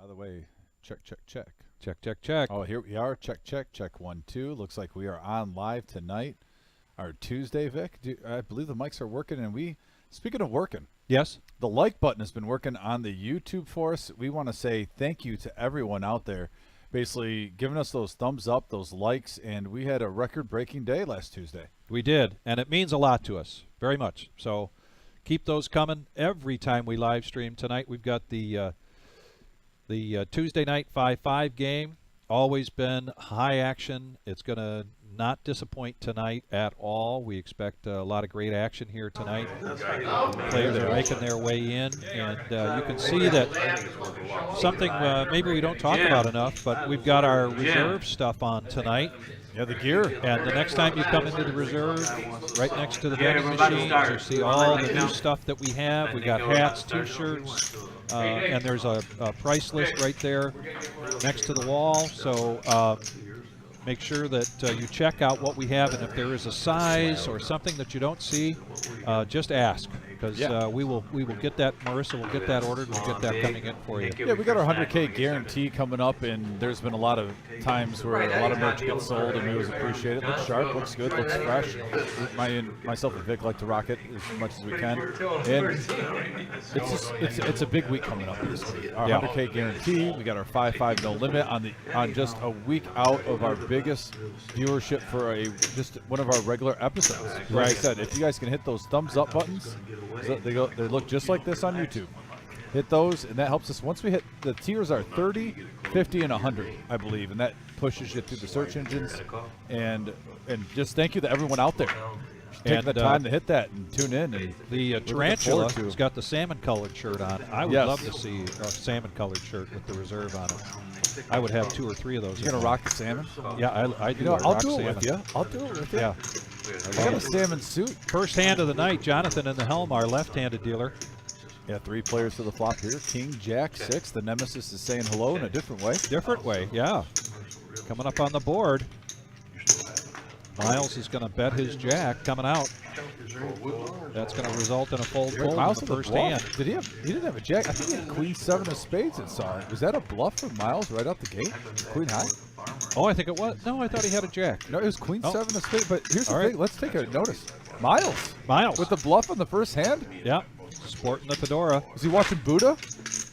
By the way, check, check, check. Check, check, check. Oh, here we are. Check, check, check. 1, 2. Looks like we are on live tonight. Our Tuesday, Vic. I believe the mics are working, and speaking of working, Yes. the like button has been working on the YouTube for us. We want to say thank you to everyone out there, basically giving us those thumbs up, those likes, and we had a record-breaking day last Tuesday. We did, and it means a lot to us, very much. So keep those coming every time we live stream tonight. We've got the Tuesday night 5-5 game. Always been high action. It's going to not disappoint tonight at all. We expect a lot of great action here tonight. Players are making their way in, and you can see that something maybe we don't talk about enough, but we've got our reserve stuff on tonight. Yeah, the gear. And the next time you come into the reserve, right next to the vending machines, you see all the new stuff that we have. We got hats, T-shirts, and there's a price list right there next to the wall. So make sure that you check out what we have, and if there is a size or something that you don't see, just ask, because we will get that. Marissa will get that ordered. We'll get that coming in for you. Yeah, we got our 100K guarantee coming up, and there's been a lot of times where a lot of merch gets sold, and we always appreciate it. Looks sharp, looks good, looks fresh. Myself and Vic like to rock it as much as we can, and it's a big week coming up. Our 100K guarantee. We got our 5-5 no limit on just a week out of our biggest viewership for just one of our regular episodes. Like I said, if you guys can hit those thumbs up buttons, they look just like this on YouTube. Hit those, and that helps us. Once we hit, the tiers are 30, 50, and 100, I believe, and that pushes you through the search engines. And just thank you to everyone out there taking the time to hit that and tune in. And the Tarantula has got the salmon-colored shirt on. I would love to see a salmon-colored shirt with the reserve on it. I would have 2 or 3 of those. You're going to rock the salmon? Yeah, I do. I'll do it with you. I'll do it with you. Yeah. I got a salmon suit. First hand of the night, Jonathan in the helm, our left-handed dealer. Yeah, 3 players to the flop here. King, Jack, 6. The Nemesis is saying hello in a different way. Different way, yeah. Coming up on the board. Miles is going to bet his Jack coming out. That's going to result in a fold in the first hand. He didn't have a Jack. I think he had Queen 7 of spades and saw it. Was that a bluff from Miles right out the gate? Queen high? Oh, I think it was. No, I thought he had a Jack. No, it was Queen 7 of spades. But here's the thing. Let's take a notice. Miles with the bluff on the first hand. Yeah, sporting the fedora. Was he watching Buddha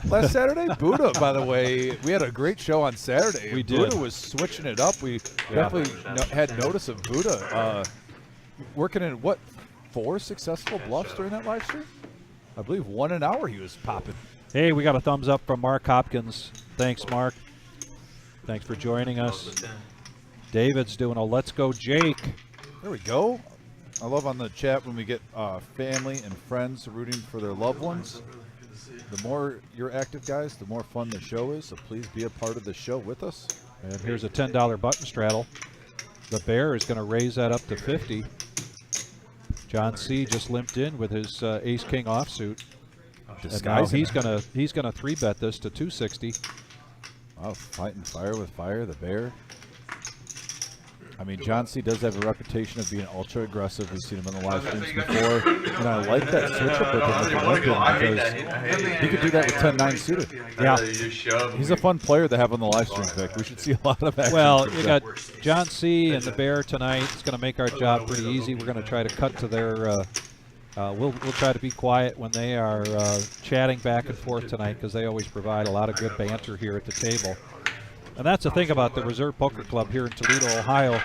last Saturday? Buddha, by the way, we had a great show on Saturday. We did. Buddha was switching it up. We definitely had notice of Buddha working in 4 successful bluffs during that live stream? I believe 1 an hour he was popping. Hey, we got a thumbs up from Mark Hopkins. Thanks, Mark. Thanks for joining us. David's doing a Let's Go Jake. There we go. I love on the chat when we get family and friends rooting for their loved ones. The more you're active, guys, the more fun the show is, so please be a part of the show with us. And here's a $10 button straddle. The Bear is going to raise that up to 50. John C. just limped in with his ace-king offsuit. And now he's gonna 3-bet this to 260. Oh, fighting fire with fire, the Bear. I mean, John C. does have a reputation of being ultra aggressive. We've seen him in the live streams before, and I like that switch up with him with the because he could do that with 10-9 suited. Yeah, he's a fun player to have on the live stream, Vic. We should see a lot of action. Well, you got John C. and the Bear tonight. It's going to make our job pretty easy. We're going to try to cut to their. We'll try to be quiet when they are chatting back and forth tonight, because they always provide a lot of good banter here at the table. And that's the thing about the Reserve Poker Club here in Toledo, Ohio.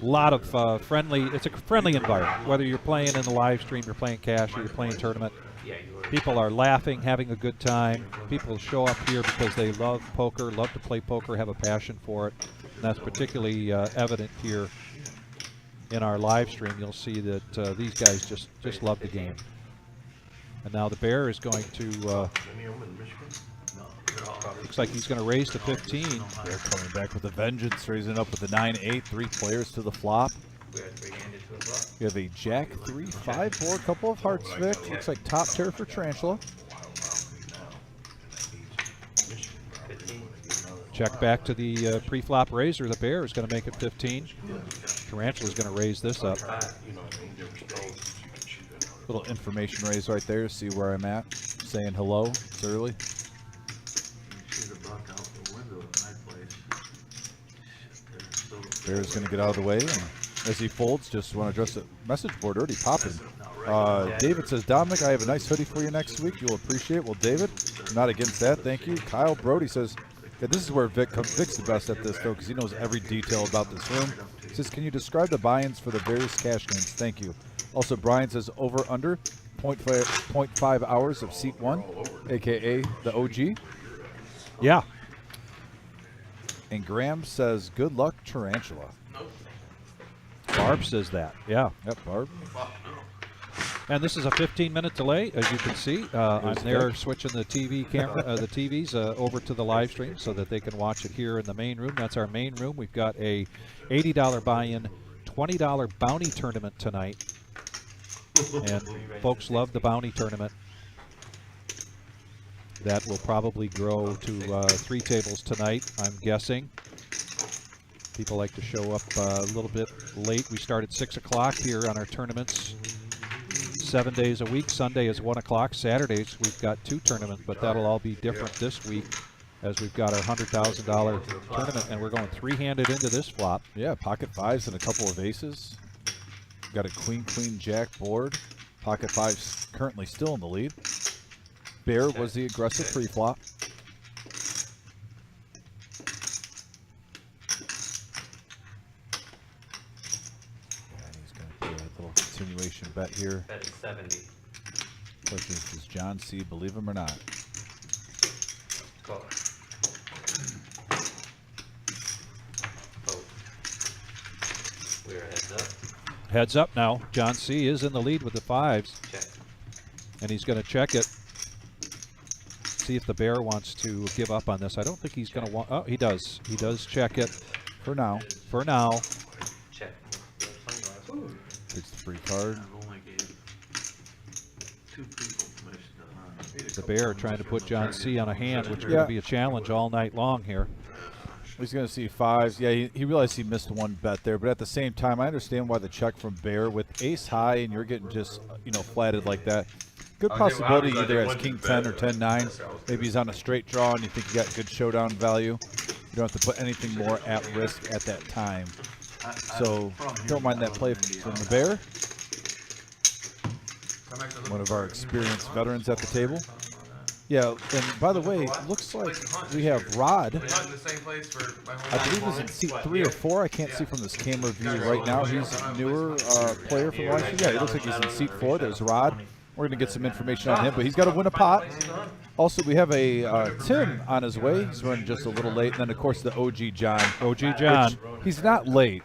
A lot of friendly, it's a friendly environment. Whether you're playing in the live stream, you're playing cash, or you're playing tournament, people are laughing, having a good time. People show up here because they love poker, love to play poker, have a passion for it. And that's particularly evident here in our live stream. You'll see that these guys just love the game. And now the Bear is going to... looks like he's going to raise to 15. They're coming back with a vengeance, raising up with a 9-8, 3 players to the flop. We have a Jack 3-5 board, couple of hearts, Vic. Looks like top pair for Tarantula. Check back to the pre-flop raiser. The Bear is going to make it 15. Tarantula is going to raise this up. Little information raise right there, see where I'm at. Saying hello, it's early. Bear's going to get out of the way. And as he folds, just want to address the message board already popping. David says, Dominic, I have a nice hoodie for you next week. You'll appreciate it. Well, David, I'm not against that. Thank you. Kyle Brody says, yeah, this is where Vic's the best at this, though, because he knows every detail about this room. He says, can you describe the buy-ins for the various cash games? Thank you. Also, Brian says, over-under, 0.5 hours of seat 1, a.k.a. the OG. Yeah. And Graham says, good luck, Tarantula. Barb says that. Yeah. Yep, Barb. And this is a 15-minute delay, as you can see. I'm there switching the TV camera, the TVs over to the live stream so that they can watch it here in the main room. That's our main room. We've got a $80 buy-in, $20 bounty tournament tonight. And folks love the bounty tournament. That will probably grow to 3 tables tonight, I'm guessing. People like to show up a little bit late. We start at 6 o'clock here on our tournaments. 7 days a week. Sunday is 1 o'clock. Saturdays we've got 2 tournaments, but that'll all be different this week as we've got our $100,000 tournament, and we're going 3-handed into this flop. Yeah, pocket 5s and a couple of aces. Got a queen, jack board. Pocket 5's currently still in the lead. Bear was the aggressive pre-flop. And he's going to do a little continuation bet here. Bet is 70. Question is, does John C. believe him or not? Call. Oh. We're heads up. Heads up now. John C. is in the lead with the 5s. Check. And he's going to check it. See if the bear wants to give up on this. I don't think he's going to want. Oh, he does. He does check it For now. for now. Check. Takes the free card. The bear trying to put John C. on a hand, which is going Yeah. to be a challenge all night long here. He's going to see 5s. Yeah, he realized he missed one bet there, but at the same time, I understand why the check from Bear with ace high and you're getting just, flatted like that. Good possibility either has king 10 or 10-9. Maybe he's on a straight draw and you think you got good showdown value. You don't have to put anything more at risk at that time. So don't mind that play from the Bear. One of our experienced veterans at the table. Yeah, and by the way, it looks like we have Rod. I believe he's in seat 3 or 4. I can't see from this camera view right now. He's a newer player from last year. Yeah, he looks like he's in seat 4. There's Rod. We're going to get some information on him, but he's got to win a pot. Also, we have a Tim on his way. He's running just a little late. And then, of course, the OG John. OG John. He's not late.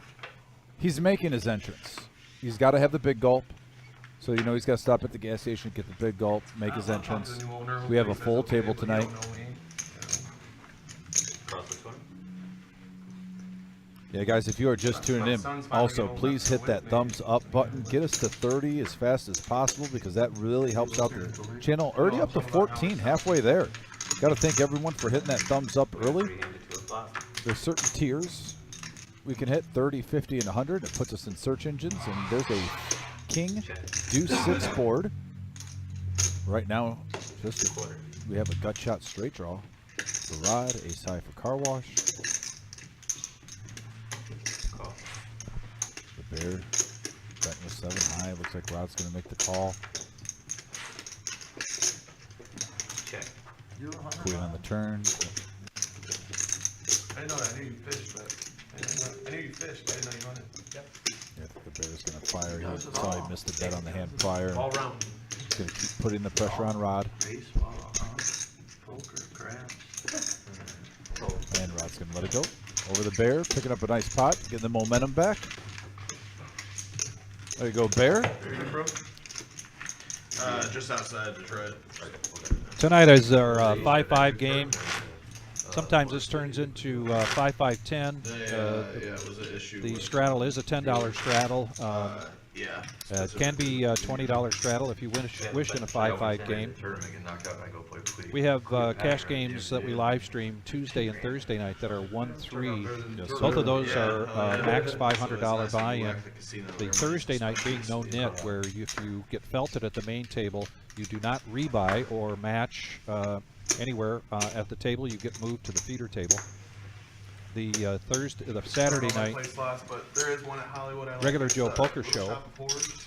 He's making his entrance. He's got to have the big gulp. So, he's got to stop at the gas station, get the big gulp, make his entrance. We have a full table tonight. Yeah, guys, if you are just tuning in, also please hit that thumbs up button. Get us to 30 as fast as possible because that really helps out the channel. Already up to 14, halfway there. Got to thank everyone for hitting that thumbs up early. There's certain tiers we can hit, 30, 50, and 100. It puts us in search engines, and there's a king deuce 6 board. Right now, we have a gut shot straight draw for Rod, ace high for car wash. The Bear betting with 7 high. Looks like Rod's going to make the call. Check. Queen on the turn. I didn't know that. I knew you fished, but I knew you fished, but I didn't know you hunted. Yep. Yeah, I think the Bear's going to fire. He saw he missed a bet on the hand prior. All round. He's going to keep putting the pressure on Rod. Baseball, poker, craps. And Rod's going to let it go. Over the Bear, picking up a nice pot, getting the momentum back. There you go, Bear. Just outside Detroit. Tonight is our 5-5 game. Sometimes this turns into 5-5-10. Yeah, it was an issue. The straddle is a $10 straddle. Yeah. It can be a $20 straddle if you wish in a 5-5 game. We have cash games that we live stream Tuesday and Thursday night that are 1-3. Both of those are max $500 buy-in. The Thursday night being no nit, where if you get felted at the main table, you do not rebuy or match anywhere at the table. You get moved to the feeder table. the Saturday I night play slots, but there is one at Hollywood. I like regular it. Joe It's, Poker little show. shop of horrors.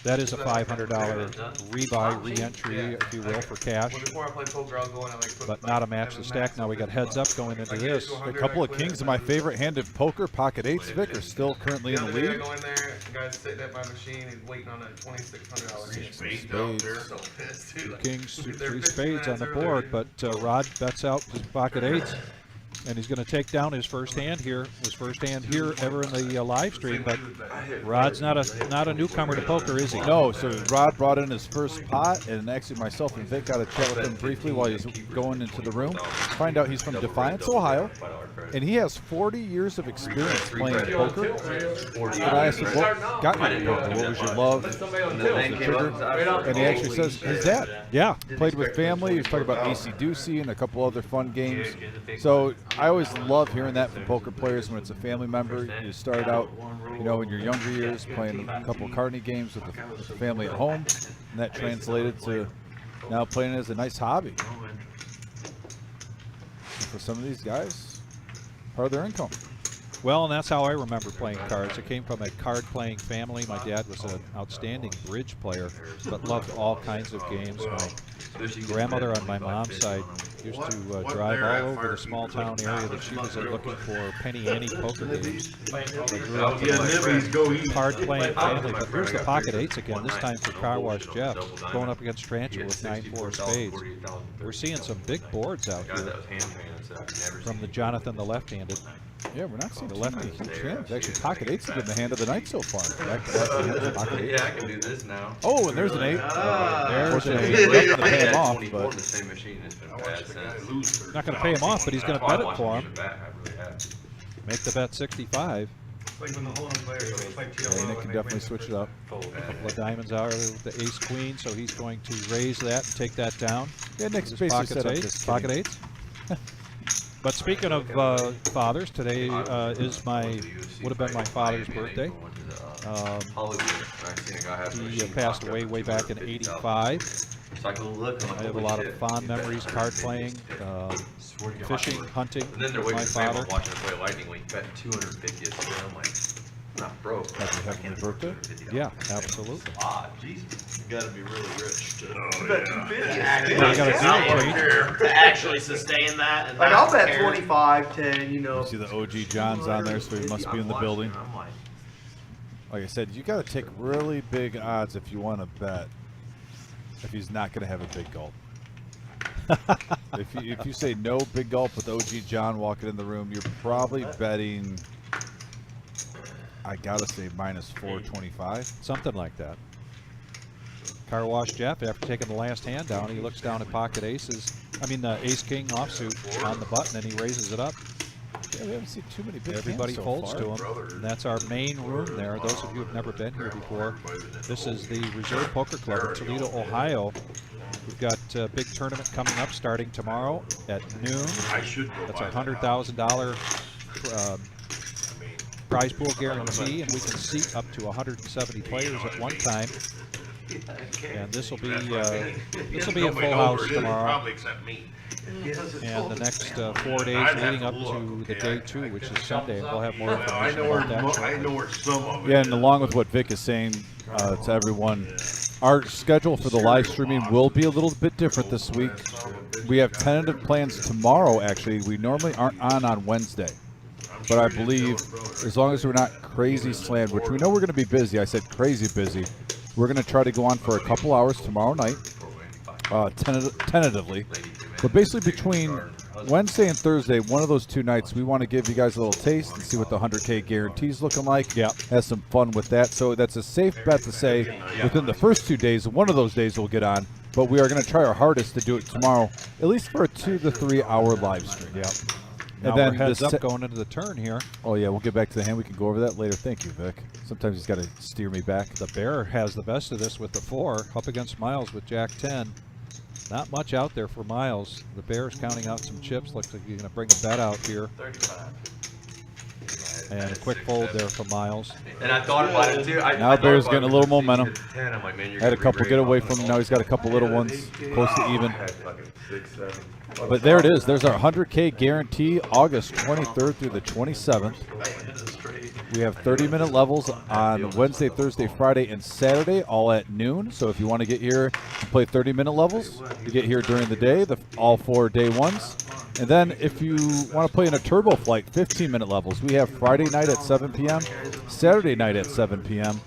That is a $500 Done. rebuy, re-entry, if you will, for cash, Well, before I play poker, I'll go in and like put, but like, not a match have the a stack. max Now we got of heads it. up going into I get it this. to A 100, couple I of quit kings it, of my I lose favorite it. hand in poker, pocket eights, Vic, are still currently The in the other day I lead. go in there, the guy's sitting at my machine, he's waiting on a $2,600 game. Spades. They're so pissed, dude. Kings, They're 3 15 spades on minutes the early, board, dude. but Rod bets out his pocket eights, and he's going to take down his first hand here ever in the live stream. But Rod's not a newcomer to poker, is he? No, so Rod brought in his first pot, and actually myself and Vic got a chat with him briefly while he was going into the room. Find out he's from Defiance, Ohio, and he has 40 years of experience playing poker. And I asked him, what got you into poker? What was your love? What was the trigger? And he actually says his dad. Yeah. Played with family. He was talking about AC Ducey and a couple other fun games. So I always love hearing that from poker players when it's a family member. You started out, in your younger years playing a couple of Carney games with the family at home, and that translated to now playing it as a nice hobby. And for some of these guys, part of their income. Well, and that's how I remember playing cards. I came from a card-playing family. My dad was an outstanding bridge player, but loved all kinds of games. My grandmother on my mom's side used to drive all over the small-town area that she was in looking for penny ante poker games. I grew up in a card-playing family, but here's the pocket eights again, this time for Car Wash Jeff, going up against Trancher with 9-4 spades. We're seeing some big boards out here from the Jonathan the left-handed. Yeah, we're not seeing The too lefty. many huge hands. Actually, pocket eight's been the hand of the night so far. Back to back hands, pocket eight. Yeah, I can do this now. Oh, and there's an eight. There's an Unfortunately, eight. we're not going to pay him I off, had 24 in but the same machine. It's been bad since. Not going to pay him off, but he's going to bet it for him. I really have. Make the bet 65. Like when the whole player goes like yeah, Nick can definitely switch it up. Fold. Couple of diamonds out of the ace queen, so he's going to raise that and take that down. Yeah, Nick's His basically pocket set up eights. this Pocket eights. But speaking of fathers, today is would have been my father's birthday. He passed away way back in '85. So I can look I have a lot of fond memories, card playing, fishing, hunting And then they're with waiting my for grandma father. watching us play lightning when you bet 250 a spin. I'm like, I'm not broke. Happy to have him on your birthday? Yeah, absolutely. Ah, Jesus. You gotta be really rich to. I got a deal change. To actually sustain that. And Like not I'll bet care. 25, 10, you know. You see the OG John's on there, so he must be in the building. I'm like, Like I said, you got to take really big odds if you want to bet if he's not going to have a big gulp. if you say no big gulp with OG John walking in the room, you're probably betting, I got to say, minus 425. Something like that. Car Wash Jeff, after taking the last hand down, he looks down at pocket aces. I mean, the ace king offsuit on the button, and he raises it up. Yeah, we haven't seen too many big Everybody hands so folds far. to him. And that's our main room there. Those of you who have never been here before, this is the Reserve Poker Club in Toledo, Ohio. We've got a big tournament coming up starting tomorrow at noon. I should go That's buy a that $100,000 prize pool guarantee, and we can seat up to 170 players at one time. And this will be a Nobody full knows house where it is, tomorrow. Probably except me. And the next 4 days I'd have leading to up look. to the Okay, day 2, which is Sunday, and we'll have more I information know where about that I shortly. know where some of it. Yeah, and along with what Vic is saying to everyone, our schedule for the live streaming will be a little bit different this week. We have tentative plans tomorrow, actually. We normally aren't on Wednesday. But I believe as long as we're not crazy slammed, which we know we're going to be busy, I said crazy busy, we're going to try to go on for a couple hours tomorrow night, tentatively. But basically between Wednesday and Thursday, one of those 2 nights, we want to give you guys a little taste and see what the 100K guarantee's looking like. Yeah. Have some fun with that. So that's a safe bet to say within the first 2 days, one of those days we'll get on. But we are going to try our hardest to do it tomorrow, at least for a 2 to 3 hour live stream. Yeah. And Now then we're heads the up going into the turn here. Oh, yeah, we'll get back to the hand. We can go over that later. Thank you, Vic. Sometimes he's got to steer me back. The Bear has the best of this with the 4, up against Miles with Jack 10. Not much out there for Miles. The Bear's counting out some chips. Looks like he's going to bring a bet out here. 35. And a quick fold there from Miles. And I thought about it too. Now I thought Bear's about getting a it little when I seen you momentum. hit 10, I'm like, man, you're Had a gonna be couple great get away on from the him. Now he's got a couple little ones close to even. I had fucking 6, 7. But there it is. There's our 100K guarantee, August 23rd through the 27th. We have 30-minute levels on Wednesday, Thursday, Friday, and Saturday, all at noon. So if you want to get here and play 30-minute levels, you get here during the day, all 4 day ones. And then if you want to play in a turbo flight, 15-minute levels, we have Friday night at 7 p.m., Saturday night at 7 p.m.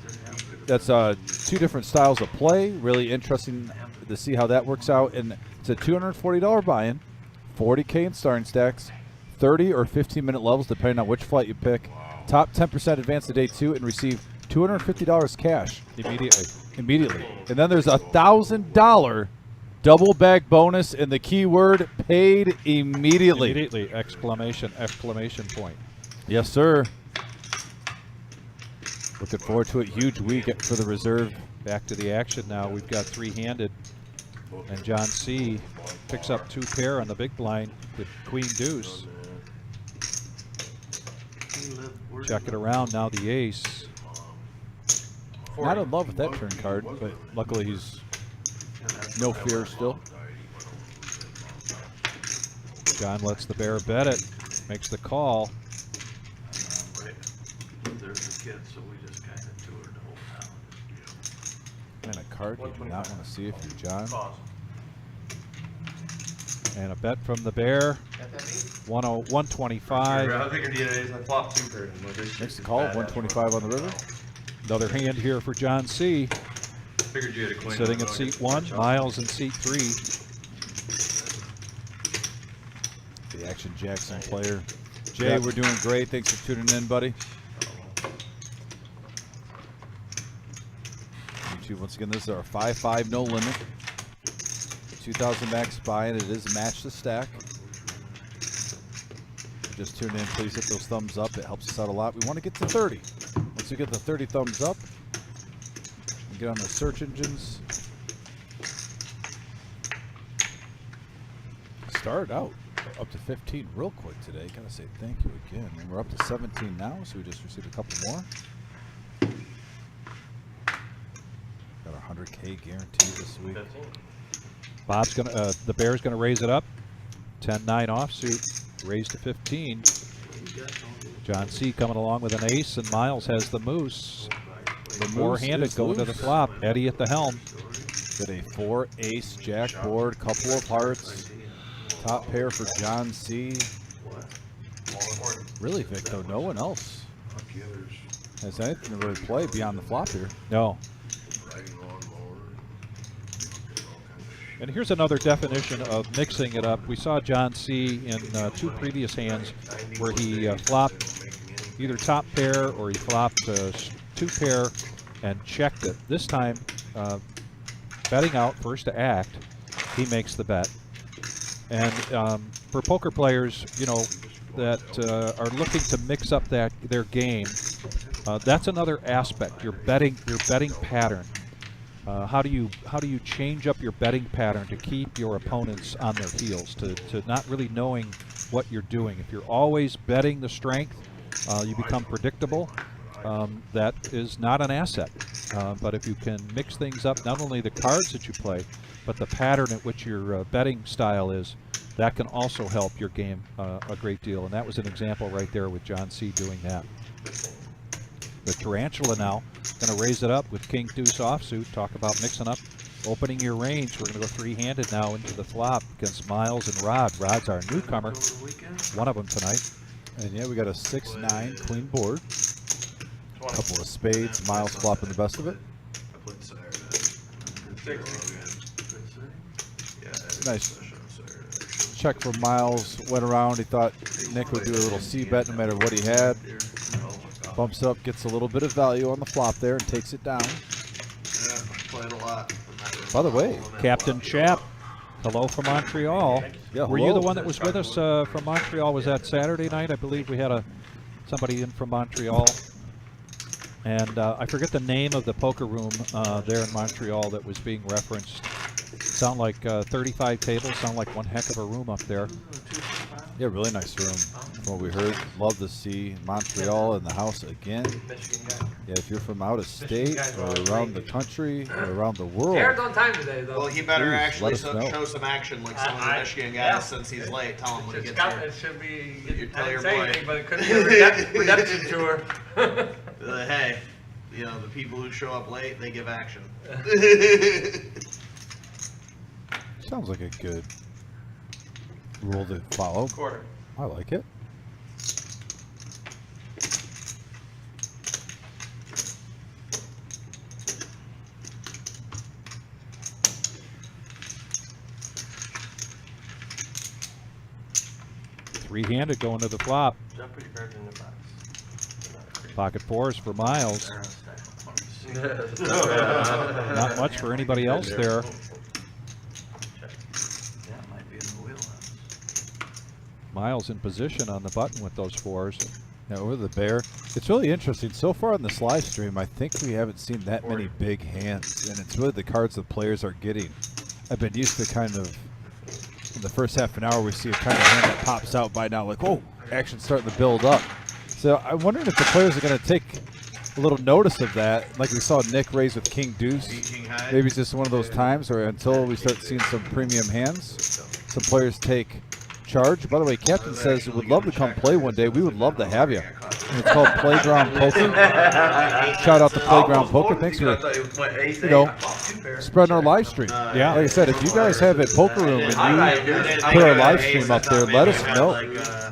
That's 2 different styles of play. Really interesting to see how that works out. And it's a $240 buy-in, 40K in starting stacks, 30 or 15-minute levels, depending on which flight you pick. Top 10% advance to day 2 and receive $250 cash immediately. And then there's a $1,000 double bag bonus, and the keyword paid immediately. Immediately, exclamation point. Yes, sir. Looking forward to it. Huge week for the reserve. Back to the action now. We've got three-handed, and John C. picks up 2 pair on the big blind with queen deuce. Check it around now. The ace. Not in love with that turn card, but luckily he's no fear still. John lets the bear bet it. Makes the call. And a card you do not want to see if you're John. And a bet from the bear. 125. I figured DNA's I flopped 2 cards. Makes the call, 125 on the river. Another hand here for John C. Figured you had a queen. Sitting at seat 1. Miles in seat 3. The Action Jackson player. Jay, we're doing great. Thanks for tuning in, buddy. YouTube, once again, this is our 5-5 no limit. 2,000 max buy, and it is match the stack. Just tune in, please hit those thumbs up. It helps us out a lot. We want to get to 30. Once we get the 30 thumbs up, we get on the search engines. Started out up to 15 real quick today. Gotta say thank you again. And we're up to 17 now, so we just received a couple more. Got our 100K guarantee this week. Bob's gonna, the bear's gonna raise it up. 10-9 offsuit, raised to 15. John C. coming along with an ace, and Miles has the moose. The four-handed going to the flop. Eddie at the helm. Got a 4 ace jack board, couple of hearts. Top pair for John C. Really, Vic, though, no one else has anything to really play beyond the flop here. No. And here's another definition of mixing it up. We saw John C. in 2 previous hands where he flopped either top pair or he flopped 2 pair and checked it. This time, betting out first to act, he makes the bet. And for poker players, you know, that are looking to mix up their game, that's another aspect. Your betting pattern. How do you change up your betting pattern to keep your opponents on their heels, to not really knowing what you're doing? If you're always betting the strength, you become predictable. That is not an asset. But if you can mix things up, not only the cards that you play, but the pattern at which your betting style is, that can also help your game a great deal. And that was an example right there with John C. doing that. The Tarantula now going to raise it up with King Deuce offsuit. Talk about mixing up, opening your range. We're going to go three-handed now into the flop against Miles and Rod. Rod's our newcomer, one of them tonight. And yeah, we got a 6-9 clean board. A couple of spades. Miles flopping the best of it. Nice check from Miles. Went around. He thought Nick would do a little C-bet no matter what he had. Bumps up, gets a little bit of value on the flop there, and takes it down. By the way, Captain Chap, hello from Montreal. Yeah, Were you hello. the one that was with us from Montreal? Was that Saturday night? I believe we had somebody in from Montreal. And I forget the name of the poker room there in Montreal that was being referenced. Sound like 35 tables, sound like one heck of a room up there. Yeah, really nice room. From what we heard, love to see Montreal in the house again. Michigan guy. Yeah, if you're from out of state or around the country or around the Jared's world, on time today, though. Well, he better Please, actually let us know. show some action like some of the I- Michigan guys yeah. since he's late. Tell him when he It's gets got- here. It should be. You tell I your didn't say boy. anything, but it could be a redemption tour. Hey, you know, the people who show up late, they give action. sounds like a good rule to follow. Quarter. I like it. Three-handed going to the flop. Jump pretty hard in the box. Pocket fours for Miles. Not Not much for anybody else there. That might be in the wheelhouse. Miles in position on the button with those fours. Now over the bear. It's really interesting. So far in this live stream, I think we haven't seen that many big hands, and it's really the cards the players are getting. I've been used to kind of, in the first half an hour, we see a kind of hand that pops out by now, like, whoa, action's starting to build up. So I'm wondering if the players are going to take a little notice of that, like we saw Nick raise with King Deuce. Maybe it's just one of those times where until we start seeing some premium hands, some players take charge. By the way, Captain says would love to come play one day. We would love to have you. And it's called Playground Poker. Shout out to Playground Poker. Thanks for spreading our live stream. Yeah. Like I said, if you guys have a poker room and you put our live stream up there, let us know.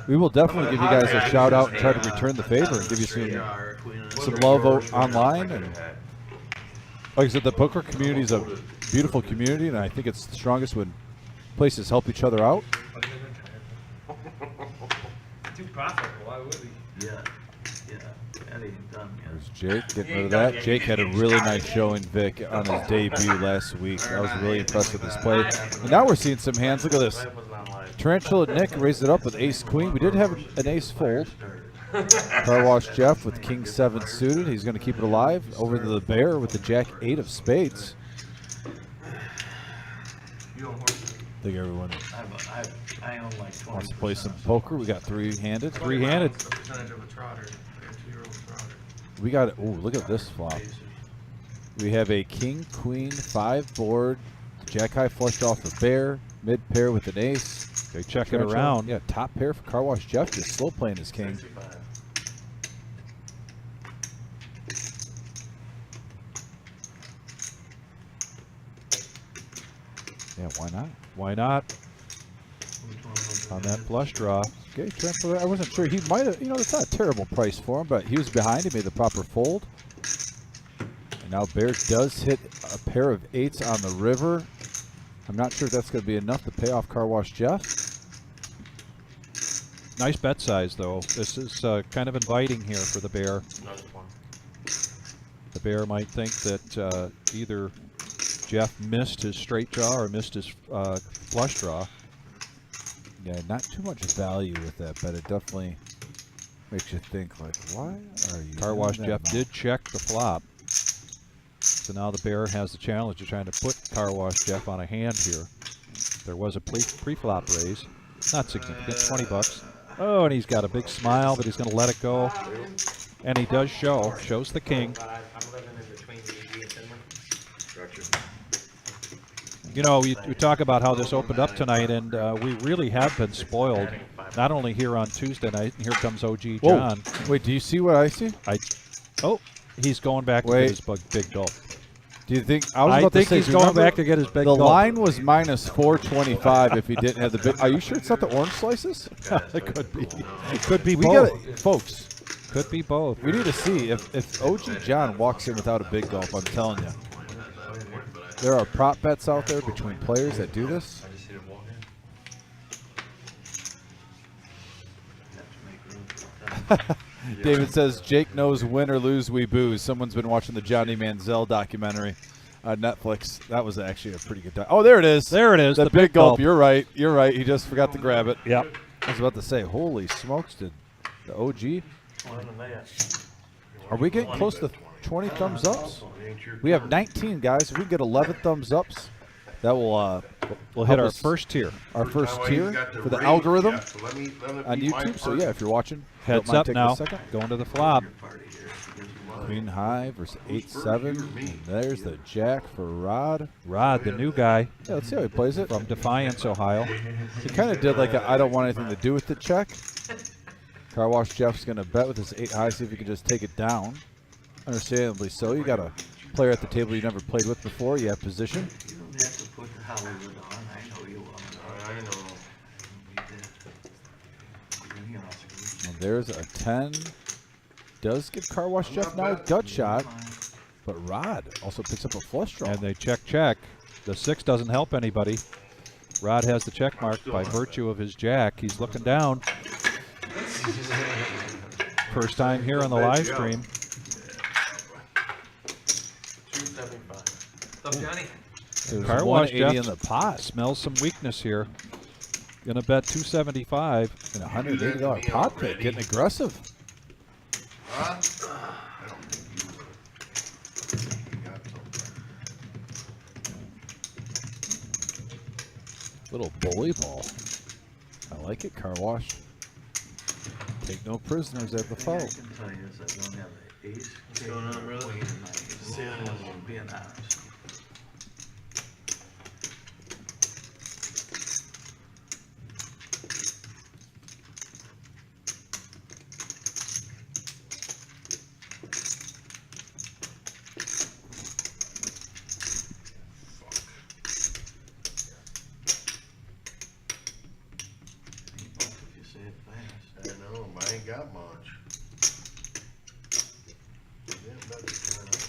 We will definitely give you guys a shout out and try to return the favor and give you some love online. And like I said, the poker community is a beautiful community, and I think it's the strongest when places help each other out. Too profitable. Why would we? Yeah, yeah, that ain't done yet. There's Jake getting rid of that. Jake had a really nice showing, Vic, on his debut last week. I was really impressed with his play. And now we're seeing some hands. Look at this. Tarantula Nick raised it up with ace queen. We did have an ace fold. Car Wash Jeff with king 7 suited. He's going to keep it alive. Over to the bear with the jack 8 of spades. You don't horse. I think everyone I own like 20. wants to play some poker. We got three-handed. Three-handed. What's the percentage of a trotter? A 2-year-old trotter. We got it. Ooh, look at this flop. We have a king, queen, 5 board. Jack high flushed off the bear. Mid pair with an ace. They check it Tarantula. around. Yeah, top pair for Car Wash Jeff. Just slow playing his king. 65. Yeah, why not? Why not? On that flush draw. Okay, Tarantula. I wasn't sure. He might have, it's not a terrible price for him, but he was behind. He made the proper fold. And now Bear does hit a pair of 8s on the river. I'm not sure if that's going to be enough to pay off Car Wash Jeff. Nice bet size, though. This is kind of inviting here for the bear. Another one. The bear might think that either Jeff missed his straight draw or missed his flush draw. Yeah, not too much value with that, but it definitely makes you think, like, why are you Car Wash doing Jeff that did check the flop. So now the bear has the challenge of trying to put Car Wash Jeff on a hand here. There was a pre-flop raise. Not significant, 20 bucks. Oh, and he's got a big smile, but he's going to let it go. And he does shows the king. But I'm living in between DG and Denver. You know, we talk about how this opened up tonight, and we really have been spoiled. Not only here on Tuesday night, and here comes OG John. Whoa. Wait, do you see what I see? Oh, he's going back to Wait. get his big gulp. Do you think? I was I about think to say, he's do you going remember back to get his big the gulp. line was minus 425 if he didn't have the big. Are you sure it's not the orange slices? It could be. It could be We both. got it, folks. Could be both. We need to see if OG John walks in without a big gulp. I'm telling you, there are prop bets out there between players that do this. I just hit it walk in. Have to make room for that. David says Jake knows win or lose we booze. Someone's been watching the Johnny Manziel documentary on Netflix. That was actually a pretty good Oh, there it is. There it is. The big gulp. You're right. You're right. He just forgot to grab it. Yep. I was about to say, holy smokes, did the OG? Are we getting close to 20 thumbs ups? We have 19, guys. If we can get 11 thumbs ups, that will We'll hit our us- first tier. Our first Now he's tier got the for the rate. algorithm Yeah, so let it on be my YouTube. So part. yeah, if you're watching, Heads don't mind up taking now. a second. Going to the flop. Queen high versus Who's first, 8-7. you or me? And there's the jack for Rod. Rod, the new guy Yeah, let's see how he plays it. from Defiance, Ohio. He kind of did like a I don't want anything to do with the check. Car Wash Jeff's going to bet with his 8 high, see if he can just take it down. Understandably so. You got a player at the table you never played with before. You have position. You don't have to put the Hollywood on, I know you will. I know. And there's a 10. Does give Car Wash Jeff now a gut shot. But Rod also picks up a flush draw. And they check. The 6 doesn't help anybody. Rod has the check mark by virtue of his jack. He's looking down. First time here on the live stream. 275. What's up, Johnny? There's Car Wash 180 Jeff in the pot. smells some weakness here. Gonna bet 275. And a $180 pot pick. Getting aggressive. Huh? I don't think you got something. Little bully ball. I like it, Car Wash. Take no prisoners at the I fault. can tell you is I don't have an ace. What's going on, brother? Queen, and I'm being honest. If you say it fast. I know, but I ain't got much. Yeah, but I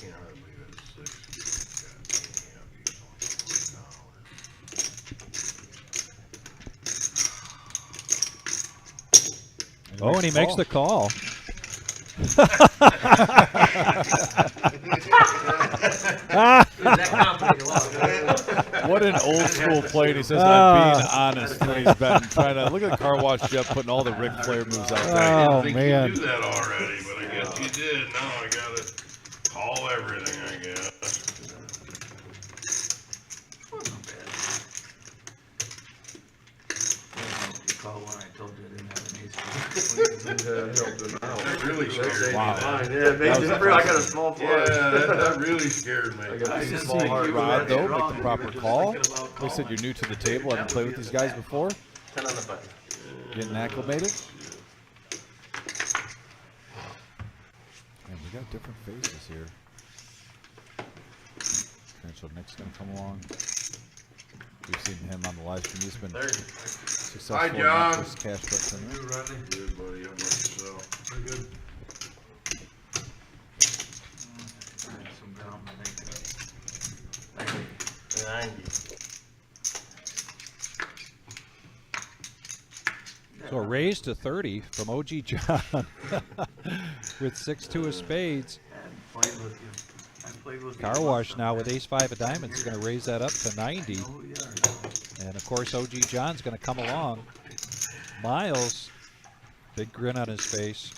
can't hardly believe it's 6. God damn, he's only $20. Oh, and he makes the call. That confident you lost. What an old school play. And he says, I'm being honest when he's betting. Trying to look at Car Wash Jeff putting all the Ric Flair moves out there. I Oh, didn't think man. you knew that already, but I guess you did. Now I gotta call everything, I guess. Wasn't bad. You call when I told you I didn't have an ace. That really scared me. Wow. That. Yeah, it makes was it free. I got a small flush. Yeah, that really scared me. I got I two just small think hearts. you Rod, though, wrong. make the proper You were just call. thinking about They said calling. you're new to the table. Haven't played with these guys before. 10 on the button. Getting acclimated. Man, we got different faces here. Potential Nick's going to come along. We've seen him on the live stream. He's been successful Hi, in John. that first cash bet tournament. Good, buddy. How about yourself? Pretty good. Some ground to make it. 90. So a raise to 30 from OG John with 6-2 of spades. I played with you. I played with you. Car Wash now with ace-5 of diamonds is going to raise that up to 90. Oh, yeah. And of course, OG John's going to come along. Miles, big grin on his face,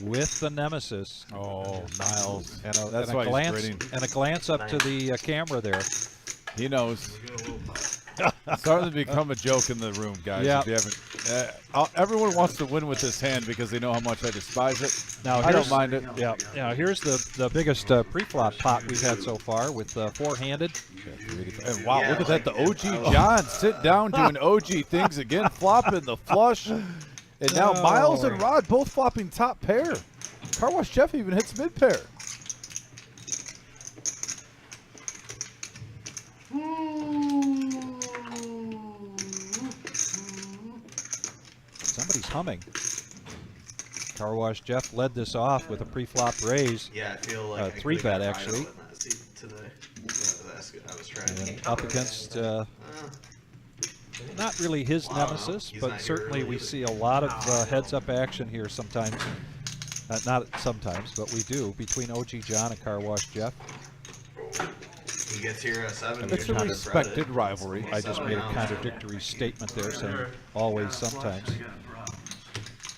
with the nemesis. Oh, Miles. And a, That's and a why he's glance grinning. and a glance up to the camera there. He knows. It's starting to become a joke in the room, guys. Yeah. If you haven't, everyone wants to win with this hand because they know how much I despise it. Now I don't here's- mind it. Yeah. Now here's the biggest pre-flop pot we've had so far with four-handed. And wow, look at that. The OG John sit down doing OG things again, flopping the flush. And now Oh. Miles and Rod both flopping top pair. Car Wash Jeff even hits mid pair. Somebody's humming. Car Wash Jeff led this off with a pre-flop raise. Yeah, I feel like I three could've got bet, tired actually. of that seat today. Yeah, that's good. I was trying And to then keep up against not really his nemesis, He's but not here certainly early we either. see a lot of heads-up action here sometimes. Not sometimes, but we do, between OG John and Car Wash Jeff. He gets here at 7. It's a you're respected shredded. rivalry. I just made a contradictory statement there saying always, sometimes.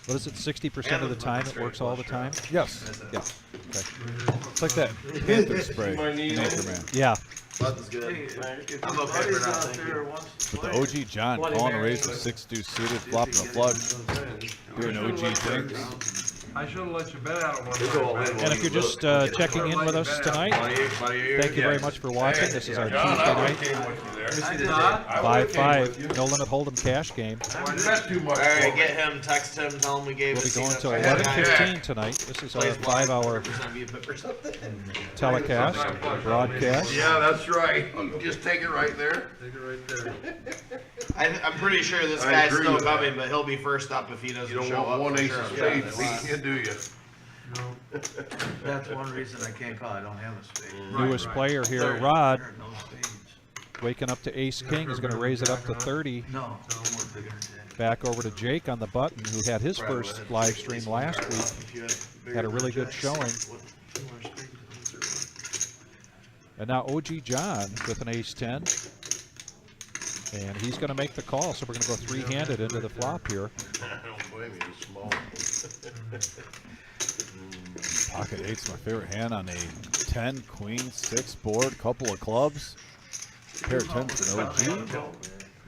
What is it, 60% of the time it works all the time? Yes. Yeah. It's like that Panther spray in Anchorman. Yeah. Button's good. If I'm your okay for buddy's now, out thank there you. wants to But the play, OG John Bloody calling a Mary. raise with 6-2 suited, flopping a flood. Doing OG things. I should have let you bet out on one. It's all in. And if you're just checking in with us tonight, thank you very much for watching. This is our Tuesday night Huh? 5-5 No Limit Hold'em cash game. Alright, get him, text him, tell him we gave We'll be the going scene till up. 11:15 tonight. This is our 5-hour telecast, broadcast. Yeah, that's right. You can just take it right there. Take it right there. I'm pretty sure this I guy's agree still with that. coming, but he'll be first up if he doesn't You don't show want up. one for ace sure. of Yeah, spades that's beating you, do you? That's one reason I can't call. I don't have a spade. Newest player here, Rod, There are no spades. waking up to Ace King. He's going to raise it up to 30. No, no more bigger than that. Back over to Jake on the button, who had his first live stream last week. If you bigger Had a really good projects, showing. what- two more spades. And now OG John with an Ace-10. And he's going to make the call, so we're going to go three-handed into the flop here. I don't blame you, it's small. Pocket 8's my favorite hand on a 10, queen, 6 board, couple of clubs. Pair of 10s for an OG.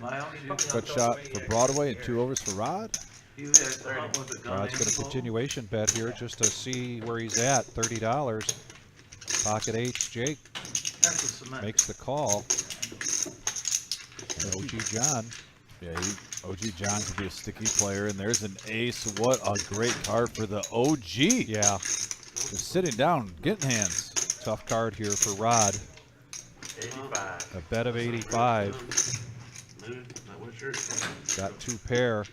Miles, Good shot for Broadway and 2 overs for Rod. you had hunt with a gun. Rod's got a continuation bet here just to see where he's at, $30. Pocket 8's Jake That's a cement. makes the call. And OG John. Yeah, OG John could be a sticky player, and there's an ace. What a great card for the OG. Yeah, Just sitting down, getting hands. tough card here for Rod. 85. A bet of 85. Dude, that was yours. Got 2 pair.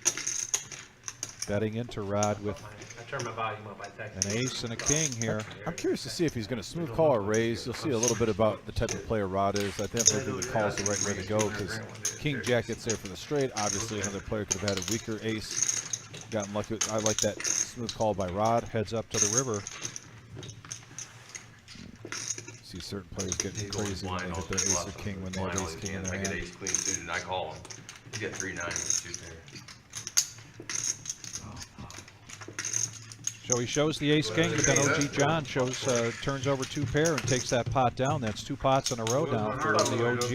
Betting into Rod with I turned my volume up. I texted. an ace and a king here. I'm curious to see if he's going to smooth call or raise. You'll see a little bit about the type of player Rod is. I definitely think the call is the right way to go because King Jack gets there for the straight. Obviously, another player could have had a weaker ace. Gotten lucky. I like that smooth call by Rod. Heads up to the river. See certain players getting crazy when they hit their ace or king when they have ace king in their I get hand. ace queen suited and I call him. He's got 3-9 with 2 pair. So he shows the ace king, but then OG John shows turns over 2 pair and takes that pot down. That's 2 pots in a row now for the OG.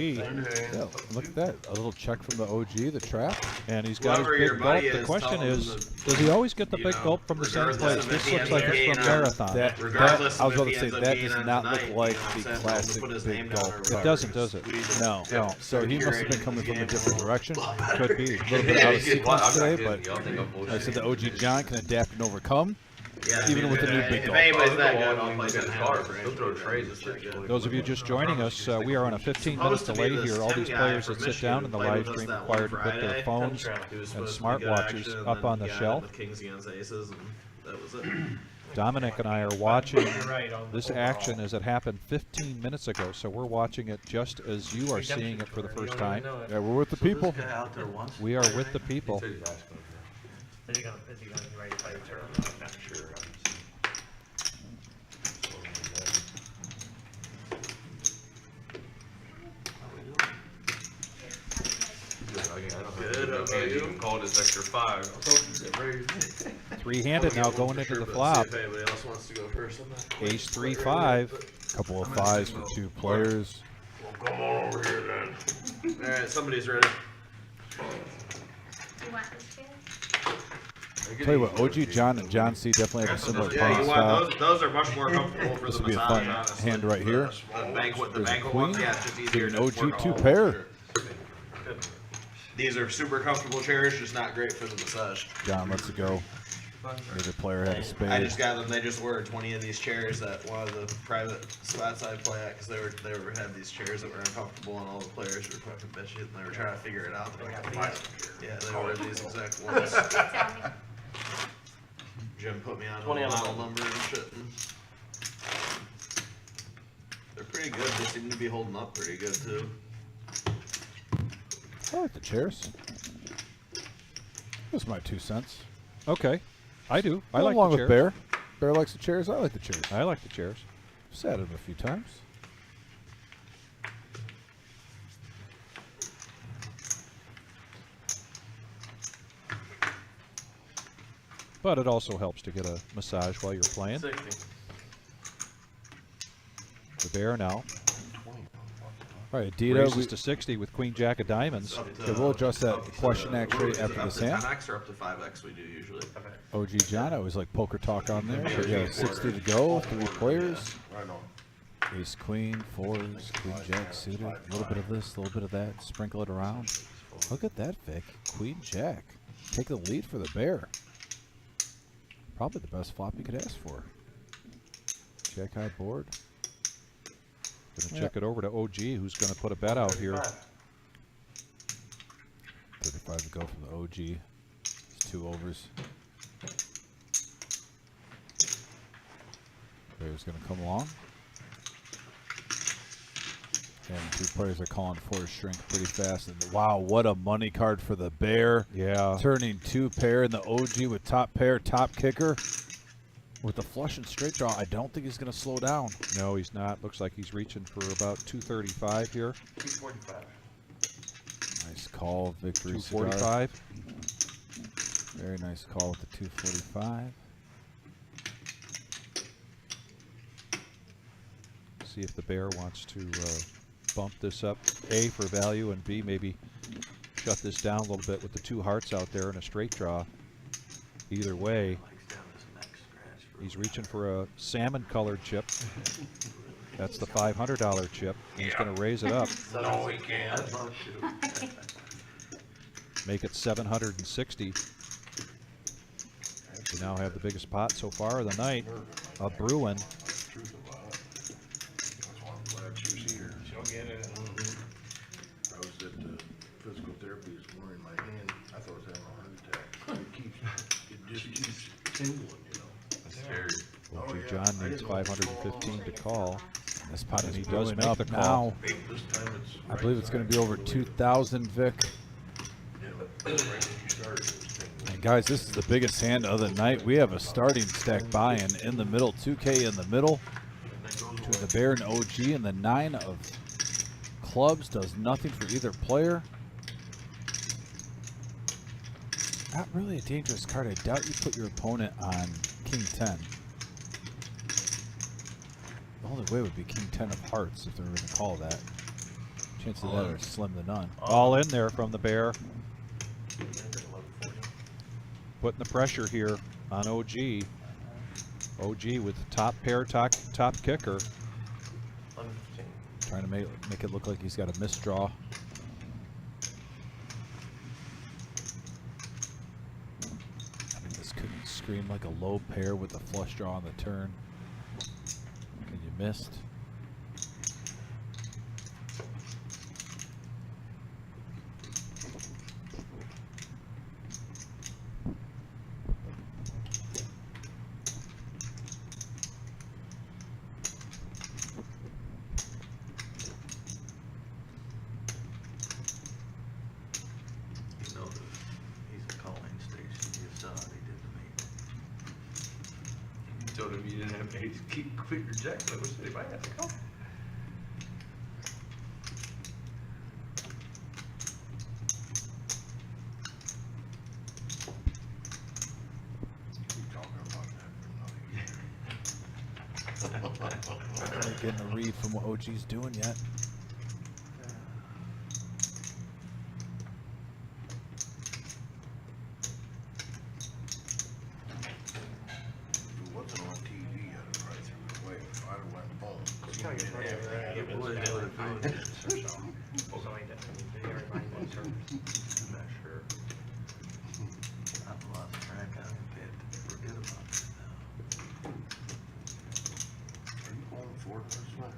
Yeah, look at that. A little check from the OG, the trap. And he's got Whoever his your big gulp. buddy The is, question tell him is, to, does he always get the you big know, gulp from the same regardless place? of This if he looks ends like up it's from being, Marathon. That, Regardless I was of about if to he say ends up that being does on not tonight, look like you know what I'm the saying? We'll classic put his big name down gulp. or It whatever. doesn't, does it? No, no. So he must have been coming from a different direction. Could be. A little bit out of Yeah, sequence I'm not today, kidding but you. I'll think I'm like I said the OG John can adapt and overcome. Yeah, Even with the new big if gulp. anybody's that Oh, good, well, I'll play he's got 10 cards. handles. He'll throw trays and shit. Those of you just joining us, we are on a 15-minute Supposed to be delay this here. All these Tim players guy that from sit down in the Michigan live played with stream us that required to one put their Friday. phones He was and supposed to be good smartwatches action, up and on then the he got shelf. with Kings against aces, and that was it. Dominic and I are watching Right, on the this overall. action as it happened 15 minutes ago, so we're watching it just as you are seeing it for the first time. Yeah, we're with the So this people. guy out there once. We are with the people. Is he gonna be ready to play a turn? I'm not sure. Good, okay. You can call this extra 5. Three-handed now going into the flop. See if anybody else wants to go first on that. Ace 3-5. Couple of 5s for 2 players. Well, come on over here then. Alright, somebody's ready. Do you want this kid? Tell you what, OG John and John C definitely have a similar Yeah, playing you style. want those are much more comfortable for This the would be a massage, fun honestly. hand right here. The banquet There's a ones, queen. yeah, it's just easier An to OG work 2 all pair. over. These are super comfortable chairs, just not great for the massage. John lets it go. Neither player had a I spade. just got them. They just were 20 of these chairs at one of the private spots I play at because they had these chairs that were uncomfortable and all the players were fucking bitchy and they were trying to figure it out. They're like, yeah, they were these exact ones. Tell me. Jim put me on a 20 on the model button. number and shit. And they're pretty good. They seem to be holding up pretty good too. I like the chairs. That's my 2 cents. Okay. I do. I Go like along the with chairs. Bear. Bear likes the chairs. I like the chairs. I like the chairs. Sat in them a few times. But it also helps to get a massage while you're playing. 60. The Bear now All right, Dita, raises to 60 with Queen Jack of Diamonds. Up to, Okay, we'll adjust that up to- question actually what is it, after up this to hand. 10x or up to 5x we do usually. OG John, I was like poker talk on there. Yeah, But yeah, 60 to go, 3 players. Right on. Ace, queen, fours, queen, jack suited. A little bit of this, a little bit of that. Sprinkle it around. Look at that, Vic. Queen, jack. Take the lead for the bear. Probably the best flop you could ask for. Jack high board. Gonna check it over to OG, who's gonna put a bet out here. 35 to go from the OG. It's 2 overs. Bear's gonna come along. And 2 players are calling for a shrink pretty fast. And wow, what a money card for the bear. Yeah. Turning 2 pair in the OG with top pair, top kicker. With the flush and straight draw, I don't think he's going to slow down. No, he's not. Looks like he's reaching for about 235 here. 245. Nice call, victory cigar. 245. Very nice call with the 245. See if the bear wants to bump this up, A, for value, and B, maybe shut this down a little bit with the 2 hearts out there and a straight draw. Either way, he's reaching for a salmon-colored chip. That's the $500 chip. He's going to raise it up. No, he can't. I'd love to. Make it 760. We now have the biggest pot so far of the night, a brewing. Truth about it. That's why I'm glad she's here. She'll get it. I was at physical therapy this morning. My hand, I thought I was having a heart attack. It just keeps tingling, you know. That's scary. OG Oh, yeah. John I needs didn't know what was going 515 on. to call. This pot And is he does blowing make up the now. call. Hey, this time it's I believe it's going to be over 2,000, Vic. Yeah, but right when you started, it was tingling. And guys, this is the biggest hand of the night. We have a starting stack buy-in in the middle, 2K in the middle. To the bear and OG, and the 9 of clubs does nothing for either player. Not really a dangerous card. I doubt you put your opponent on King 10. The only way would be King 10 of hearts if they were going to call that. Chances of that are slim to none. All in there from the bear. Putting the pressure here on OG. OG with the top pair, top kicker. 1115. Trying to make it look like he's got a misdraw. I mean, this couldn't scream like a low pair with a flush draw on the turn. And you missed. You know, he's a calling station. You saw what he did to me. You told him you didn't have to keep quick your jack, but which they might have to call. Keep talking about that for another year. I'm not getting a read from what OG's doing yet. If it wasn't on TV, I'd have probably threw it away. If I'd have went home. Kinda gets money over there. It would, it would have been. So like that, I mean, they already buying that service. I'm not sure. I've lost track. I forget about it now. Are you going for it this one?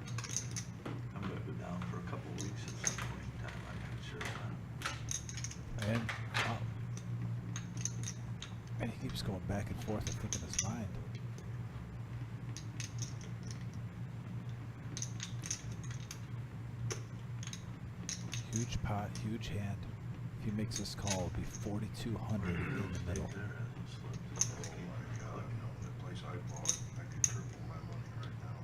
I'm gonna go down for a couple of weeks at some point in time. I'm not sure. And, and he keeps going back and forth, I think, in his mind. Huge pot, huge hand. If he makes this call, it'll be 4,200 in the middle. Oh my God, you know, the place I bought, I could triple my money right now.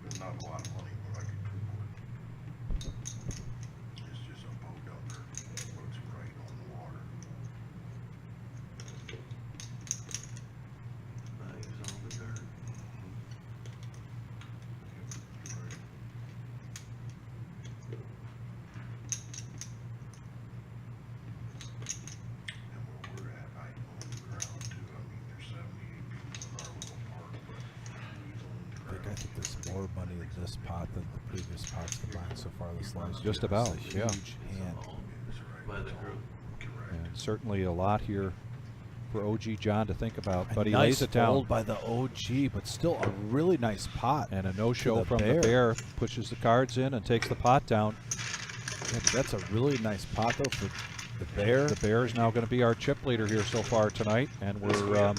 It's not a lot of money, but I could triple it. It's just a boat dumper, but it's right on the water. Values all the dirt. Right. of this pot than the previous pots combined so far this last Just year. about, It's a yeah. huge hand. By the group. And certainly a lot here for OG John to think about. A But he nice lays it down. fold by the OG, but still a really nice pot. And a no-show the from bear. the bear. Pushes the cards in and takes the pot down. Yeah, but that's a really nice pot though for the bear. The bear is now going to be our chip leader here so far tonight. And we're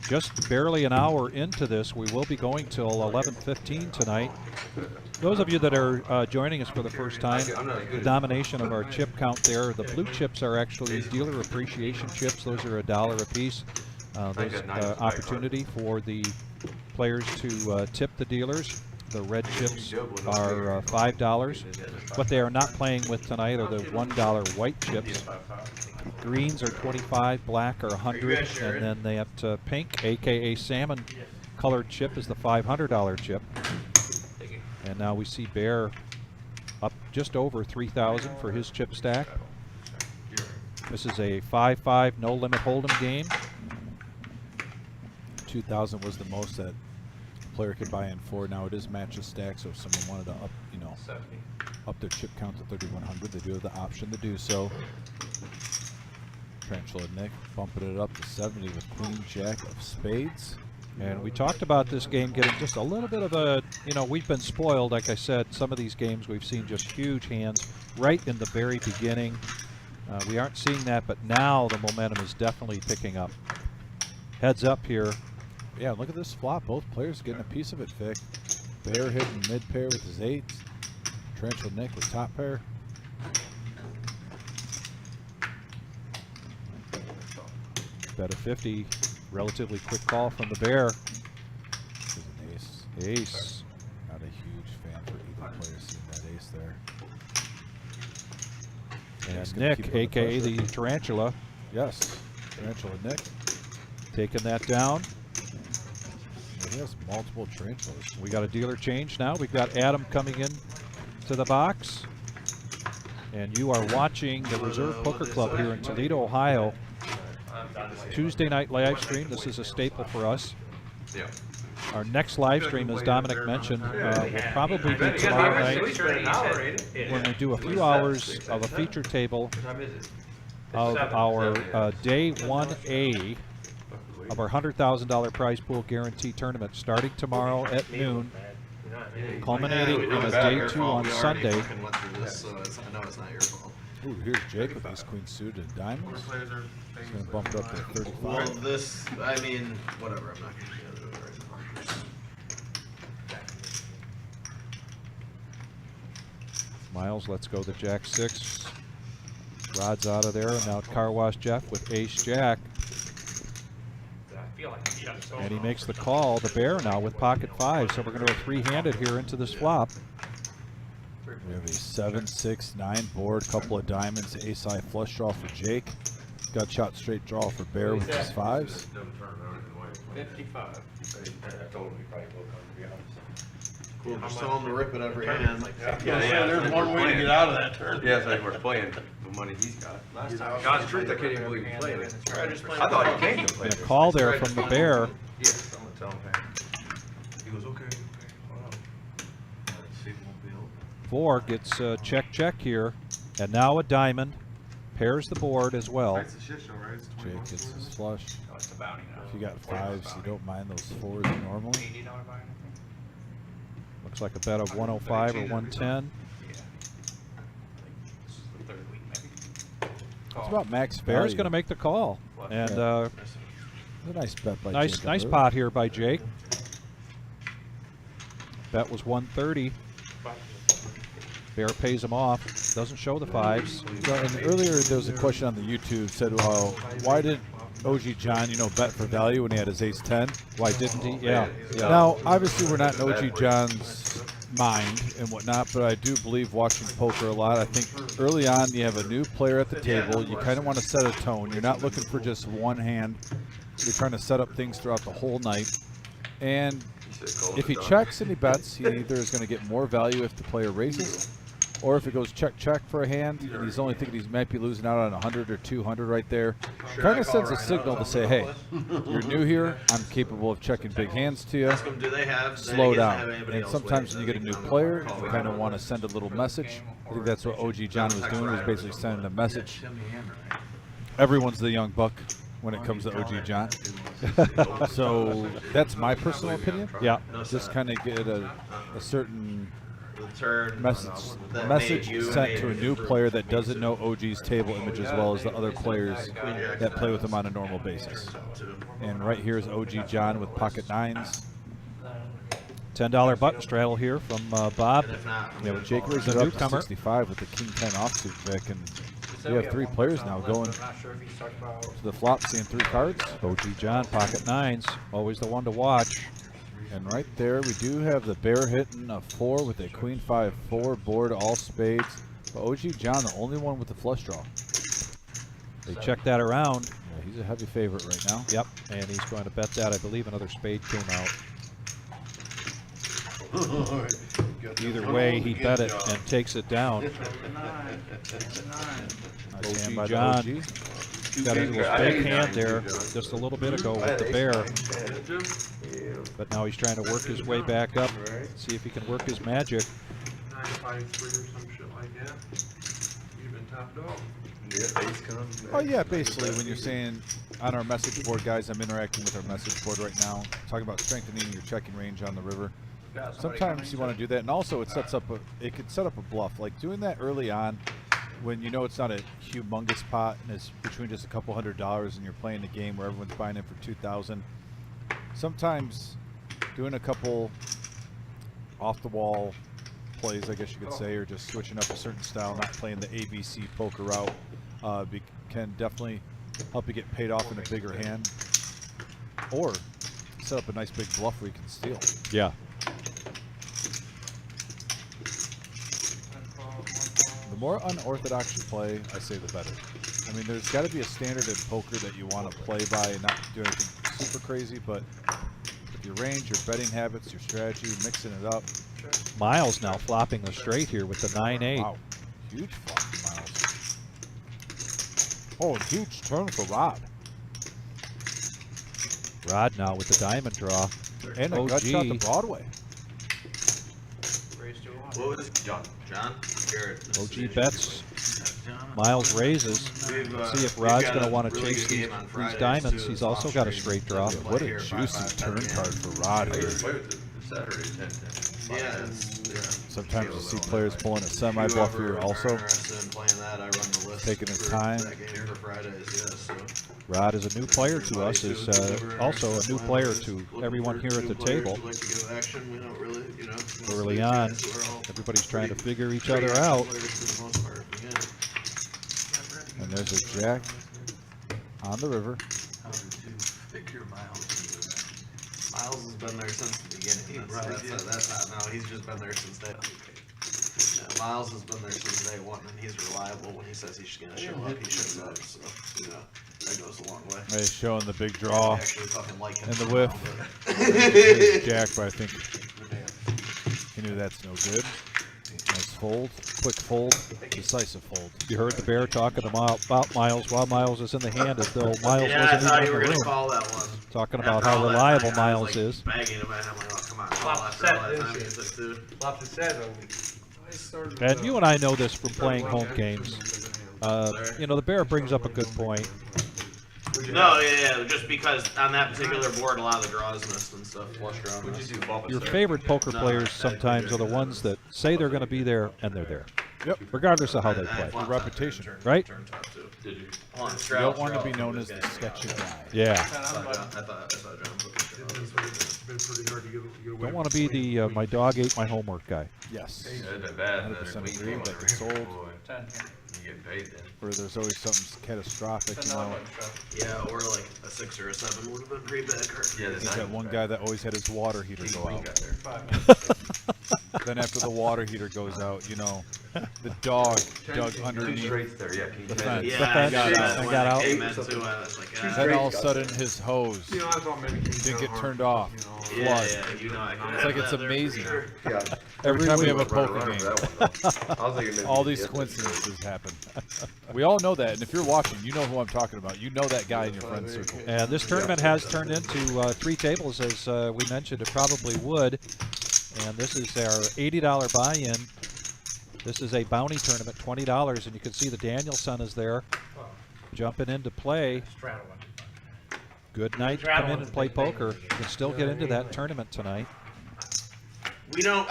just barely an hour into this. We will be going till 11:15 tonight. Those of you that are joining us for the first time, the domination of our chip count there. The blue chips are actually dealer appreciation chips. Those are $1 a piece. There's opportunity for the players to tip the dealers. The red chips are $5. What they are not playing with tonight are the $1 white chips. Greens are 25, black are 100, and then they have to pink, aka salmon colored chip, is the $500 chip. And now we see Bear up just over 3,000 for his chip stack. This is a 5-5 no limit hold'em game. 2,000 was the most that a player could buy in for. Now it is match a stack, so if someone wanted to up, you know, up their chip count to 3,100, they do have the option to do so. Tarantula Nick bumping it up to 70 with Queen Jack of Spades. And we talked about this game getting just a little bit of a, you know, we've been spoiled. Like I said, some of these games we've seen just huge hands right in the very beginning. We aren't seeing that, but now the momentum is definitely picking up. Heads up here. Yeah, look at this flop. Both players getting a piece of it, Vic. Bear hitting mid pair with his eights. Tarantula Nick with top pair. Bet a 50. Relatively quick call from the Bear. This is an ace. Ace. Not a huge fan for either player seeing that ace there. Nick's And gonna Nick, keep it under aka pressure. the Tarantula, Yes, Tarantula Nick. taking that down. And he has multiple tarantulas. We got a dealer change now. We've got Adam coming in to the box. And you are watching the Reserve Poker Club here in Toledo, Ohio. Tuesday night live stream. This is a staple for us. Yeah. Our next live stream, as Dominic mentioned, will probably be tomorrow night when we do a few hours of a feature table of our day 1A of our $100,000 prize pool guarantee tournament starting tomorrow at noon, culminating in a day 2 on Sunday. Fucking went through this, so I know it's not your fault. Ooh, here's Jake with his queen suited and diamonds. He's going to bump it up to 35. Well, this, I mean, whatever, I'm not gonna be able to do it right now. Miles, let's go the Jack 6. Rod's out of there, and now Car Wash Jeff with Ace Jack. And he makes the call, the Bear now with pocket 5, so we're going to go 3-handed here into this flop. We have a 7, 6, 9 board, couple of diamonds, ace high flush draw for Jake. Got shot straight draw for Bear with his 5s. 55. Cool, just tell him to rip it every hand. There's one way to get out of that turn. Yeah, so we're playing the money he's got. God's truth, I can't even believe he's playing it. Try just playing I thought the he came to play And it. a call there from the Bear. Yes, I'm gonna tell him. He goes, okay, hold on. Let's see if we'll be able. 4 gets check, check here. And now a diamond. Pairs the board as well. That's the shit show, right? It's Jake 21. gets his flush. Oh, it's a bounty now. If you got 5s, you don't mind those 4s normally. $80 bounty. Looks like a bet of 105 or 110. Yeah. This is the third week, maybe. It's about max Bear's value. going to make the call. And A nice bet by nice, Jake. nice up pot here by Jake. Bet was 130. Bear pays him off. Doesn't show the 5s. So, and earlier there was a question on the YouTube said, well, why did OG John, you know, bet for value when he had his ace 10? Why didn't he? Yeah. Now, obviously, we're not in OG John's mind and whatnot, but I do believe watching poker a lot. I think early on you have a new player at the table. You kind of want to set a tone. You're not looking for just one hand. You're trying to set up things throughout the whole night. And if he checks and he bets, he either is going to get more value if the player raises, or if it goes check for a hand, and he's only thinking he might be losing out on 100 or 200 right there, kind of sends a signal to say, hey, you're new here. I'm capable of checking big hands to you. Ask them, do they have? Slow he doesn't have down. anybody And else sometimes when waiting, you get a new so player, call you back. kind of want to send a little message. I think that's what OG John was doing, was basically sending a message. Everyone's the young buck when it comes to OG John. So that's my personal opinion. Yeah. Just kind of get a certain The turn that message made you sent made to a me. new player that doesn't know OG's table image as well as the other players that play with him on a normal basis. And right here is OG John with pocket nines. $10 button straddle here from Bob. And if not, I'm Yeah, gonna with Jake call raising The it up to newcomer. 65 with the king 10 offsuit, Vic, and you have 3 players now going to the flop, seeing 3 cards. OG John, pocket nines, always the one to watch. And right there, we do have the bear hitting a 4 with a queen 5-4 board, all spades. But OG John, the only one with the flush draw. They check that around. Yeah, he's a heavy favorite right now. Yep, and he's going to bet that. I believe another spade came out. Either way, he bet it and takes it down. Nice hand by the John. OG. Got a little fake hand there just a little bit ago with the bear. But now he's trying to work his way back up, see if he can work his magic. 953 or some shit like that. Even top dog. Oh yeah, basically when you're saying on our message board, guys, I'm interacting with our message board right now, talking about strengthening your checking range on the river. Sometimes you want to do that, and also it sets up it could set up a bluff. Like doing that early on, when you know it's not a humongous pot and it's between just a couple $100 and you're playing a game where everyone's buying in for 2,000. Sometimes doing a couple off-the-wall plays, I guess you could say, or just switching up a certain style, not playing the ABC poker route, can definitely help you get paid off in a bigger hand, or set up a nice big bluff where you can steal. Yeah. The more unorthodox you play, I say the better. I mean, there's got to be a standard in poker that you want to play by and not do anything super crazy, but with your range, your betting habits, your strategy, mixing it up. Miles now flopping the straight here with the 9-8. Wow, huge flop, Miles. Oh, huge turn for Rod. Rod now with the diamond draw. And a gut shot to Broadway. What was John? Garrett. OG bets. Miles raises. See if Rod's going to want to chase these diamonds. He's also got a straight draw. What a juicy turn card for Rod here. Yeah. Sometimes you see players pulling a semi-bluff here also. Taking his time. Rod is a new player to us, is also a new player to everyone here at the table. Early on, everybody's trying to figure each other out. And there's a jack on the river. Miles has been there since the beginning. That's not, no, he's just been there since day one. Yeah, Miles has been there since day one, and he's reliable. When he says he's going to show up, he shows up. So, you know, that goes a long way. He's showing the big draw I actually fucking like him and the now, whiff. but- There's jack, but I think he knew that's no good. Nice fold, quick fold, decisive fold. You heard the bear talking about Miles while Miles is in the hand, as though Miles Yeah, I wasn't thought you even were in going the to room. call that one. Talking After about all how that reliable time, I was, Miles like, is. Bagging him, and I'm like, oh, come on. Flop Call after set, all that didn't time. she? He's like, dude. Flopped his head on. And you and I know this from playing home games. You know, the bear brings up a good point. No, yeah, just because on that particular board, a lot of the draws missed and stuff. Flush draw missed. Your favorite poker players sometimes are the ones that say they're going to be there, and they're there. Yep. Regardless of how they play. Your reputation, right? Turn top two. Did you? Hold on, You straddle, don't want to be straddle. known as the sketchy guy. Yeah. I thought John put the straddle. It's been pretty hard to get away. Don't want to be the my dog ate my homework guy. Yes. That'd been bad. 100% Another agree week that on gets sold. Boy, you get paid then. Where there's always something catastrophic, you know. Yeah, or like a 6 or a 7 would have been pretty bad card. Yeah, There's that one guy that always had his water heater go out. Got there. Then after the water heater goes out, you know, the dog dug Two underneath straights there, yeah. Can you the imagine? fence. Yeah, The fence that's and when got it out. came into, I was like, Then all of a sudden his hose You know, I thought maybe didn't get turned off. yeah, Flood. yeah, you know, I can It's like have it's that there for amazing. sure. Yeah. Every time we have a Run poker around game, for that one, though. I was thinking maybe all these yesterday. coincidences happen. We all know that, and if you're watching, you know who I'm talking about. You know that guy in your friend circle. And this tournament has turned into 3 tables, as we mentioned it probably would. And this is our $80 buy-in. This is a bounty tournament, $20, and you can see the Danielson is there jumping into play. Good night to come in and play poker. You can still get into that tournament tonight. We don't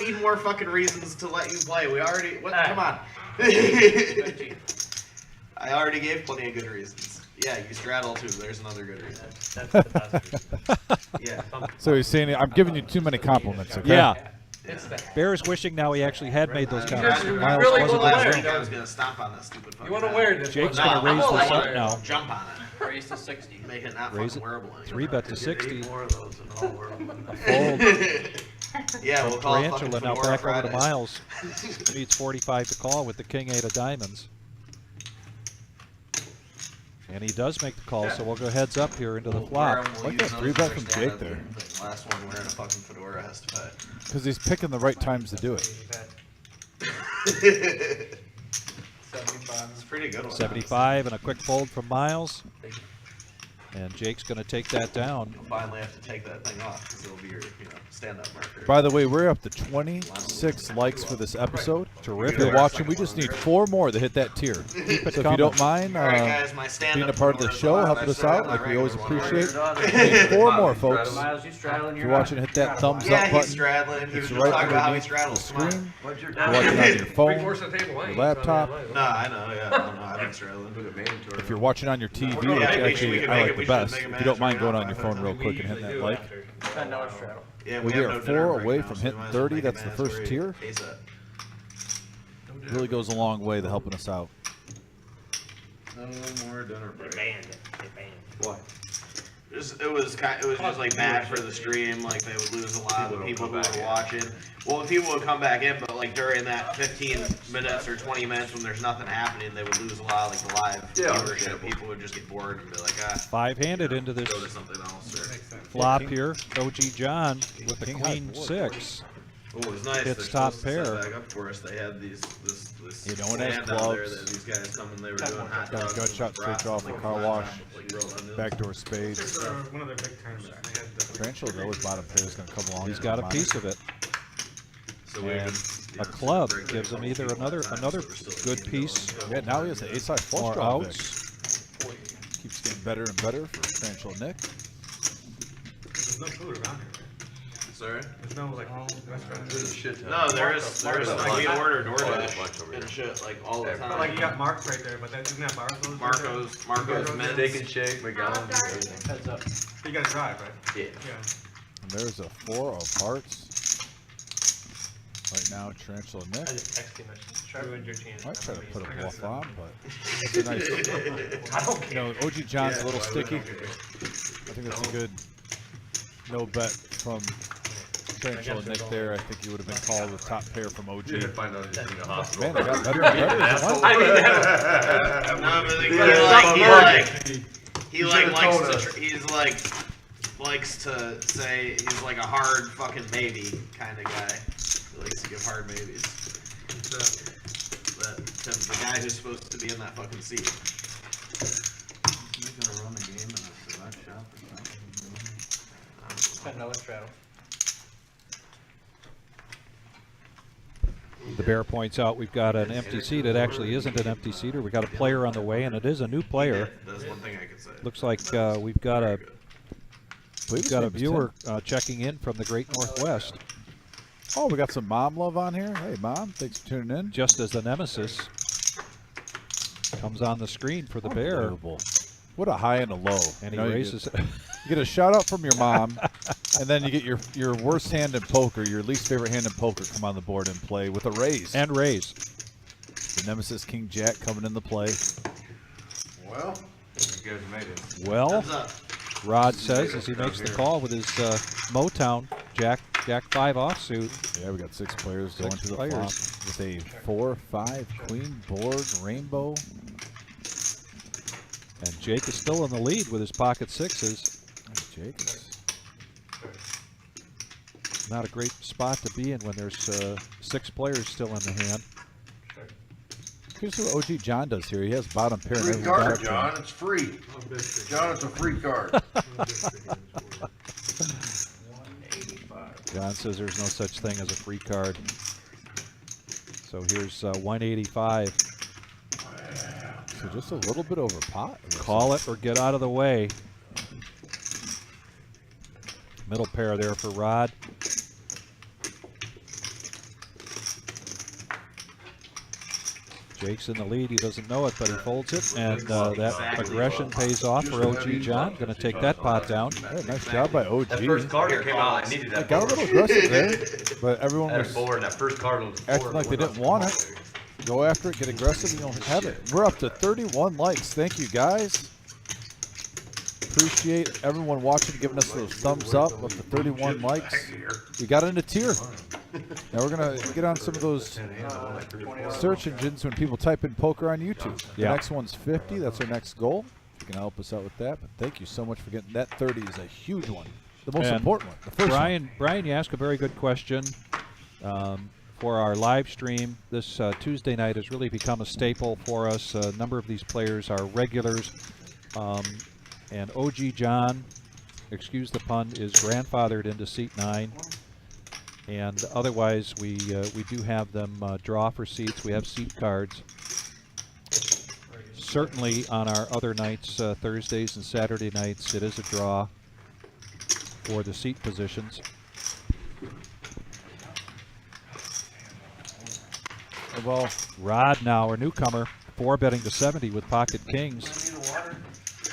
need more fucking reasons to let you play. We already, come on. I already gave plenty of good reasons. Yeah, you straddle too. There's another good reason. That's the best reason. Yeah. So he's saying I'm giving you too many compliments. Okay? Yeah. It's that. Bear is wishing now he actually had made those You comments. guys Miles really wasn't wanna there. wear Last week I was gonna stomp on that stupid fucking You want to hat. wear this? Jake's No, going to I'm raise gonna this like up now. Jump on it. Raise to 60. Make it not Raise fucking it. wearable anymore. 3 bet to Get 60. 8 more of those in all world. Fold. Yeah, we'll call it fucking Tarantula now Fedora back over to Fridays. Miles. Needs 45 to call with the King-8 of diamonds. And he does make the call, so we'll go heads up here into the We'll wear flop. 'em, we'll Like use that those 3-bet for from stand Jake up there. thing. Last one wearing a fucking fedora has to pay. Because he's picking the right times to do it. It's a pretty good one. 75 and a quick fold from Miles. And Jake's going to take that down. You'll finally have to take that thing off because it'll be your, stand-up marker. By the way, we're up to 26 likes for this episode. Terrific. If you're watching, we just need 4 more to hit that tier. So if you coming. don't mind All right, guys, my stand-up being a part of the fedora is show, on. helping I us still have out, my like we always regular one on. appreciate. We need 4 more, folks. Miles, you straddling If your you're watching, hit that thumbs Yeah, up he's button. straddling. He was It's just right talking about how he underneath the straddles. Come on. screen. What's your You're watching on your phone, Three-fourths of the table, your laptop. No, I know, yeah. No, I've been straddling. Look at me and If you're watching on your TV, Yeah, which we actually could I make like it- we the should best. make a If you don't match mind right going now, on your but phone I real think quick and hitting that like. $10 straddle. Yeah, We have are no 4 dinner break away now, from so hitting we might as well 30. make a That's the match first where tier. he ASAP. Really goes a long way to helping us out. No more dinner break. Banned it. They banned it. Why? It was just like bad for the stream. Like they would lose a lot of the people who were watching. Well, the people would come back in, but like during that 15 minutes or 20 minutes when there's nothing happening, they would lose a lot of like the live Yeah, viewership. understandable. People would just get bored and be like, ah, 5-handed into this go to something else. Or, flop here. OG John with the King queen high board. 6. oh, it was nice. It's They're top supposed to set pair. back up for us. They had this You know, when it has stand down there clubs, that these guys come and they were doing hot got a dogs. gut shot and brats straight off and, the like, car flat wash, top with, like, grilled onions. backdoor spades. It's one of their big tournaments. They had the Tarantula, though, his bottom pair is going to come along. He's got a piece of it. So we've And been, a club gives him either another good piece Yeah, now he has an ace-high flush or draw. Vic. outs. Keeps getting better and better for Tarantula Nick. There's no food around here. Sorry? There's no like restaurants. There's a shit ton. No, there is There's a like we bunch. order There's a bunch DoorDash over and here. shit like all the But time. like you got Mark's right there, but that doesn't have bars closed. Marco's Men's. Steak and Shake, McDonald's, everything. Heads up. You gotta drive, right? Yeah. Yeah. And there's a 4 of hearts. Right now, Tarantula Nick. I just text him. Ruined your chance. Might try to put a bluff on, but it's a nice. I don't You know, OG John's a little sticky. I think that's a good no bet from Tarantula Nick there. I think he would have been called with top pair from OG. You didn't find out he's in the hospital. Man, I got better and better as it went. I mean, that No, but he likes to say he's like a hard fucking maybe kind of guy. He likes to give hard maybes. But the guy who's supposed to be in that fucking seat. You're gonna run the game in a select shop or something? $10 straddle. The Bear points out we've got an empty seat. It actually isn't an empty seater. We've got a player on the way, and it is a new player. That's one thing I could say. Looks like we've got a Believe his got a name is viewer checking in from the Great Northwest. Oh, we got some mom love on here. Hey, mom, thanks for tuning in. Just as the nemesis comes on the screen for the Bear, Unbelievable. What a high and a low. and You he know, raises. You get a shout out from your mom, and then you get your worst hand in poker, your least favorite hand in poker, come on the board and play with a raise. and raise. The nemesis King Jack coming in the play. Well, you guys made it. Well, Thumbs up. Rod says as he makes the call with his Motown Jack Jack 5 offsuit. Yeah, we got 6 players going Six to the players. flop with a 4-5 queen board rainbow. And Jake is still in the lead with his pocket sixes. Jake is Not a great spot to be in when there's 6 players still in the hand. Here's what OG John does here. He has bottom pair. and Free everything card, back to him. John, it's free. John, it's a free card. John says there's no such thing as a free card. So here's 185. So just a little bit over pot. Call it or get out of the way. Middle pair there for Rod. Jake's in the lead. He doesn't know it, but he folds it. And that aggression pays off for OG John. Going to take that pot down. Yeah, nice job by OG. That first card that came out, I needed that. It got a forward. little aggressive there, but everyone That was forward, that first card was acting forward, like they we're didn't not- want it. Go after it, get aggressive, you don't have it. We're up to 31 likes. Thank you, guys. Appreciate everyone watching, giving us those thumbs up. Up to 31 likes. We got in a tier. Now we're going to get on some of those search engines when people type in poker on YouTube. The Yeah. next one's 50. That's our next goal. If you can help us out with that. But thank you so much for getting that. 30 is a huge one. The most And important one. The first one. Brian, you ask a very good question. For our live stream, this Tuesday night has really become a staple for us. A number of these players are regulars. And OG John, excuse the pun, is grandfathered into seat 9. And otherwise, we do have them draw for seats. We have seat cards. Certainly on our other nights, Thursdays and Saturday nights, it is a draw for the seat positions. Well, Rod now, our newcomer, 4 betting to 70 with pocket kings.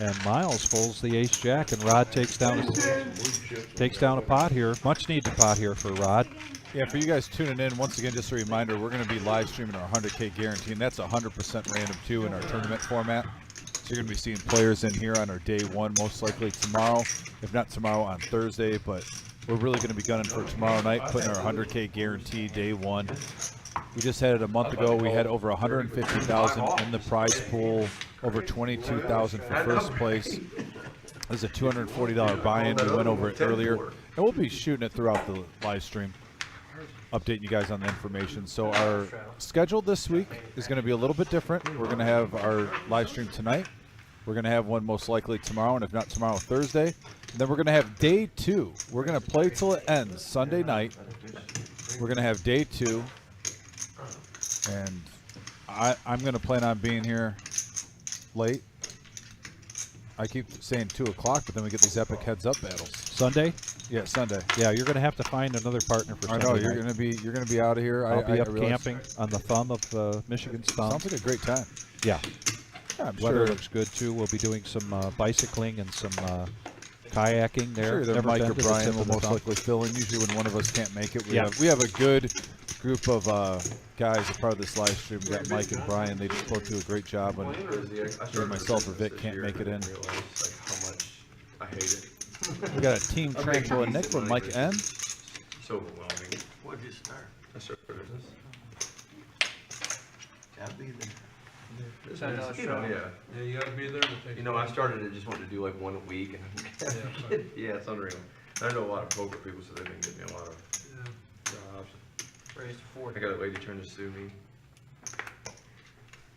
And Miles folds the ace jack, and Rod takes down a pot here. Much needed pot here for Rod. yeah, for you guys tuning in, once again, just a reminder, we're going to be live streaming our 100K guarantee, and that's 100% random too in our tournament format. So you're going to be seeing players in here on our day 1, most likely tomorrow, if not tomorrow, on Thursday. But we're really going to be gunning for tomorrow night, putting our 100K guarantee day 1. We just had it a month ago. We had over 150,000 in the prize pool, over 22,000 for first place. There's a $240 buy-in. We went over it earlier, and we'll be shooting it throughout the live stream, updating you guys on the information. So our schedule this week is going to be a little bit different. We're going to have our live stream tonight. We're going to have one most likely tomorrow, and if not tomorrow, Thursday. And then we're going to have day 2. We're going to play till it ends Sunday night. We're going to have day 2. And I'm going to plan on being here late. I keep saying 2 o'clock, but then we get these epic heads-up battles. Sunday? Yeah, Sunday. Yeah, you're going to have to find another partner for I Sunday know night. you're going to be out of here. I'll be I up realize. camping on the thumb of Michigan's thumb. Sounds like a great time. Yeah. Yeah, I'm Weather sure. looks good too. We'll be doing some bicycling and some kayaking there. Sure, that Never Mike been or to the Brian tip will of the most thumb. likely fill in. Usually when one of us can't make it, we Yeah. have a good group of guys as part of this live stream. We got Mike and Brian. They just both do a great job. And myself or Vic can't make it in. I hate it. We got a team Tranquil and Nick from Mike N. It's overwhelming. What'd you start? I started a business. Gotta be there. Business, you know, yeah. Yeah, you gotta be there to take. You know, I started it just wanted to do like one a week, and yeah, it's unreal. I know a lot of poker people, so they've been getting me a lot of jobs. Raised 40. I got a lady trying to sue me,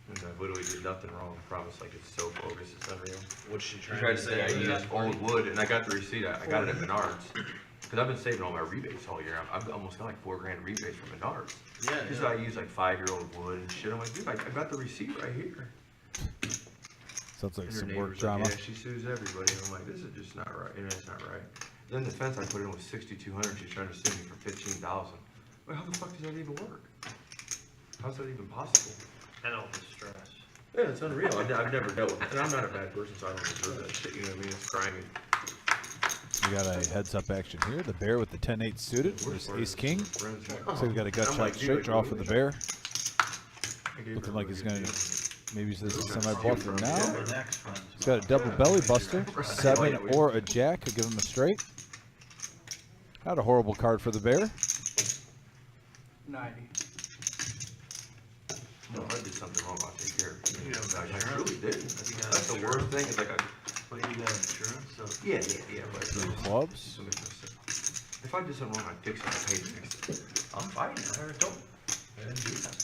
and I literally did nothing wrong. I promise, like it's so bogus, it's unreal. What's she She trying tried to say I used old wood, and I got the receipt. I got it at Menards. Because I've been saving all my rebates all year. I've almost got like $4 grand rebates from Menards. Yeah, She said I use like 5-year-old wood and shit. I'm like, dude, I got the receipt right here. Sounds like And her some work neighbor's drama. like, yeah, she sues everybody. And I'm like, this is just not right. You know, it's not right. Then the fence I put in was $6,200. She's trying to sue me for $15,000. Well, how the fuck does that even work? How's that even possible? I know the stress. Yeah, it's unreal. I've never dealt with it. And I'm not a bad person, so I don't deserve that shit. You know what I mean? It's grimy. We got a heads-up action here. The bear with the 10-8 suited versus Ace-King. So we got a gut shot straight draw for the bear. Looking like he's going to maybe use this semi-bluffer now. He's got a double belly buster, 7 or a jack. He'll give him a straight. Not a horrible card for the bear. 90. No, if I did something wrong, I'll take care of it. You have I insurance? really didn't. You got That's the worst thing. It's like But you got insurance, so. yeah, but Clubs. somebody messed it. If I did something wrong, I'd fix it. I paid to fix it. I'm fighting. I never told. I didn't do that.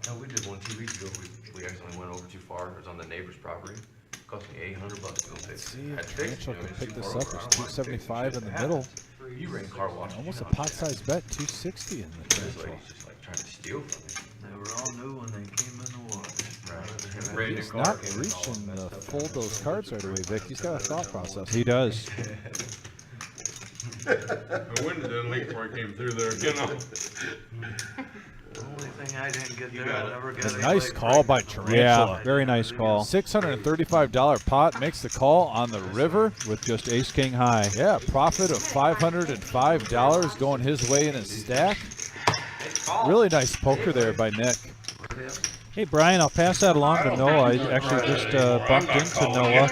No, we did one 2 weeks ago. We accidentally went over too far. It was on the neighbor's property. It cost me $800 to go fix Let's it. see Had if to fix it, Tarantula you know, can it's pick too this far up. over. It's I don't want to fix it. 275 in the It middle. happens. You ran car wash. Almost a you know, pot-sized bet, 260 in the This Tarantula. lady's just like trying to steal from me. They were all new when they came in the water. Right. Brand new He's car not came in all reaching messed to up. fold those cards right away, Vic. He's got a thought process. He does. The window didn't leak before I came through there, you know? The only thing I didn't get You there, got I it. never got A anybody nice call by pregnant. Tarantula. Yeah, very nice call. $635 pot makes the call on the river. With just ace king high. Yeah, profit of $505 going his way in his stack. Really nice poker there by Nick. Hey, Brian, I'll pass that along to Noah. I actually just bumped into Noah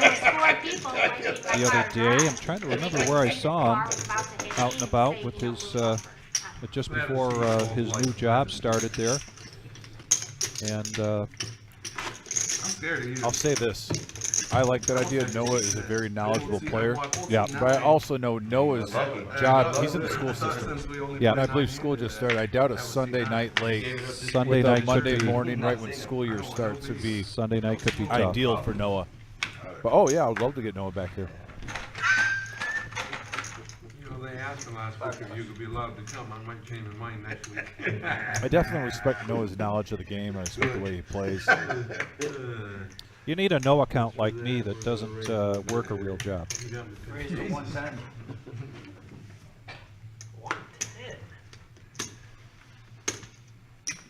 the other day. I'm trying to remember where I saw him out and about with his, just before his new job started there. And I'm scared of you. I'll say this. I like that idea. Noah is a very knowledgeable player. Yeah. But I also know Noah's job. He's in the school system. Yeah. And I believe school just started. I doubt a Sunday night late. Sunday with a night could Monday be morning right when school year starts would be Sunday night could be tough. ideal for Noah. But oh yeah, I would love to get Noah back here. You know, they asked me last week if you could be allowed to come. I might change my mind next week. I definitely respect Noah's knowledge of the game. I respect the way he plays. You need a no account like me that doesn't work a real job. Raised to 110.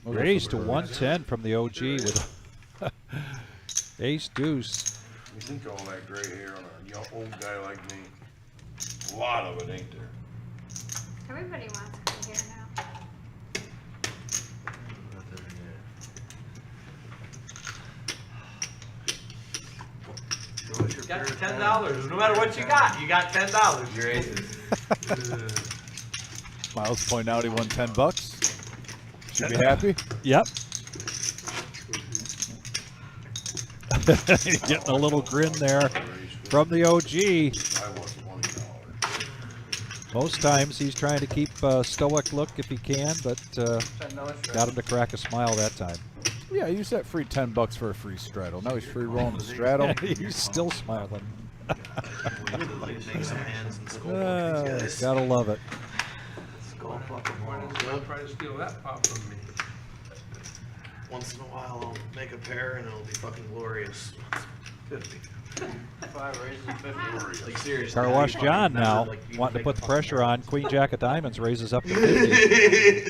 Raised to 110 from the OG with ace deuce. You think all that gray hair on a young old guy like me? A lot of it ain't there. Everybody wants to be here now. You got your $10. No matter what you got $10. Your aces. Miles pointing out he won $10. Should be happy. Yep. Getting a little grin there from the OG. I was $20. Most times he's trying to keep a stoic look if he can, but $10 got him to crack a smile that time. Yeah, use that free $10 for a free straddle. Now he's free rolling the straddle. He's still smiling. Like make some hands and skull fuck these guys. Gotta love it. Skull fuck 'em all. Don't try to steal that pop from me. Once in a while I'll make a pair and it'll be fucking glorious. 50. 5 raises 50. Like seriously. Car Wash John now Like, you wanting to make put a the fucking pressure on. Queen Jack of Diamonds raises up to 50.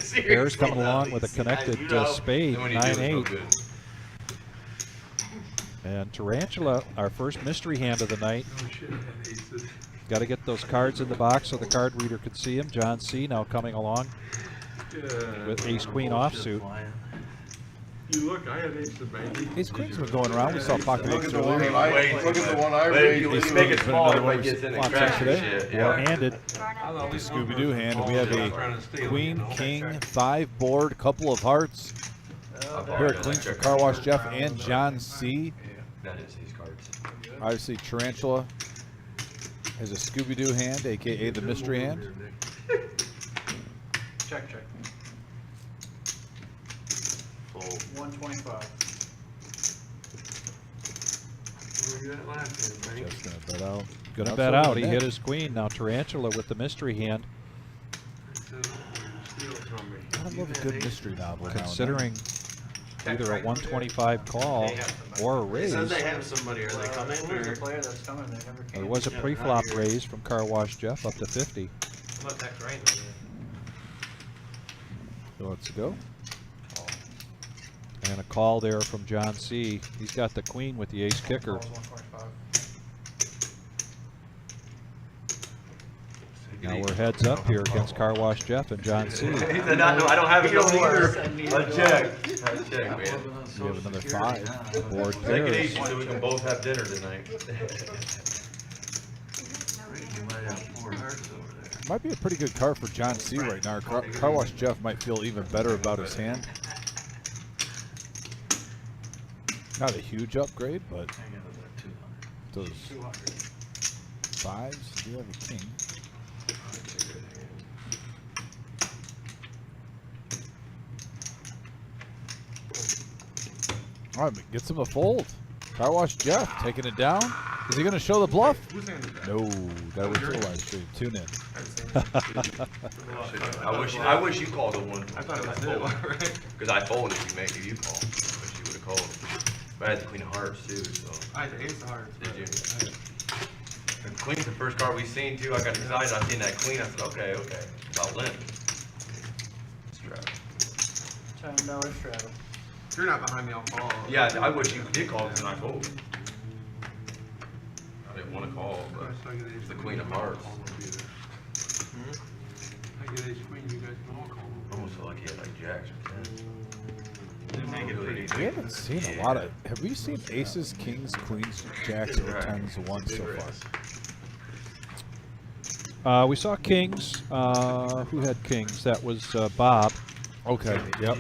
Seriously, Bears coming along now, with a these connected guys, you know, spade, Then when you do, it's no 9-8. good. And Tarantula, our first mystery hand of the night. Oh shit, I had aces. Got to get those cards in the box so the card reader can see them. John C. now coming along with ace queen offsuit. You look, I had ace of baby. Ace Queen's been going around. We saw pocket Look eights at the one earlier. I, look at the one I But if you raised. make it Been small, another one everybody gets in and lots cracks today. and shit. Well Yeah. handed. Scooby-Doo hand. We have a Queen, King, 5 board, couple of hearts. I A pair borrowed of queens for that Car Wash Jeff and John C. That is his cards. Obviously, Tarantula has a Scooby-Doo hand, aka the mystery hand. Check. Fold. 125. Where you at last year, Jeff's gonna bet out. Gonna Outside bet of out. the He net. hit his queen. Now Tarantula with the mystery hand. Steal from me. I love a good mystery novel. now and then. Considering either a 125 call or a It raise. says they have somebody. Are they coming? There's Or? a player that's coming. They never came. There was a Yeah, pre-flop not here. raise from Car Wash Jeff up to 50. What text right? So let's go. And a call there from John C. He's got the queen with the ace kicker. Calls 125. Now we're heads up here against Car Wash Jeff and John C. He said, "No, I don't have it no more." I checked. I checked, man. We have another 5 board Take it easy pairs. so we can both have dinner tonight. Might be a pretty good card for John C. right now. Car Wash Jeff might feel even better about his hand. Not a huge upgrade, but those 5s do have a king. All right, gets him a fold. Car Wash Jeff taking it down. Is he going to show the bluff? No, that was the live stream. Tune in. I wish you called the one. I thought it was it, right? Because I folded if you called. I wish you would have called. But I had the queen of hearts too, so. I had the ace of hearts. Did you? And queen's the first card we seen too. I got excited. I seen that queen. I said, okay. About limp. Strap. $10 straddle. If you're not behind me, I'll call. Yeah, I wish you did call because then I folded. I didn't want to call, but it's the queen of hearts. I get ace queen, you guys can all call. Almost felt like he had like jacks or tens. We haven't seen a lot of. Have we seen aces, kings, queens, jacks, or tens one so far? We saw kings. Who had kings? That was Bob. Okay. Yep.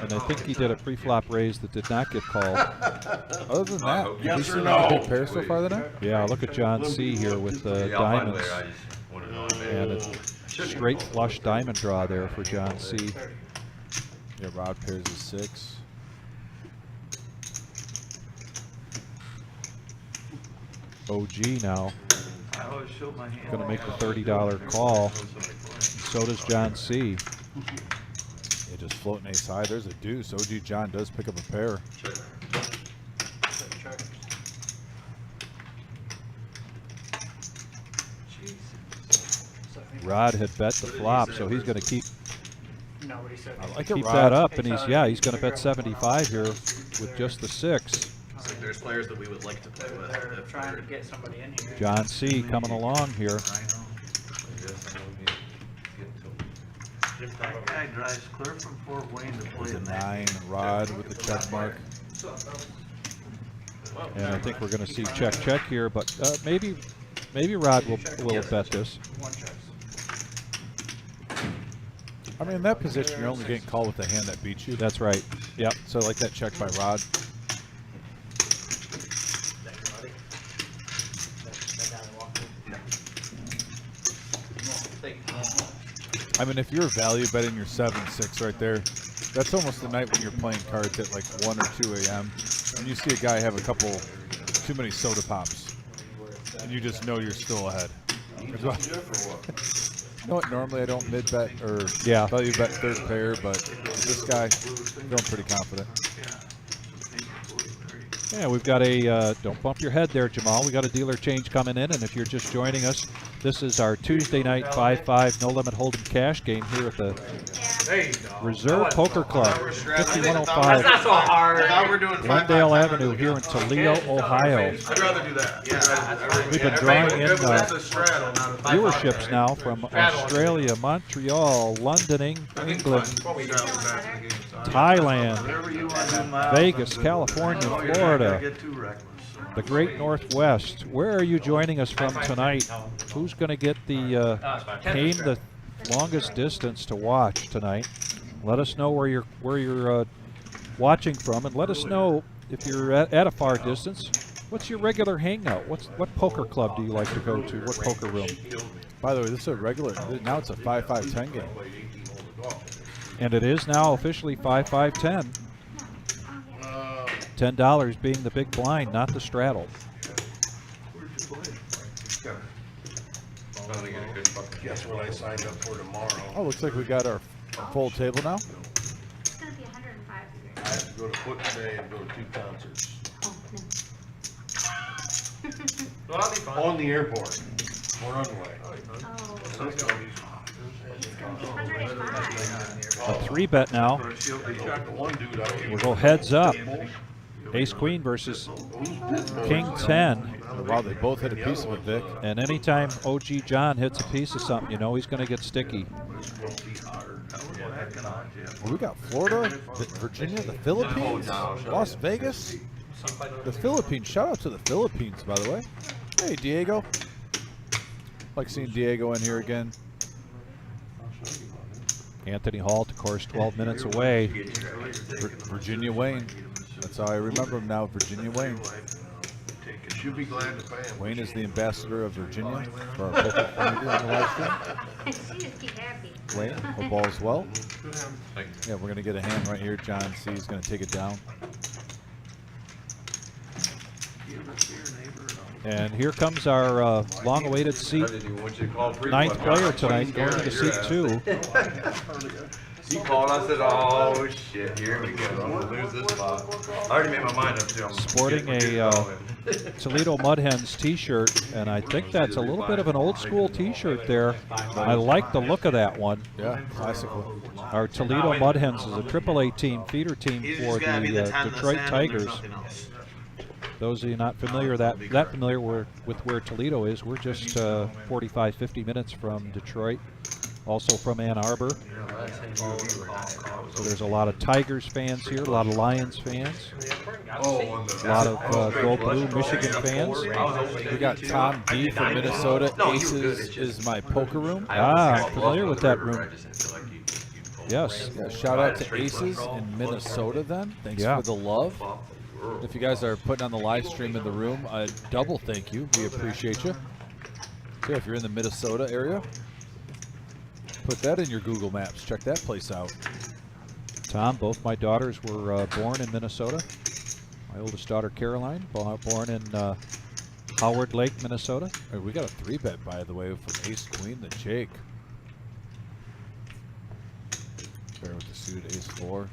And I think he did a pre-flop raise that did not get called. Other than that, have we seen a lot of big pairs so far tonight? Yeah, look at John C. here with diamonds. And a straight flush diamond draw there for John C. Yeah, Rod pairs is 6. OG now. I always show my hand. Going to make the $30 call. So does John C. Yeah, just floating ace high. There's a deuce. OG John does pick up a pair. Rod had bet the flop, so he's going to keep Nobody said I like keep it, that Rod. up, and he's going to bet 75 here with just the 6. So there's players that we would like to play with. they're if trying to they're- get somebody in here. John C. coming along here. That guy drives clear from Fort Wayne to play There's a in 9. Rod with the check mark. And I think we're going to see check here, but maybe Rod will bet this. One checks. I mean, in that position, you're only getting called with the hand that beats you. That's right. Yep. So I like that check by Rod. I mean, if you're value betting your 7-6 right there, that's almost the night when you're playing cards at like 1 or 2 a.m. and you see a guy have a couple too many soda pops, and you just know you're still ahead. You know what? Normally I don't mid bet or value bet third pair, but this guy, feeling pretty confident. Yeah, we've got a, don't bump your head there, Jamal. We got a dealer change coming in, and if you're just joining us, this is our Tuesday night 5-5 no limit hold'em cash game here at the Reserve Poker Club, 5105 That's not so hard. I thought we were doing 5-5 Glendale Avenue here in Toledo, Ohio. I'd rather do that. Yeah. We've been drawing in That's a straddle, not a viewerships now from Australia, Montreal, London, England, Thailand, Vegas, California, Florida, the Great Northwest. Where are you joining us from tonight? Who's going to get the came the longest distance to watch tonight? Let us know where you're watching from, and let us know if you're at a far distance. What's your regular hangout? What poker club do you like to go to? What poker room? By the way, this is a regular. Now it's a 5-5-10 game. And it is now officially 5-5-10. $10 being the big blind, not the straddle. Guess what I signed up for tomorrow? Oh, looks like we got our full table now. It's gonna be 105 I have to go to foot today and go to 2 concerts. Oh, Well, that'll be fun. On the airport. Or on the way. Oh, So it's gonna be it's gonna be 105. A 3-bet now. the one dude I We'll go heads up. Ace Queen versus King 10. Wow, they both hit a piece of it, Vic. And anytime OG John hits a piece of something, you know he's going to get sticky. Well, we got Florida, Virginia, the Philippines, Las Vegas, the Philippines. Shout out to the Philippines, by the way. Hey, Diego. Like seeing Diego in here again. Anthony Hall, of course, 12 minutes away. Virginia Wayne. That's how I remember him now, Virginia Wayne. Should be glad to pay him. Wayne is the ambassador of Virginia for our poker community on the live stream. She just keep happy. Wayne, hope all is well. Yeah, we're going to get a hand right here. John C. is going to take it down. And here comes our long-awaited seat. Ninth player tonight, going to seat 2. He called, I said, oh shit, here we go. I'm gonna lose this spot. I already made my mind up too. Sporting a Toledo Mud Hens t-shirt, and I think that's a little bit of an old school t-shirt there. I like the look of that one. Yeah, classic one. Our Toledo Mud Hens is a AAA team, feeder team for the Detroit Tigers. Those of you not familiar with where Toledo is, we're just 45, 50 minutes from Detroit, also from Ann Arbor. So there's a lot of Tigers fans here, a lot of Lions fans, a lot of Go Blue Michigan fans. We got Tom D from Minnesota. Aces is my poker room. Ah, familiar with that room. Yes. Yeah, shout out to Aces in Minnesota then. Thanks Yeah. for the love. If you guys are putting on the live stream in the room, a double thank you. We appreciate you. So if you're in the Minnesota area, put that in your Google Maps. Check that place out. Tom, both my daughters were born in Minnesota. My oldest daughter, Caroline, born in Howard Lake, Minnesota. Hey, we got a 3-bet, by the way, from Ace Queen to Jake. Pair with the suited Ace 4.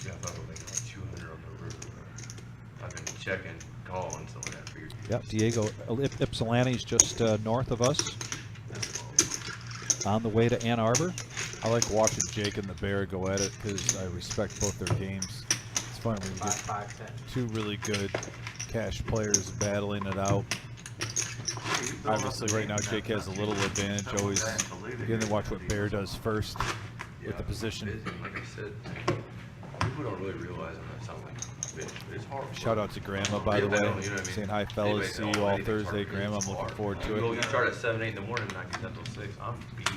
Yeah, I thought we were making like 200 on the river. I've been checking, calling, so I figured. Yep, Diego Ypsilanti's just north of us, on the way to Ann Arbor. I like watching Jake and the Bear go at it because I respect both their games. It's fun when you get two really good cash players battling it out. Obviously, right now Jake has a little advantage. Always getting to watch what Bear does first with the position. Like I said, people don't really realize it sounds like a bitch, but it's hard. Shout out to Grandma, by the way. Saying hi, fellas. See you all Thursday. Grandma, I'm looking forward to You it. start at 7, 8 in the morning, and I get up till 6. I'm beat.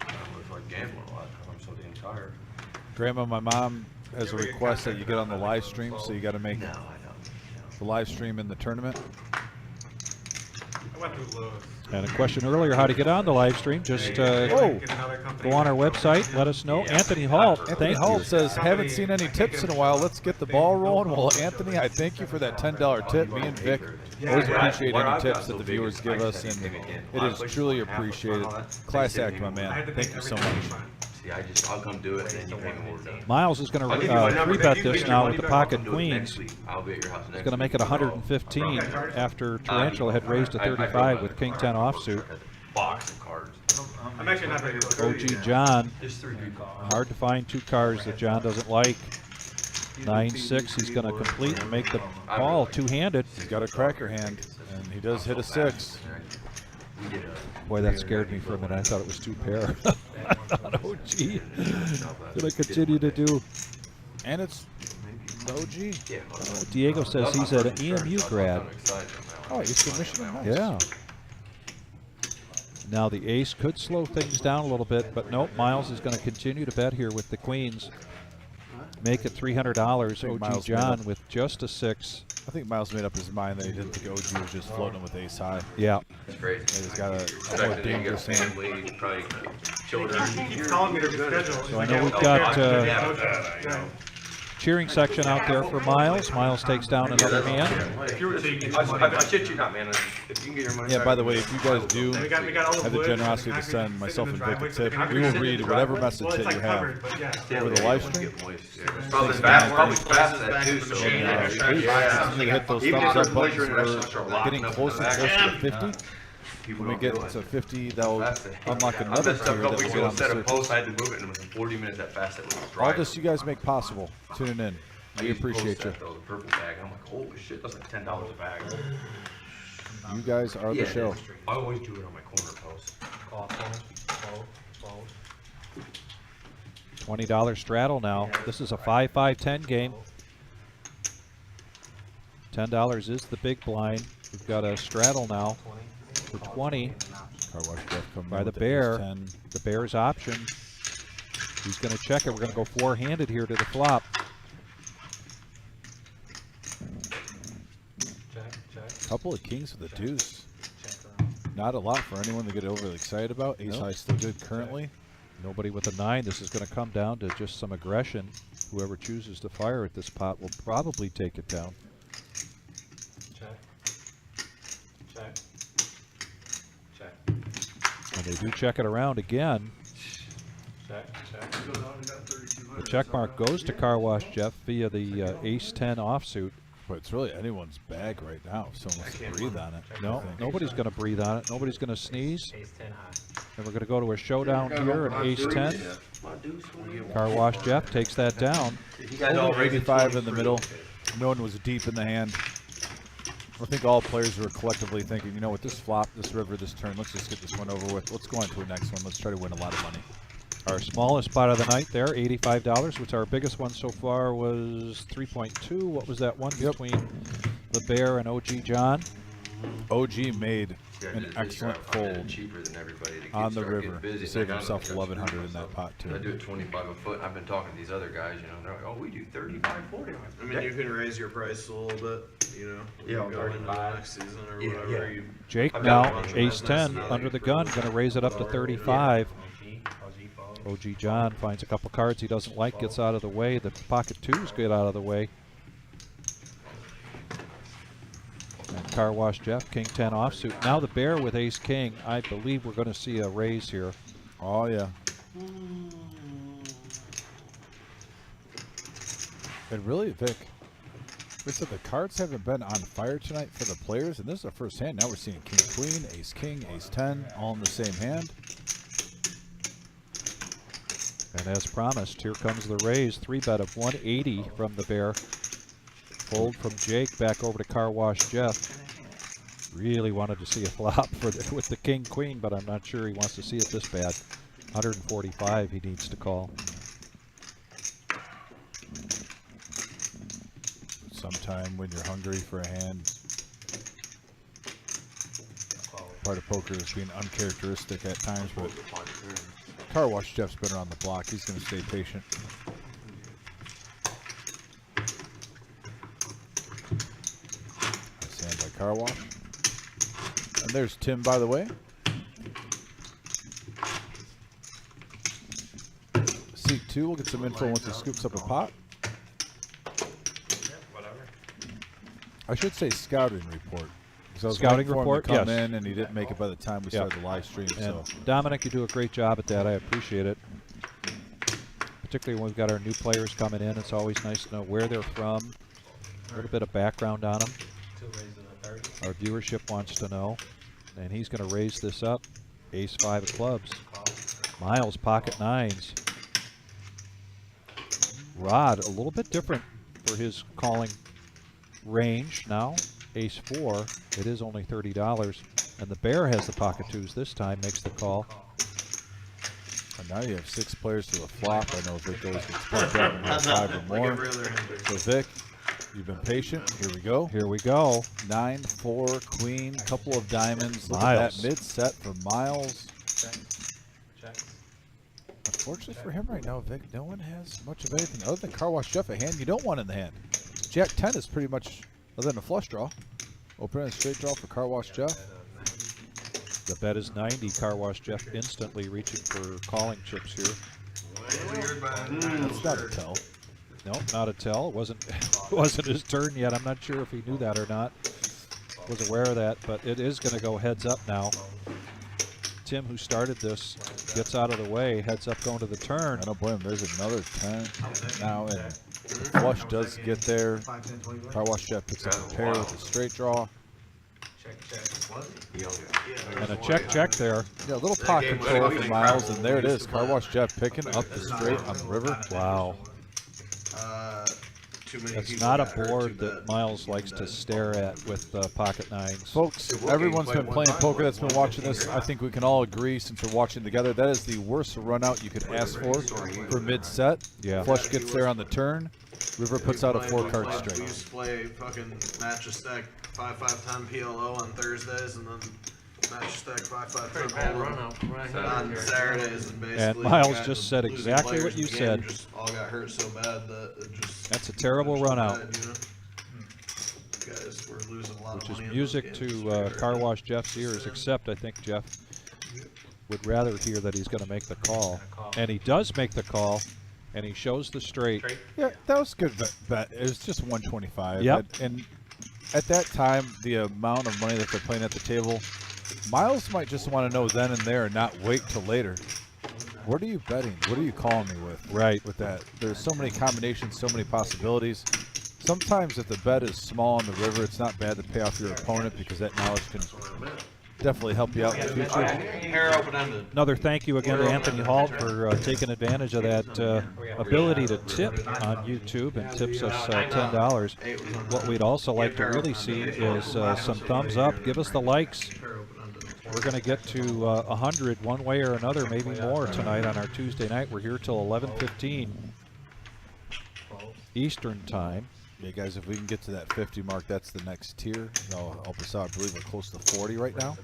I was like gambling a lot. I'm so damn tired. Grandma, my mom has a request that you get on the live stream, so you got to make No, I know. the live stream in the tournament. I went through Lowe's. And a question earlier, how to get on the live stream. Just go on our website, let us know. Anthony Hall, Anthony thank Hall you. says, haven't seen any tips in a while. Let's get the ball rolling. Well, Anthony, I thank you for that $10 tip. Me and Vic always appreciate any tips that the viewers give us, and it is truly appreciated. Class act, my man. Thank you so much. See, I'll come do it, and then you pay me when we're done. Miles is going to 3-bet this now with the pocket queens. I'll be at your house next He's going to make it 115 after Tarantula had raised to 35 with King 10 offsuit. Box of cards. I'm actually not very good. OG John, Just 3 good cards. hard to find 2 cards that John doesn't like. 9-6, he's going to complete and make the call two-handed. He's got a cracker hand, and he does hit a 6. Boy, that scared me for a minute. I thought it was 2 pair. OG going to continue to do. And it's OG. Diego says he's at an EMU grad. Oh, Eastern Michigan. Nice. Yeah. Now the ace could slow things down a little bit, but nope, Miles is going to continue to bet here with the queens. Make it $300. OG Miles John with just a 6. I think Miles made up his mind that he didn't think OG was just floating with ace high. Yeah. It's crazy. He's got a more dangerous hand. Family, probably children. He keeps calling me to reschedule. So I know we've got cheering section out there for Miles. Miles takes down another hand. I shit you not, man. If you can get your money Yeah, back, by the way, if you guys do We got all have the wood, generosity to concrete, send myself and Vic a wood, tip, concrete. we will read whatever message Well, it's that like you have covered, but yeah. over the live stream. Probably fast that too, so Please, continue to hit those even thumbs if up the buttons. pleasure in restaurants are We're locked getting up in closer the and back. closer to 50. When we get to 50, that'll unlock I another messed up tier a that couple we'll weeks get ago, on the set a circuit. post, I had to move it, and within 40 minutes that fast it was dry. All this you guys make possible. Tuning in. We appreciate you. The purple bag, I'm like, holy shit, that's like $10 a bag. You guys are the show. I always do it on my corner post. $20 straddle now. This is a 5-5-10 game. $10 is the big blind. We've got a straddle now. for 20 Car wash Jeff coming by in the with bear. ace-10. The bear's option. He's going to check it. We're going to go four-handed here to the flop. Couple of kings with a deuce. Check around. Not a lot for anyone to get overly excited about. Ace high still good currently. Nobody with a 9. This is going to come down to just some aggression. Whoever chooses to fire at this pot will probably take it down. Check. Check. Check. And they do check it around again. Check. Check. The check mark goes to Car Wash Jeff via the ace-10 offsuit. But it's really anyone's bag right now if someone wants to breathe on it. No, I think. nobody's going to breathe on it. Nobody's going to sneeze. Ace 10 high. And we're going to go to a showdown here, an ace-10. Car Wash Jeff takes that down. Over 85 in the middle. No one was deep in the hand. I think all players were collectively thinking, you know what, this flop, this river, this turn, let's just get this one over with. Let's go on to the next one. Let's try to win a lot of money. Our smallest pot of the night there, $85, which our biggest one so far was 3.2. What was that one between the bear and OG John? OG made Yeah, an just- excellent I did it fold cheaper than everybody to on the start getting river busy. to save Like, I himself don't think I 1,100 in screwed that pot myself. I do too. it 25 a foot. I've been talking to these other guys, you know, they're like, oh, we do 35, 40. I'm like, I mean, you can raise your price a little bit, you know, Yeah, go into the 35. next season or Yeah, whatever. yeah. You Jake I've now, got a bunch of ace-10 those. under the gun, going to raise it up to 35. OG fold. OG John finds a couple cards he doesn't like, gets out of the way. The pocket twos get out of the way. And Car Wash Jeff, King 10 offsuit. Now the bear with ace king. I believe we're going to see a raise here. Oh yeah. And really, Vic, listen, the cards haven't been on fire tonight for the players, and this is the first hand. Now we're seeing king, queen, ace, king, ace 10, all in the same hand. And as promised, here comes the raise. 3-bet of 180 from the bear. Fold from Jake back over to Car Wash Jeff. Really wanted to see a flop for with the king queen, but I'm not sure he wants to see it this bad. 145 he needs to call. Sometime when you're hungry for a hand, part of poker is being uncharacteristic at times, but Car Wash Jeff's been around the block. He's going to stay patient. Nice hand by Car Wash. And there's Tim, by the way. Seat 2, we'll get some info once he scoops up a pot. Whatever. I should say scouting report. 'Cause I was Scouting waiting for him report, to come yes. in, and he didn't make it by the time we Yeah. started the live stream. And So Dominic, you do a great job at that. I appreciate it. Particularly when we've got our new players coming in. It's always nice to know where they're from, a little bit of background on them. 2 raises a 30. Our viewership wants to know. And he's going to raise this up. Ace 5 of clubs. Call. Miles, pocket nines. Rod, a little bit different for his calling range now. Ace 4, it is only $30. And the bear has the pocket twos this time, makes the call. and now you have 6 players to the flop. I know Vic always gets pumped up and has 5 or like more. every other hand. So Vic, you've been patient. Here we go. Here we go. 9, 4, queen, couple of diamonds. Look Miles. at that mid set for Miles. Check. Check. Unfortunately for him right now, Vic, no one has much of anything other than Car Wash Jeff, a hand you don't want in the hand. Jack 10 is pretty much, other than a flush draw. Open and straight draw for Car Wash Jeff. The bet is 90. Car Wash Jeff instantly reaching for calling chips here. That's not a tell. Nope, not a tell. It wasn't wasn't his turn yet. I'm not sure if he knew that or not. Was aware of that, but it is going to go heads up now. Tim, who started this, gets out of the way, heads up going to the turn. I don't blame him. There's another 10 now, and the flush does get there. Car Wash Jeff picks up a pair with a straight draw. Check. Check. And a check there. Yeah, a little pot control for Miles, and there it is. Car Wash Jeff picking up the straight on the river. Wow. Too many That's people not a got hurt, board too that bad. Miles likes to stare at with pocket nines. Folks, everyone's been playing poker that's been watching this. I think we can all agree, since we're watching together, that is the worst run out you could ask for mid-set. Yeah. Flush gets there on the turn. River puts out a Playing 4-card with, straight. We used to play fucking match a stack 5-5-10 PLO on Thursdays, and then Smash stack 5-5 Pretty flip bad hold run out right now. on Saturdays, and basically And Miles got just the said losing exactly players what you in the game said. Just all got hurt so bad that it just. That's a terrible run out. Bad, you know? Guys were losing a lot Which of is money in music those games, to just very Car hurt. Wash Jeff's ears, except I think Jeff would rather hear that he's going to make the call. And he does make the call, and he shows the straight. Straight. Yeah, that was a good bet. It was just 125. Yep. And at that time, the amount of money that they're playing at the table, Miles might just want to know then and there and not wait till later. What are you betting? What are you calling me with? Right. With that. There's so many combinations, so many possibilities. Sometimes if the bet is small on the river, it's not bad to pay off your opponent because that knowledge can definitely help you out in the future. Hair open ended. Another thank you again to Anthony Hall for taking advantage of that ability to tip on YouTube, and tips us $10. What we'd also like to really see is some thumbs up. Give us the likes. We're going to get to 100 one way or another, maybe more tonight on our Tuesday night. We're here till 11:15 Eastern time. Yeah, guys, if we can get to that 50 mark, that's the next tier. That'll help us out. I believe we're close to 40 right now.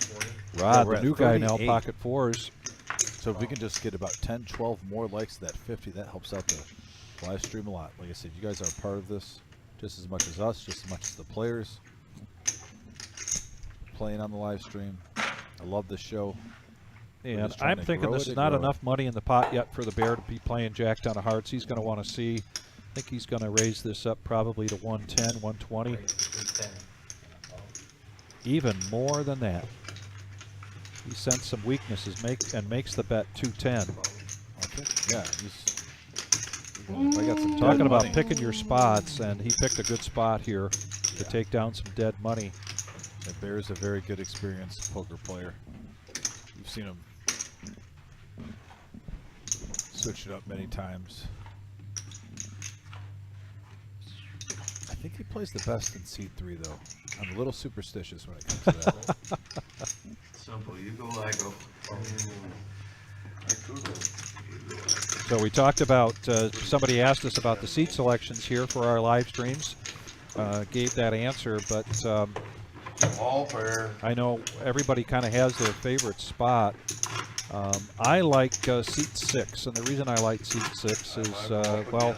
Rod, we're the at new guy now, 38. pocket fours. So if we can just get about 10, 12 more likes to that 50, that helps out the live stream a lot. Like I said, you guys are part of this just as much as us, just as much as the players playing on the live stream. I love this show. We're And just trying I'm to thinking grow this it is and not grow it. enough money in the pot yet for the Bear to be playing Jack down of hearts. He's going to want to see. I think he's going to raise this up probably to 110, 120, even more than that. He sensed some weaknesses and makes the bet 210. Yeah, if I got some Talking dead about money. picking your spots, and he picked a good spot here to take down some dead money. The Bear's a very good experienced poker player. You've seen him switch it up many times. I think he plays the best in seed 3, though. I'm a little superstitious when it comes to that. Simple, you go, I go. So we talked about, somebody asked us about the seat selections here for our live streams. Gave that answer, but All fair. I know everybody kind of has their favorite spot. I like seat 6, and the reason I like seat 6 is, well,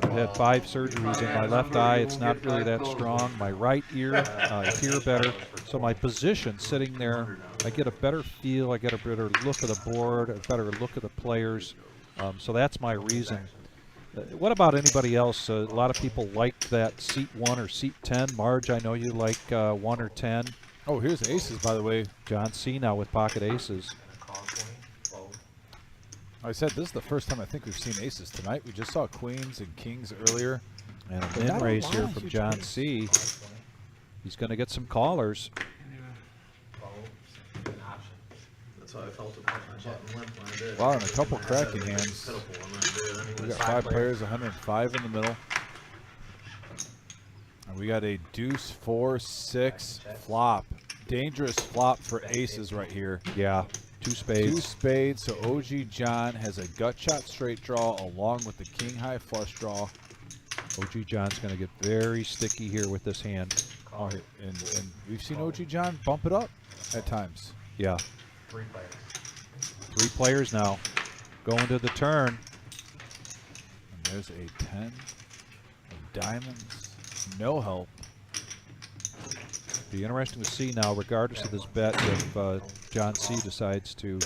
I've had 5 surgeries in my left eye. It's not really that strong. My right ear, I hear better. So my position sitting there, I get a better feel. I get a better look at the board, a better look at the players. So that's my reason. What about anybody else? A lot of people like that seat 1 or seat 10. Marge, I know you like 1 or 10. Oh, here's aces, by the way. John C. now with pocket aces. I said this is the first time I think we've seen aces tonight. We just saw queens and kings earlier. And a But min not a raise lot here of from huge John winners. C. He's going to get some callers. That's how I felt about my button limp when I did. Wow, and a couple cracking hands. Pitiful when I did. We got 5 players, 105 in the middle. And we got a deuce, 4, 6 flop. Dangerous flop for aces right here. Yeah, 2 2 spades. spades, so OG John has a gut shot straight draw along with the king high flush draw. OG John's going to get very sticky here with this hand. Oh, and we've seen OG John bump it up at times. Yeah, 3 players. 3 players now going to the turn. And there's a 10 of diamonds. No help. Be interesting to see now, regardless of this bet, if John C. decides to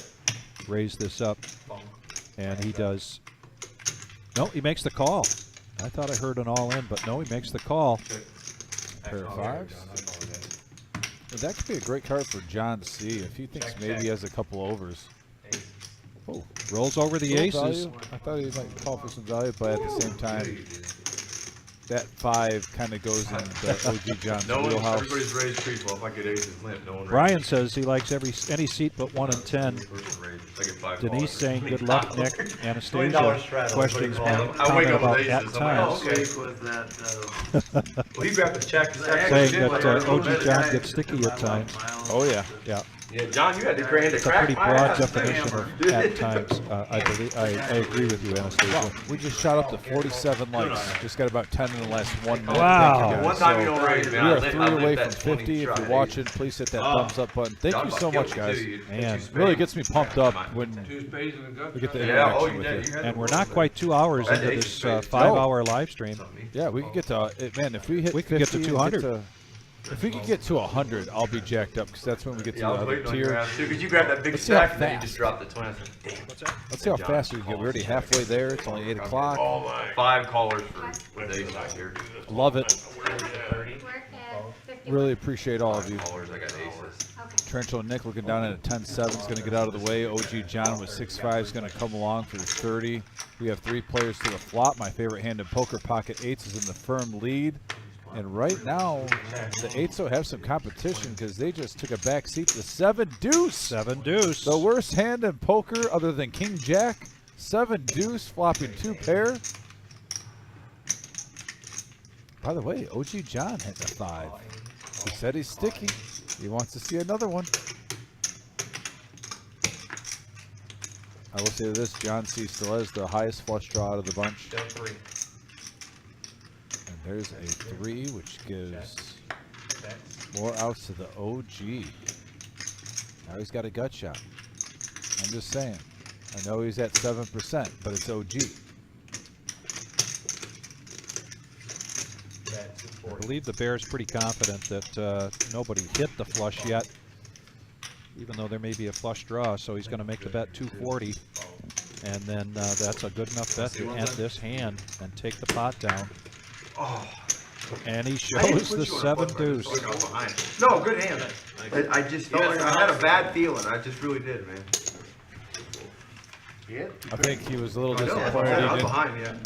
raise this up. And he does. No, he makes the call. I thought I heard an all-in, but no, he makes the call. Pair of 5s. That could be a great card for John C. if he thinks maybe he has a couple overs. Oh, Rolls over the little aces. value. I thought he might call for some value, but at the same time, that 5 kind of goes in the OG John's No one, wheelhouse. everybody's raised trees. Well, if I get aces limp, no one Brian raises. says he likes any seat but 1 and 10. Person raises. I get 5 Denise calls. saying good luck, Nick. $20 Anastasia straddle, questions what do you my call it? I wake comment up about with at aces. I'm like, oh, times. okay. With that, Well, he grabbed the check. Saying that OG John gets sticky at times. Oh, yeah. Yeah. Yeah, John, you had to crack It's a pretty broad definition of at times. I believe I agree with you, Anastasia. Well, we just shot up to 47 likes. Just got about 10 in the last 1 minute. Wow. Thank you guys. One time So, you don't raise, we man. are I 3 lived away that from 20 50. If try you're days. watching, please hit that thumbs up button. Thank you so much, guys. Man, Really gets me pumped up when Two spades and a gut we get the shot. Yeah, oh, interaction you with did. you. You had and to we're work not with quite 2 hours That into ace this straight. 5-hour live stream. Yeah, we could get to man. If we hit We could get to 50 and 200. if we could get to 100, I'll be jacked up because that's when we get to Yeah, I the was other waiting on your tier. ass too, because you grabbed that big Let's see how stack and then you fast. just dropped the 20. I was like, damn. What's that? Let's see how fast we can get. We're already halfway there. It's only 8 o'clock. 5 callers for days not here. Love it. Work at 50. Really appreciate all of you. Callers, I got aces. Okay. Trenchel and Nick looking down at a 10-7 is going to get out of the way. OG John with 6-5 is going to come along for the 30. We have 3 players to the flop. My favorite hand in poker, pocket 8s, is in the firm lead. And right now, the 8s will have some competition because they just took a back seat to 7 deuce. 7 deuce. The worst hand in poker other than King Jack. 7 deuce, flopping 2 pair. By the way, OG John has a 5. He said he's sticky. He wants to see another one. I will say this, John C. still has the highest flush draw out of the bunch. And there's a 3, which gives more outs to the OG. Now he's got a gut shot. I'm just saying. I know he's at 7%, but it's OG. I believe the Bear's pretty confident that nobody hit the flush yet, even though there may be a flush draw. So he's going to make the bet 240, and then that's a good enough bet to end this hand and take the pot down. Oh. And he shows the 7 deuce. No, good hand. I just felt like I had a bad feeling. I just really did, man. Yeah. I think he was a little I know, disappointed. He I'm didn't- behind, yeah.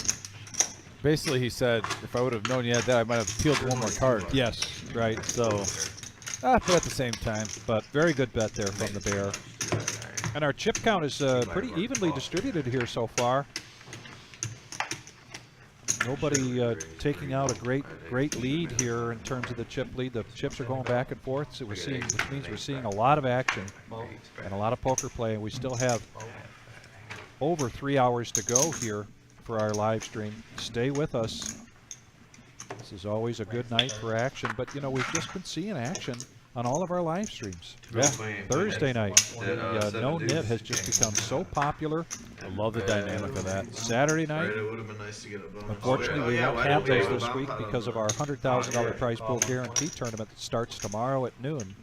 Basically, he said, if I would have known you had that, I might have peeled one more card. Yes, right. So, but at the same time, But very good bet there from the Bear. And our chip count is pretty evenly distributed here so far. Nobody taking out a great lead here in terms of the chip lead. The chips are going back and forth, so which means we're seeing a lot of action and a lot of poker play. And we still have over 3 hours to go here for our live stream. Stay with us. This is always a good night for action, but you know, we've just been seeing action on all of our live streams. Yeah. Thursday night, the Seven no deuce. nit has just become so popular. I love the dynamic of that. Saturday night, Right, it would have been nice to get a bonus. unfortunately, we Yeah, won't why have don't we those go this back week on because them? of our $100,000 prize pool guarantee tournament that starts tomorrow at noon.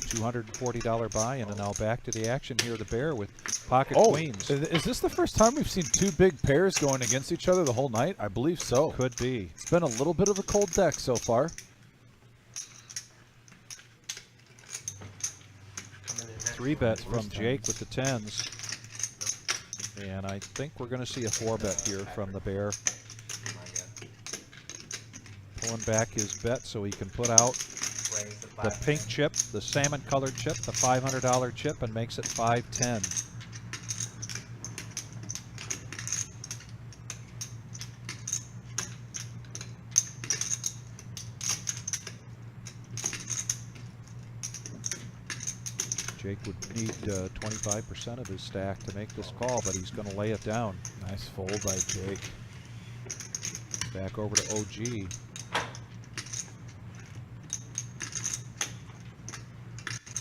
$240 buy-in, and now back to the action here. The Bear with pocket queens. Is this the first time we've seen 2 big pairs going against each other the whole night? I believe so. Could be. It's been a little bit of a cold deck so far. Three bet from Jake with the 10s. And I think we're going to see a 4-bet here from the Bear. Pulling back his bet so he can put out the pink chip, the salmon colored chip, the $500 chip, and makes it 510. Jake would need 25% of his stack to make this call, but he's going to lay it down. Nice fold by Jake. Back over to OG.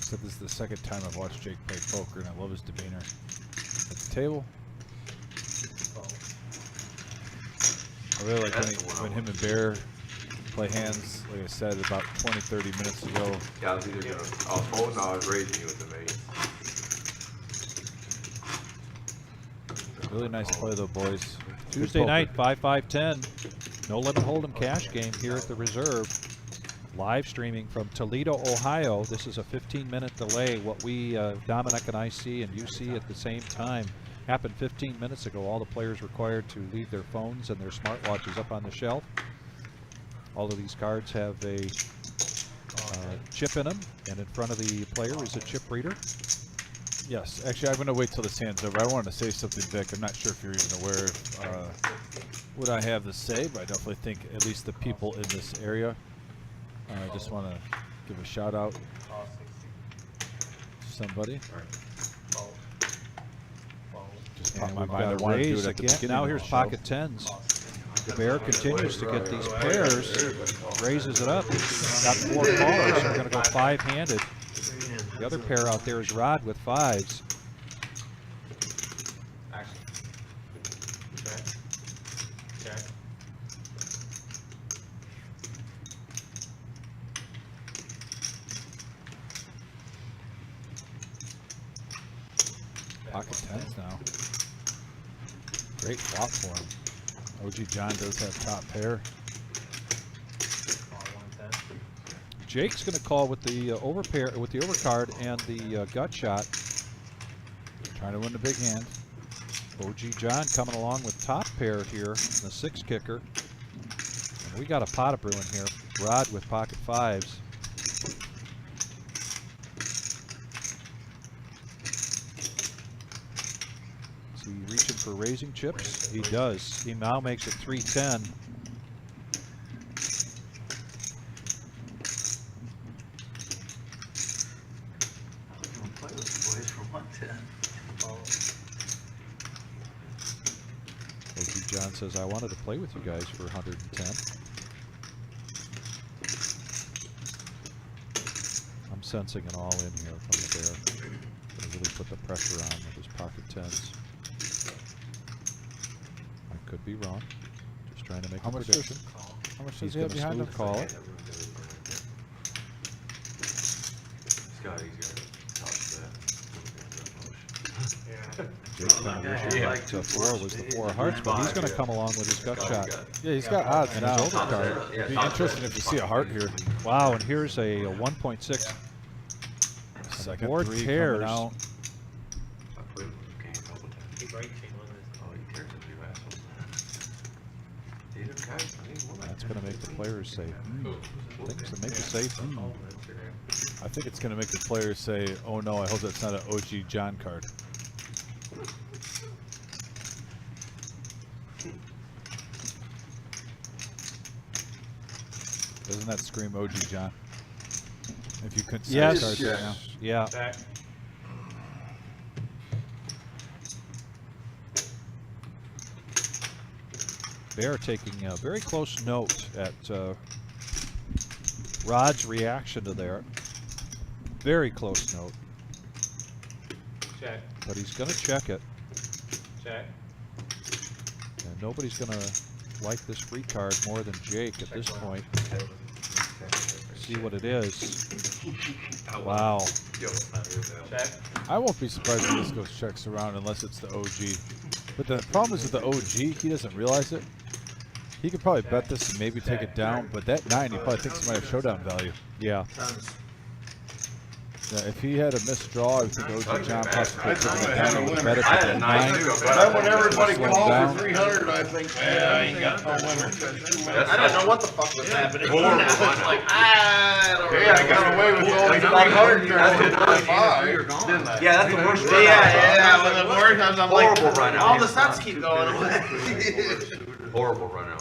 Said this is the second time I've watched Jake play poker, and I love his demeanor at the table. I really like when him and Bear play hands, like I said, about 20-30 minutes ago. Yeah, I was either gonna, I was folding or I was raising you with the mate. Really nice play though, boys. Good Tuesday poker. night, 5-5-10. No limit hold'em cash game here at the Reserve. Live streaming from Toledo, Ohio. This is a 15-minute delay. What we, Dominic and I see and you see at the same time happened 15 minutes ago. All the players required to leave their phones and their smartwatches up on the shelf. All of these cards have a chip in them, and in front of the player is a chip reader. Yes, actually, I'm going to wait till this hand's over. I wanted to say something, Vic. I'm not sure if you're even aware of what I have to say, but I definitely think at least the people in this area. I just want to give a shout out. somebody. Fold. Fold. Just popped And my we've mind. I got wanted to do raise it at the again. beginning Now of here's the pocket show. 10s. The bear continues to get these pairs, raises it up. Got 4 callers, so we're going to go 5-handed. The other pair out there is Rod with 5s. Action. Check. Check. Pocket 10s now. Great flop for him. OG John does have top pair. Call 110. Jake's going to call with the overpair, with the overcard and the gut shot. Trying to win the big hand. OG John coming along with top pair here, the 6 kicker. And we got a pot of brewing here. Rod with pocket 5s. Is he reaching for raising chips? He does. He now makes it 310. Play with the boys for 110. OG John says, I wanted to play with you guys for 110. I'm sensing an all in here from the bear. Gonna really put the pressure on with his pocket 10s. I could be wrong. Just trying to make How a much prediction. How much He's does he have gonna behind him? smooth call it. Scotty's got a top set. Yeah. Jake kind of wished that 4 was the 4 of hearts, but he's going to come along with his gut shot. Yeah, he's got odds And now. his overcard. It'd be interesting if you see a heart here. Wow, and here's a 1.6. Second board 3 pairs. coming out. I played with the game a couple times. Keep right chain on this. Oh, you tears up, you asshole. Data guys, I think one That's going to make the players say, things that make you say, I think it's going to make the players say, oh no, I hope that's not an OG John card. Doesn't that scream OG John? If you couldn't see Yes. the cards right now. Yeah. Check. Bear taking a very close note at Rod's reaction to there. Very close note, Check. but he's going to check it. Check. And nobody's going to like this free card more than Jake at this point. See what it is. Wow. Check. I won't be surprised if this goes checks around unless it's the OG. But the problem is with the OG, he doesn't realize it. He could probably bet this and maybe take it down, but that 9 he probably thinks he might have showdown value. Yeah. Yeah, if he had a missed draw, I would think OG John possibly took it down and would bet it I for had a that 9 9. too. Then when everybody Slow calls down. for 300, I think, man, I ain't got no winner. I don't know what the fuck was happening. Horrible I was run-out. like, I don't Hey, I got away with only 300 during the first 5, didn't I? Yeah, that's the worst Yeah, run out. yeah, when the board comes, I'm like, Horrible run out. all the sets keep going away. Horrible run out.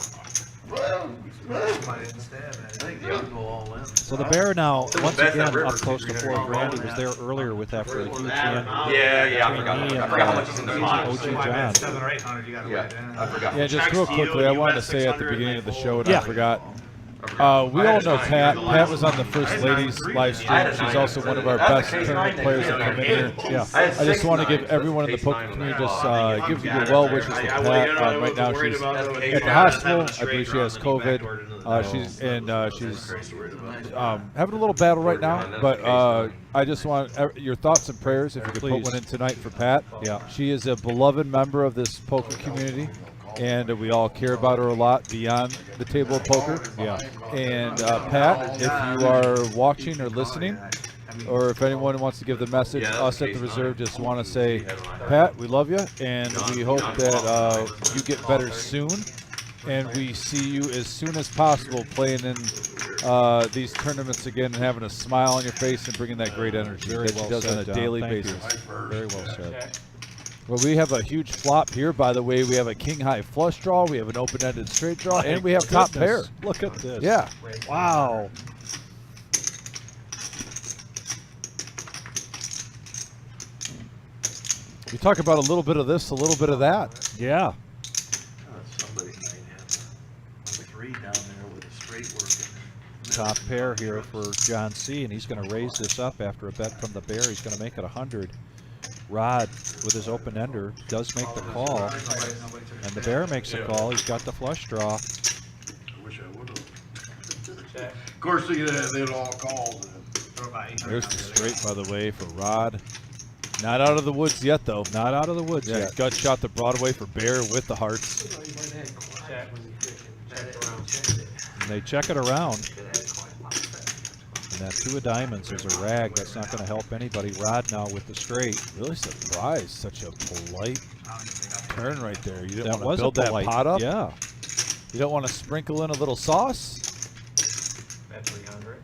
So the Bear now, once best again, ever. up close to 4 grand. He was there earlier with after a huge hand. Yeah, I forgot. I forgot how much is in the pot. OG John. 700 or 800, you gotta Yeah, wait down. I forgot. Yeah, just real quickly, I wanted to say at the beginning of the show, and Yeah. I forgot. We all know Pat. Pat was on the First Ladies live stream. She's also one of our best tournament players that come in here. Yeah. I just want to give everyone in the poker community just give your well wishes to Pat. Right now she's at the hospital. I believe she has COVID. She's having a little battle right now, but I just want your thoughts and prayers if you could put Please. one in tonight for Pat. Yeah. She is a beloved member of this poker community, and we all care about her a lot beyond the table of poker. Yeah. And Pat, if you are watching or listening, or if anyone wants to give the message, us at the Reserve just want to say, Pat, we love you, and we hope that you get better soon, and we see you as soon as possible playing in these tournaments again and having a smile on your face and bringing that great energy Very that well she does said, on a John. daily Thank basis. you. Very well said. Check. Well, we have a huge flop here, by the way. We have a king-high flush draw, we have an open-ended straight draw, and we have top pair. Look at this. Yeah. Wow. You talk about a little bit of this, a little bit of that. Yeah. Somebody might have a 3 down there with a straight working. Top pair here for John C, and he's going to raise this up after a bet from the bear. He's going to make it 100. Rod, with his open ender, does make the call, and the bear makes the call. He's got the flush draw. I wish I would've. Of course, they'd all called. There's the straight, by the way, for Rod. Not out of the woods yet, though. Not out of the woods Yeah, yet. gut shot the Broadway for bear with the hearts. And they check it around. And that 2 of diamonds is a rag. That's not going to help anybody. Rod now with the straight. Really surprised. Such a polite turn right there. You didn't That want was to build a that polite, pot up. Yeah. You don't want to sprinkle in a little sauce. Bet 300.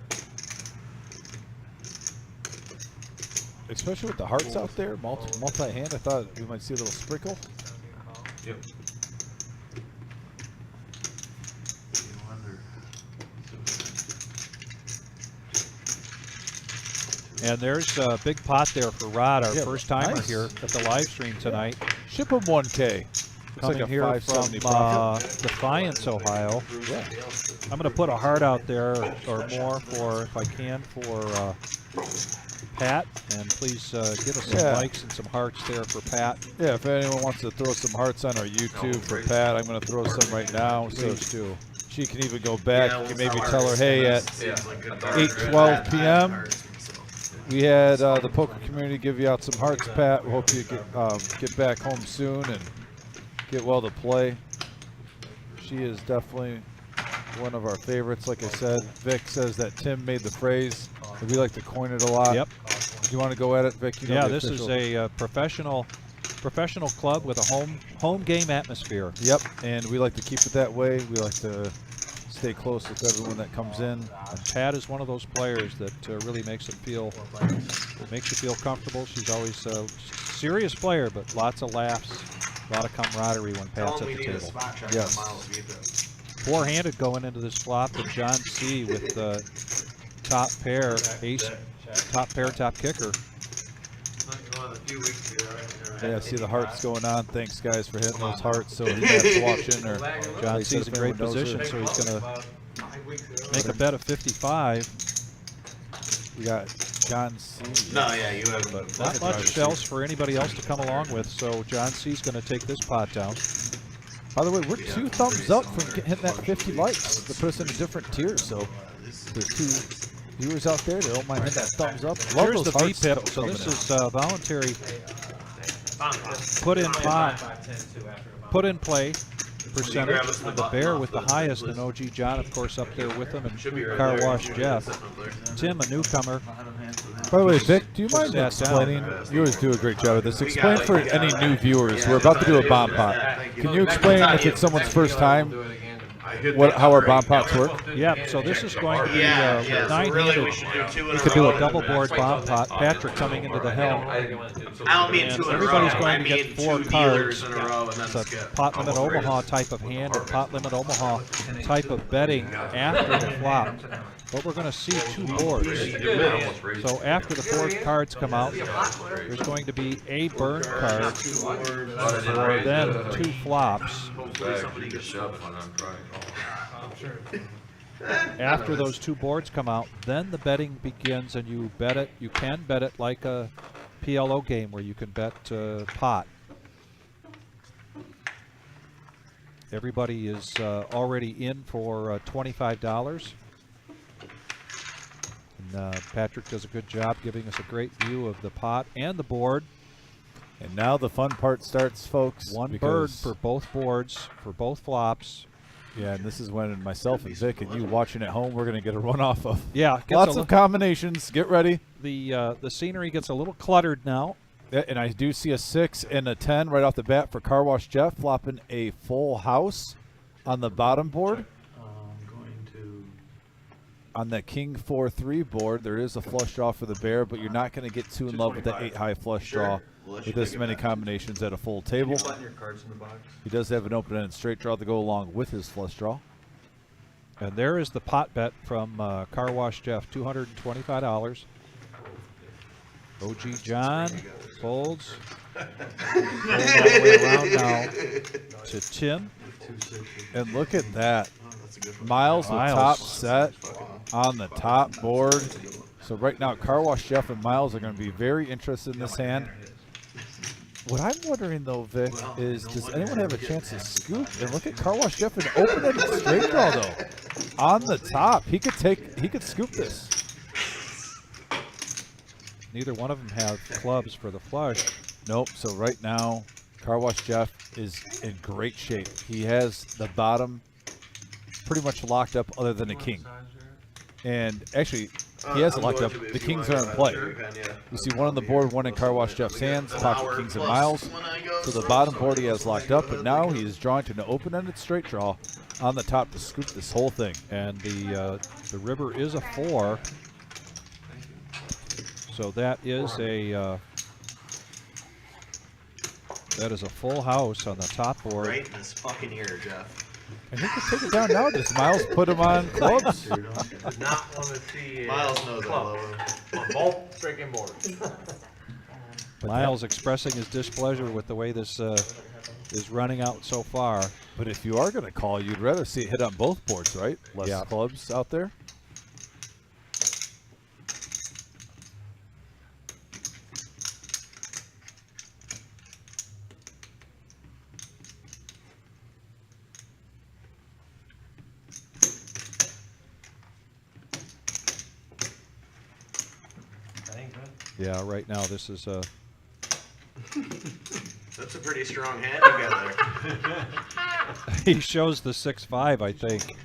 Especially with the hearts out there, multi-hand. I thought we might see a little sprinkle. Yep. And there's a big pot there for Rod, our Yeah, first timer nice. here at the live stream tonight. Ship him 1K. Looks Coming like a here 570 from profit. Defiance, Ohio. Yeah. I'm going to put a heart out there or more for, if I can, for Pat. And please give us some Yeah. likes and some hearts there for Pat. Yeah, if anyone wants to throw some hearts on our YouTube for Pat, I'm going to throw some right now. So Please do. she can even go back. You can maybe tell her, Hearts, hey, at seems like good 8:12 Bad p.m. hearts, so. we had the poker community give you out some hearts, Pat. We hope you get back home soon and get well to play. She is definitely one of our favorites. Like I said, Vic says that Tim made the phrase. We like to coin it a lot. Yep. You want to go at it, Vic? You know Yeah, the this is official- a professional club with a home game atmosphere. Yep, and we like to keep it that way. We like to stay close with everyone that comes in. And Pat is one of those players that really makes you feel comfortable. She's always a serious player, but lots of laughs, a lot of camaraderie when Tell Pat's them at we the need a table. spot check Yes. on Miles Vita. Four-handed going into this flop, and John C with the top pair, ace, top pair, top kicker. Yeah, see the hearts going on. Thanks, guys, for hitting those hearts. So he has to watch in. Or John C's in great everyone knows her. position, so he's going to make a bet of 55. We got John C. No, yeah, you have. Not much else for anybody else to come along with, so John C's going to take this pot down. By the way, we're 2 thumbs up from hitting that 50 likes. That put us in a different tier. So there's 2 viewers out there that don't mind hitting that thumbs up. Love Here's those the hearts VPIP, so coming this in. is voluntary put in pot, put in play percentage. The bear with the highest, and OG John, of course, up there with him, and Car Wash Jeff. Tim, a newcomer. By the way, Vic, do you mind That down. explaining? You always do a great job of this. Explain for any new viewers. We're about to do a bomb pot. Can you explain if it's someone's first time how our bomb pots work? Yeah, so this is going to be Yeah, so really we nine-handed. should do 2 in We a could do row. a double board bomb pot. Patrick coming into the helm. I don't mean And 2 in a row. everybody's going I to mean get 4 2 cards. dealers in a row and then It's a skip. pot limit Omaha type of hand, and pot limit Omaha type of betting after the flop. But we're going to see 2 boards. So after the 4 cards come out, there's going to be a burn card for then 2 flops. After those 2 boards come out, then the betting begins, and you bet it. You can bet it like a PLO game where you can bet pot. Everybody is already in for $25. And Patrick does a good job giving us a great view of the pot and the board. And now the fun part starts, folks. One bird because- for both boards, for both flops. Yeah, and this is when myself and Vic and you watching at home, we're going to get a run off of. Yeah, gets Lots a of combinations. Get ready. the scenery gets a little cluttered now. Yeah, and I do see a 6 and a 10 right off the bat for Car Wash Jeff, flopping a full house on the bottom board. Going to. On that King 4-3 board, there is a flush draw for the bear, but you're not going to get too in love with the 8 high flush draw with this many combinations at a full table. Your cards in the box. He does have an open-ended straight draw to go along with his flush draw. And there is the pot bet from Car Wash Jeff, $225. OG John folds. Going all the way around now to Tim. And look at that. Oh, that's a good one. Miles with Miles. top set on the top board. So right now, Car Wash Jeff and Miles are going to be very interested in this hand. What I'm wondering though, Vic, is does anyone have a chance to scoop? And look at Car Wash Jeff and open it straight draw though. On the top, he could scoop this. Neither one of them have clubs for the flush. Nope. So right now, Car Wash Jeff is in great shape. He has the bottom pretty much locked up, other than the king. And actually, he has it locked up. The kings are in play. You see one on the board, one in Car Wash Jeff's hands, pocket kings and Miles. So the bottom board he has locked up, but now he is drawing to an open-ended straight draw on the top to scoop this whole thing. And the river is a 4. So that is a full house on the top board. Right in his fucking ear, Jeff. And he can take it down now. Does Miles put him on clubs? Does not want to see Miles knows that club lower. on both freaking boards. Miles expressing his displeasure with the way this is running out so far. But if you are going to call, you'd rather see it hit on both boards, right? Less Yeah. clubs out there. Yeah, right now this is a. That's a pretty strong hand you got there. He shows the 6-5, I think.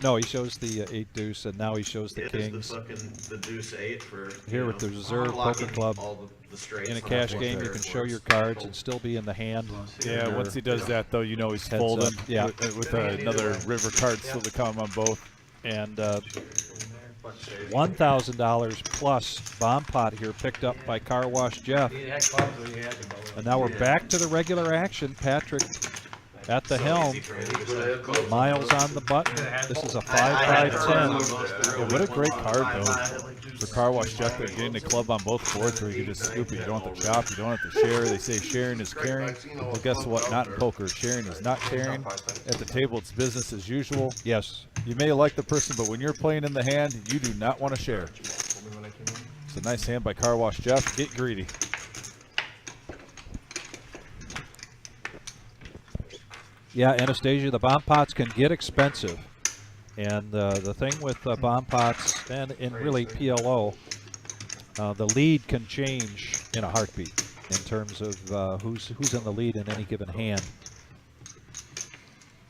No, he shows the 8 deuce, and now he shows the It kings. is the deuce 8 for Here with the reserve poker club. all the straights In a on cash the game, you can show your cards and still be in the hand. Yeah, once he does that, though, you know he's Heads folding. up, yeah. With another river card still to come on both. And $1,000 plus bomb pot here picked up by Car Wash Jeff. And now we're back to the regular action. Patrick at the helm. Miles on the button. This is a 5-5-10. Yeah, what a great card, though, for Car Wash Jeff. Getting the club on both boards where you can just scoop it. You don't have to chop. You don't have to share. They say sharing is caring. Well, guess what? Not in poker. Sharing is not caring. At the table, it's business as usual. Yes. You may like the person, but when you're playing in the hand, you do not want to share. It's a nice hand by Car Wash Jeff. Get greedy. Yeah, Anastasia, the bomb pots can get expensive. And the thing with bomb pots and really PLO, the lead can change in a heartbeat in terms of who's in the lead in any given hand.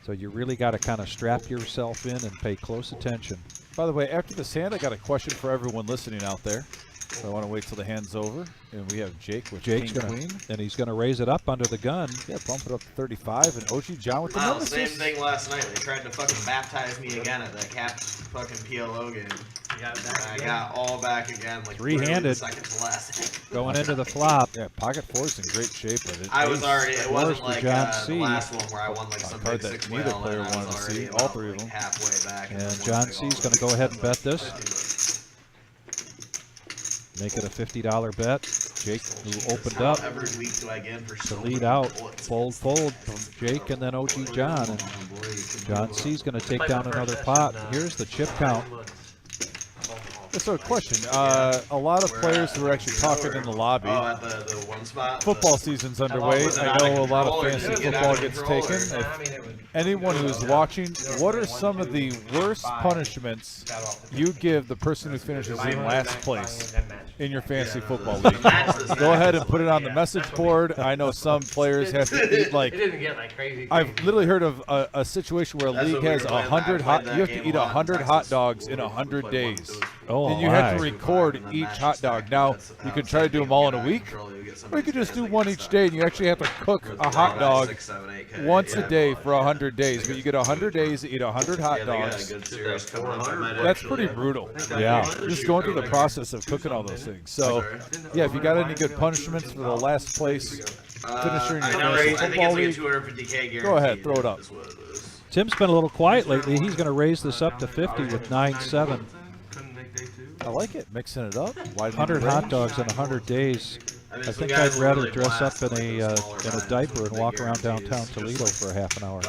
So you really got to kind of strap yourself in and pay close attention. By the way, after this hand, I got a question for everyone listening out there. So I want to wait till the hand's over. And we have Jake with Jake's King gonna, Queen. and he's going to raise it up under the gun. Yeah, bump it up to 35. And OG John with the Wow, nemesis. same thing last night. They tried to fucking baptize me again at that cap fucking PLO game. I got all back again, like Three-handed. second to last. Going into the flop. Yeah, pocket four's in great shape. But it I was already. It wasn't for like John the C. last one where I won like some card big that 6 neither whale, player and I wanted was to already see, all about, three of like, them. halfway back. And then John won, like, C's all going to go ahead and bet this. Make it a $50 bet. Jake, who opened up Every week do I get for to so lead many out. bullets. Fold from Jake and then OG John. And John C's going to take down another pot. Here's the chip count. So a question. A lot of players who are actually talking in the lobby. Oh, at the one spot. Football season's underway. Was it I out of know a lot of control, or fantasy did it get football out of gets control, taken. or- If anyone who's watching, what are some of the worst punishments you give the person who finishes in last place in your fantasy football league? Go ahead and put it on the message board. I know some players have to eat like. It didn't get like crazy. I've literally heard of a situation where a That's league what we has were playing. 100 I hot. played You have that to game eat a lot in 100 Texas. hot dogs in We 100 played days. Oh, And you have to my. record each hot dog. Now, you can try to do them all in a week, or you could just do one each day, and you actually have to cook a hot dog once a day for 100 days. But you get 100 days to eat 100 hot dogs. That's pretty brutal. Yeah. Just going through the process of cooking all those things. So, yeah, if you got any good punishments for the last place finisher in your fantasy I think football it's like a league, 250K guarantee. go ahead, throw it up. is what it is. Tim's been a little quiet lately. He's going to raise this up to 50 with 9-7. Couldn't make day 2. I like it, mixing it up. 100 hot dogs in 100 days. I, mean, I some think guys I'd will rather really dress up blast in like a the smaller in a guys diaper with and the walk big around guarantees. downtown It's just, Toledo like, for a half an hour.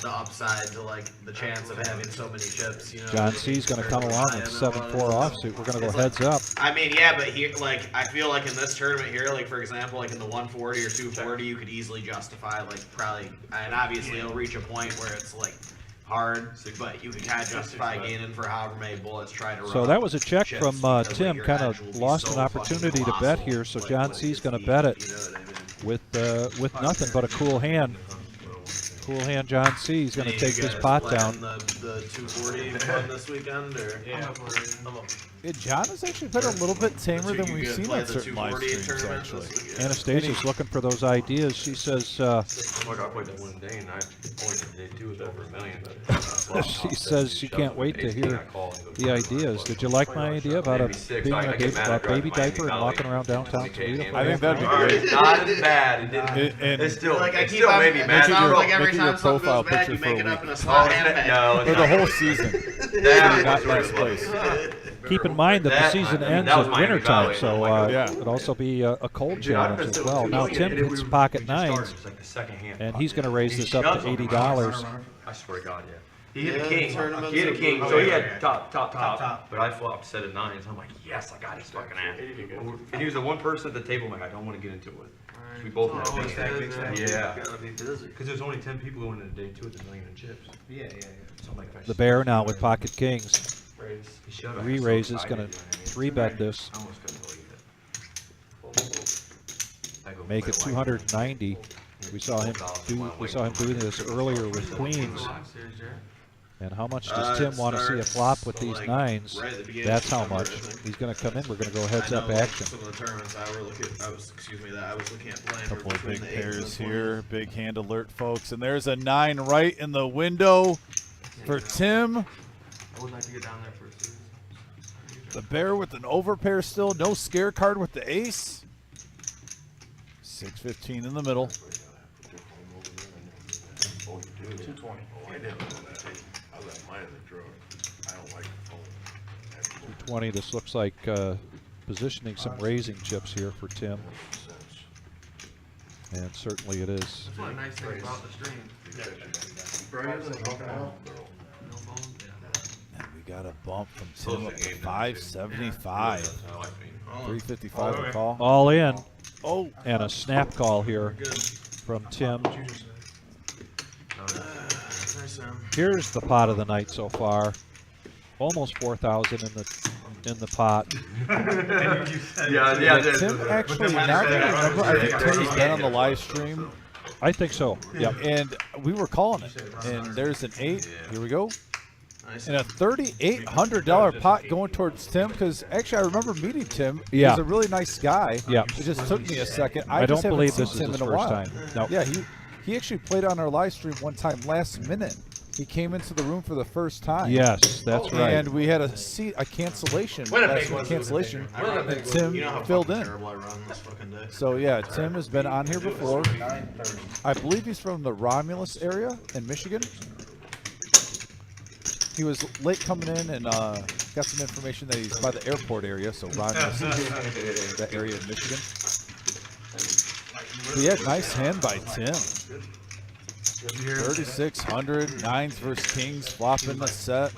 the upside to like the chance of having so many chips. You know, John C's going to come along with 7-4 offsuit. We're going to go heads up. I mean, yeah, but here, like, I feel like in this tournament here, like for example, like in the 140 or 240, you could easily justify like probably, and obviously it'll reach a point where it's like hard, but you can kind of justify gaining for however many bullets trying to run. So that was a check chips from because, Tim. your Kind edge will of be lost so an opportunity to fucking bet colossal, here. So like, John when it C's gets going to deep, bet it you know what I mean? with nothing but a cool hand. Cool hand, John C. He's going to Any take of you this guys pot playing down. The 240 fun this weekend, or Yeah, John has actually been a little bit tamer than we've seen on the certain live 240 streams, tournament actually. this weekend? Anastasia's looking for those ideas. She says Look, I played that one day and I only day 2 was over $1 million. she says she can't wait to hear the ideas. Did you like my idea about being in a baby diaper and walking around downtown Toledo? I think that'd be great. Not as bad. It didn't. And It's still, Like I it keep still on, made me it mad. sounds like Make every it your time something profile goes bad, picture you for make a it up week. in a small Oh, handbag. no, For the whole season. That Not was last worse. place. Keep in mind that the That- season I mean, ends that was in Miami wintertime, Valley. so Oh my God. Yeah. it could also be a cold Dude, I've challenge been as so well. Now confused. Tim And hits we pocket started, nines, it's like the second hand. and he's going to raise He this up shoves to them. $80. I swear to God, yeah. He hit Yeah, a king. tournaments He hit a are- king. oh, So he yeah, had top. But I flopped set of 9s. I'm like, yes, I got his fucking ass. And he was the one person at the table. I'm like, I don't want to get into it. We both had Always big big Yeah. Gotta be busy. Because there's only 10 people going into day 2 with $1 million in chips. Yeah. So I'm like, if I The bear now with pocket kings. He showed up, I was so Re-raise is excited, going you to know what I mean? 3-bet this. I almost couldn't believe it. I go Make play it white. 290. We saw him doing this earlier with queens. And how much does Tim want to see a flop with these nines? Right at the beginning That's of how December, much. I think. He's going to come in. We're going to go heads I up know, like, action. Some of the tournaments I was looking at playing. Couple of between big the 8s and pairs the 20s. here. Big hand alert, folks. And there's a 9 right in the window for Tim. I would like to get down there for a series. The bear with an overpair still. No scare card with the ace. 6-15 in the middle. 220. I didn't know that. I left mine in the drawer. I don't like the phone. 220. This looks like positioning some raising chips here for Tim. And certainly it is. That's one nice thing about the stream. And we got a bump from Tim up to 575. 355 to call. All in. Oh, And a snap call here from Tim. Here's the pot of the night so far. Almost 4,000 in the pot. Yeah, Tim actually, now that I remember, I think Tim's been on the live stream, I think so. Yep. and we were calling it. And there's an 8. Here we go. And a $3,800 pot going towards Tim, because actually I remember meeting Tim. Yeah. He's a really nice guy. Yeah. It just took me a second. I just don't haven't believe seen this is Tim his in a first while. time. No. Yeah, he actually played on our live stream one time last minute. He came into the room for the first time. Yes, that's right. And we had a cancellation. Last minute cancellation. And Tim You know how filled fucking in. terrible I run this fucking day. So yeah, Tim has been on here before. I believe he's from the Romulus area in Michigan. He was late coming in and got some information that he's by the airport area, so Romulus is that area in Michigan. But yeah, nice hand by Tim. 3,600, 9s versus kings, flopping the set.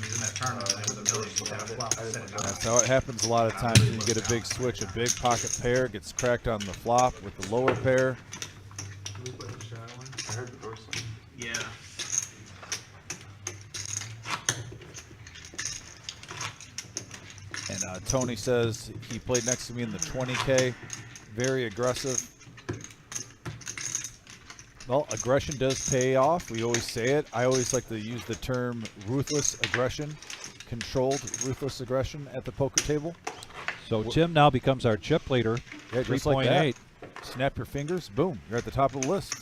That's how it happens a lot of times when you get a big switch. A big pocket pair gets cracked on the flop with the lower pair. Yeah. And Tony says he played next to me in the 20K. Very aggressive. Well, aggression does pay off. We always say it. I always like to use the term ruthless aggression, controlled ruthless aggression at the poker table. So Tim now becomes our chip leader. Yeah, just like 3.8. that. Snap your fingers, boom, you're at the top of the list.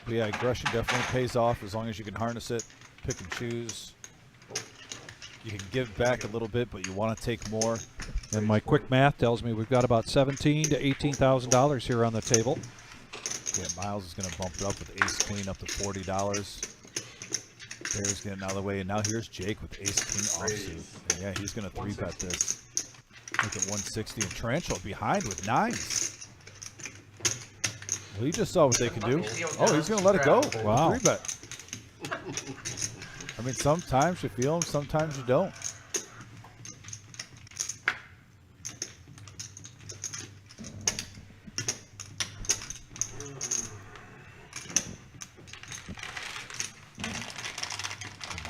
But yeah, aggression definitely pays off as long as you can harness it, pick and choose. You can give back a little bit, but you want to take more. And my quick math tells me we've got about $17,000 to $18,000 here on the table. Yeah, Miles is going to bump it up with ace queen up to $40. Bear's getting out of the way, and now here's Jake with ace king offsuit. And yeah, he's going to 3-bet this. Make it 160, and Tarantula behind with 9s. Well, he just saw what they can do. Oh, he's going to let it go. Wow. 3-bet. I mean, sometimes you feel them, sometimes you don't.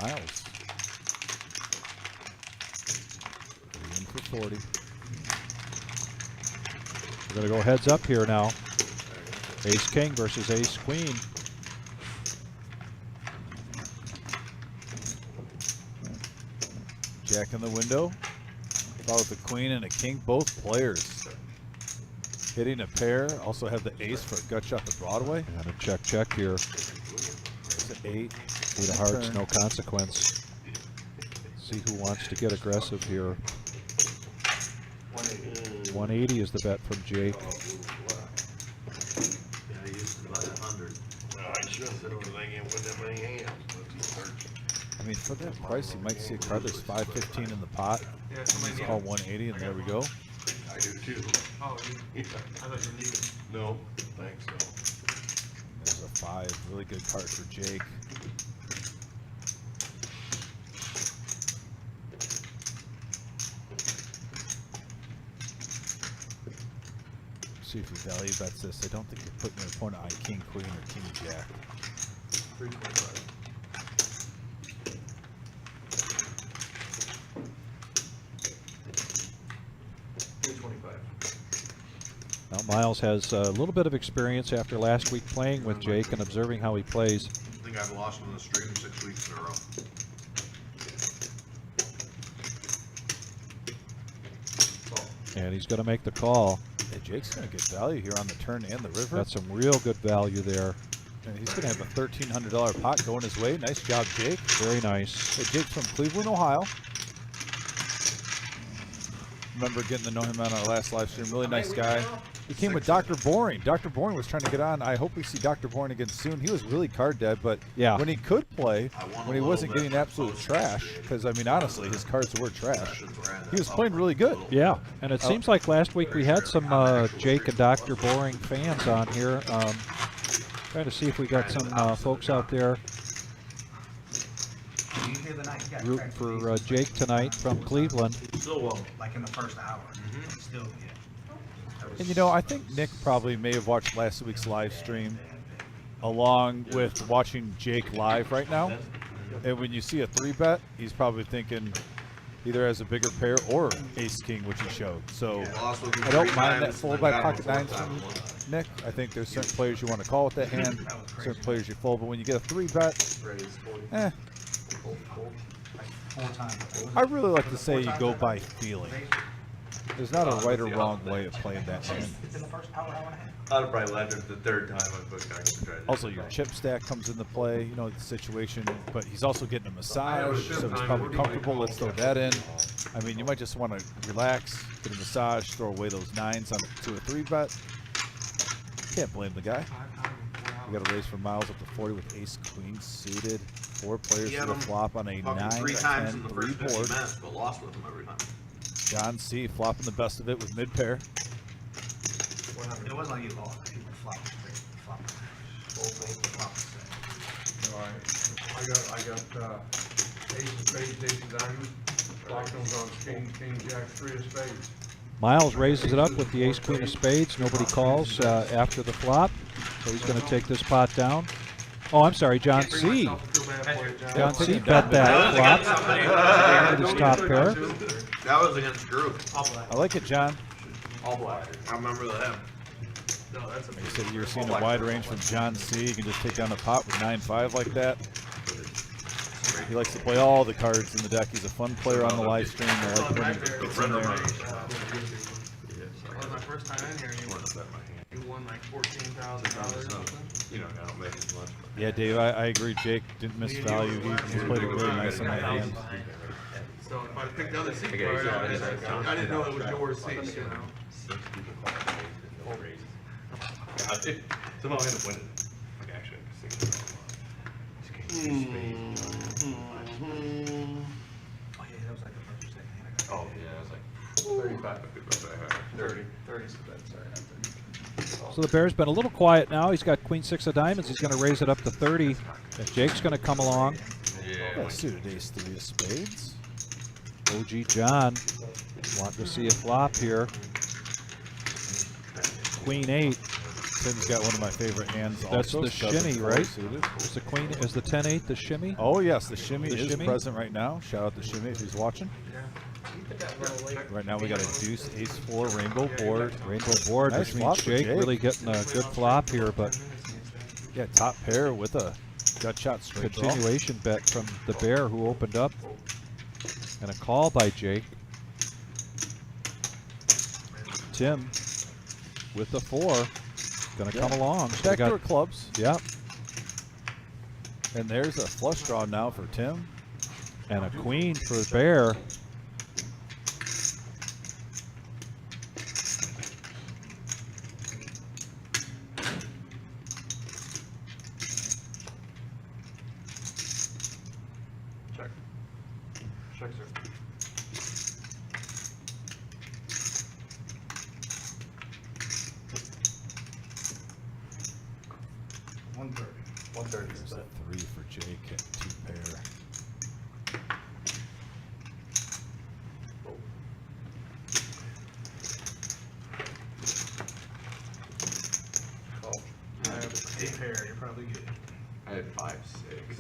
Miles. 3 in for 40. We're going to go heads up here now. Ace King versus Ace Queen. Jack in the window. Followed the queen and a king. Both players hitting a pair. Also have the ace for a gut shot to Broadway. And a check here. There's an 8. 8 of hearts, no consequence. See who wants to get aggressive here. 180 is the bet from Jake. Yeah, he used to buy 100. Well, I shouldn't, because I ain't with that many hands. I mean, for that price, you might see a card that's 515 in the pot. Yeah, It's somebody all 180, and there we go. I do too. Oh, I thought you needed. No, thanks, no. There's a 5. Really good card for Jake. See if you value bets this. I don't think you're putting your opponent on king, queen, or king, jack. 325. Now Miles has a little bit of experience after last week playing with Jake and observing how he plays. I think I've lost on the stream 6 weeks in a row. And he's going to make the call. Hey, Jake's going to get value here on the turn and the river. That's some real good value there. And he's going to have a $1,300 pot going his way. Nice job, Jake. Very nice. Hey, Jake's from Cleveland, Ohio. Remember getting to know him on our last live stream. Really nice guy. He came with Dr. Boring. Dr. Boring was trying to get on. I hope we see Dr. Boring again soon. He was really card dead, but yeah, when he could play, when he wasn't getting absolute trash, because, I mean, honestly, his cards were trash, he was playing really good. Yeah, and it seems like last week we had some Jake and Dr. Boring fans on here. Trying to see if we got some folks out there rooting for Jake tonight from Cleveland. Still like in the first hour. Still, yeah. And, you know, I think Nick probably may have watched last week's live stream along with watching Jake live right now. And when you see a 3-bet, he's probably thinking either has a bigger pair or ace-king, which he showed. So I don't mind that fold by pocket 9s from Nick. I think there's certain players you want to call with that hand, certain players you fold. But when you get a 3-bet, I really like to say you go by feeling. There's not a right or wrong way of playing that hand. I'd have probably left it the third time I put tried. Also, your chip stack comes into play, you know, the situation, but he's also getting a massage, so he's probably comfortable. Let's throw that in. I mean, you might just want to relax, get a massage, throw away those 9s on to a 3-bet. Can't blame the guy. We got a raise from Miles up to 40 with ace-queen suited. 4 players to the flop on a 9-10 3 board. But lost with him every time. John C. flopping the best of it with mid-pair. It wasn't like you lost. People flopped. I got ace of spades, ace of diamonds. Locked them on king, jack, 3 of spades. Miles raises it up with the ace-queen of spades. Nobody calls after the flop, so he's going to take this pot down. Oh, I'm sorry, John C. John C. bet that flop with his top pair. That was against Drew. I like it, John. All black. I remember that. No, that's a Like I said, you're seeing a wide range from John C. You can just take down the pot with 9-5 like that. He likes to play all the cards in the deck. He's a fun player on the live stream. I like when he gets in there. That was my first time in here. You won like $14,000 or something. You know, I don't make as much. Yeah, Dave, I agree. Jake didn't miss value. He played it really nice on that hand. So if I picked the other seat card, I didn't know it was your seat, you know. Somehow I end up winning. Like, actually, Oh yeah, that was like the first or second hand I got. oh, yeah, I was like, 30's the bet, sorry, not 30. So the Bear's been a little quiet now. He's got queen 6 of diamonds. He's going to raise it up to 30. And Jake's going to come along. Yeah, suited ace 3 of spades. OG John wanting to see a flop here. Queen 8. Tim's got one of my favorite hands. That's also, the shimmy, 7-4 right? suited. Is the queen? Is the 10-8 the shimmy? Oh yes, the shimmy The is shimmy? present right now. Shout out to Shimmy if he's watching. Right now we got a deuce, ace 4, rainbow board. Rainbow board, Nice which means flop for Jake Jake. really getting a good flop here, but Yeah, top pair with a gut shot straight draw. continuation bet from the Bear who opened up. And a call by Jake. Tim with the 4. Gonna come along. So we Backdoor got, clubs. yep. And there's a flush draw now for Tim. And a queen for the Bear. Check. Check, sir. One thirty is There's the a bet. 3 for Jake at 2 pair. I have a pair, you're probably good. I had 5, 6.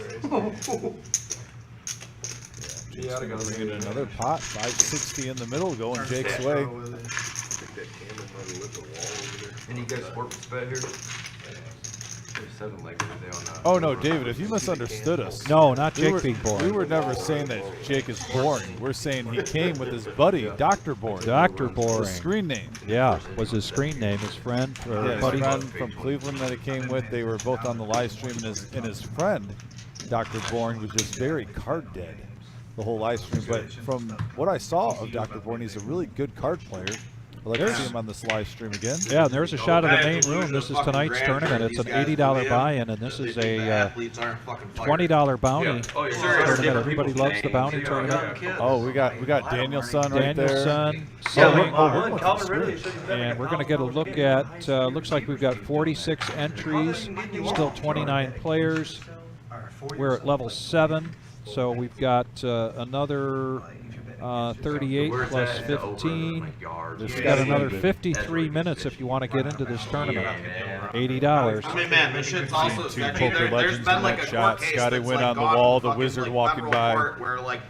Jake's gonna bring in another pot. 560 in the middle, going Jake's way. Stick that camera by the lip of the wall over there. And you guys sport with bet here? There's 7 legs they on Oh no, David, if you misunderstood us. No, not We Jake were, being boring. we were never saying that Jake is boring. We're saying he came with his buddy, Dr. Boring. Dr. His Boring. screen name. Yeah, was his screen name, his friend, or Yeah, his buddy? friend from Cleveland that he came with. They were both on the live stream, and his friend, Dr. Boring, was just very card dead the whole live stream. But from what I saw of Dr. Boring, he's a really good card player. I'd like to see him on this live stream again. Yeah, and there's a shot of the main room. This is tonight's tournament. It's an $80 buy-in, and this is a $20 bounty tournament. Everybody loves the bounty tournament. Oh, we got Danielson right there. Danielson, and we're going to get a look at, looks like we've got 46 entries, still 29 players. We're at level 7, so we've got another 38 plus 15. We've got another 53 minutes if you want to get into this tournament. $80. I mean, man, this shit's also. Two I mean, poker there's legends been in like that a shot. court case Scotty that's, went like, on the gone wall, to the fucking, wizard like, walking federal by. court where like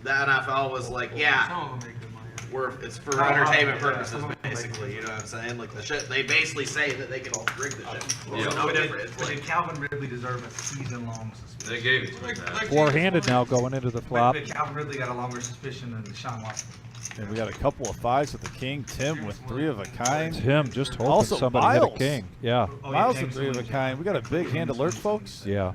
the NFL was like, yeah, Some of them make good money. it's for entertainment purposes, basically. You know what I'm saying? Like the shit, they basically say that they can rig the shit. It's no different. It's But like, did Calvin Ridley deserve a season-long suspension? They gave it to me. Four-handed now going into the flop. But Calvin Ridley got a longer suspension than Deshaun Watson. And we got a couple of 5s with the king. Tim with 3 of a kind. Tim just hoping Also, somebody hit a Miles. king. Yeah, Oh, yeah, Miles with James 3 of a Williams. kind. We got a big hand alert, folks. yeah.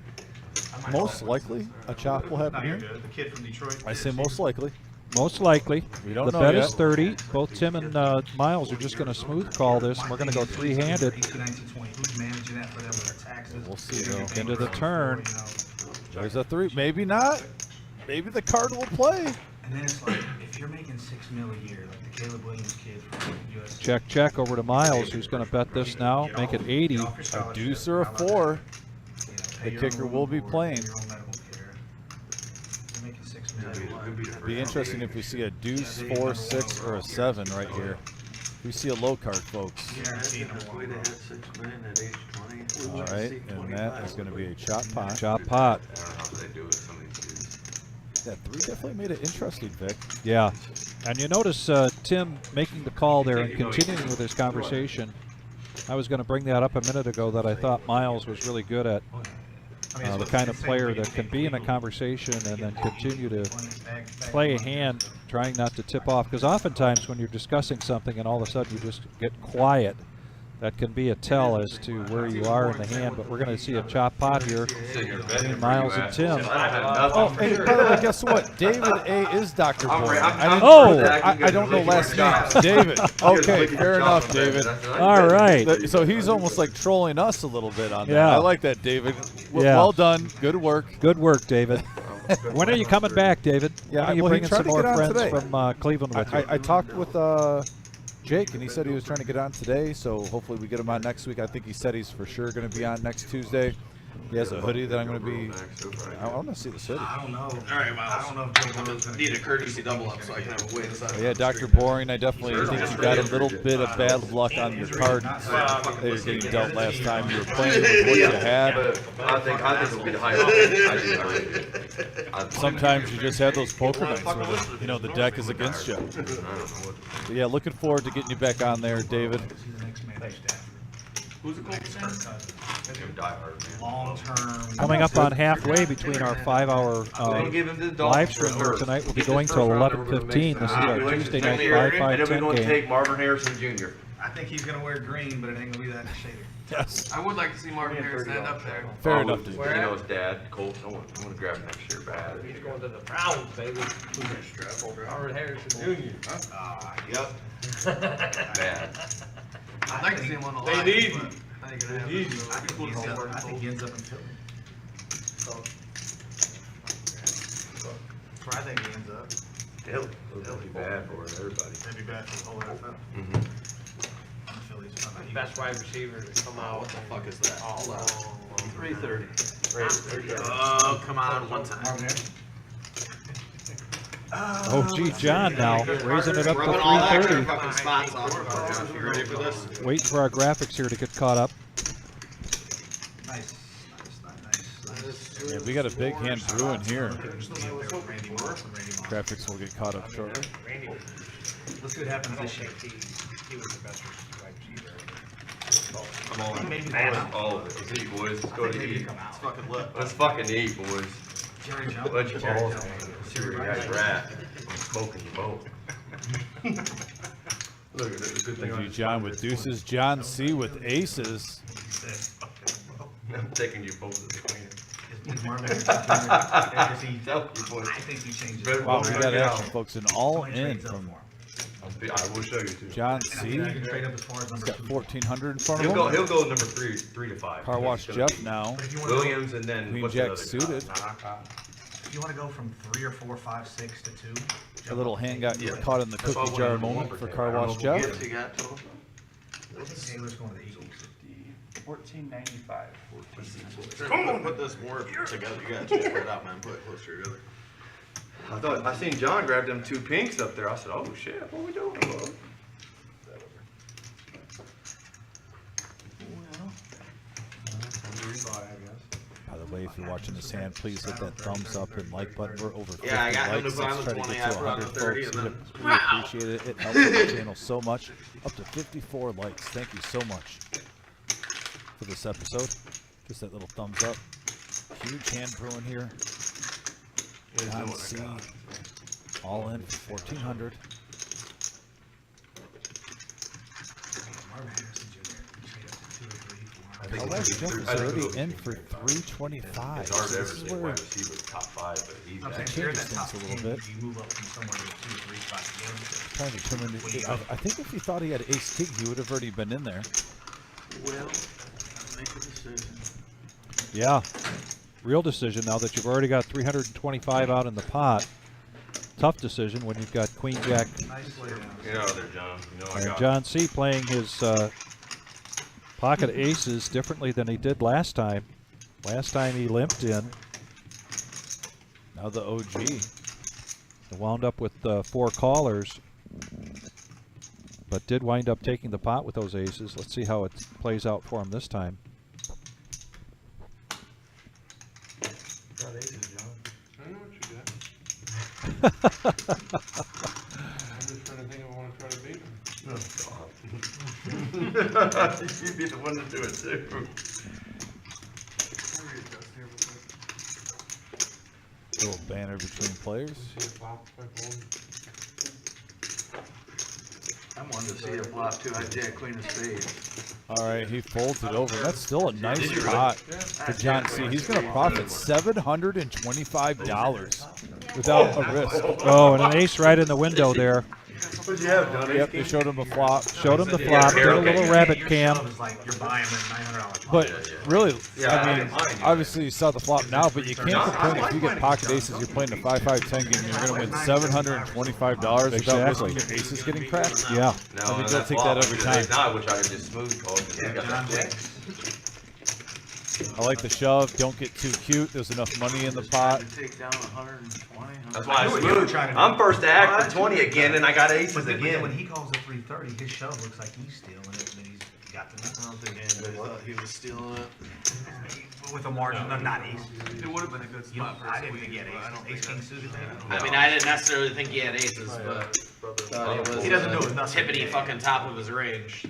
Most likely, a chop will No, happen you're here. good. The kid from Detroit. I say most likely. Most likely. We don't The know bet yet. is 30. Both Tim and Miles are just going to smooth call this, and we're going to go three-handed 18, 19, 20. Who's managing that for them with their taxes? We'll see, They're though. getting Into the paid turn. for, you know. There's a 3. Maybe not. Maybe the card will play. And then it's like, if you're making $6 million a year, like the Caleb Williams kid from US. Check, check over to Miles, who's going to bet this now, make it 80. A deuce or a 4. The kicker will be playing. Be interesting if we see a deuce, 4, 6, or a 7 right here. We see a low card, folks. All right, and that is going to be a chop pot. Chop pot. I don't know how they do it, some of these dudes. That 3 definitely made it interesting, Vic. Yeah. And you notice Tim making the call there and continuing with his conversation. I was going to bring that up a minute ago that I thought Miles was really good at the kind of player that can be in a conversation and then continue to play a hand, trying not to tip off. Because oftentimes when you're discussing something and all of a sudden you just get quiet, that can be a tell as to where you are in the hand. But we're going to see a chop pot here between Miles and Tim. Oh, and by the way, guess what? David A. is Dr. Boring. I don't know last names. David. Okay, fair enough, David. All right. So he's almost like trolling us a little bit on that. Yeah. I like that, David. Yeah. Well done. Good work. Good work, David. When are you coming back, David? Yeah, when are you well, he bringing tried some to more get on friends today. from Cleveland with you? I talked with Jake, and he said he was trying to get on today, so hopefully we get him on next week. I think he said he's for sure going to be on next Tuesday. He has a hoodie that I'm going to be. I want to see this hoodie. I don't know. All right, Miles. I don't know if Joe Burrow's gonna need a courtesy double up so I can have a way inside. Yeah, Dr. Boring, I definitely think you got a little bit of bad luck on your cards that you're getting dealt last time. You were playing with what you had. I think it'll be high. I really do. Sometimes you just have those poker nights where the deck is against you. But yeah, looking forward to getting you back on there, David. Who's the Colts fan? Coming up on halfway between our 5-hour live stream here tonight. We'll be going till 11:15. This is our Tuesday night 5-5-10 And then we're going to game. take Marvin Harrison Jr. I think he's gonna wear green, but it ain't gonna be that shady. Yes. I would like to see Marvin Harris stand up there. Fair enough, dude. You know his dad, Colts. I want to grab him next year bad. He's going to the Browns, baby. Marvin Harrison Jr. Yep. Bad. I'd like to see him on the line. They need him. I think he ends up in Philly. That's where I think he ends up. It'll be bad for everybody. That'd be bad for the whole NFL. Mhm. Best wide receiver to come out. What the fuck is that? Hold on. 330. Oh, come on, one time. Oh, gee, John now raising it up to Rubbing all that 330. fucking spots off. Josh, you ready for this? Waiting for our graphics here to get caught up. Nice. Yeah, we got a big hand brewing here. Graphics will get caught up shortly. Let's see what happens this year. He was the best wide receiver. Come on. Maybe All of it. Let's eat, boys. Let's go to eat. It's fucking lit. Let's fucking eat, boys. Jerry Jones. Let your balls hang. See where you guys are at. I'm smoking you both. Look at it. The good thing Thank on you, this John, podcast with is deuces. John C. with aces. I'm taking you both as a queen. I think he changed it. Wow, we got action, folks, and all in from I will show you too. John C. I can trade up as far as He's number got 2. 1,400 in front of He'll him. go number 3 to 5. Car Wash He's gonna Jeff now. But if you be want to go, Williams and then Queen what's Jack the other suited. if you want to go from 3 or 4, 5, 6 to 2. A little hand got Yeah. caught in the That's all cookie I jar wanted to moment lumber for today. Car I don't Wash know if we'll Jeff. What's he got total? Taylor's going to the Eagles. 1495. Come on, put this more together. You gotta check it out, man. Put it closer together. I seen John grab them 2 pinks up there. I said, oh shit, what we doing, bro? By the way, if you're watching this hand, please hit that thumbs up and like button. We're over 50 Yeah, I got him to likes. put on Let's the try to 20, get I to put on 100 the 30, folks. and We then- appreciate it. It helps the channel so much. Up to 54 likes. Thank you so much for this episode. Just that little thumbs up. Huge hand brewing here. John C. All in for 1,400. Marvin Harrison Jr. Trade up to 2 or 3, 4. Car Wash Jeff is already in for 325. It's hard to So ever this is say where wide receiver top 5, but he's I'm saying that. if you're in changes that top things a 10, little bit. you move up from somewhere to 2 or 3 spots again. trying to determine. I think if he thought he had ace king, he would have already been in there. Well, make a decision. Yeah, real decision now that you've already got 325 out in the pot. Tough decision when you've got Queen Jack Nice play down. You know there, John. You know I and got John C. playing his pocket aces differently than he did last time. Last time he limped in. Now the OG. He wound up with 4 callers, but did wind up taking the pot with those aces. Let's see how it plays out for him this time. Got aces, John. I know what you got. I'm just trying to think if I want to try to beat him. You'd be the one to do it too. Little banner between players. See a flop if I fold. I wanted to see a flop too. I jack queen of spades. All right, he folds it over. That's still a nice pot for John C. He's going to profit $725 without a risk. Oh, and an ace right in the window there. What'd you have, Don? Yep, they showed him a flop. Showed him the flop, did a little rabbit cam. But really, Yeah, I mean, didn't mind you. obviously you saw the flop now, but you can't complain if you get pocket aces. You're playing a 5-5-10 game. You're going to win $725 without risking your aces getting cracked. Yeah. No, I mean, and they'll that take flop, that every because time. I wish I would just smooth call because he got that jack. I like the shove. Don't get too cute. There's enough money in the pot. Take down 120. That's why I smooth. I'm first to act for 20 again, and I got aces But then again. when he calls at 330, his shove looks like he's stealing it, and he's got the nuts. I don't think anybody thought he was stealing it. With a margin, no, not ace. It would have been a good You know, spot for I a didn't squeeze, think he had but I don't ace. Ace think king suited there. I mean, I didn't necessarily think he had aces, but thought he was He doesn't do it, nothing. tippity fucking top of his range.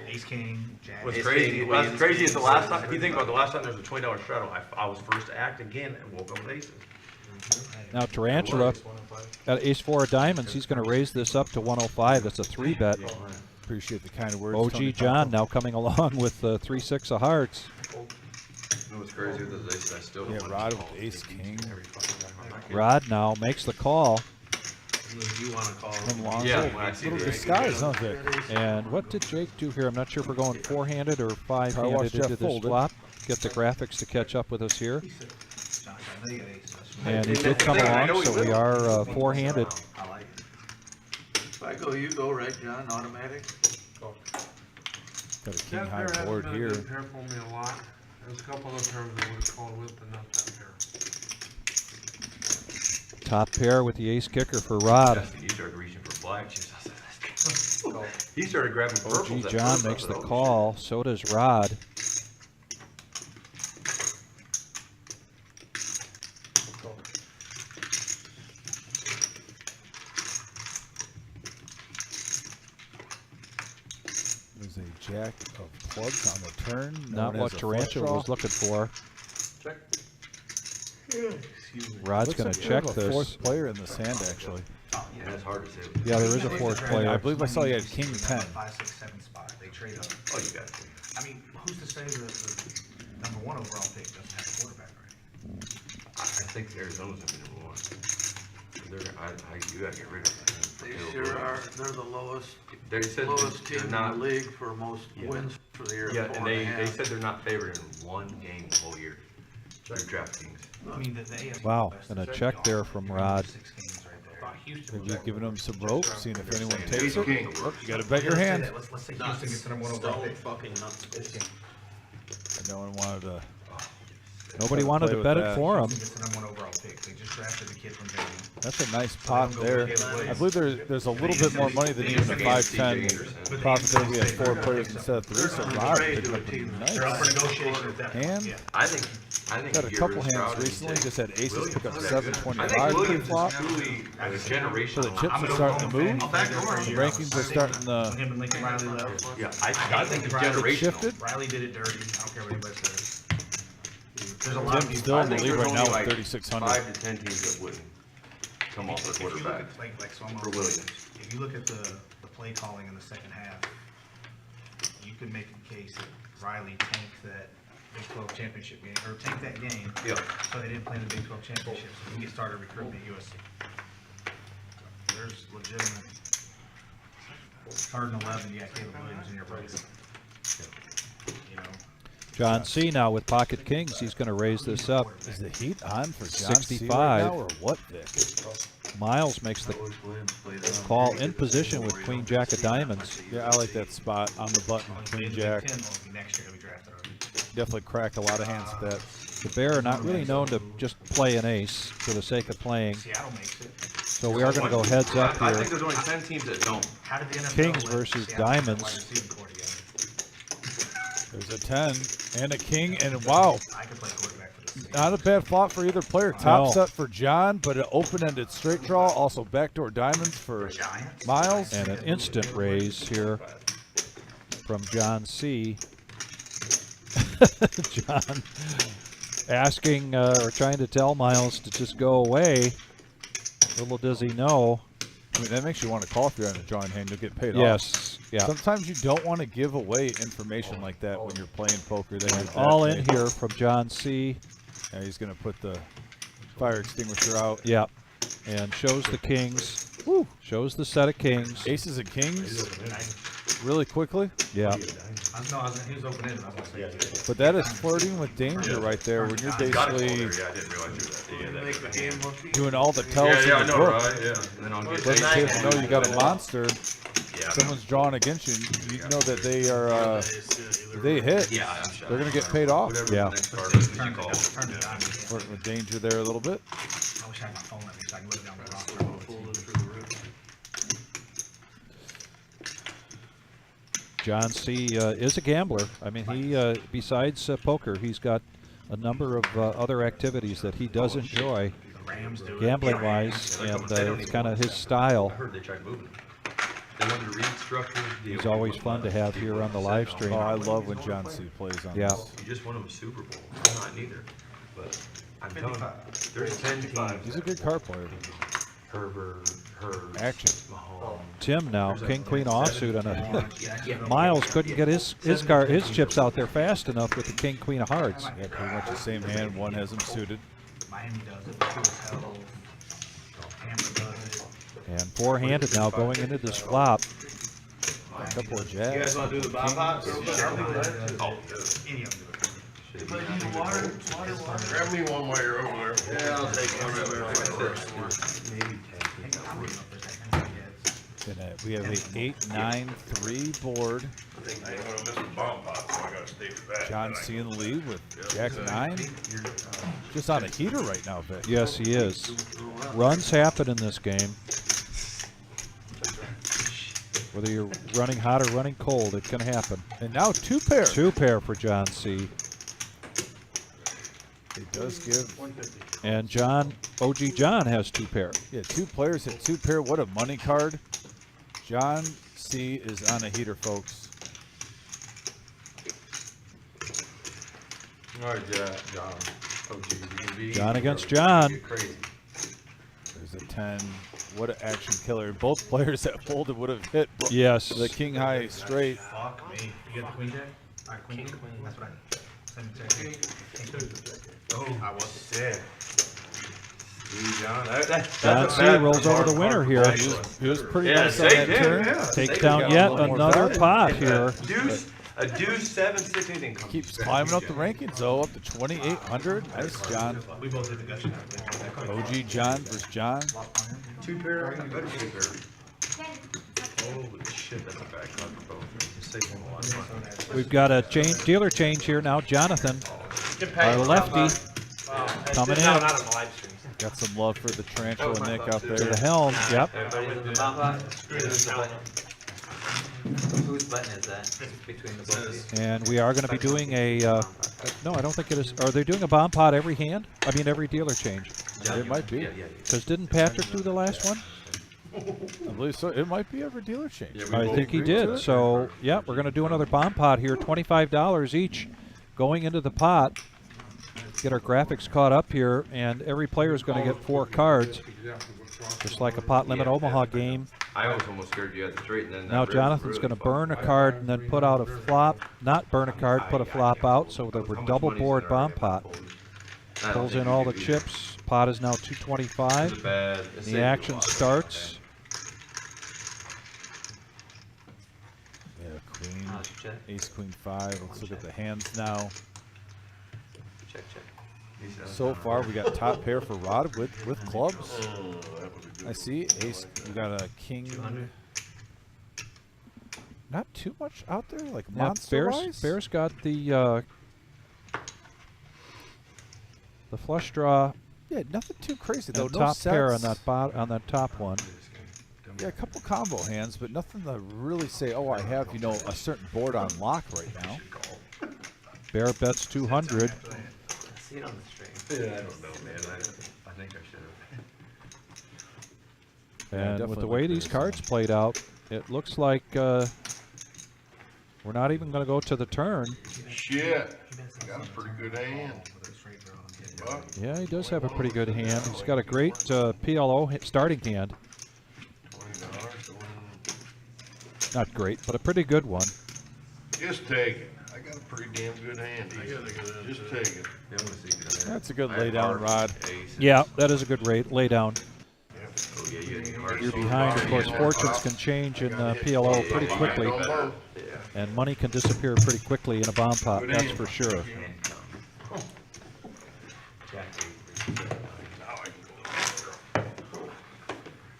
Ace king, jack. What's Ace crazy? king, What's queens, crazy is the kings. last time. If you think about the last time there was a $20 straddle, I was first to act again and woke up with aces. Now Tarantula got ace 4 of diamonds. He's going to raise this up to 105. That's a 3-bet. Appreciate the kind of words. OG Tony John Falco. now coming along with 3-6 of hearts. You know what's crazy with those aces? I still don't Yeah, want Rod to with call ace king. Rod now makes the call. You want to call From him? Lonzo. Yeah, when I see Little the disguise, huh, Vic? And what did Jake do here? I'm not sure if we're going 4-handed or Probably 5-handed watched into Jeff this fold it. flop. Get the graphics to catch up with us here. Josh, I know you got aces. And he did come along, so we are 4-handed. I like it. If I go, you go, right, John? Automatic? Got a king That high pair hasn't board been a here. good pair for me a lot. There's a couple of pairs I would have called with, but not that pair. Top pair with the ace kicker for Rod. Justin, you started reaching for black. She was like, he started grabbing purples. OG at John first. I makes was the like, oh, call. So does Rod. There's a jack of clubs on the turn. Not known what as a flush Tarantula draw. was looking for. Check. Rod's Looks going like to we check have a this. fourth player in this hand, actually. Yeah, that's hard to say. Yeah, there is a fourth I player. believe I saw you had king 10. 5, 6, 7 spot. They trade up. Oh, you got it. I mean, who's to say that the number 1 overall pick doesn't have a quarterback, right? I think Arizona's gonna be number one. You gotta get rid of that. They sure are. They're the lowest They said team they're in not. the league for most Yeah. wins for the year. Yeah, and they 4.5. said they're not favored in one game the whole year. They're DraftKings. I mean, the AFC Wow, West and a is check there from Rod. 6 games right there. Houston Have was you given him some rope, seeing if anyone saying takes ace king. it? Oh, you got to bet your hand. Let's say Houston gets the number 1 overall Stone pick. fucking nuts. No one wanted to. Nobody Play wanted to with bet that. it for him. Houston gets the number 1 overall pick. They just drafted the kid from Baylor. That's a nice pot there. I believe there's a little bit more money than even a 5-10 profit there. We had 4 players instead of 3, so Rod picked up pretty They're up for nice. negotiation at that point. Hand. Yeah. I think Got a you get couple rid of hands Stroud and recently. take Just had aces Williams. pick up I 725 think Williams flop. is truly a generation. So the chips are starting to move. I'll back door. The rankings are starting When to. him and Lincoln Riley left. Yeah, I think it's Riley generational. shifted. Riley did it dirty. I don't care what anybody says. There's a lot of Tim's people. still I in the think lead there's right now only with like 3,600. 5 to 10 teams that wouldn't come off the If you look quarterback at, like so I'm for over- Williams. If you look at the play calling in the second half, you could make the case that Riley tanked that Big 12 championship game, or tanked that game, Yeah. so they didn't play in the Big 12 championship, so he can get started recruiting at USC. There's legitimate. 3rd and 11, you got Caleb Williams in your bracket. You know, John C. now with pocket kings. He's going to raise this up. Is the heat on for John C 65. right now, or what, Vic? Miles makes the call in position with queen jack of diamonds. Yeah, I like that spot on the button. Queen jack. next year he'll be drafted already. Definitely crack a lot of hands with that. The Bear are not really known to just play an ace for the sake of playing. Seattle makes it. So we are going to go heads up I here. think there's only 10 teams that don't. How did the NFL Kings let versus Seattle put diamonds. wide receiving core together? There's a 10 and a king, and wow, I could play quarterback for this. not a bad flop for either player. Top No. set for John, but an open-ended straight draw. Also backdoor diamonds for Giants. Miles. And an instant raise here from John C. John asking or trying to tell Miles to just go away. Little does he know. I mean, that makes you want to call if you're on a drawing hand. You'll get paid off. Yes. Yeah. Sometimes you don't want to give away information like that when you're playing poker. Then you're All that in way. here from John C. Yeah, he's going to put the fire extinguisher out. Yeah. And shows the kings. Woo. Shows the set of kings. Aces and kings really quickly. Yeah. He was open-ended, I was gonna say. But that is flirting with danger right there when you're basically Yeah, I didn't realize you were that. Make the hand monkey. doing all the tells Yeah, I in the know, book. right? Yeah. And then I'll get But if you know you got a monster, Yeah. someone's drawing against you, you know that they are, if they hit, Yeah, I'm sure. they're going to get paid off. Whatever Yeah. the next card is that you call. Turned it on. Flirting with danger there a little bit. I wish I had my phone with me so I can look down the roster. John C. Is a gambler. I mean, he besides poker, he's got a number of other activities that he does enjoy, The Rams do it. gambling-wise, and it's kind of his style. I heard they tried moving. They wanted to restructure. He's always fun to have here on the live stream. Oh, I love when John C. plays on Yeah. this. You just won him a Super Bowl. I'm not neither. But I'm telling you, there's 10 teams. He's a good card player. Herbert, Hurts, Action. Mahomes. Tim now, king queen offsuit on a. Miles couldn't get his chips out there fast enough with the king queen of hearts. Yeah, pretty much the same hand. One has him suited. Miami does it, two is hell. Tampa does it. And four-handed now going into this flop. A couple of You guys jabs. wanna do the bomb pots? Oh, Any of them do it. Grab me one while you're over there. Yeah, I'll take one. maybe 10. I don't even know if there's that kind of gets. We have a 8-9-3 board. I ain't gonna miss the bomb pot, so I gotta stay for that. John C. in the lead with Jack 9. Just on a heater right now, Vic. Yes, he is. Runs happen in this game. Whether you're running hot or running cold, it can happen. And now two pair. Two pair for John C. It does give. And OG John has two pair. Yeah, two players at two pair. What a money card. John C. is on a heater, folks. All right, John. Oh, geez, you can be John against John. Get crazy. There's a 10. What an action killer. Both players that folded would have hit Yes. the king high straight. Fuck me. You got the queen jack? All right, queen. That's what I send it to you. Oh, I was. sick. See, John. John C. rolls over the winner here. He was pretty Yeah, nice on that take him, turn. yeah. Takes Take down him. yet Got a little more another value. pot here. A deuce, 7, 6, anything comes. Keeps climbing up the rankings, though, up to 2,800. Nice, John. We both did the gushing. OG John versus John. Two pair, you better two pair. Holy shit, that's a bad card for both. Just save him a lot of money. We've got a dealer change here now. Jonathan, our lefty, coming in Not on the live stream. Got some love for the tarantula Nick out to the there. helm. Yep. Everybody's in the bomb pot? Who's the button? Whose button is that? Between the both of you? And we are going to be doing a. No, I don't think it is. Are they doing a bomb pot every hand? I mean, every dealer change. It might be. Because didn't Patrick do the last one? I believe so. It might be every dealer change. I think he did. So, yeah, we're going to do another bomb pot here. $25 each going into the pot. Get our graphics caught up here, and every player is going to get 4 cards, just like a pot limit Omaha game. I was almost scared you had the straight, and then Now Jonathan's going to burn a card and then put out a flop. Not burn a card, put a flop out, so that we're double board bomb pot. Pulls in all the chips. Pot is now 225. The action starts. Yeah, queen, Oh, check, ace, queen, 5. Let's look at the hands now. check. So far, we got top pair for Rod with clubs. I see ace. We got a king. 200. Not too much out there, like Now monster Bear's got the flush draw Yeah, nothing too crazy though. and No top pair on sets. on that top one. Yeah, a couple combo hands, but nothing to really say. Oh, I have a certain board on lock right now. Bear bets 200. I see it on the stream. Yeah, I don't know, man. I think I should have. Yeah, And with definitely the way look these good. cards played out, it looks like we're not even going to go to the turn. Shit, got a pretty good hand. Buck. Yeah, he does have a pretty good hand. He's got a great PLO starting hand. $20. Not great, but a pretty good one. Just take it. I got a pretty damn good hand. Just take it. That's a good lay down, Rod. Yeah, that is a good rate lay down. Yeah, Oh, yeah, you need to you're behind. Of course, fortunes can change in PLO pretty quickly, and money can disappear pretty quickly in a bomb pot, that's for sure.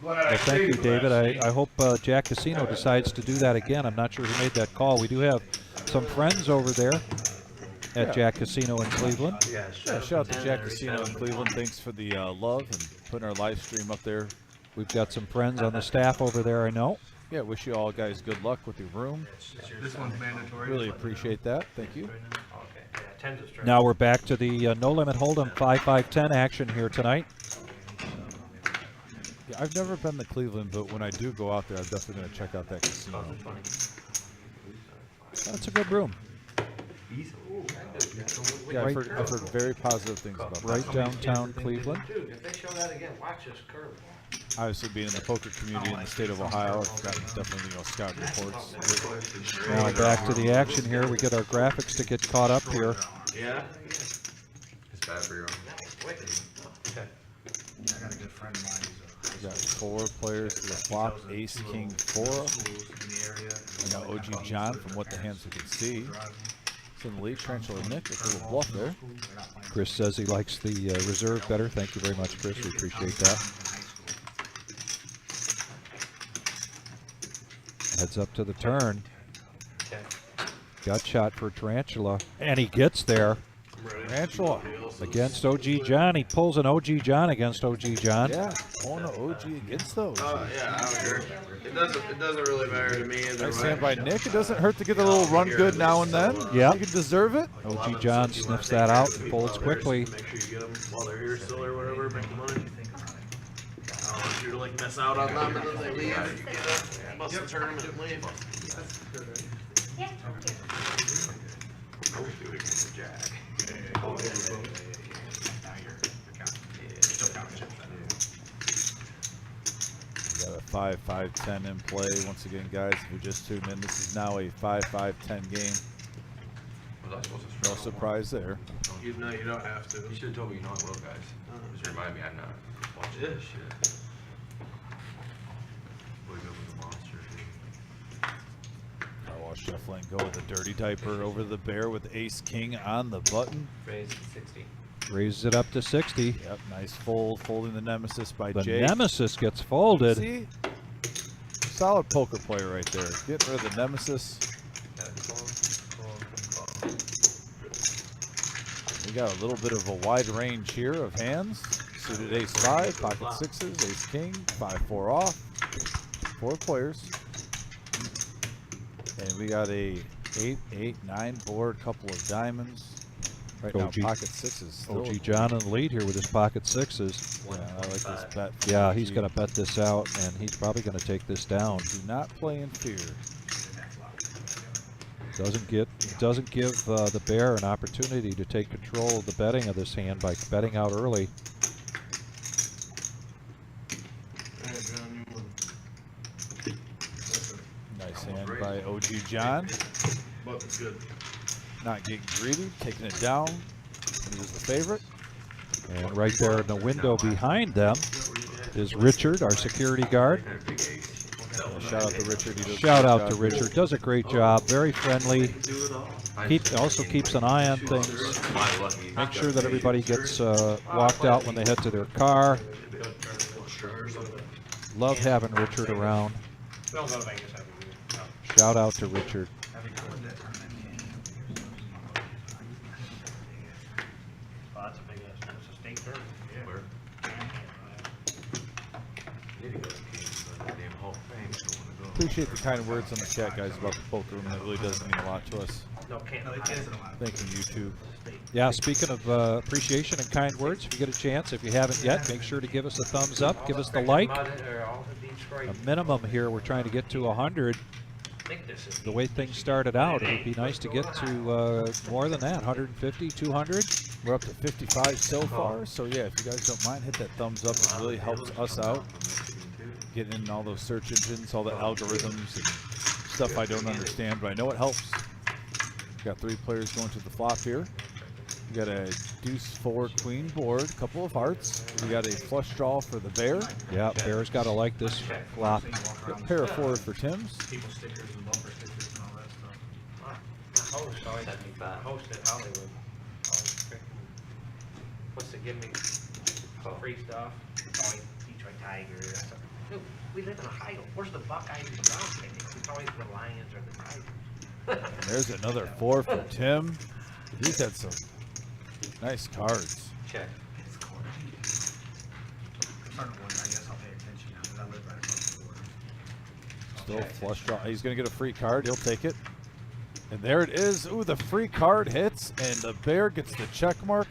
Well, thank you, David. I hope Jack Casino decides to do that again. I'm not sure who made that call. We do have some friends over there at Jack Casino in Cleveland. Yeah, shout out to Jack Casino in Cleveland. Thanks for the love and putting our live stream up there. We've got some friends on the staff over there, I know. Yeah, wish you all guys good luck with your room. This one's mandatory. Really appreciate that. Thank you. Now we're back to the No Limit Hold'em 5-5-10 action here tonight. Yeah, I've never been to Cleveland, but when I do go out there, I'm definitely going to check out that casino. That's a good room. Yeah, I've heard very positive things about that. Right downtown Cleveland. Dude, if they show that again, watch this curve. Obviously, being in the poker community in the state of Ohio, I've gotten definitely scout reports. Now back to the action here. We get our graphics to get caught up here. Yeah. It's bad for your own. I got a good friend of mine. We got 4 players to the flop, ace, king, 4. We got OG John from what the hands we can see. It's in the lead, Tarantula Nick with a little bluff there. Chris says he likes the reserve better. Thank you very much, Chris. We appreciate that. Heads up to the turn. Gut shot for Tarantula, and he gets there. Tarantula Against OG John. He pulls an OG John against OG John. Yeah, pulling an OG against those. Yeah, I don't care. It doesn't really matter to me either I way. stand by Nick. It doesn't hurt to get a little run good now and then. Yeah. You can deserve it. OG John sniffs that out and folds quickly. Make sure you get them while they're here still or whatever, make the money. I don't want you to like miss out on them and then they leave. You get up, bust the tournament and leave. Yeah, We got a 5-5-10 in play. Once again, guys, if you just tuned in, this is now a 5-5-10 game. Was I supposed to No struggle? surprise there. You know you don't have to. You should have told me you know I will, guys. Just remind me I'm not watching this shit. Wake up with a monster. I'll watch Shuffling go with a dirty diaper over the bear with ace king on the button. Raise to 60. Raises it up to 60. Yep, nice fold. Folding the nemesis by The Jake. nemesis gets folded. See? Solid poker player right there. Getting rid of the nemesis. We got a little bit of a wide range here of hands. Suited ace 5, pocket 6s, ace king, 5-4 off. 4 players. And we got a 8-8-9 board, couple of diamonds. Right now, OG pocket 6s still. OG John in the lead here with his pocket 6s. Yeah, I like this bet. from Yeah, OG. he's going to bet this out, and he's probably going to take this down. Do not play in fear. Doesn't give the bear an opportunity to take control of the betting of this hand by betting out early. Nice hand by OG John. Button's good. Not getting greedy, taking it down. He was the favorite. And right there in the window behind them is Richard, our security guard. Shout out to Richard. He does a Shout great out job to here. Richard. Does a great job. Very friendly. Also keeps an eye on things. Make sure that everybody gets walked out when they head to their car. Love having Richard around. Don't go to Vegas every year. No. Shout out to Richard. Oh, that's a big ass. That's a state tournament. Yeah. Where? Need to go to the damn Hall of Fame. Don't wanna go. Appreciate the kind words on the chat, guys, about the poker room. That really does mean a lot to us. No, can't. Thank you, YouTube. Yeah, speaking of appreciation and kind words, if you get a chance, if you haven't yet, make sure to give us a thumbs up, give us the like. A minimum here, we're trying to get to 100. The way things started out, it would be nice to get to more than that, 150, 200. We're up to 55 so far, so yeah, if you guys don't mind, hit that thumbs up. It really helps us out. Getting in all those search engines, all the algorithms and stuff I don't understand, but I know it helps. Got 3 players going to the flop here. We got a deuce 4 queen board, couple of hearts. We got a flush draw for the bear. Yeah, Bear's got to like this flop. A pair of 4 for Tim's. People stickers and bumper stickers and all that stuff. My host always 75. host at Hollywood. Always what's to give me free stuff. Always Detroit Tigers. Dude, we live in Ohio. Where's the Buckeyes and Browns tickets? It's always the Lions or the Tigers. There's another 4 for Tim. He's had some nice cards. Check. I'm starting to wonder, I guess I'll pay attention now, because I live right across the border. Still flush draw. He's going to get a free card. He'll take it. And there it is. Ooh, the free card hits, and the bear gets the check mark.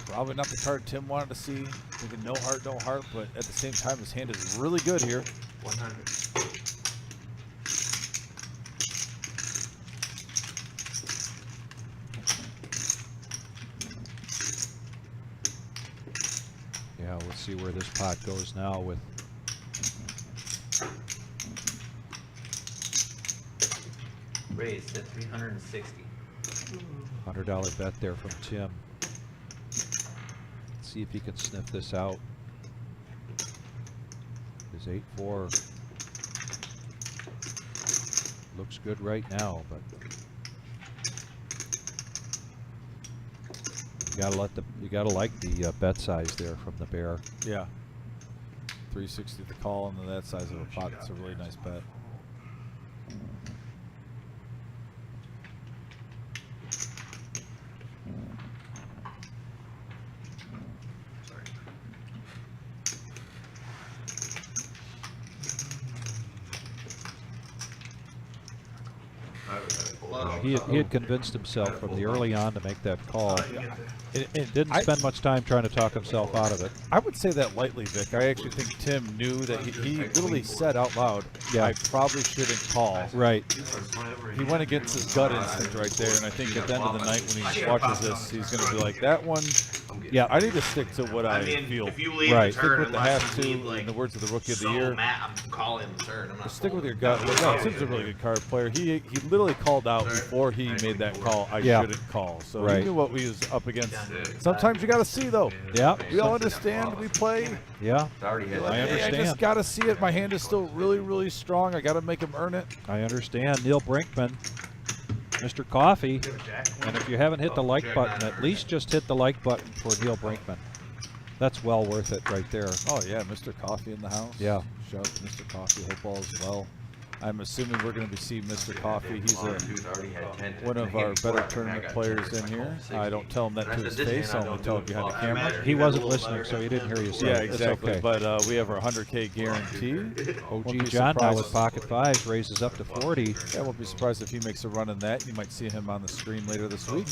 Probably not the card Tim wanted to see. Thinking no heart, but at the same time, his hand is really good here. 100. Yeah, let's see where this pot goes now with Raised at 360. $100 bet there from Tim. Let's see if he can sniff this out. His 8-4 looks good right now, but you gotta like the bet size there from the bear. Yeah. 360 the call, and then that size of a pot. It's a really nice bet. He had convinced himself from the early on to make that call. It didn't spend much time trying to talk himself out of it. I would say that lightly, Vic. I actually think Tim knew that he literally said out loud, Yeah. I probably shouldn't call. Right. He went against his gut instinct right there, and I think at the end of the night when he watches this, he's going to be like, that one, Yeah. I need to stick to what I feel. If you leave Right. the turn Stick with the unless have you to, need, like, in the words of the Rookie of the so Year. mad, I'm calling the turn. I'm not Stick with your folding. gut. But no, Tim's a really good card player. He literally called out before he made that call, I Yeah. shouldn't call. So Right. he knew what we was up against. Sometimes you got to see, though. Yeah. We all understand. We play. Yeah. It's already hit. I Hey, I understand. just got to see it. My hand is still really, really strong. I got to make him earn it. I understand. Neil Brinkman, Mr. Coffee. And if you haven't hit the like button, at least just hit the like button for Neil Brinkman. That's well worth it right there. Oh, yeah. Mr. Coffee in the house. Yeah. Shout out to Mr. Coffee. Hope all is well. I'm assuming we're going to see Mr. Coffee. He's one of our better tournament players in here. I don't tell him that to his face. I only tell him behind the camera. He wasn't listening, so he didn't hear you say Yeah, it. It's exactly. okay. But we have our 100K guarantee. OG Won't be John now with surprised- pocket fives raises up to 40. Yeah, won't be surprised if he makes a run in that. You might see him on the screen later this week.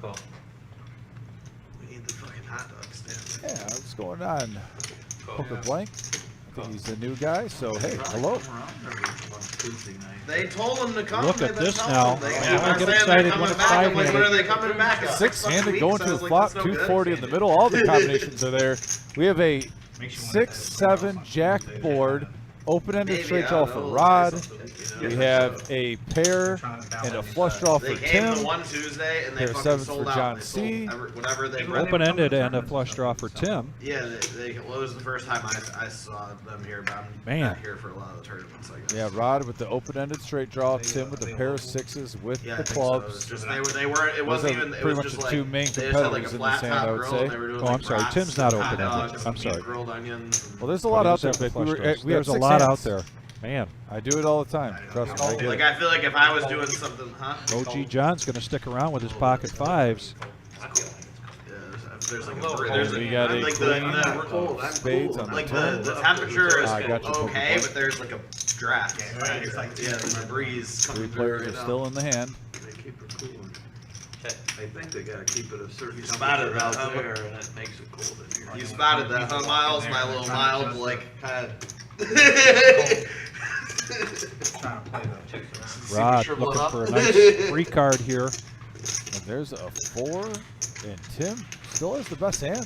Cool. We need the fucking hot dog stand. Yeah, what's going on? Poker Blank. I think he's a new guy, so hey, hello. They told him to come. Look They've at been this telling now. him. They Yeah, keep I on get saying excited they're when coming it's back. I'm like, five-handed. when are they coming back? Six-handed going to the Sounds like flop, it's no good. 240 in the middle. All the combinations are there. We have a 6-7 jack board, open-ended Maybe, straight I draw don't for know, Rod. something, you know. We have a pair and a flush draw for They came Tim. to one Tuesday and they Pair of fucking sevens sold for out. John They sold C. whatever they Open-ended and a flush draw for Tim. Yeah, it was the first time I saw them here, but I'm Man. not here for a lot of the tournaments, I guess. Yeah, Rod with the open-ended straight draw, Tim with a pair of sixes with Yeah, I the think so. It was clubs. just they weren't. It Those wasn't are even. It pretty was much just the like two main they just had like a competitors in the flat sand, top I would grill, say. and they were doing Oh, I'm like sorry, brats Tim's not and hot open-ended. dogs I'm and sorry. grilled onions. Well, there's a lot out there, Who's that Vic. for flush draws? We have There's a 6 lot hands. out there. Man, I do it all the time. Trust me, I get Like it. I feel like if I was doing something, huh? OG John's going to stick around with his pocket fives. Yeah, there's like Oh, there's we got a like queen the of spades on the like turn. the temperature is I got you, okay, Pokemon. but there's like a draft. Right? It's like there's a breeze Three coming through players right are now. still in the hand. They keep it cool. They think they gotta keep it a certain You spotted temperature that, out huh? there, and it makes it cold in here. You spotted that, huh, Miles? My little mild, like, kind of. Trying to play the Rod shrivel it looking up. for a nice free card here. And there's a 4, and Tim still has the best hand.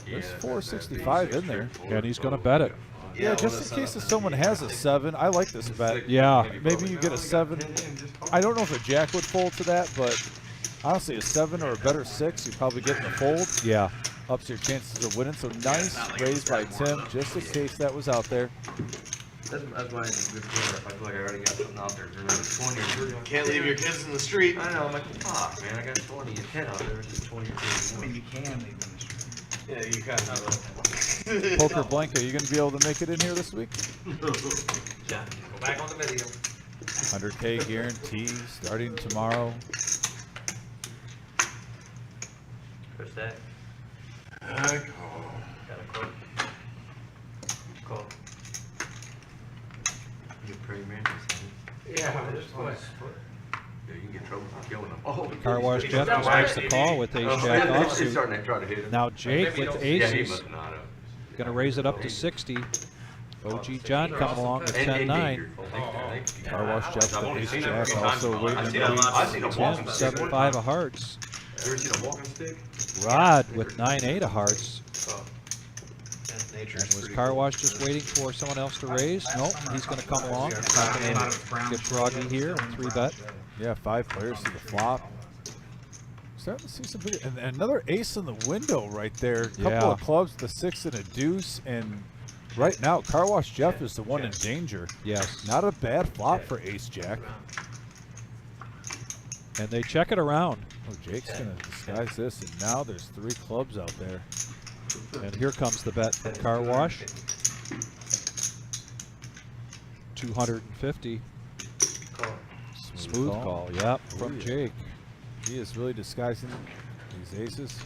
There's 465 in there. And he's going to bet it. Yeah, just in case if someone has a 7, I like this bet. Yeah. Maybe you get a 7. I don't know if a jack would fold to that, but honestly, a 7 or a better 6, you're probably getting the fold. Yeah. Ups your chances of winning. So nice raise by Tim, just in case that was out there. That's why it's a good player. If I feel like I already got something out there, there's another 20 or 30. Can't leave your kids in the street. I know, I'm like, fuck, man, I got 20 and 10 out there. It's just 20 or I 30 mean, more. you can leave them in the street. Yeah, you kind of. Poker Blank, are you going to be able to make it in here this week? Yeah, go back on the video. 100K guarantee starting tomorrow. Push that. I call. Got a call. Call. You pray, man. Yeah, just what? Yeah, you can get trouble for killing them. Oh, Car Wash Jeff just makes the call with ace jack He's offsuit. starting to try to hit him. Now Jake with Yeah, he aces, must not have. going to raise it up to 60. OG John coming along with 10-9. Car Wash Jeff I've with only ace seen jack, him a few also times. waiting I've to seen him- raise. I've seen him walking Tim, stick. 7-5 of hearts. Ever seen a walking stick? Rod with 9-8 of hearts. Nature's And was pretty Car cool. Wash just waiting for someone else to raise? Nope, he's going to come along. Get froggy here and 3-bet. Yeah, 5 players to the flop. Starting to see some big, and another ace in the window right there. Couple Yeah. of clubs, the 6 and a deuce, and right now Car Wash Jeff is the one in danger. Yes. Not a bad flop for ace jack. And they check it around. Oh, Jake's gonna disguise this, and now there's 3 clubs out there. And here comes the bet from Car Wash. 250. Smooth call, yep, from yeah. Jake. He is really disguising these aces.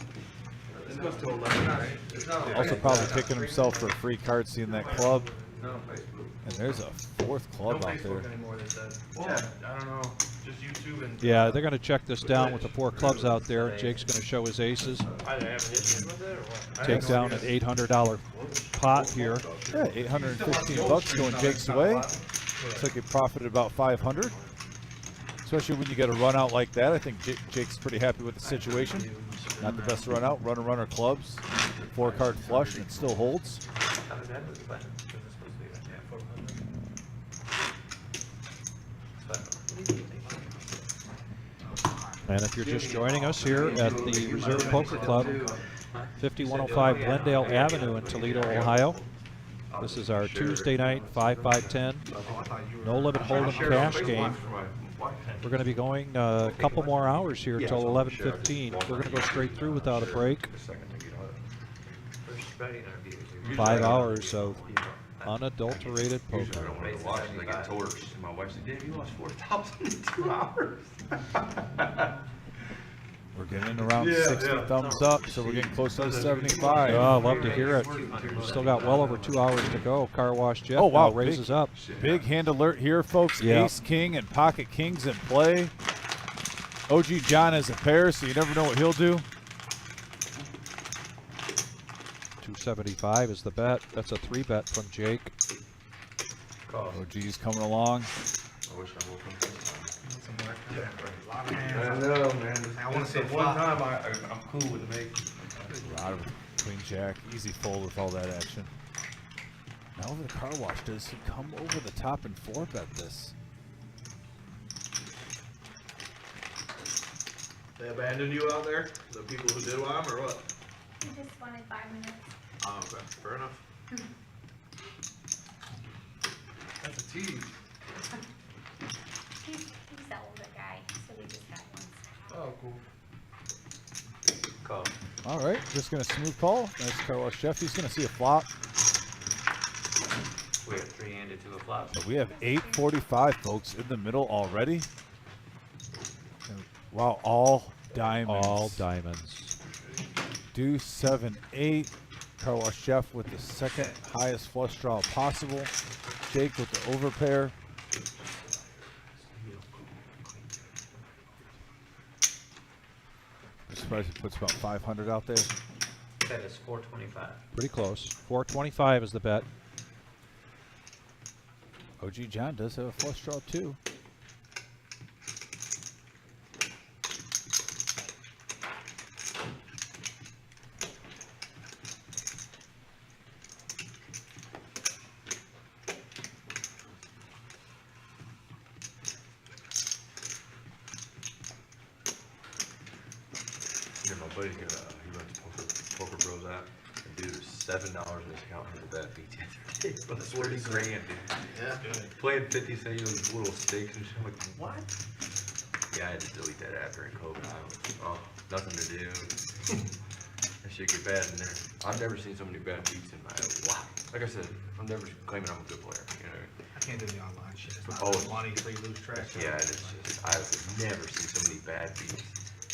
This goes to 11, right? It's not a- Also probably picking himself for a free card seeing that club. Not on Facebook. And there's a 4th club out there. anymore, they said. Yeah. I don't know, just YouTube and. Yeah, they're going to check this down with the 4 clubs out there. Jake's going to show his aces. I didn't have an issue with it or what? Take down an $800 pot here. Yeah, 815 bucks going Jake's way. Looks like he profited about 500. Especially when you get a run out like that. I think Jake's pretty happy with the situation. Not the best run out. Runner clubs. 4 card flush and it still holds. And if you're just joining us here at the Reserve Poker Club, 5105 Glendale Avenue in Toledo, Ohio. This is our Tuesday night 5-5-10 no limit hold'em cash game. We're going to be going a couple more hours here till 11:15. We're going to go straight through without a break. 5 hours of unadulterated I poker. don't want to watch it. I get torched. And my wife said, Dave, you lost 4,000 in 2 hours. We're getting around 60 thumbs up, so we're getting close to 75. Oh, I love to hear it. Still got well over 2 hours to go. Car Wash Jeff Oh, wow, now raises big- up. Big hand alert here, folks. Yeah. Ace, king, and pocket kings in play. OG John is a pair, so you never know what he'll do. 275 is the bet. That's a 3-bet from Jake. OG's coming along. I wish I woke up this time. I I know, man. I wanna say one flop. time I'm cool with the make. Rod with Queen Jack. Easy fold with all that action. Now over the Car Wash. Does he come over the top and 4-bet this? They abandoned you out there? The people who did want them or what? He just wanted 5 minutes. Oh, okay, fair enough. That's a tease. He's the older guy, so we just got one. Oh, cool. Call. All right, just going to smooth call. Nice Car Wash Jeff. He's going to see a flop. We have 3-handed to a flop. So we have 845, folks, in the middle already. And, wow, all diamonds. All diamonds. Deuce 7-8. Car Wash Jeff with the second highest flush draw possible. Jake with the overpair. I'm surprised he puts about 500 out there. That is 425. Pretty close. 425 is the bet. OG John does have a flush draw too. $7 in his account for the bad beats yesterday. That's 30 so. grand, dude. Yeah. Playing 50 cent little stakes and shit. I'm like, what? Yeah, I had to delete that after in COVID. Oh, nothing to do. That shit get bad in there. I've never seen so many bad beats in my life. Like I said, I'm never claiming I'm a good player. You know. I can't do the online shit. It's not Oh, real money, so you lose track. of it. Yeah, it's just I've never seen so many bad beats.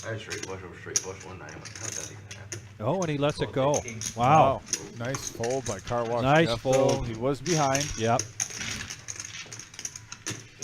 I had straight flush one night. I'm like, how did that even happen? Oh, and he lets it go. 15. Wow. Nice fold by Car Wash Nice Jeff, fold. though. He was behind. Yep.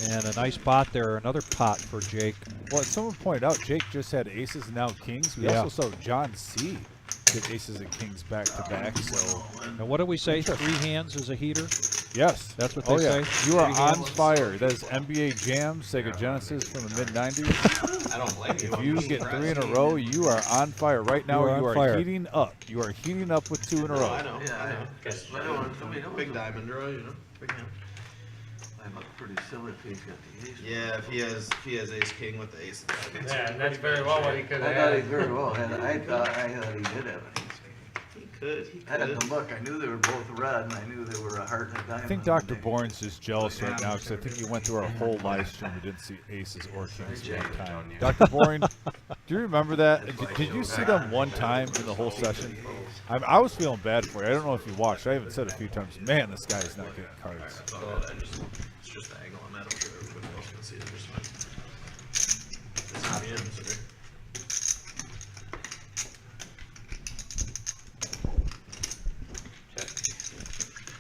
And a nice pot there. Another pot for Jake. Well, someone pointed out Jake just had aces and now kings. We Yeah. also saw John C. get aces and kings back to back. So And what do we say? 3 hands is a heater? yes, That's what oh they yeah, say? you are 3 on hands? fire. That is NBA Jam, Sega Genesis from the mid '90s. I don't blame you. If you get 3 in a row, you are on fire. Right now, You are on fire. heating up. You are heating up with 2 in a row. I know. Yeah, I know. Big diamond row, you know. Big hand. That look pretty silly if he's got the ace. Yeah, if he has ace king with the ace of diamonds. Yeah, and that's very well what he could I have thought he had. very well had, I thought he did have an ace. He could. I had to look, I knew they were both red, and I knew they were a heart and a diamond. I think Dr. Bourne's just jealous right now because I think he went through our whole live stream and didn't see aces or kings at one time. Dr. Bourne, do you remember that? Did you see them one time in the whole session? I was feeling bad for you. I don't know if you watched. I even said a few times, man, this guy is not getting cards. It's just the angle on that. I'm sure everybody else can see it just fine. It's not in, so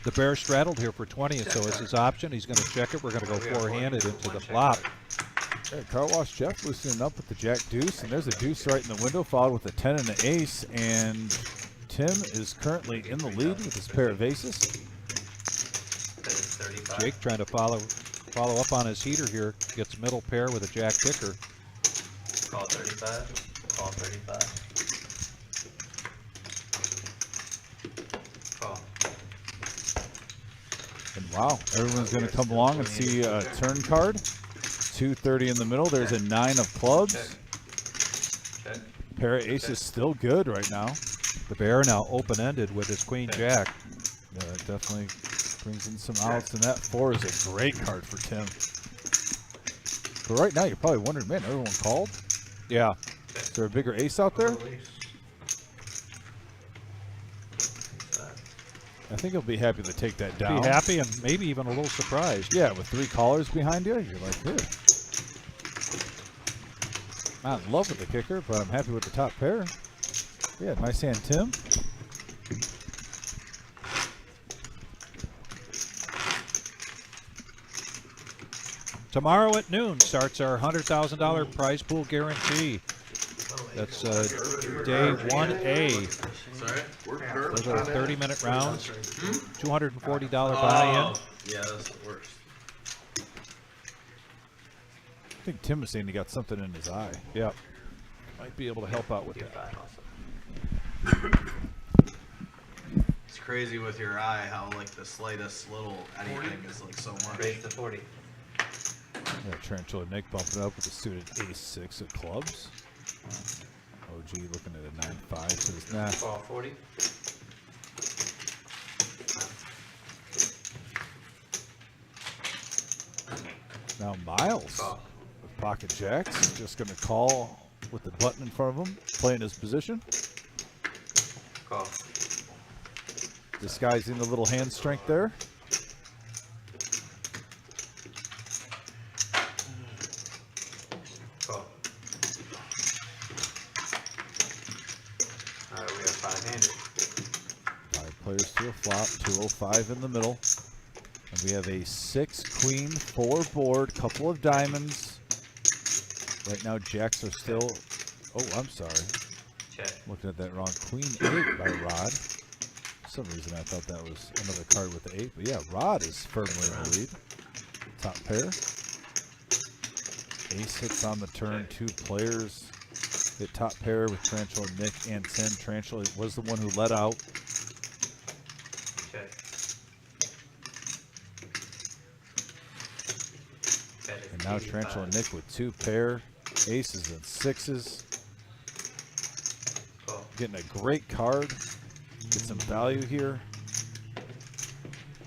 The bear straddled here for 20, so it's his option. He's going to check it. We're going to go 4-handed into the flop. Yeah, Car Wash Jeff loosening up with the Jack Deuce, and there's a deuce right in the window, followed with a 10 and an ace, and Tim is currently in the lead with his pair of aces. 35. Jake trying to follow up on his heater here. Gets middle pair with a jack kicker. Call 35. Call 35. Call. And wow, everyone's going to come along and see a turn card. 230 in the middle. There's a 9 of clubs. Check. Pair of aces still good right now. The bear now open-ended with his queen jack. Yeah, that definitely brings in some outs, and that 4 is a great card for Tim. But right now, you're probably wondering, man, everyone called? Yeah. Is there a bigger ace out there? I think he'll be happy to take that down. Be happy and maybe even a little surprised. Yeah, with 3 callers behind you, you're like, here. Not in love with the kicker, but I'm happy with the top pair. Yeah, nice hand, Tim. Tomorrow at noon starts our $100,000 prize pool guarantee. That's day 1A. Sorry? Those are 30-minute rounds. $240 buy-in. Yeah, that's the worst. I think Tim was saying he got something in his eye. Yep. Might be able to help out with that. It's crazy with your eye how like the slightest little anything is like so much. Raise to 40. Yeah, Tarantula Nick bumping up with a suited ace-6 of clubs. OG looking at a 9-5, says, nah. Call 40. Now Miles Call. with pocket jacks, just going to call with the button in front of him, playing his position. Call. Disguising the little hand strength there. Call. Alright, we have 5-handed. 5 players to a flop, 205 in the middle. And we have a 6 queen, 4 board, couple of diamonds. Right now jacks are still, oh, I'm sorry. Check. Looking at that wrong. Queen 8 by Rod. For some reason I thought that was another card with the 8, but yeah, Rod is firmly in the lead. Top pair. Ace hits on the turn, 2 players hit top pair with Tarantula, Nick, and Tim. Tarantula was the one who led out. Check. And now Tarantula Nick with 2 pair, aces and 6s. Call. Getting a great card. get some value here.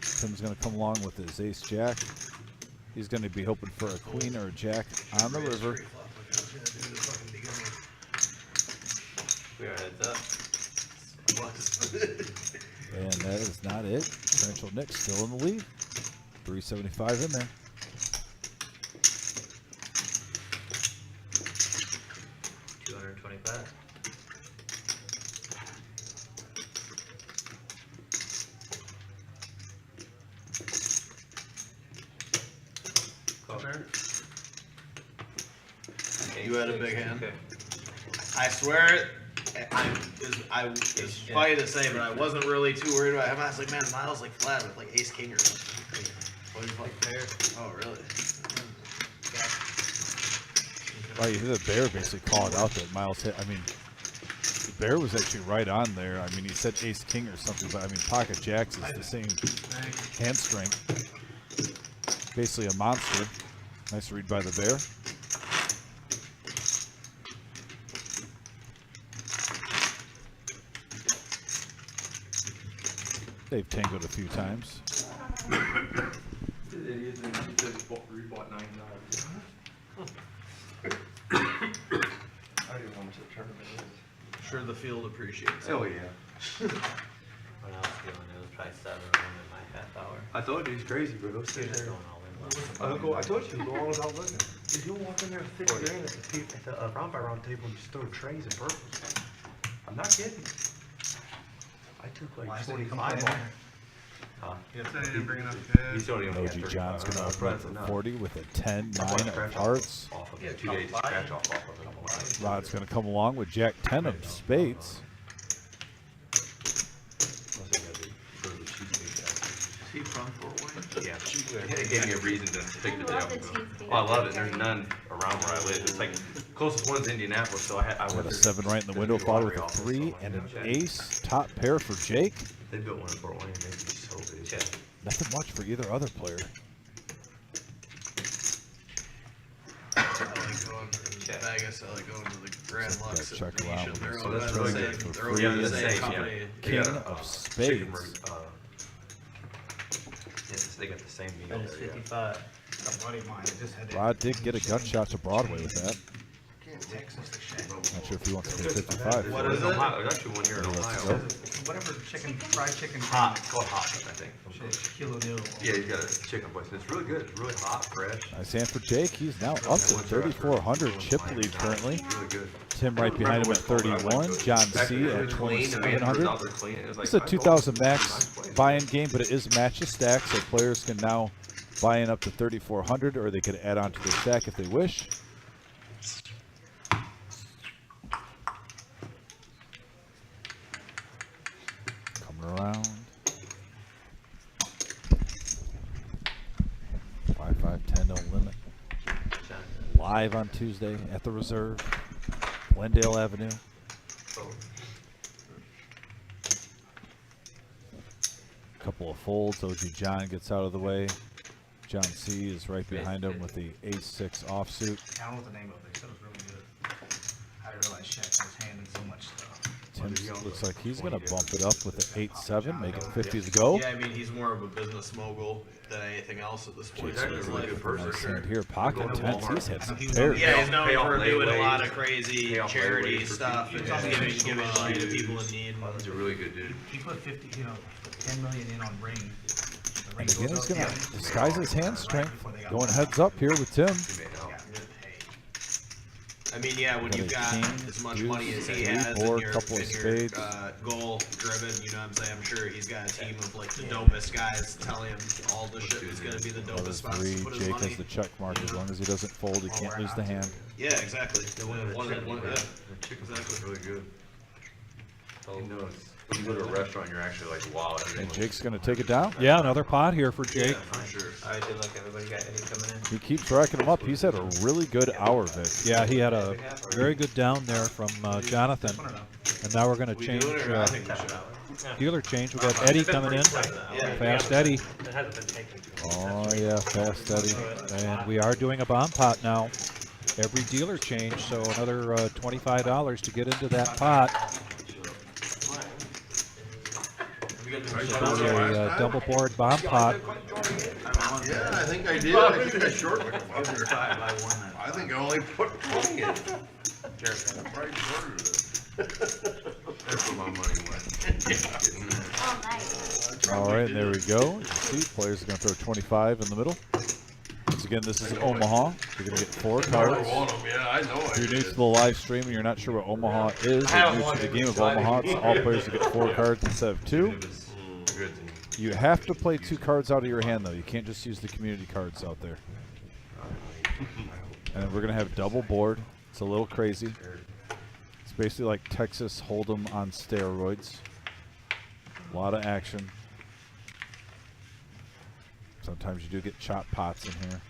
Tim's going to come along with his ace jack. He's going to be hoping for a queen or a jack on the river. We are heads up. And that is not it. Central Nick still in the lead. 375 in there. $225. You had a big hand. Okay. I swear, it's funny to say, but I wasn't really too worried about him. I was like, man, Miles like flat with like ace king or something. What do you like pair? Oh, really? Well, you hear the bear basically call it out that Miles hit. I mean, the bear was actually right on there. I mean, he said ace king or something, but I mean, pocket jacks is the same hand strength. Basically a monster. Nice read by the bear. They've tangled a few times. Rebought 9 times. I don't even know how much the tournament is. Sure, the field appreciates it. Oh yeah. When I was feeling it was probably 7 of them in my half hour. I told you he's crazy, bro. Don't sit Just there. going all in. I told you, go all without looking. Dude, you walk in there with 50 grand at the round by round table and just throw trays and purples. I'm not kidding. I took Why like is it he 25 complained off. there? Huh? You said he didn't bring enough He's cash. only got OG John's going to open up for 40 with a 10, 9 of hearts. Off of it. 2 days scratch off of it. Rod's going to come along with jack 10 of spades. Is he from Fort Wayne? Yeah, it gave me a reason to pick the Love the jail. cheesecake. Oh, I love it. There's none around where I live. It's like closest one's Indianapolis, so I Got went a to 7 right in the window, followed with a 3 and an ace. Top pair for Jake. They built one in Fort Wayne. They'd be so big. Yeah. Nothing much for either other player. I like going to Vegas. I like going to the Grand So Lux. check at around Venetian. with They're this. owned that's by the really same- good. they're owned Yeah, by the that's same safe, yeah. company. King They got of chicken spades. Yes, they got the same meal Minus there, yeah. 55. A buddy of mine that just had to Rod did get a gunshot to Broadway with that. Texas the shack. Not sure if he wants to pay 55. What There's is it? Ohio- There's actually one here in Let's Ohio. go. Whatever chicken, fried chicken. Hot. It's called hot, I think. Shaquille O'Neal. Yeah, he's got a chicken place. It's really good. It's really hot, fresh. Nice hand for Jake. He's now up to 3,400 chip lead currently. Really good. Tim right behind him at 31. John C at 2,700. It's It's a 2,000 max buy-in game, but it is match a stack, so players can now buy in up to 3,400, or they could add on to the stack if they wish. Coming around. 5-5-10 no limit. Live on Tuesday at the Reserve, Glendale Avenue. Couple of folds. OG John gets out of the way. John C is right behind him with the ace-6 offsuit. I don't know what the name of it. He said it was really good. I didn't realize Shaq was handing so much stuff. Tim looks like he's going to bump it up with the 8-7, make it 50 to go. Yeah, I mean, he's more of a business mogul than anything else at this point. He's actually a really good person. Nice hand here, pocket Go to tents. Walmart. He's had some He was pairs. Yeah, he's known Pay off for doing a layways. lot of crazy Pay off charity layways for stuff people. and Yeah. giving money to people in need. He's a really good dude. He put 10 million in on ring. The ring And again, goes he's going up, to yeah. disguise his hand strength. Before they got Going bought. heads up here with Tim. He made out. Yeah, good pay. I mean, yeah, when Got you've a got king, as much deuce, money as he three, has four, in your, couple of in your spades. goal driven, you know what I'm saying? I'm sure he's got a team of like the dopest guys telling him all the shit that's going to be the Another dopest spots 3. to put his Jake money. has the check mark. As long as he doesn't fold, he can't lose the hand. Yeah, exactly. The chicken's Exactly. really good. He knows. When you go to a restaurant, you're actually like, wow. And Jake's going to take it down. Yeah, another pot here for Jake. For sure. Alright, good luck, everybody. Got any coming in? He keeps racking them up. He's had a really good hour, Vic. Yeah, he had a very good down there from Jonathan. And now we're going to We change, do it, or I think we should. dealer change. We got Eddie coming in. Fast Eddie. It hasn't been taken too much. Oh, yeah, fast Eddie. And we are doing a bomb pot now. Every dealer change, so another $25 to get into that pot. This will be a double board bomb pot. Yeah, I think I did. I think I short like a mother. I think I only put 20 in. I probably shorted it. That's where my money went. Oh, nice. All right, there we go. You can see players are going to throw 25 in the middle. Once again, this is Omaha. You're going to get 4 cards. Yeah, I know. If you're new to the live stream and you're not sure what Omaha is, or new to the game of Omaha, it's all players who get 4 cards instead of 2. You have to play 2 cards out of your hand, though. You can't just use the community cards out there. And we're going to have double board. It's a little crazy. It's basically like Texas Hold'em on steroids. A lot of action. Sometimes you do get chop pots in here.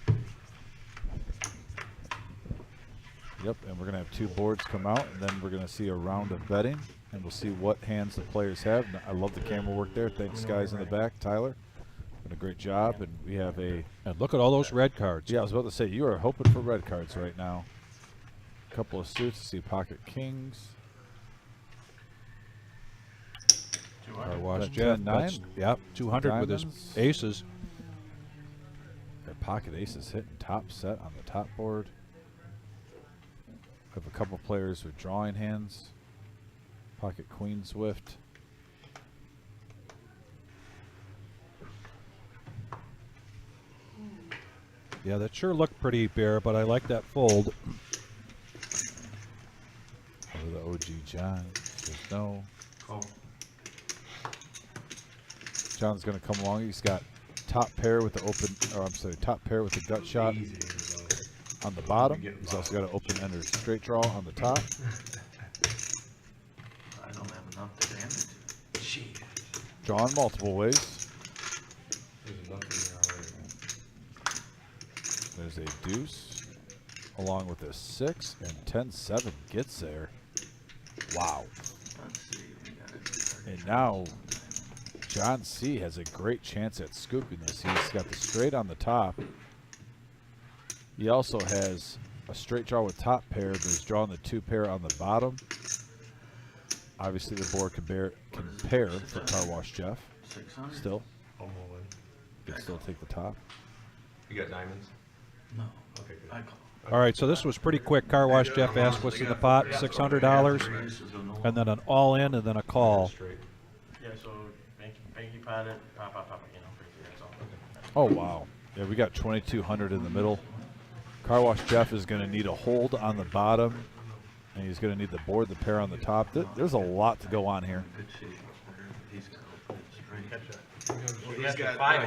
Yep, and we're going to have 2 boards come out, and then we're going to see a round of betting, and we'll see what hands the players have. I love the camera work there. Thanks, guys in the back. Tyler, did a great job, and we have a... And look at all those red cards. Yeah, I was about to say, you are hoping for red cards right now. A couple of suits. See pocket kings. Car wash Got Jeff. 10, That's- 9. Yep, 200 with his Diamonds. aces. Their pocket aces hitting top set on the top board. We have a couple players with drawing hands. Pocket queen swift. Yeah, that sure looked pretty bare, but I like that fold. Over the OG John. Says no. Oh. John's going to come along. He's got top pair with the open, or I'm sorry, top pair with the gut shot on the bottom. He's also got an open-ender straight draw on the top. I don't have enough to damage it. Shit. Drawn multiple ways. There's nothing there already. There's a deuce along with a 6, and 10-7 gets there. Wow. Let's see. We got it. And now John C. has a great chance at scooping this. He's got the straight on the top. He also has a straight draw with top pair, but he's drawing the 2 pair on the bottom. Obviously, the board can pair for Car Wash Jeff. 600? Still, I'm all in. you can still take the top. You got diamonds? No. Okay, good. I call. All right, so this was pretty quick. Car wash Jeff asked what's in the pot, $600, and then an all-in, and then a call. Straight. Yeah, so banky pot it, pop, you know, that's all. Oh wow! Yeah, we got 2,200 in the middle. Car Wash Jeff is going to need a hold on the bottom, and he's going to need the board, the pair on the top. There's a lot to go on here. Good shape. He's got open straight.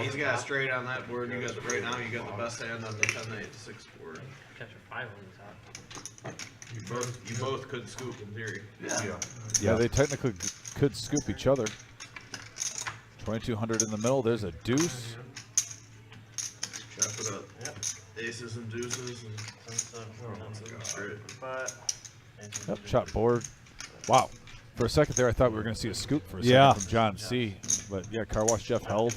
He's got a straight on that board. You got right now. You got the best hand on the 10-8 6 board. Catch a 5 on the top. You both could scoop in theory. Yeah. Yeah, they technically could scoop each other. 2,200 in the middle. There's a deuce. Chop it up. Yep. Aces and deuces and straight. Yep, chop board. Wow. For a second there, I thought we were going to see a scoop for a second Yeah. from John C. But yeah, Car Wash Jeff held.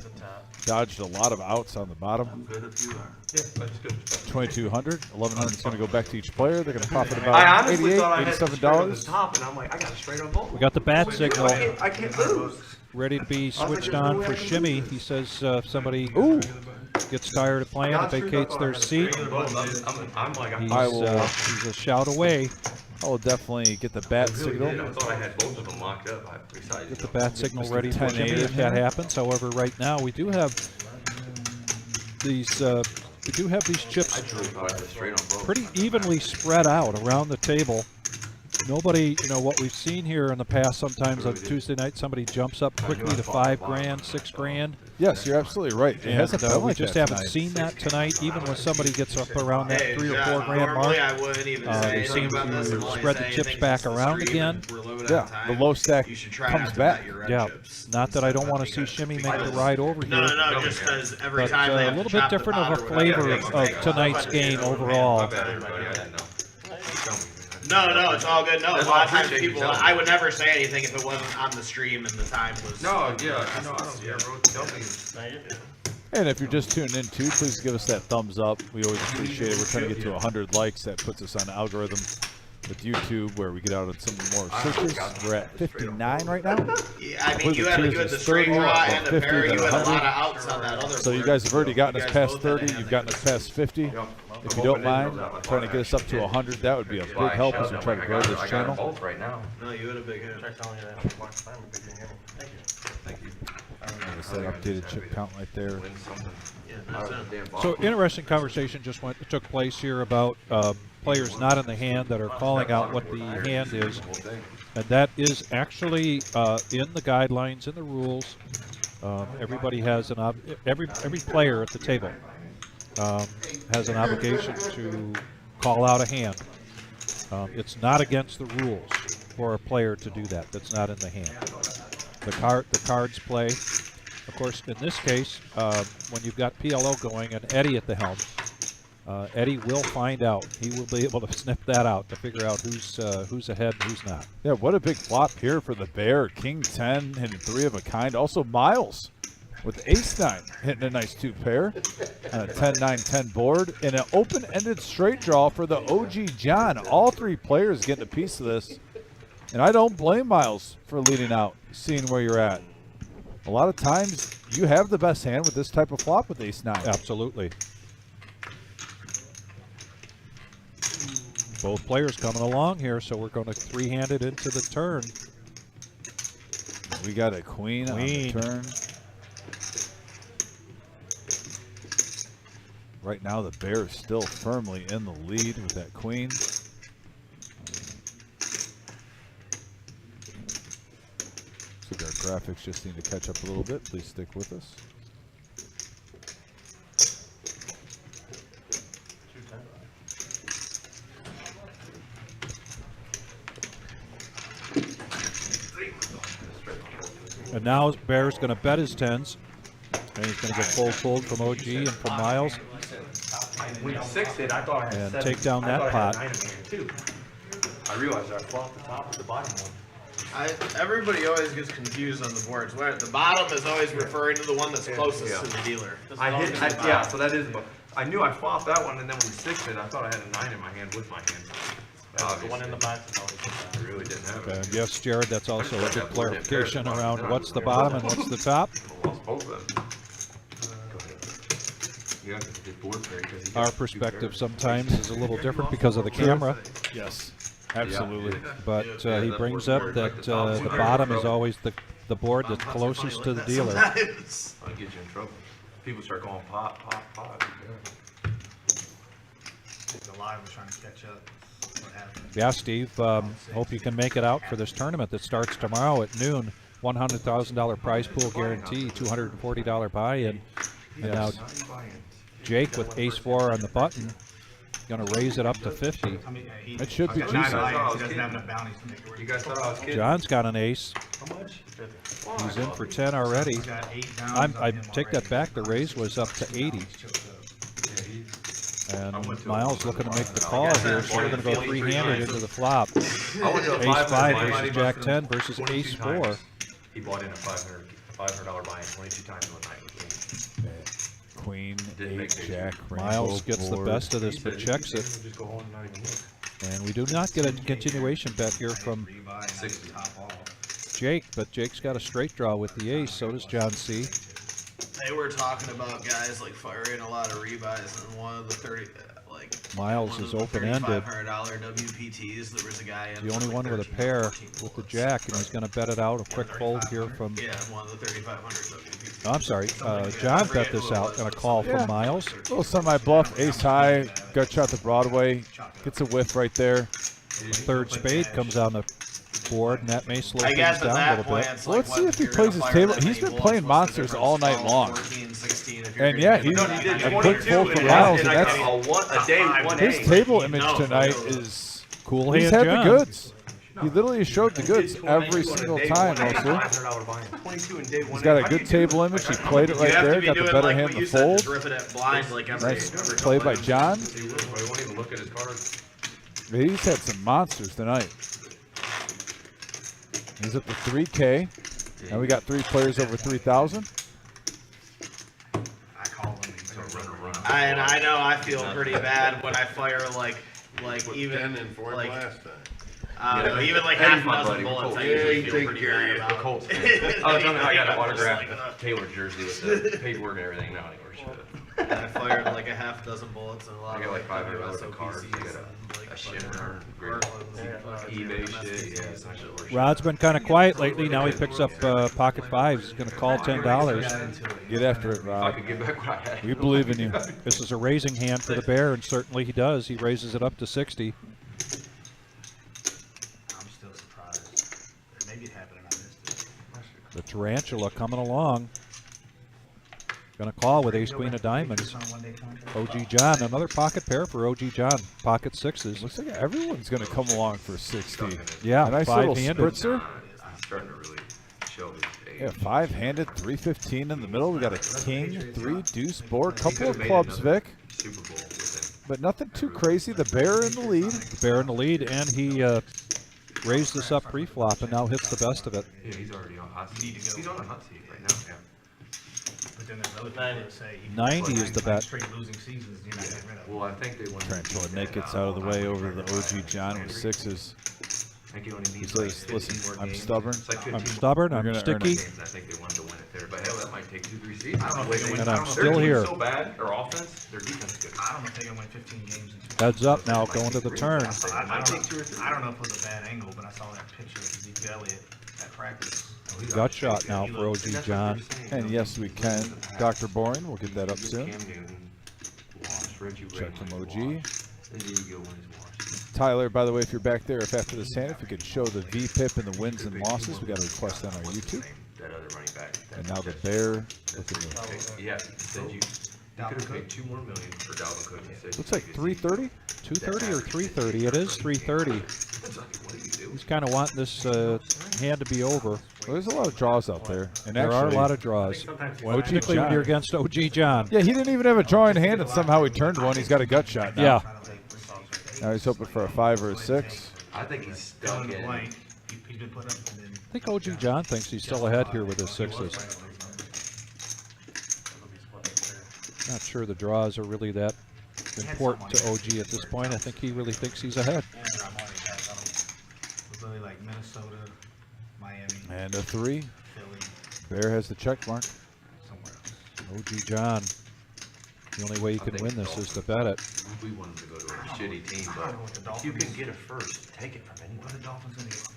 Dodged a lot of outs on the bottom. Good if you are. Yeah, that's good. 2,200. 1,100 is going to go back to each player. They're going to profit I about honestly $88, thought I had straight on the $87. top, and I'm like, I got a straight on both. We got the bat signal I can't lose. ready to be switched on for Shimmy. He says if somebody gets tired of playing and vacates their seat, I'm like, he's, I will- he's a shout away. I will definitely get the bat signal. I thought I had both of them locked up. I decided Get the bat signal Mr. ready for 10-8 Shimmy if in that there. happens. However, right now we do have these chips truly thought I had a straight on both. pretty evenly spread out around the table. Nobody, what we've seen here in the past, sometimes on Tuesday night, somebody jumps up quickly to $5 grand, $6 grand. Yes, you're absolutely right. It And hasn't been we like just that haven't tonight. seen that tonight, even when somebody gets up around that $3 or $4 grand Normally, mark. I wouldn't even say They anything seem about this to and only spread say the chips anything back since the around stream again. and we're limited Yeah, on time. the low stack You should try comes not to back. bet your red Yeah, chips not that I don't instead want to see because- Shimmy make the ride over here. No, just because every But time they a have to little bit chop the different pot of a or whatever, flavor it makes of it tonight's game overall. My bad, everybody. I didn't know. Tell me, man. No, it's all good. No, a That's lot of why I times appreciate you people, telling me. I would never say anything if it wasn't on the stream and the time was. No, yeah, I don't care, bro. Tell me. And if you're just tuning in too, please give us that thumbs up. We always appreciate it. We're trying to get to 100 likes. That puts us on the algorithm with YouTube where we get out on some more searches. We're at 59 right now. Yeah, I mean, With you the had tiers the is straight 30, draw then and the 50, pair. then You had a 100. lot of outs on that other So you board. guys have already gotten us guys past both had a 30. hand You've that gotten goes us past 50. If you don't mind trying to get us up to 100, that would be a big help as we try to grow this I got them channel. both right now. No, you had a big hand. Try telling you that last time, big thing. Thank you. Thank you. There's that updated chip count right there. Win something. Yeah, Out that's of the it. damn So bottom. interesting conversation took place here about players not in the hand that are calling out what the hand is, and that is actually in the guidelines, in the rules. Everybody has every player at the table has an obligation to call out a hand. It's not against the rules for a player to do that. That's not in the hand. The cards play. Of course, in this case, when you've got PLO going and Eddie at the helm, Eddie will find out. He will be able to snip that out to figure out who's ahead and who's not. Yeah, what a big flop here for the Bear. King 10 hitting 3 of a kind. Also Miles with ace 9 hitting a nice 2 pair on a 10-9-10 board. And an open-ended straight draw for the OG John. All 3 players getting a piece of this. And I don't blame Miles for leading out, seeing where you're at. A lot of times you have the best hand with this type of flop with ace 9. Absolutely. Both players coming along here, so we're going to three-hand it into the turn. We got a queen on the turn. Right now the Bear is still firmly in the lead with that queen. Looks like our graphics just need to catch up a little bit. Please stick with us. And now Bear's going to bet his tens, and he's going to get fold from OG and from Miles. When 6 hit, I thought I had And 7. take down I that thought I pot. had 9 in hand too. I realized I flopped the top of the bottom one. Everybody always gets confused on the boards. Where the bottom is always referring to the one that's closest Yeah. to the dealer. Yeah, so that is, but I knew I flopped that one, and then when 6 hit, I thought I had a 9 in my hand with my hand. The one in the box is always I really didn't have And it. yes, Jared, that's also a good clarification around what's the bottom and what's the top. I lost both of them. Yeah, the board pair, 'cause he Our got 2 perspective pairs. sometimes is a little different because of the camera, Yes, absolutely. but he brings up that the bottom is always the board that's closest to the dealer. I'll get you in trouble. People start going pot, pot, pot. The live was trying to catch up. What happened? Yeah, Steve, hope you can make it out for this tournament that starts tomorrow at noon. $100,000 prize pool guarantee, $240 buy-in. And now Jake with ace-4 on the button, going to raise it up to 50. I mean, It should be he's got decent. 9 buy-ins, he doesn't have enough bounties to make it work. You guys thought I was kidding? John's got an ace. How much? He's in for 10 already. He's got 8 bounties I on him take that already. back. The raise was up to 80. And Miles looking to make the call here, so we're going to go three-handed into the flop. I went to a Ace 5 buy-in, versus he Jack busted 10 versus 22 Ace 4. times. He bought in a $500 buy-in 22 times one night with me. Queen, Didn't make 8, big Jack, Miles rainbow gets the board. best of this, He but said, checks "You it. can just go home and not even look." And we do not get a continuation bet here from Rebuy and 60. top all. Jake, but Jake's got a straight draw with the ace, so does John C. They were talking about guys like firing a lot of rebuys, and one of the 30, Miles one is of the open-ended. $3,500 WPTs. There was a guy in The only one with a 13 or pair 14 with the bullets. jack, and he's going to bet it out. A quick fold here from. Yeah, one of the 3,500 WPTs. Oh, I'm sorry. John bet this out, and a call from Miles. Little semi-bluff, ace high, gut shot to Broadway, gets a whiff right there. Third spade comes on the board, and that may slow I things guess at down a that little point, bit. it's Well, like, let's see what, if he you're plays gonna his fire table. that He's many been bullets, playing what's the monsters difference? all night 12, long. 14, 16, if you're And gonna yeah, get he's it. No, he did a quick 22 fold and from a Miles, and and I that's got a day, 1 his A. table image No, tonight no. is. Cool He's hand, had the John. goods. He literally showed the goods every single time, mostly. $500 buy-in. 22 and day 1 He's got A. a How do good you do table it? image. He Like, I played it don't right You have there. to be Got the doing better like hand what to you said, fold. just rip it at blind like every Nice every play couple by minutes. John. He won't even look at his cards. He's had some monsters tonight. He's up to 3K. And we got 3 players over 3,000. I call him. He's a runner. And I know I feel pretty bad when I fire like like Put even 10 in for him like last time. I don't know, even like Eddie's half a my dozen buddy. bullets, I Yeah, usually he feel take pretty care of bad you. about. The Colts. I was telling you, I got an I'm just like, autographed Taylor jersey with the paperwork and everything. Now I think we're shit. I fired like a half dozen bullets and a lot I of got like $500 in SOPCs cards. I got and, like, a shit fucking ton. Kirklands and fucking eBay MSPCs shit. Yeah, and it's not shit. shit. Rod's been kind of quiet lately. Now he picks up pocket fives. He's going to call $10. Get after it, If I Rob. could get back what I had. We believe in you. This is a raising hand for the Bear, and certainly he does. He raises it up to 60. I'm still surprised. Maybe it happened and I missed it. The Tarantula coming along. Going to call with ace queen of diamonds. On a one-day contract. OG John, another pocket pair for OG John. Pocket sixes. Looks like everyone's going to come along for 60. Yeah, A nice little five-handed. spritzer. It's starting to really show his age. Yeah, five-handed, 315 in the middle. We got a king, three, deuce board, couple of clubs, Vic, Super Bowl with but nothing too crazy. The Bear in the lead. The Bear in the lead, and he raised this up pre-flop and now hits the best of it. him. Yeah, he's already on hot seat. He's on a hot seat right now. Yeah. But then there's other people that say you 90 is the bet. straight losing seasons, you're not getting rid of Well, I think they won. Tarantula Nick gets out of the way over the OG John with sixes. I think he only He needs like says, 15 listen, more I'm games. stubborn. It's like 15 I'm stubborn, We're I'm gonna earn sticky. games. I think they wanted to win it there, but hell, that might take 2-3 seasons. I don't know if The way they they win. And I I'm don't know if still they here. so bad, or offense, their defense is good. I don't know if they're gonna win 15 games in 2 Heads up now, going to the turn. I don't know if it was a bad angle, but I saw that picture of Zeke Elliott at practice. Gut shot now for OG John. And yes, we can. Dr. Boring, we'll get that up soon. Cam Newton lost. Reggie Check Wayne from OG. lost. And Diego wins lost. Tyler, by the way, if you're back there, if after this hand, if you could show the VPIP and the wins and losses, we got a request on our YouTube. That other running back. And now the Bear. Look at the, Yeah, said you could have paid $2 more million for Dalvin Cook. He said looks you like could- 330. 230 or 330? It is 330. It's like, what do you do? He's kind of wanting this hand to be over. Well, there's a lot of draws out there. And There are a actually, lot of draws, particularly when you're against OG John. yeah, he didn't even have a drawing hand, and somehow he turned one. He's got a gut shot now. Yeah. Now he's hoping for a 5 or a 6. I think he's stuck Dylan in. Blank, he's been put up and then I think OG John thinks he's still ahead here with his sixes. Not sure the draws are really that important to OG at this point. I think he really thinks he's ahead. was really like Minnesota, Miami, And a 3. Philly, Bear has the check mark. somewhere else. OG John. The only way you can win this is to bet it. We wanted to go to a shitty team, I don't know what the but if you can Dolphins- get a first, take it from What are anybody. the Dolphins gonna get?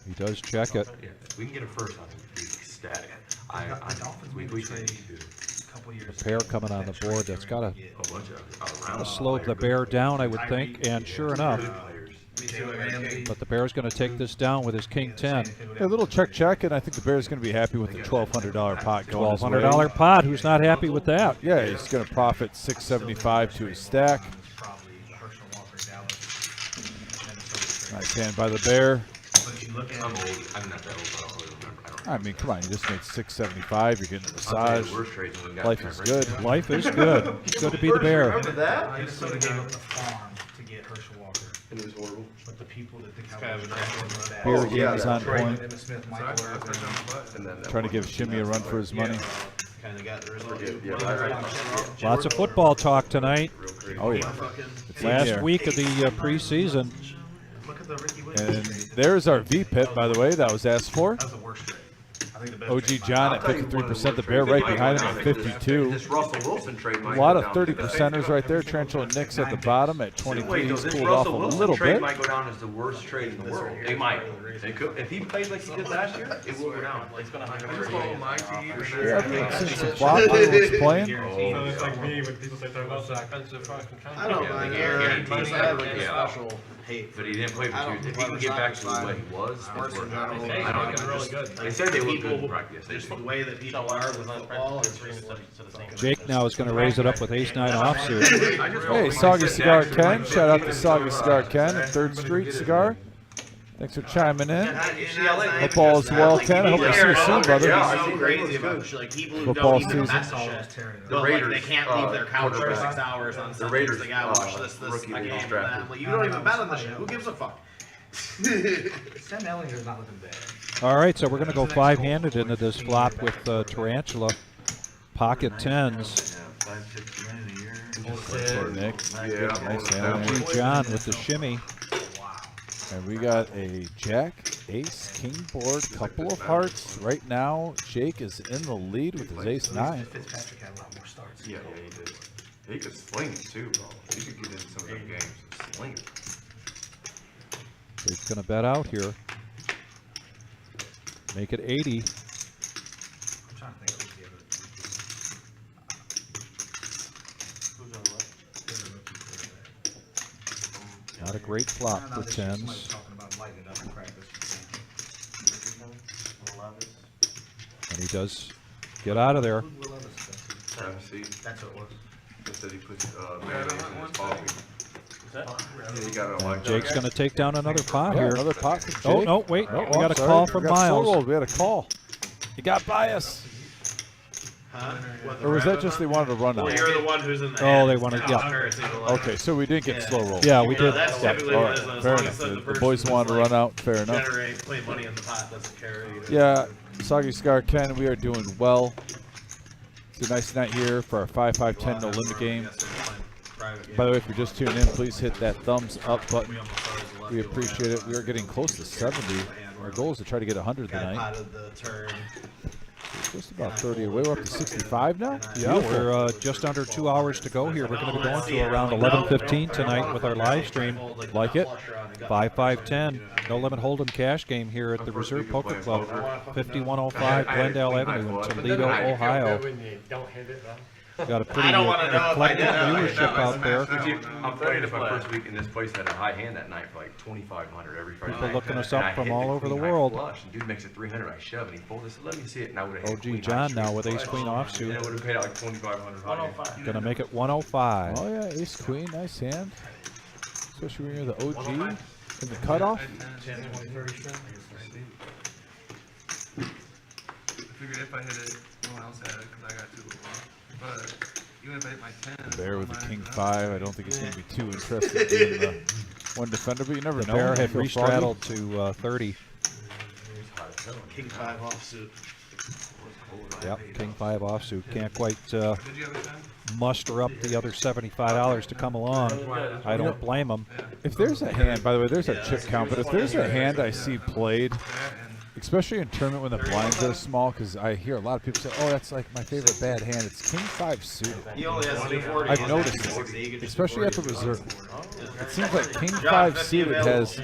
He does check it. Yeah, if we can get a first on him, be ecstatic. The Dolphins we maybe think trade too. a couple years. The pair coming on the board, that's got to A bunch of around. slow the Bear down, I would think, and sure enough. But the Bear's going to take this down with his King 10. A little check, and I think the Bear's going to be happy with the $1,200 pot going his way. $1,200 pot. Who's not happy with that? Yeah, he's going to profit $675 to his stack. Probably Herschel Walker, Dallas, Minnesota. Nice hand by the Bear. But if you look at I'm it, old. I'm not that old, but I don't really remember. I don't I mean, come on, you just made $675. You're getting a I'll tell you massage. the worst trades when we got Life there, is right? good. Life is good. It's good to be the Bear. Remember that? Minnesota gave up the farm to get Herschel Walker, And it was horrible. but the people that the Cowboys drafted was that. Beer Oh, game yeah, is that's on right. point. Emmitt Smith, Michael Irvin. And then that Trying to one- give Shimmy a run for his money. Kinda got the result. Yeah, right. Lots of football talk tonight. Real crazy. Oh, yeah. It's in Last here. week of the preseason. Look at the Ricky And Williams. there's our VPIP, by the way, that was asked for. That was the worst trade. I think the best OG trade by John far. at 53%, the Bear right behind him at 52. This Russell Wilson trade A might lot go of down. 30%ers right there. Tarantula Nick's at the bottom at 23. Wait, no, He's this cooled off a Russell Wilson little trade bit. might go down as the worst trade in the world. They might. They could. If he plays like he did last year, it will go down. It's gonna happen. Yeah, I've seen some flop was playing. So it's like me when people say talk about offensive fucking I don't Yeah, think yeah, Aaron yeah, Money yeah, had like a yeah. special hate. But he didn't play I for don't two. If he think can get back to Soccer's what he was, Sports it's in worth it. general. I don't know. really good. They said they look good in People- practice. They Just the did. way that people are with football, it's just like. Jake now is going to raise it up with ace-9 offsuit. Hey, Soggy Cigar Ken. Shout out to Soggy Cigar Ken at 3rd Street Cigar. Thanks for chiming in. Hope all is well, Ken. I hope to see you soon, brother. Yeah, so crazy about like people who Football don't even season. mess all this. The But like Raiders, they can't leave their couch for quarterback. 6 hours on Sundays. Raiders, They gotta watch this rookie that they game, just and drafted. that. Like, you don't even bet on this shit. Who gives a fuck? Sam Ellinger's not looking bad. All right, so we're going to go five-handed into this flop with Tarantula. Pocket tens. Nick. Yeah, Nice I'm hand. on OG John with the shimmy. And we got a jack, ace, king board, couple of hearts. Right now, Jake is in the lead with his ace nine. Fitzpatrick had a lot more starts. Yeah, he did. He could sling it too, bro. He could get into some of them games and sling it. He's going to bet out here. Make it 80. I'm trying to think of who's the other. Not a great flop for Somebody tens. was talking about lighting it up in practice. And he does get out of there. See, That's what it was. he said he puts mayonnaise in his coffee. Yeah, he got it like Jake's going to take down another pot Yeah, here. another pot for Jake. Oh, no, wait. Oh, We got a sorry. call from We got slow Miles. rolled. We had a call. He got bias. Or was that just they wanted to run Well, out? you're the one who's in the. Oh, they wanted, yeah. Okay, so we didn't get slow rolled. Yeah, we did. That's Yeah, typically all what right, it is. As fair long enough. as The person boys who's wanted to like run out. Fair enough. Generate, play money in the pot doesn't care either. Yeah, Soggy Scar Ken, we are doing well. It's a nice night here for our 5-5-10 no limit game. By the way, if you're just tuning in, please hit that thumbs up button. We appreciate it. We are getting close to 70. Our goal is to try to get 100 Guy tonight. potted the turn. Just about 30 away. We're up to 65 now. Yeah, we're just under 2 hours to go here. We're going to be going to around 11:15 tonight with our live stream. Like it? 5-5-10, no limit hold'em cash game here at the Reserve Poker Club, 5105 Glendale Avenue in Toledo, Ohio. Got a pretty I don't wanna know if I eclectic did that. viewership out there. I'm thinking if my first week in this place had a high hand that night for like 2,500 every Friday People night. looking us And up I from hit all the over the queen high world. flush, and dude makes it 300. I shove and he folded. I said, "Let me see it." And I would have hit OG queen John high now straight with ace flush. queen And offsuit. it would have paid out like 2,500. 105. Gonna make it 105. Oh yeah, ace queen, nice hand. Especially when you're the OG in the cutoff. I figured if I hit it, no one else had it because I got two. But even if I hit my 10, it's Bear with the still king mine. 5. I don't think he's going to be too interested in the one defender, but you never The know. bear Might had feel froggy. restraddled to 30. King 5 offsuit. Yep, king 5 offsuit. Can't quite Did you have a 10? muster up the other $75 to come along. I don't blame him. If there's a hand, by the way, there's a chip count, but if there's a hand I see played, especially in tournament when the blinds are small, because I hear a lot of people say, "Oh, that's like my favorite bad hand." It's king 5 suited. He only has 240. I've noticed it, especially at the reserve. It seems like king 5 suited has,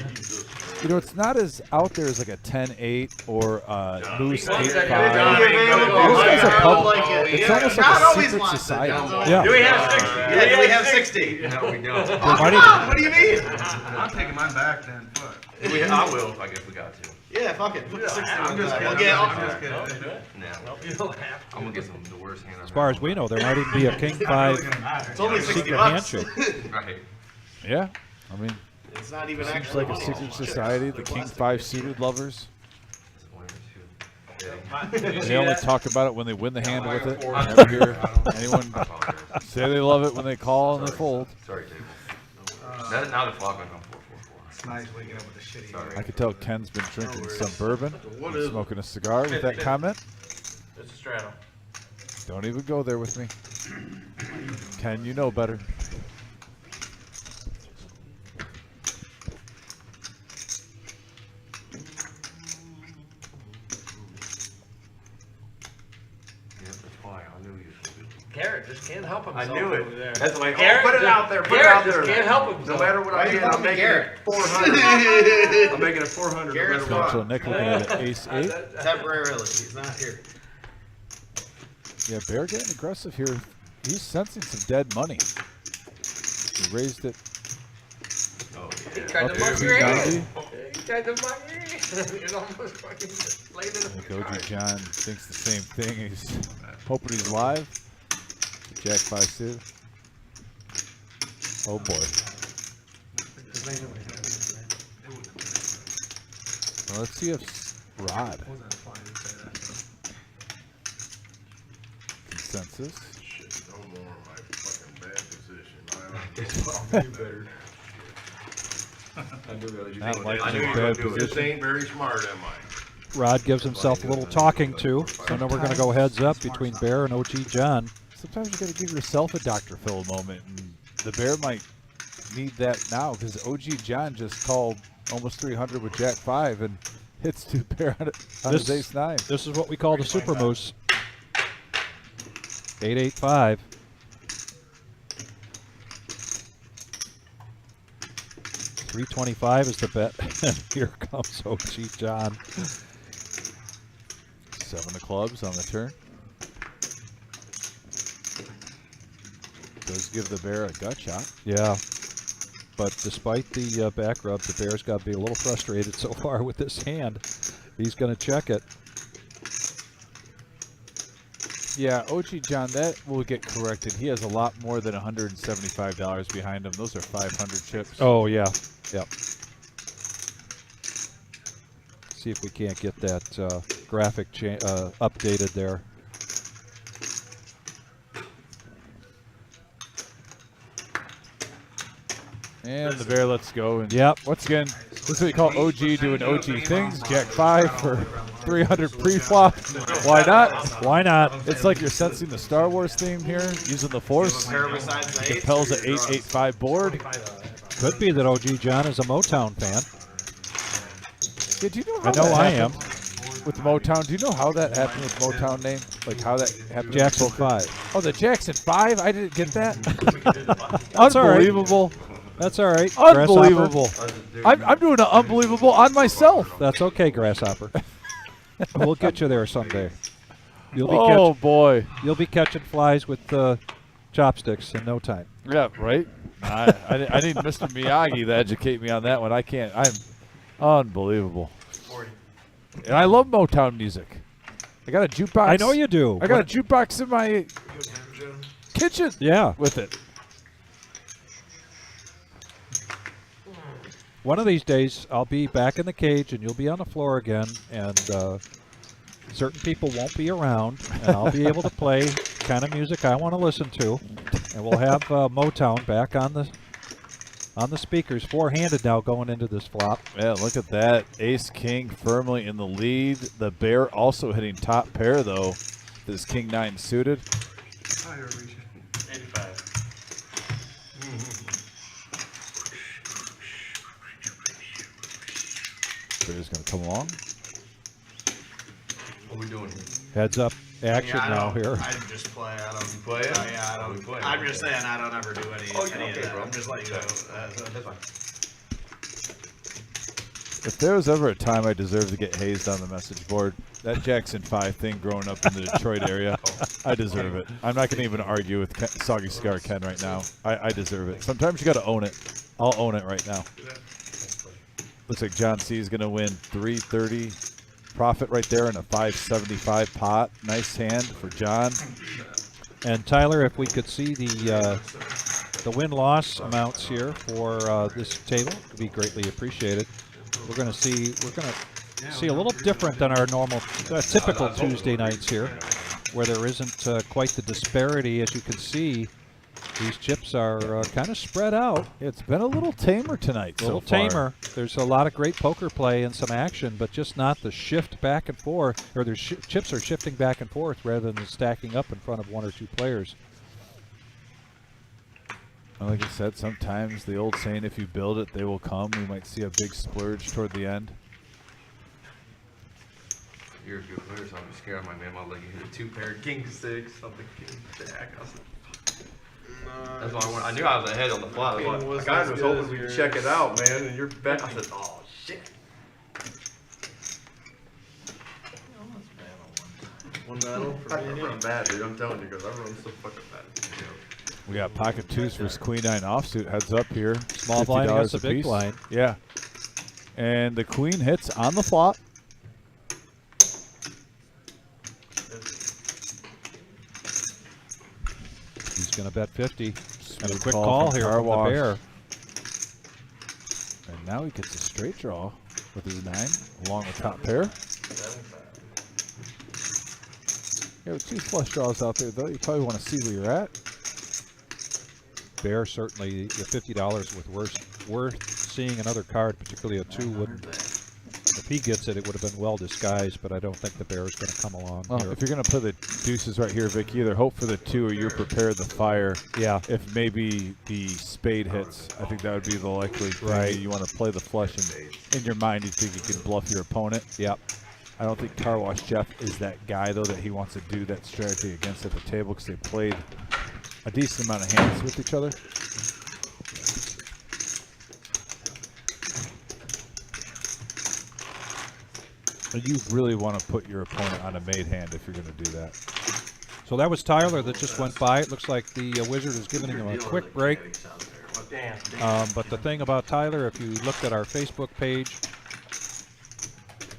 you know, it's not as out there as like a 10-8 or moose 8-5. Those guys are public. It's almost like a secret society. Yeah. Do we have 60? Yeah, do we have 60? No, we don't. What do you mean? I'm taking mine back then. Fuck. I will if I guess we got to. Yeah, fuck it. Put the 60 I'm on just that. kidding. We'll get I'm just kidding. Now, I'm gonna get some of the worst hand. As far as we know, there might even be a king 5 It's only 60 secret bucks. handshake. Right. Yeah, I mean, It's not even seems actually like a secret society. The king 5 suited lovers. They only talk about it when they win the hand with it. I never hear anyone say they love it when they call and they fold. Sorry, table. Now the flop went on 4-4-4. It's nice waking up with a shitty. Sorry. I could tell Ken's been drinking some bourbon and smoking a cigar with that comment. It's a straddle. Don't even go there with me. Ken, you know better. Yeah, that's why I knew you. Garrett just can't help I himself. knew over there. it. That's like, Garrett put it just- out there. Put it Garrett out just there. can't help No himself. matter what I you get, calling I'm me making Garrett? it 400. I'm making it 400. Garrett's no matter So what. Nick looking at an ace 8. Temporarily, he's not here. Yeah, Bear getting aggressive here. He's sensing some dead money. He raised it Oh, He yeah. tried up to to fuck your hand. 290. He tried to fuck your hand. It almost fucking laid in I think OG John thinks the same thing. He's hoping he's live. Jack 5 suit. Oh boy. Well, let's see if Rod consensus. Shit, no more of my fucking bad position. Not like I in knew a you were bad gonna do it. This position. ain't very smart, am I? Rod gives himself a little talking to. So now we're going to go heads up between Bear and OG John. Sometimes you got to give yourself a Dr. Phil moment, and the bear might need that now because OG John just called almost 300 with Jack 5 and hits 2 pair on his ace 9. This is what we call the Super Moose. 885. $325 is the bet. And here comes OG John. 7 of clubs on the turn. Does give the bear a gut shot. Yeah. But despite the back rub, the bear's got to be a little frustrated so far with this hand. He's going to check it. Yeah, OG John, that will get corrected. He has a lot more than $175 behind him. Those are 500 chips. Oh, yeah. Yep. See if we can't get that graphic updated there. And the bear lets go. And yep. Once again, this is what we call OG doing OG things. Jack 5 for 300 pre-flop. Why not? Why not? It's like you're sensing the Star Wars theme here, using the Force. Compels an 885 board. Could be that OG John is a Motown fan. Yeah, do you know how I know that I happened am. with Motown? Do you know how that happened with Motown name? Like how that happened? Jackson with poker? 5. Oh, the Jackson 5? I didn't get that. That's all right. Unbelievable. That's all right. Unbelievable. I'm doing an unbelievable on myself. That's okay, Grasshopper. We'll get you there someday. You'll be boy. You'll be catching flies with chopsticks in no time. Yeah, right? I need Mr. Miyagi to educate me on that one. I can't. I'm unbelievable. And I love Motown music. I got a jukebox. I know you do. I got a jukebox in my kitchen. Yeah. With it. One of these days, I'll be back in the cage and you'll be on the floor again, and certain people won't be around, and I'll be able to play kind of music I want to listen to, and we'll have Motown back on the speakers, four-handed now going into this flop. Yeah, look at that. Ace King firmly in the lead. The bear also hitting top pair though. This King 9 suited. 85. Bear's gonna come along. What are we doing here? Heads up action now here. I just play. I don't play it? Yeah, I don't. play it, I'm okay. just saying I don't ever do any of that. bro. I'm just letting you know. That's fine. If there was ever a time I deserved to get hazed on the message board, that Jackson 5 thing growing up in the Detroit area, I deserve it. I'm not going to even argue with Soggy Cigar Ken right now. I deserve it. Sometimes you got to own it. I'll own it right now. Looks like John C is going to win 330 profit right there in a 575 pot. Nice hand for John. And Tyler, if we could see the win-loss amounts here for this table, it would be greatly appreciated. We're going to see a little different than our normal, typical Tuesday nights here, where there isn't quite the disparity. As you can see, these chips are kind of spread out. It's been a little tamer tonight. A little so far. tamer. There's a lot of great poker play and some action, but just not the shift back and forth, or their chips are shifting back and forth rather than stacking up in front of one or two players. Like I said, sometimes the old saying, if you build it, they will come. We might see a big splurge toward the end. You're a good player, so I'm scared of my man. I'll let you hit a 2-pair, King 6, something, King Jack. That's why I knew I was ahead on the flop. I kind of was hoping we could check it out, man. And you're bet. I said, oh shit. One battle for me. I'm running bad, dude. I'm telling you, because I run so fucking bad. We got pocket twos versus Queen 9 offsuit. Heads up here. Small blind $50 against the big apiece. blind. Yeah. And the Queen hits on the flop. He's going to bet 50. And a Smooth quick call call from here Car from the Wash. bear. And now he gets a straight draw with his 9, along with top pair. Yeah, with 2 flush draws out there, though, you probably want to see where you're at. Bear certainly the $50 worth seeing another card, particularly a 2 wouldn't If he gets it, it would have been well disguised, but I don't think the bear's going to come along Well, here. if you're going to play the deuces right here, Vic, either hope for the 2 or you're prepared to fire. Yeah. If maybe the spade hits, I think that would be the likely thing. Right. You want to play the flush, and in your mind you think you can bluff your opponent. Yep. I don't think Car Wash Jeff is that guy, though, that he wants to do that strategy against at the table, because they played a decent amount of hands with each other. And you really want to put your opponent on a made hand if you're going to do that. So that was Tyler that just went by. It looks like the Wizard is giving him a quick break. But the thing about Tyler, if you looked at our Facebook page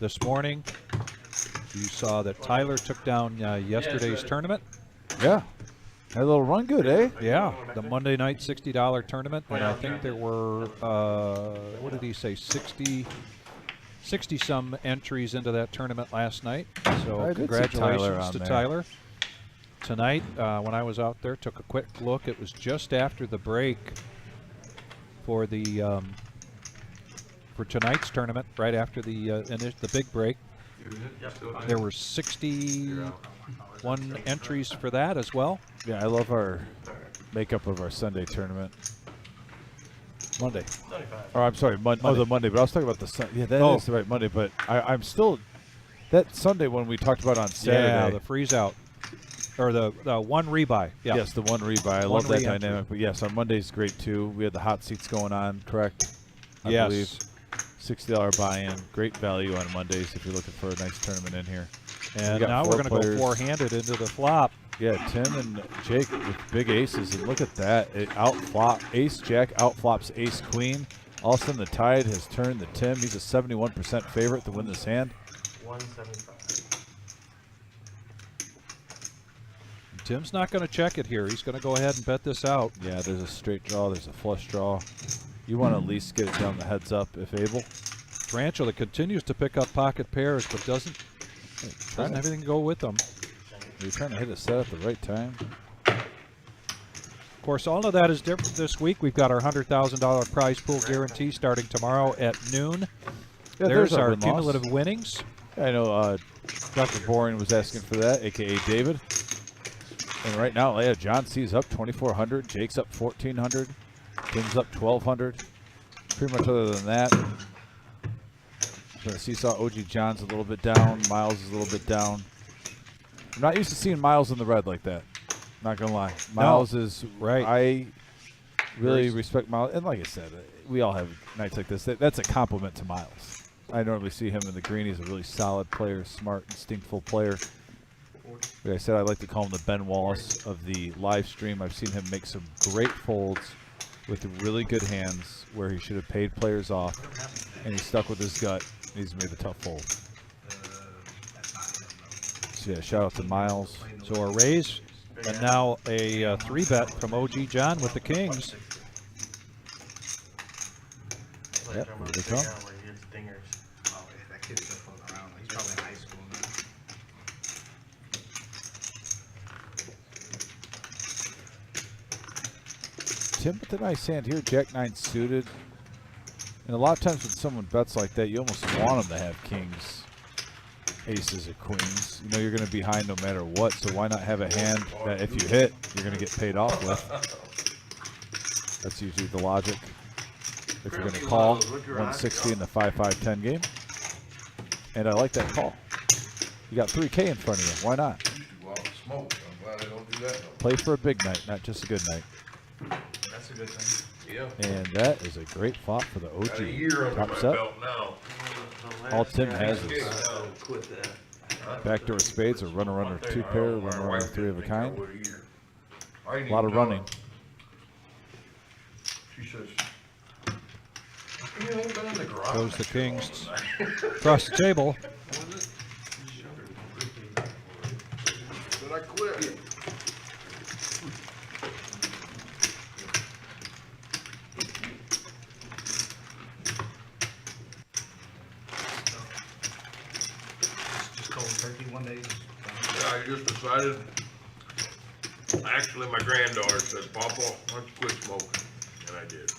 this morning, you saw that Tyler took down yesterday's tournament. Yeah. Had a little run good, eh? Yeah, the Monday night $60 tournament. And I think there were, what did he say, 60-some entries into that tournament last night. So I did see congratulations Tyler on to there. Tyler. Tonight, when I was out there, took a quick look. It was just after the break for the for tonight's tournament, right after the big break. There were 61 entries for that as well. Yeah, I love our makeup of our Sunday tournament. Monday. Or I'm sorry, Monday. Oh, the Monday. But I was talking about the Sunday. Yeah, that is the right Monday. But I'm still that Sunday when we talked about on Saturday. Yeah, the freeze out. Or the one rebuy. Yeah. Yes, the one rebuy. I love that dynamic. But yes, our Monday's great too. We had the hot seats going on, correct? I believe. $60 buy-in. Great value on Mondays if you're looking for a nice tournament in here. And got now we're going to go players. four-handed into the flop. Yeah, Tim and Jake with big aces, and look at that. It ace jack outflops ace queen. All of a sudden the tide has turned to Tim. He's a 71% favorite to win this hand. 175. Tim's not going to check it here. He's going to go ahead and bet this out. Yeah, there's a straight draw, there's a flush draw. You want to at least get it down the heads up if able. Tarantula continues to pick up pocket pairs, but doesn't have anything to go with them. You're trying to hit a set at the right time. Of course, all of that is different this week. We've got our $100,000 prize pool guarantee starting tomorrow at noon. Yeah, There's our win-loss. cumulative winnings. I know Dr. Boring was asking for that, a.k.a. David. And right now, yeah, John C's up 2,400. Jake's up 1,400. Tim's up 1,200. Pretty much other than that. The seesaw, OG John's a little bit down. Miles is a little bit down. I'm not used to seeing Miles in the red like that. Not going to lie. Miles is right. I really respect Miles. And like I said, we all have nights like this. That's a compliment to Miles. I normally see him in the green. He's a really solid player, smart, instinctful player. Like I said, I like to call him the Ben Wallace of the live stream. I've seen him make some great folds with really good hands where he should have paid players off, and he stuck with his gut. He's made a tough fold. So yeah, shout out to Miles. So a raise, and now a 3-bet from OG John with the Kings. Yep, here they come. Oh, that kid's still floating around. He's probably in high school now. Tim with the nice hand here, Jack 9 suited. And a lot of times when someone bets like that, you almost want them to have kings, aces, or queens. You know you're going to be behind no matter what, so why not have a hand that if you hit, you're going to get paid off with. That's usually the logic. If you're going to call 160 in the 5-5-10 game. And I like that call. You got 3K in front of you. Why not? Go out and smoke. I'm glad I don't do that no more. Play for a big night, not just a good night. That's a good thing. Yeah. And that is a great flop for the Got a year OG. under Top my set. belt now. All Tim has is Quit that. backdoor spades, a runner, 2 pair, runner, 3 of a kind. A A lot of running. She says, you ain't been in the garage. Goes the Kings across the table. Did I quit? Just cold turkey one day. Yeah, I just decided, actually my granddaughter said, Papa, why don't you quit smoking? And I did.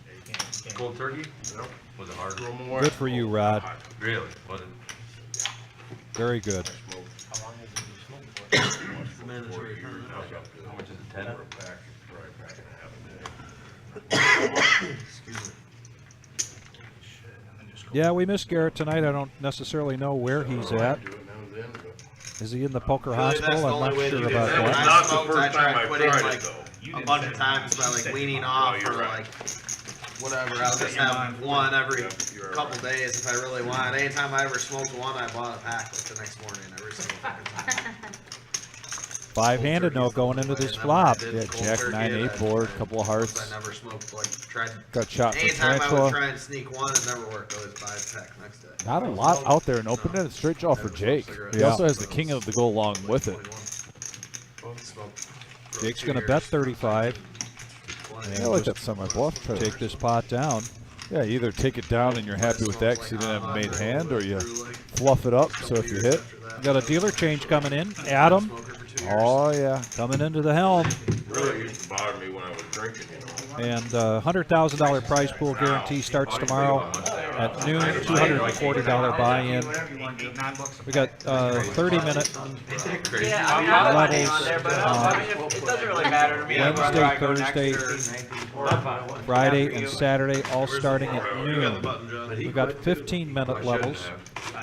You can't Cold turkey? Yep. Was it hard? Good for you, Rod. Really? Was it? Very good. How long has it been smoked for? Mandatory. How much is it? 10? Probably pack and a half a day. Excuse me. Shit, and then just go. Yeah, we miss Garrett tonight. I don't necessarily know where he's at. Do it now and then, but Is he in the poker Really, that's hospital? the I'm only not way to sure do about that. When that. I Not the smoked, first I tried time I quitting tried it, like though. You a didn't bunch say of that. times by You like said weaning you- off you're or right. like whatever. I'll Set just your have mind for one every Yep, you're couple right. days if I really want. Anytime I ever smoked one, I bought a pack like the next morning every single fucking time. Five-handed no going into this flop. Yeah, Yeah, Jack 9-8 board, couple of I hearts. never smoked like tried. Got shot for Anytime I would tarantula. try and sneak one, it never worked. I always buy a pack next day. Not a lot out there, and open it straight draw for Jake. He also has the king of the go along with it. Jake's going to bet 35. I like that semi bluff. Try to Take this pot down. Yeah, you either take it down and you're happy with that because you didn't have a made hand, or you fluff it up so if you hit. Got a dealer change coming in. Adam Oh, yeah. coming into the helm. Really used to bother me when I was drinking, you know. And $100,000 prize pool guarantee starts tomorrow at noon. $240 buy-in. Whatever you want to do. $9 a We got 30-minute Yeah, I mean, I like my name levels on there, but on I mean, it doesn't really matter to me. Wednesday, whether I go next Thursday, or Friday, and Saturday, all starting at You got the noon. button, John. We've got 15-minute levels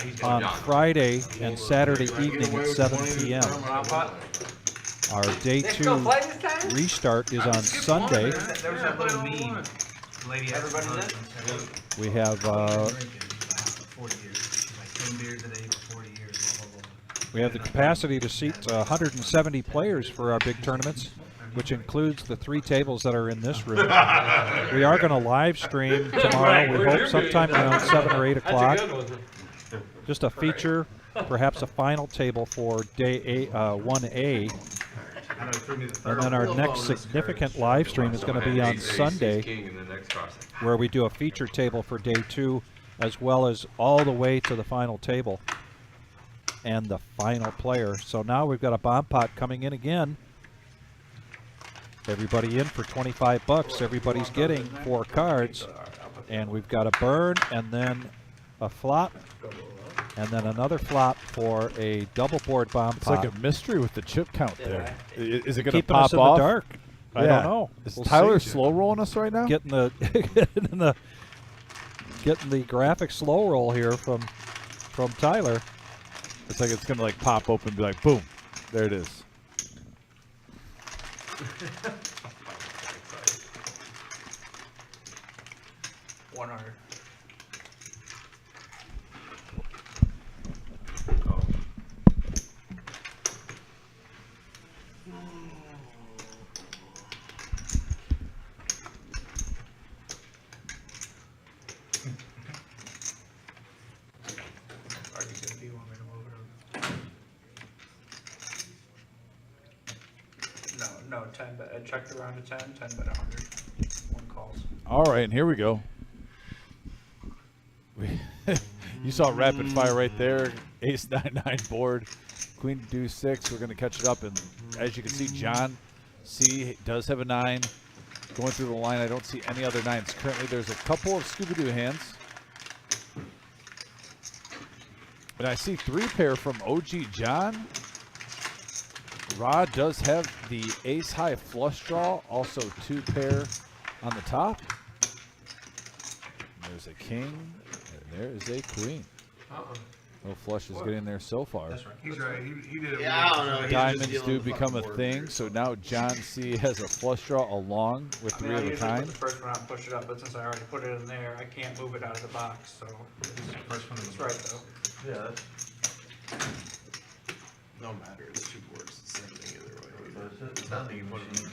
he's on Friday and Saturday evening at 7 p.m. Our day Let's 2 go play this time? restart is on Sunday. There was that little meme. Lady asked her Everybody husband, said, We have "What have you been drinking?" He's like, "For 40 years." She's like, 10 beers a day for 40 years, blah, blah, blah. we have the capacity to seat 170 players for our big tournaments, which includes the 3 tables that are in this room. We are going to live stream tomorrow. We hope sometime around 7 or 8 o'clock. Just a feature, perhaps a final table for day 1A. I know he threw me the third And then our next significant live stream is going to be on Sunday, King in the next crossing. where we do a feature table for day 2, as well as all the way to the final table and the final player. So now we've got a bomb pot coming in again. Everybody in for 25 bucks. Everybody's getting 4 cards, and we've got a burn and then a flop and then another flop for a double board bomb It's pot. like a mystery with the chip count there. Is it going to Keeping pop us in off? the dark. I Yeah. don't know. Is We'll Tyler see. slow rolling us right now? Getting the getting the graphic slow roll here from Tyler. It's like it's going to like pop open and be like, boom. There it is. Do you want me to move it or? No, 10 bet. I checked around to 10 bet 100. 1 calls. All right, and here we go. You saw rapid fire right there. Ace 9-9 board. Queen deuce 6. We're going to catch it up. And as you can see, John C does have a 9. Going through the line, I don't see any other 9s. Currently, there's a couple of Scooby-Doo hands. But I see 3 pair from OG John. Rod does have the ace high flush draw. Also 2 pair on the top. And there's a king. And there is a queen. No flushes getting there so far. That's right. He's right, he did it. Yeah, I don't know. He's just Diamonds dealing do with become a fucking board thing, beers. so now John C has a flush draw along with 3 of a kind. the first one out and push it up, but since I already put it in there, I can't move it out of the box, so this is the first one that's right though. Yeah. No matter. The 2 boards, the same thing either way. It's nothing you put it in.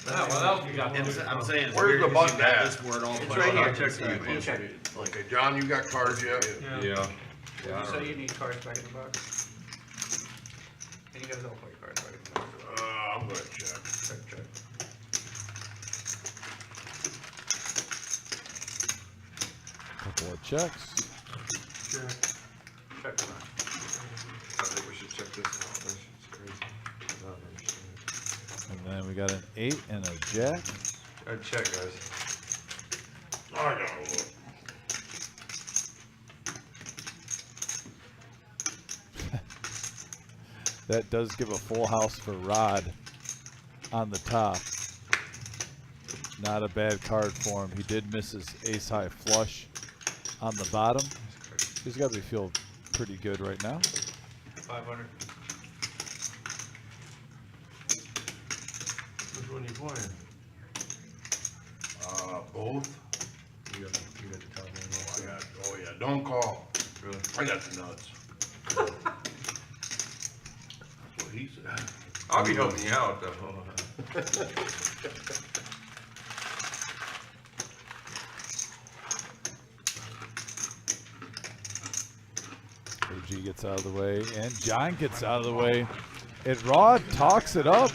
Oh, what else you got? I'm saying it's Where's weird the 'cause you button got at? this board all It's put right on here. the Check side. the check. Okay, John, you got cards yet? Yeah. You say you need cards back in the box. And you guys all play cards back in the box. I'm gonna check. Check. Couple of checks. Check around. I think we should check this out. This shit's crazy. I don't understand. And then we got an 8 and a jack. Check, guys. I gotta look. That does give a full house for Rod on the top. Not a bad card for him. He did miss his ace high flush on the bottom. He's got to be feeling pretty good right now. 500. Which one you playing? Both. You got the top one. I got, oh yeah, don't call. Really? I got the nuts. That's what he said. I'll be helping you out though. OG gets out of the way, and John gets out of the way. And Rod talks it up,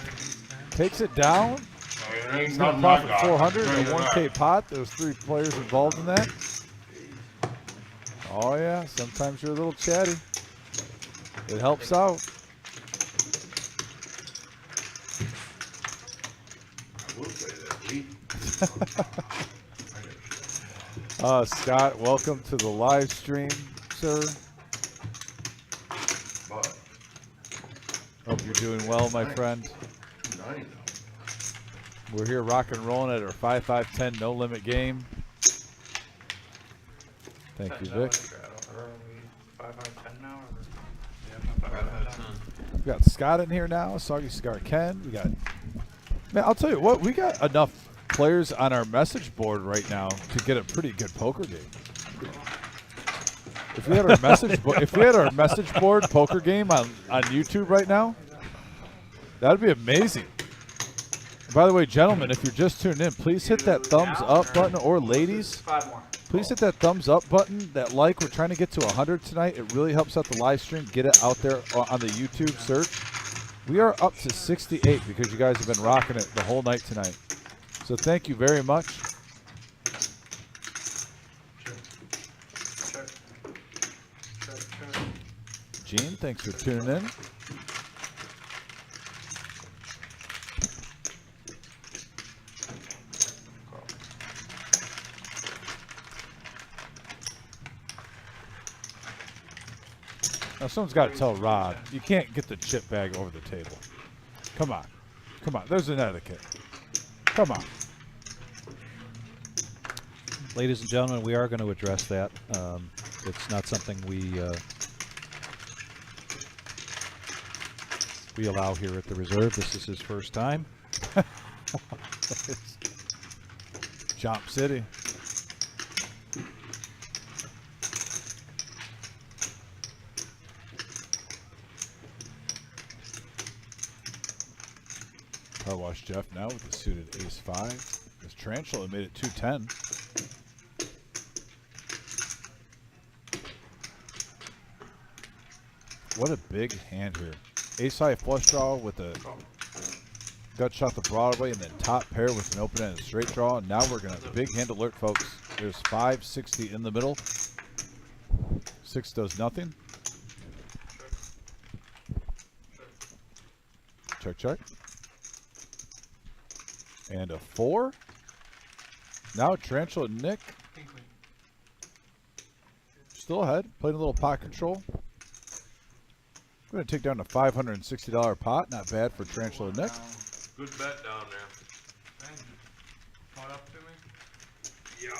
takes it down. It ain't He's going to nothing I profit got. 400, a 1K pot. There's 3 players involved in that. Oh yeah, sometimes you're a little chatty. It helps out. I will say that, Lee. Scott, welcome to the live stream, sir. But Hope you're doing well, my friend. 9 though. We're here rock and rolling at our 5-5-10 no limit game. Thank you, Vic. 5-5-10 now? We got Scott in here now. Soggy Cigar Ken. We got. Man, I'll tell you what. We got enough players on our message board right now to get a pretty good poker game. If we had our message board poker game on YouTube right now, that'd be amazing. By the way, gentlemen, if you're just tuned in, please hit that thumbs up button, or ladies, 5 more. please hit that thumbs up button, that like. We're trying to get to 100 tonight. It really helps out the live stream, get it out there on the YouTube search. We are up to 68 because you guys have been rocking it the whole night tonight. So thank you very much. Gene, thanks for tuning in. Now someone's got to tell Rod, you can't get the chip bag over the table. Come on. Come on. There's an etiquette. Come on. Ladies and gentlemen, we are going to address that. It's not something we allow here at the reserve. This is his first time. Jump City. Car Wash Jeff now with the suited ace-5. This Tarantula made it 210. What a big hand here. Ace-high flush draw with a gut shot the Broadway, and then top pair with an open-ended straight draw. Now we're going to big hand alert, folks. There's 560 in the middle. 6 does nothing. Check, check. And a 4. Now Tarantula Nick. Still ahead. Playing a little pot control. Going to take down a $560 pot. Not bad for Tarantula Nick. Good bet down there. Thank you. Caught up to me? Yeah.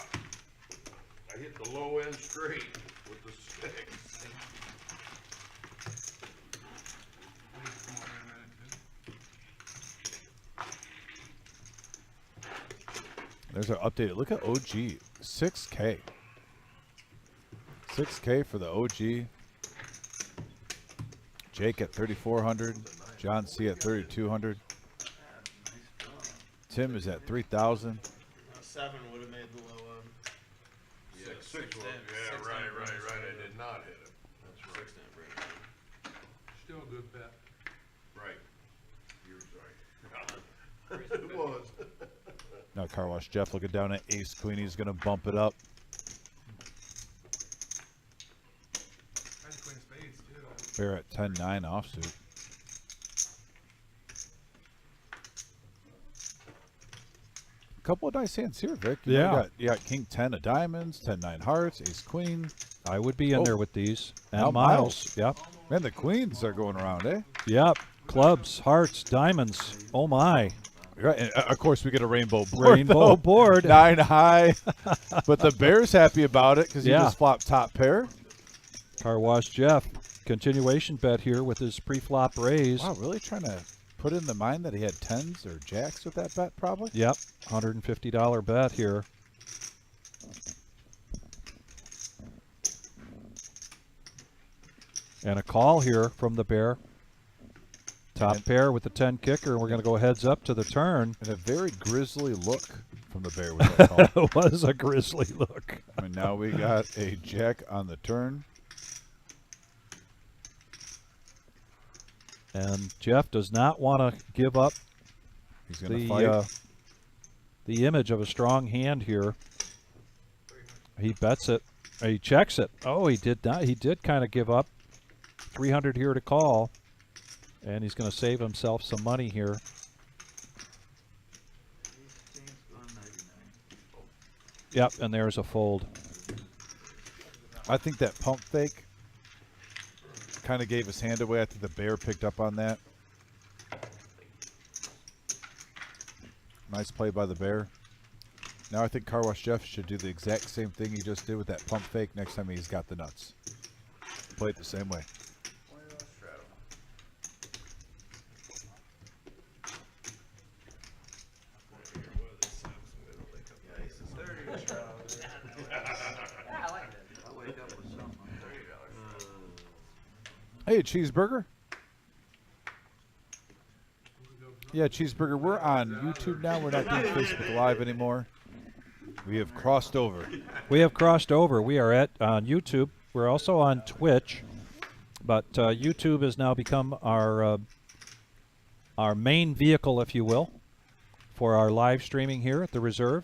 I hit the low end straight with the stick. Please come over a minute, dude. There's our updated. Look at OG. 6K. 6K for the OG. Jake at 3,400. John C at 3,200. Tim is at 3,000. 7 would have made the low end. Yeah, 6 was, yeah, right. I did not hit it. That's right. 6 didn't bring it in. Still a good bet. Right. You're right. It was. Now Car Wash Jeff looking down at ace queen. He's going to bump it up. That's queen of spades, too. Bear at 10-9 offsuit. couple of nice hands here, Vic. Yeah. You got King 10 of diamonds, 10-9 hearts, Ace Queen. I would be in Oh. there with these. And Now Miles. Yep. Man, the queens are going around, eh? Yep. Clubs, hearts, diamonds. Oh my. Right. And of course, we get a rainbow board. Rainbow though. board. 9 high. But the Bear's happy about it because he Yeah. just flopped top pair. Car Wash Jeff. Continuation bet here with his pre-flop raise. Wow, really trying to put in the mind that he had 10s or jacks with that bet, probably? Yep. $150 bet here. And a call here from the Bear. Top pair with the 10 kicker, and we're going to go heads up to the turn. And a very grisly look from the Bear with that call. It was a grisly look. I mean, now we got a jack on the turn. And Jeff does not want to give up He's going to fight. the image of a strong hand here. He bets it. He checks it. Oh, he did not. He did kind of give up. 300 here to call. And he's going to save himself some money here. Yep, and there's a fold. I think that pump fake kind of gave his hand away. I think the Bear picked up on that. Nice play by the Bear. Now I think Car Wash Jeff should do the exact same thing he just did with that pump fake next time he's got the nuts. Play it the same way. Hey, Cheeseburger. Yeah, Cheeseburger, we're on YouTube now. We're not doing Facebook Live anymore. We have crossed over. We have crossed over. We are on YouTube. We're also on Twitch. But YouTube has now become our main vehicle, if you will, for our live streaming here at the Reserve.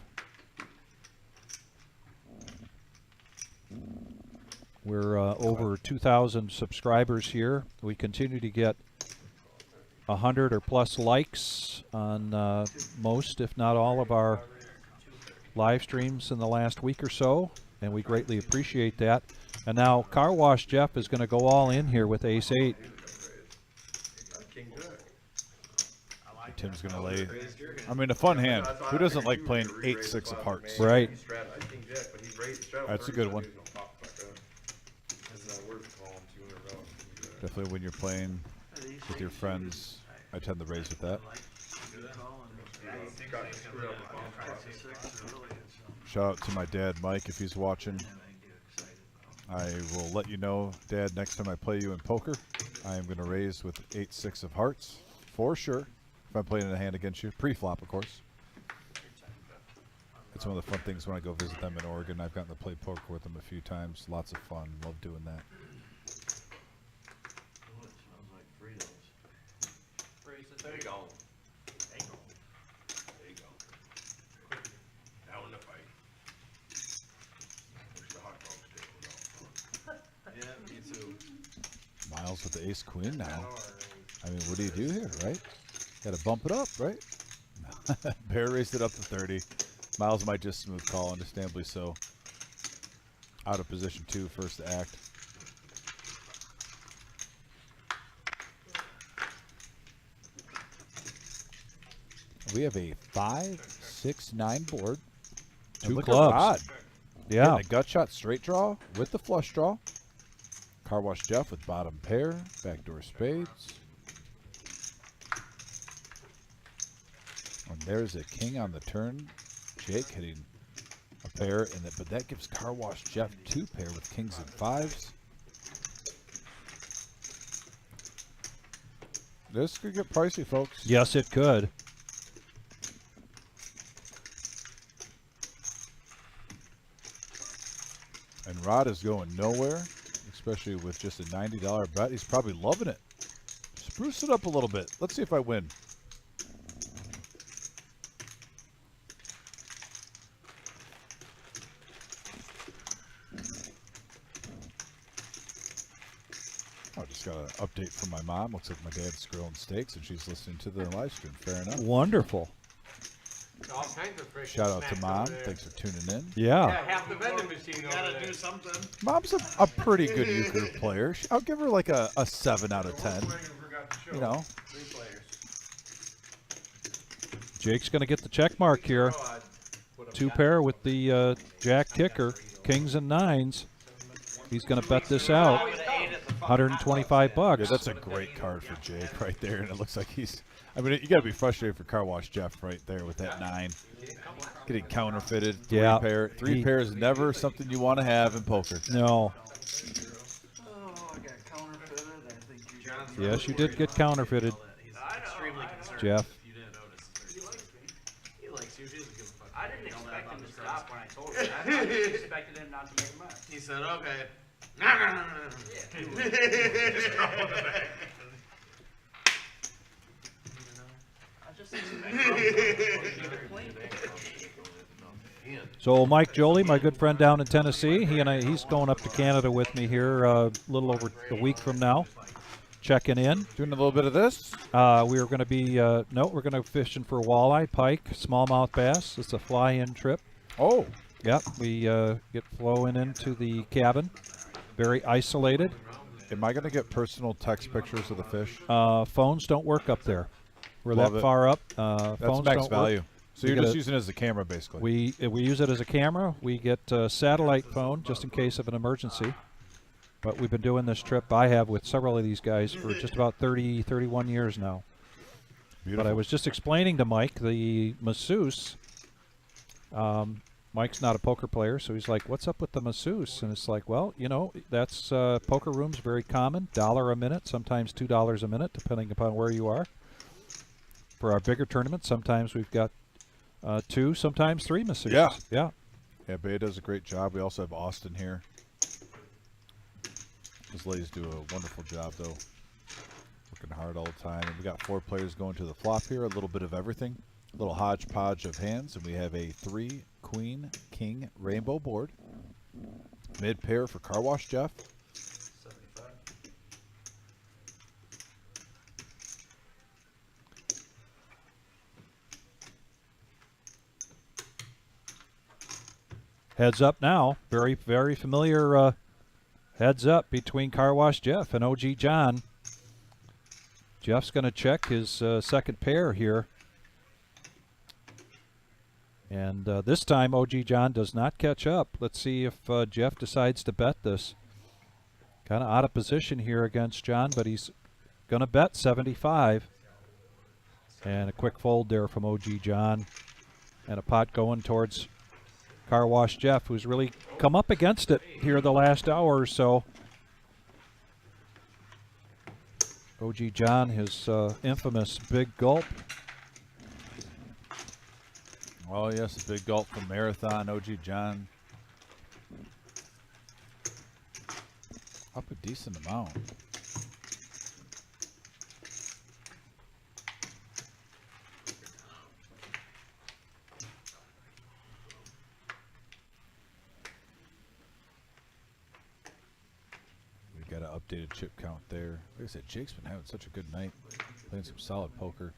We're over 2,000 subscribers here. We continue to get 100 or plus likes on most, if not all, of our live streams in the last week or so, and we greatly appreciate that. And now Car Wash Jeff is going to go all in here with Ace 8. Tim's going to lay. I mean, a fun hand. Who doesn't like playing 8-6 of hearts? Right. That's a good one. Definitely when you're playing with your friends, I tend to raise with that. Shout out to my dad, Mike, if he's watching. I will let you know, Dad, next time I play you in poker, I am going to raise with 8-6 of hearts, for sure, if I'm playing in a hand against you. Pre-flop, of course. It's one of the fun things when I go visit them in Oregon. I've gotten to play poker with them a few times. Lots of fun. Love doing that. There you go. There you go. Now in the fight. There's the hot dog still. Yeah, me too. Miles with the ace queen now. I mean, what do you do here, right? Got to bump it up, right? Bear raised it up to 30. Miles might just smooth call, understandably so. Out of position 2, first to act. We have a 5-6-9 board. And Two look clubs. at Rod. Yeah. Getting a gut shot straight draw with the flush draw. Car Wash Jeff with bottom pair, backdoor spades. And there's a king on the turn. Jake hitting a pair, and but that gives Car Wash Jeff 2 pair with kings and 5s. This could get pricey, folks. Yes, it could. And Rod is going nowhere, especially with just a $90 bet. He's probably loving it. Spruce it up a little bit. Let's see if I win. I just got an update from my mom. Looks like my dad's grilling steaks and she's listening to the live stream. Fair enough. Wonderful. All kinds of fish Shout out to smacked Mom. over there. Thanks for tuning in. Yeah. Yeah, half the vending machine over Gotta there. do something. Mom's a pretty good euchre player. I'll give her like a 7 out of 10. You know, 3 players. Jake's going to get the check mark here. 2 pair with the jack kicker, kings and nines. He's going to bet this out. 125 bucks. yeah, that's a great card for Jake right there, and it looks like he's. I mean, you got to be frustrated for Car Wash Jeff right there with that 9. Getting counterfeited. 3 Yeah. pair. 3 pair is never something you want to have in poker. No. Oh, I got counterfeited. I think you Yes, you did get counterfeited, He's extremely concerned. Jeff. You didn't notice. He likes you. He doesn't give a fuck. I didn't expect him to stop when I told him. I just expected him not to make a mess. He said, okay. So Mike Jolie, my good friend down in Tennessee, he's going up to Canada with me here a little over a week from now, checking in. Doing a little bit of this. We are going to be we're going to fishing for walleye, pike, smallmouth bass. It's a fly-in trip. Oh, Yep, we get flowing into the cabin, very isolated. am I going to get personal text pictures of the fish? Phones don't work up there. We're Love that it. far up. That's Phones max don't value. work. So We you're get just a- using it as a camera, basically. We use it as a camera. We get a satellite phone just in case of an emergency. But we've been doing this trip, I have, with several of these guys for just about 30, 31 years now. Beautiful. But I was just explaining to Mike, the masseuse, Mike's not a poker player, so he's like, what's up with the masseuse? And it's like, well, you know, that's poker rooms, very common, $1 a minute, sometimes $2 a minute, depending upon where you are. For our bigger tournaments, sometimes we've got 2, sometimes 3 masseuses. Yeah. Yeah. Yeah, Bay does a great job. We also have Austin here. Those ladies do a wonderful job, though. Working hard all the time. And we got 4 players going to the flop here. A little bit of everything. A little hodgepodge of hands. And we have a 3 queen king rainbow board. Mid pair for Car Wash Jeff. 75. Heads up now. Very, very familiar heads up between Car Wash Jeff and OG John. Jeff's going to check his second pair here. And this time OG John does not catch up. Let's see if Jeff decides to bet this. Kind of out of position here against John, but he's going to bet 75. And a quick fold there from OG John. And a pot going towards Car Wash Jeff, who's really come up against it here the last hour or so. OG John, his infamous big gulp. Oh, yes, a big gulp from Marathon. OG John. Up a decent amount. We got an updated chip count there. Like I said, Jake's been having such a good night, playing some solid poker.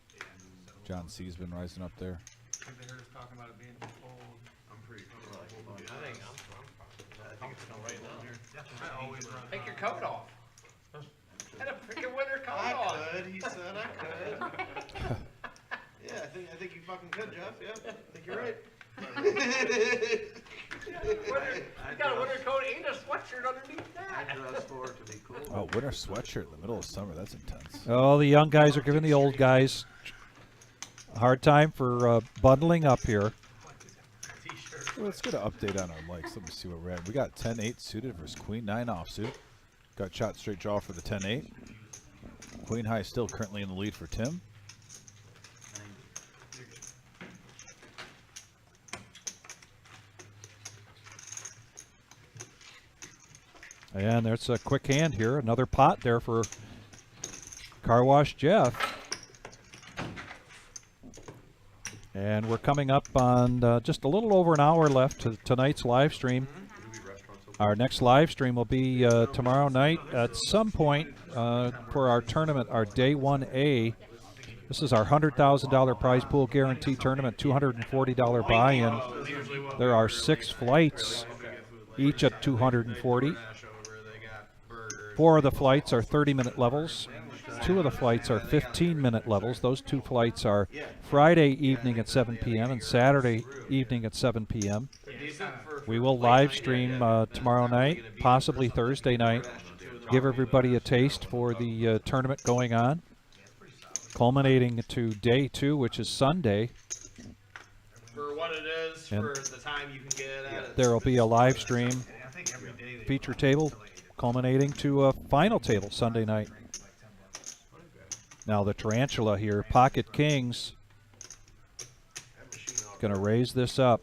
John C's been rising up there. Have they heard us talking about it being too cold? I'm pretty comfortable. I think it's right now here. I always run. Take your coat off. Had a freaking winter coat I on. could, he said I could. Yeah, I think you fucking could, Jeff. Yeah, I think you're right. You got a winter coat and a sweatshirt underneath that. I dress for it to be cool. Oh, winter sweatshirt in the middle of summer. That's intense. Oh, the young guys are giving the old guys a hard time for bundling up here. Well, let's get an update on our likes. Let me see where we're at. We got 10-8 suited versus Queen 9 offsuit. Got shot straight draw for the 10-8. Queen high still currently in the lead for Tim. And there's a quick hand here. Another pot there for Car Wash Jeff. And we're coming up on just a little over an hour left to tonight's live stream. Our next live stream will be tomorrow night at some point for our tournament, our Day 1A This is our $100,000 prize pool guarantee tournament, $240 buy-in. There are 6 flights, each at $240. 4 of the flights are 30-minute levels. 2 of the flights are 15-minute levels. Those 2 flights are Friday evening at 7 p.m. and Saturday evening at 7 p.m. We will live stream tomorrow night, possibly Thursday night. Give everybody a taste for the tournament going on, culminating to day 2, which is Sunday. For what it is, And for the time you can get at it. there will be a live stream feature table culminating to a final table Sunday night. Now the tarantula here, Pocket Kings, going to raise this up.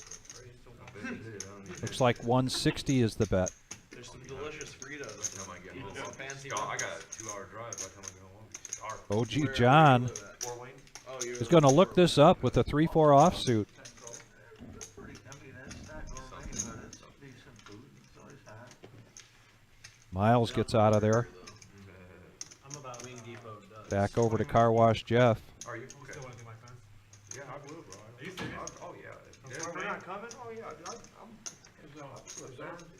Looks like 160 is the bet. There's some delicious Fritos. Fancy I got a 2-hour drive by the time I go home. OG John is going to look this up with a 3-4 offsuit. Miles gets out of there. Back over to Car Wash Jeff. Are you? Okay. Still wanna do my fence? Yeah, I will, bro. Are you serious? Oh, yeah. That's If why they're not coming, oh, yeah. I'm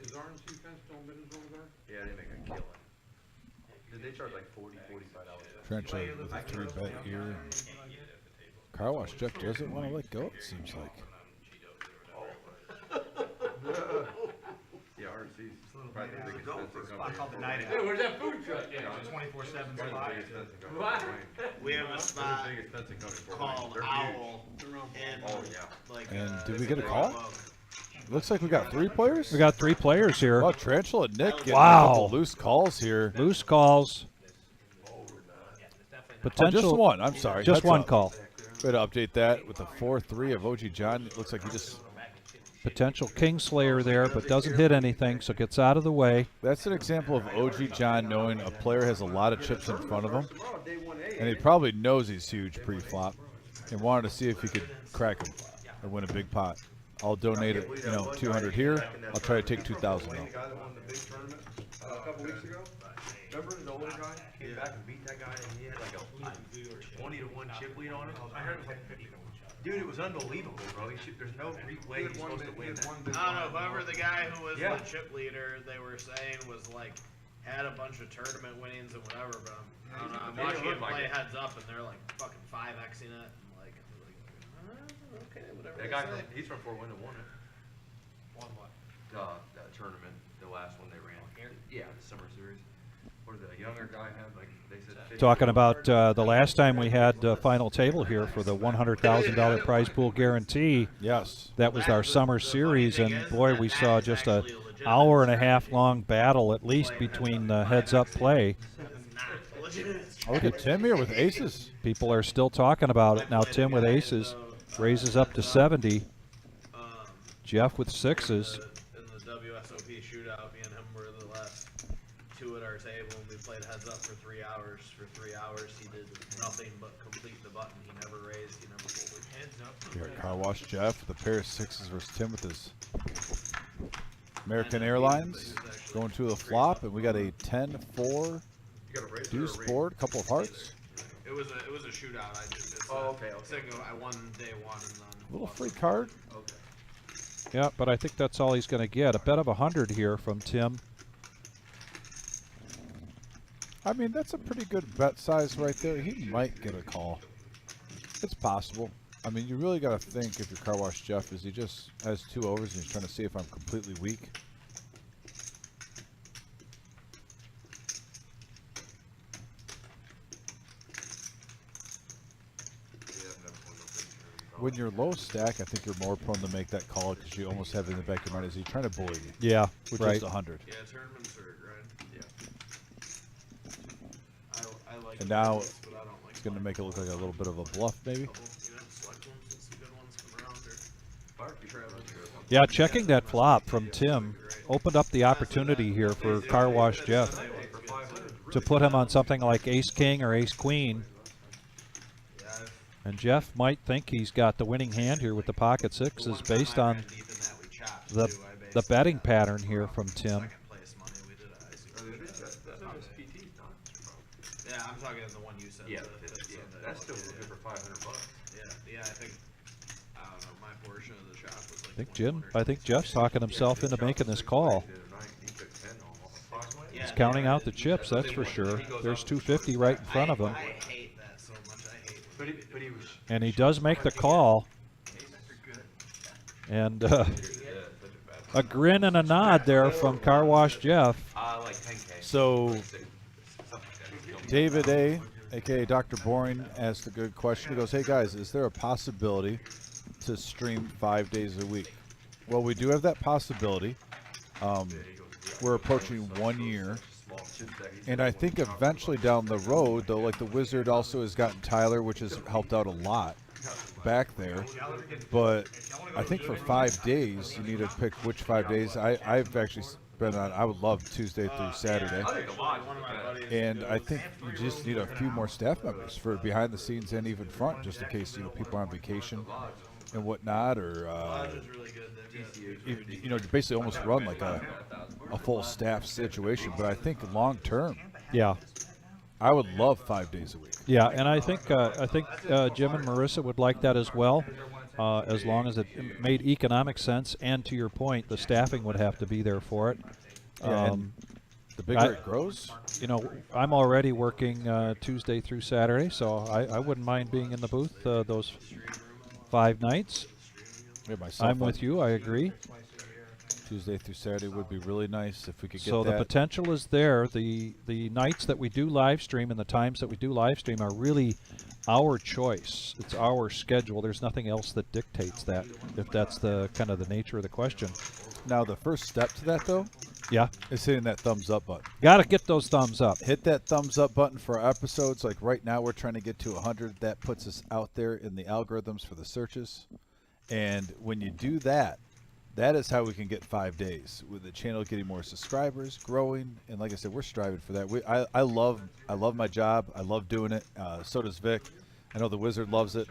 Is R&C fence still bidders over there? Yeah, they make a killing. Did they charge like $40, $45? Trench with a 3-bet here. Car Wash Jeff doesn't want to let go, it seems like. Yeah, RC's probably the biggest fencing Spot company. called the Night Hey, Out. where's that food truck? It's a 24/7 Probably spot. the biggest fencing company. What? We have a They're spot the biggest fencing company for called They're Owl huge. in Oh, yeah. like And did we get a Big call? Club. Looks like we got 3 players. We got 3 players here. Oh, Tarantula and Nick getting Wow. a couple loose calls here. Loose calls. Oh, Potential. just one. I'm sorry. Just Heads one up. call. Way to update that with the 4-3 of OG John. It looks like he just. Potential Kingslayer there, but doesn't hit anything, so gets out of the way. That's an example of OG John knowing a player has a lot of chips in front of him, and he probably knows he's huge pre-flop, and wanted to see if he could crack him or win a big pot. I'll donate it, 200 here. I'll try to take 2,000 The though. guy that won the big tournament a couple weeks ago? Remember the older guy came back and beat that guy and he had like a 20-1 chip lead on it? I heard it was like 50 to 1 shot. Dude, it was unbelievable, bro. There's no way he's supposed to win that. I don't know, whoever the guy who was Yeah. the chip leader, they were saying was like, had a bunch of tournament winnings and whatever, but I don't know, I'm Yeah, it watching him looked like play it. heads up and they're like fucking 5Xing it, and like, okay, whatever That they guy, say. he's from Fort Wayne and won it. Won what? That tournament, the last one they ran. Yeah, the summer series. Or the younger guy had like, they said 50. Talking about the last time we had final table here for the $100,000 prize pool guarantee. Yes. That was our summer series, and boy, we saw just a hour and a half long battle at least between heads up play. Oh, look at Tim here with aces. People are still talking about it. Now Tim with aces raises up to 70. Jeff with sixes. In the WSOP shootout, me and him were the last 2 at our table, and we played heads up for 3 hours. For 3 hours, he did nothing but complete the button. He never raised, he never folded. Heads up. Here at Car Wash Jeff, the pair of sixes versus Tim with his American Airlines going to the flop, and we got a 10-4 You got a raise or a deuce raise? board, couple of hearts. It was a shootout. I just Okay. single. I won day 1 and then Little free card. Okay. Yeah, but I think that's all he's going to get. A bet of 100 here from Tim. I mean, that's a pretty good bet size right there. He might get a call. It's possible. I mean, you really got to think if your Car Wash Jeff is he just has 2 overs and he's trying to see if I'm completely weak. When you're low stack, I think you're more prone to make that call because you almost have it in the back of your mind. Is he trying to bully you? Yeah, With right. just 100. yeah, tournaments are right. Yeah. I like. And the now buttons, but I don't like It's going to make it look like a little bit of a bluff, maybe. select ones and some good ones come around here. Fire traveling. Yeah, checking that flop from Tim opened up the opportunity here for Car Wash Jeff to put him on something like Ace-King or Ace-Queen. And Jeff might think he's got the winning hand here with the pocket sixes based on the betting pattern here from Tim. Yeah, I'm talking the one you said. Yeah, the That's still good for $500. Yeah, I think, I don't know, my portion of the shop was like. I think Jeff's talking himself into making this call. He's counting out the chips, that's for sure. There's 250 right in front of him. I hate that so much. I hate when But he was. And he does make the call. And a grin and a nod there from Car Wash Jeff. Like 10K. So David A., aka Dr. Boring, asked a good question. He goes, "Hey guys, is there a possibility to stream 5 days a week?" Well, we do have that possibility. We're approaching 1 year, and I think eventually down the road, though, like the Wizard also has gotten Tyler, which has helped out a lot back there. But I think for 5 days, you need to pick which 5 days. I've actually been on. I would love Tuesday through Saturday, and I think you just need a few more staff members for behind the scenes and even front, just in case people are on vacation and whatnot, or basically almost run like a full staff situation. But I think long term, Yeah. I would love 5 days a week. Yeah, and I think Jim and Marissa would like that as well, as long as it made economic sense. And to your point, the staffing would have to be there for it. Yeah, and the bigger it grows. I'm already working Tuesday through Saturday, so I wouldn't mind being in the booth those 5 nights. Yeah, myself, I'm with you. I agree. Tuesday through Saturday would be really nice if we could get So that. the potential is there. The nights that we do live stream and the times that we do live stream are really our choice. It's our schedule. There's nothing else that dictates that, if that's the kind of the nature of the question. Now the first step to that, though, Yeah. is hitting that thumbs up button. Got to get those thumbs up. Hit that thumbs up button for our episodes. Like right now, we're trying to get to 100. That puts us out there in the algorithms for the searches. And when you do that, that is how we can get 5 days, with the channel getting more subscribers, growing, and like I said, we're striving for that. I love my job. I love doing it. So does Vic. I know the Wizard loves it.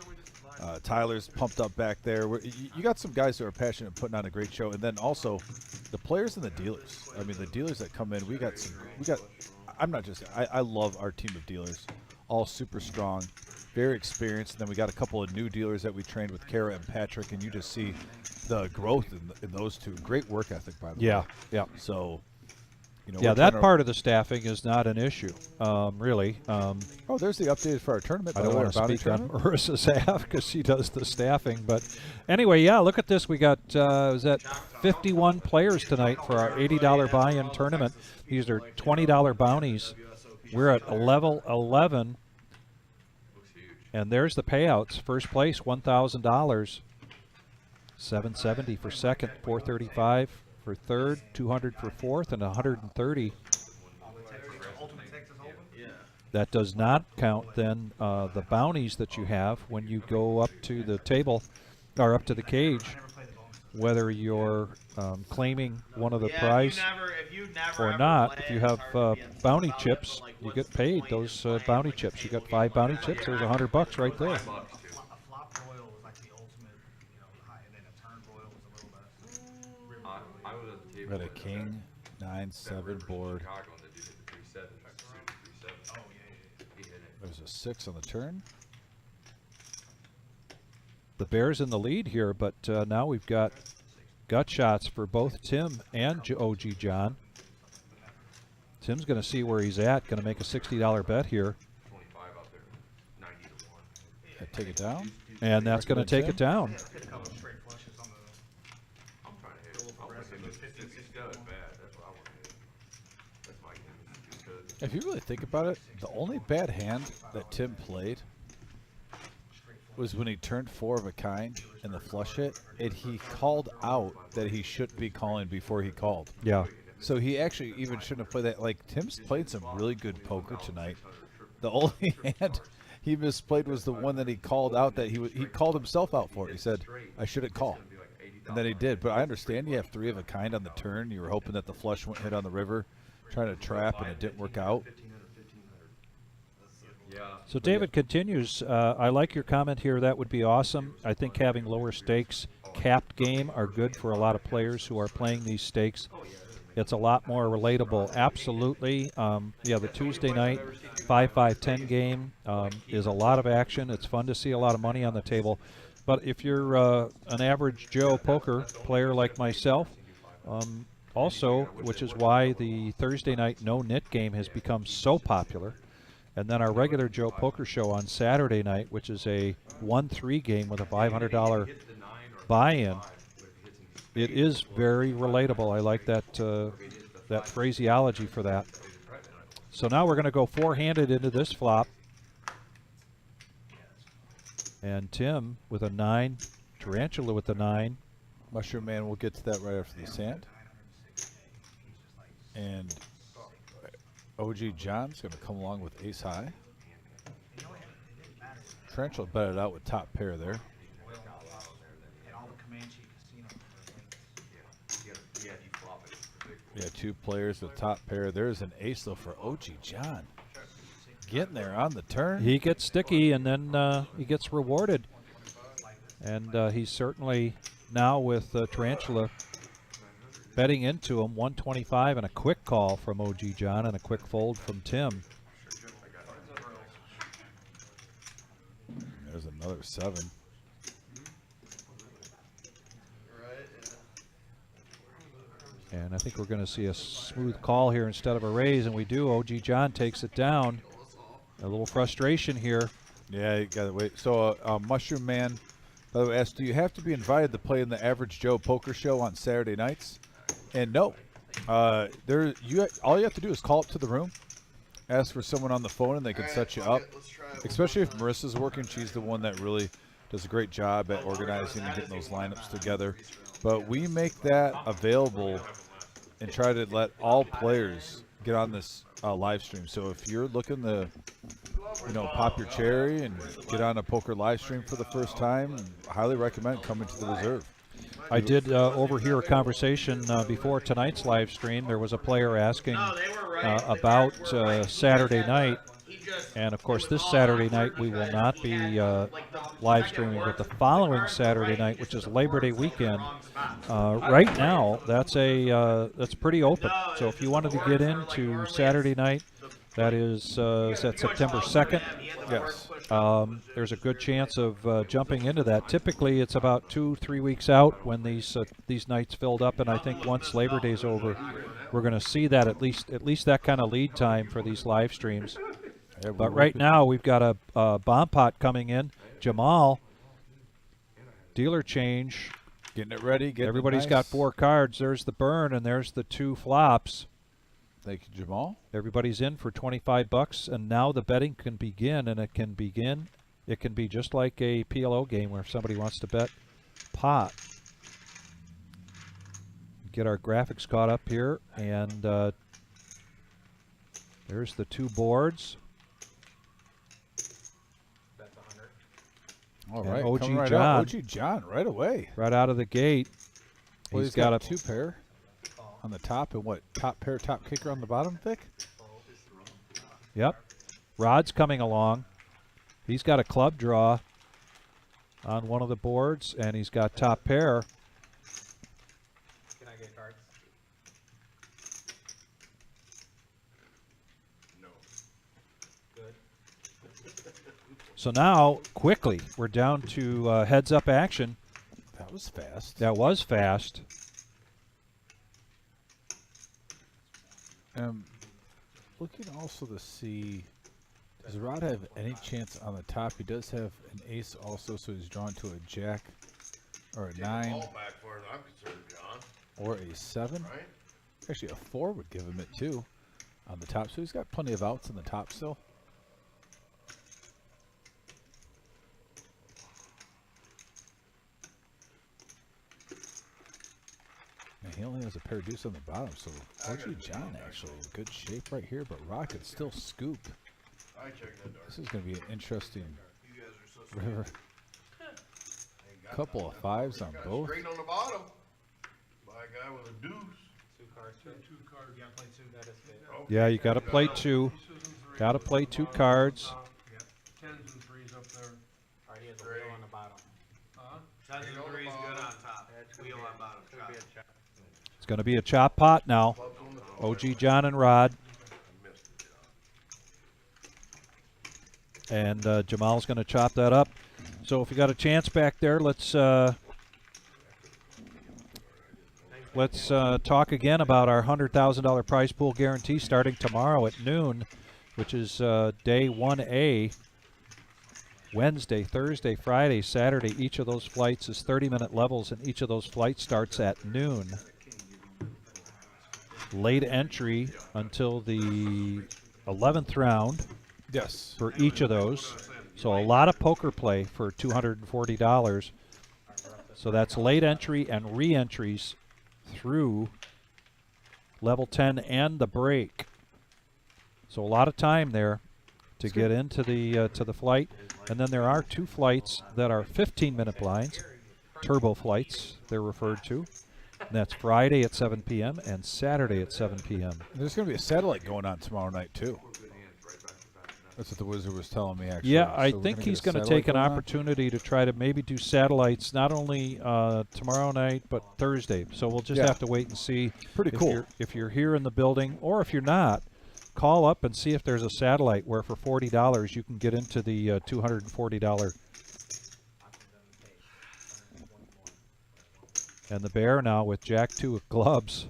Tyler's pumped up back there. You got some guys who are passionate and putting on a great show, and then also the players and the dealers. I mean, the dealers that come in, we got. I love our team of dealers, all super strong, very experienced. And then we got a couple of new dealers that we trained with Kara and Patrick, and you just see the growth in those two. Great work ethic, by the way. Yeah. So, Yeah, that part of the staffing is not an issue, really. Oh, there's the update for our tournament. I by don't the way, want to our bounty speak on tournament. Marissa's half because she does the staffing. But anyway, yeah, look at this. We got, was that 51 players tonight for our $80 buy-in tournament. These are $20 bounties. We're at level 11. And there's the payouts. First place, $1,000. $770 for second, $435 for third, $200 for fourth, and $130. That does not count then the bounties that you have when you go up to the table or up to the cage, whether you're claiming one of the prize or not. If you have bounty chips, you get paid those bounty chips. You got 5 bounty chips. There's $100 right there. A flop royal was like the ultimate, high, and then a turn royal was a little less. I was at the table. Got a king, 9-7 board. Chicago, and the dude hit the 3-7. Oh, yeah. He hit it. There's a 6 on the turn. The Bears in the lead here, but now we've got gut shots for both Tim and OG John. Tim's going to see where he's at, going to make a $60 bet here. 25 out there. 90 to 1. Take it down. And that's going to take it down. A couple straight flushes on the. I'm trying to hit it. I'm going to hit it. It's good, bad. That's what I want to hit. That's my game. It's good. If you really think about it, the only bad hand that Tim played was when he turned 4 of a kind in the flush hit, and he called out that he shouldn't be calling before he called. Yeah. So he actually even shouldn't have played that. Like, Tim's played some really good poker tonight. The only hand he misplayed was the one that he called out that he called himself out for. He said, I shouldn't call. And then he did. But I understand you have 3 of a kind on the turn. You were hoping that the flush wouldn't hit on the river, trying to trap, and it didn't work out. So David continues, I like your comment here. That would be awesome. I think having lower stakes capped game are good for a lot of players who are playing these stakes. it's a lot more relatable. Absolutely. Yeah, the Tuesday night 5-5-10 game is a lot of action. It's fun to see a lot of money on the table. But if you're an average Joe poker player like myself, also, which is why the Thursday night no-nit game has become so popular, and then our regular Joe Poker Show on Saturday night, which is a 1-3 game with a $500 buy-in, it is very relatable. I like that that phraseology for that. So now we're going to go four-handed into this flop. And Tim with a 9, Tarantula with the 9. Mushroom Man will get to that right after the sand. And OG John's going to come along with ace high. Tarantula bet it out with top pair there. Yeah, 2 players with top pair. There's an ace though for OG John. Getting there on the turn. He gets sticky and then he gets rewarded. And he's certainly now with Tarantula betting into him. 125 and a quick call from OG John and a quick fold from Tim. There's another 7. And I think we're going to see a smooth call here instead of a raise, and we do. OG John takes it down. A little frustration here. Yeah, you got to wait. So, Mushroom Man, by the way, asked, do you have to be invited to play in the Average Joe Poker Show on Saturday nights? And no. All you have to do is call up to the room, ask for someone on the phone, and they can set you up. Especially if Marissa's working. She's the one that really does a great job at organizing and getting those lineups together. But we make that available and try to let all players get on this live stream. So if you're looking to, pop your cherry and get on a poker live stream for the first time, I highly recommend coming to the reserve. I did overhear a conversation before tonight's live stream. There was a player asking about Saturday night. And, of course, this Saturday night we will not be live streaming, but the following Saturday night, which is Labor Day weekend, right now that's pretty open. So if you wanted to get into Saturday night, that is that September 2nd? Yes. There's a good chance of jumping into that. Typically, it's about 2-3 weeks out when these nights filled up, and I think once Labor Day's over, we're going to see that at least that kind of lead time for these live streams. Yeah, but right now we've got a bomb pot coming in. Jamal, dealer change. Getting it ready. Everybody's got 4 cards. There's the burn, and there's the 2 flops. Thank you, Jamal. Everybody's in for $25, and now the betting can begin, and it can be just like a PLO game where if somebody wants to bet pot. Get our graphics caught up here, and there's the 2 boards. All right, OG right John. OG John right away. Right out of the gate. Well, he's got a 2 pair on the top and what, top pair, top kicker on the bottom, Vic? Yep. Rod's coming along. He's got a club draw on one of the boards, and he's got top pair. Can I get cards? No. Good. So now, quickly, we're down to heads-up action. That was fast. That was fast. Looking also to see, does Rod have any chance on the top? He does have an ace also, so he's drawn to a jack or a 9 All back far as I'm concerned, John. or a 7. Right? Actually, a 4 would give him it too on the top, so he's got plenty of outs on the top still. And he only has a pair of deuce on the bottom, so OG John actually in good shape right here, but Rock could still scoop. I checked that door. This is going to be an interesting You guys are so river. Ain't got Couple of 5s on got both. straight on the bottom. By a guy with a deuce. 2 cards. Two cards, you gotta play 2. That is good. Okay. Yeah, you got to play 2. Got to play 2 cards. Yep, 10s and 3s up there. All right, he has a wheel on the bottom. Huh? 10s and Wheel on 3s the good bottom. on top. Wheel on bottom. Could be a check. It's going to be a chop pot now. OG John and Rod. And Jamal's going to chop that up. So if you got a chance back there, let's talk again about our $100,000 prize pool guarantee starting tomorrow at noon, which is day 1A. Wednesday, Thursday, Friday, Saturday. Each of those flights is 30-minute levels, and each of those flights starts at noon. Late entry until the 11th round. Yes. For each of those. So a lot of poker play for $240. So that's late entry and re-entries through level 10 and the break. So a lot of time there to get into the flight. And then there are 2 flights that are 15-minute blinds, turbo flights they're referred to. And that's Friday at 7 p.m. and Saturday at 7 p.m. There's going to be a satellite going on tomorrow night, too. That's what the wizard was telling me, actually. Yeah, I So think he's going to take an opportunity to try to maybe do satellites not only tomorrow night but Thursday. So we'll just have to wait and see. Pretty cool. If you're here in the building, or if you're not, call up and see if there's a satellite where for $40 you can get into the $240. And the bear now with Jack 2 of clubs.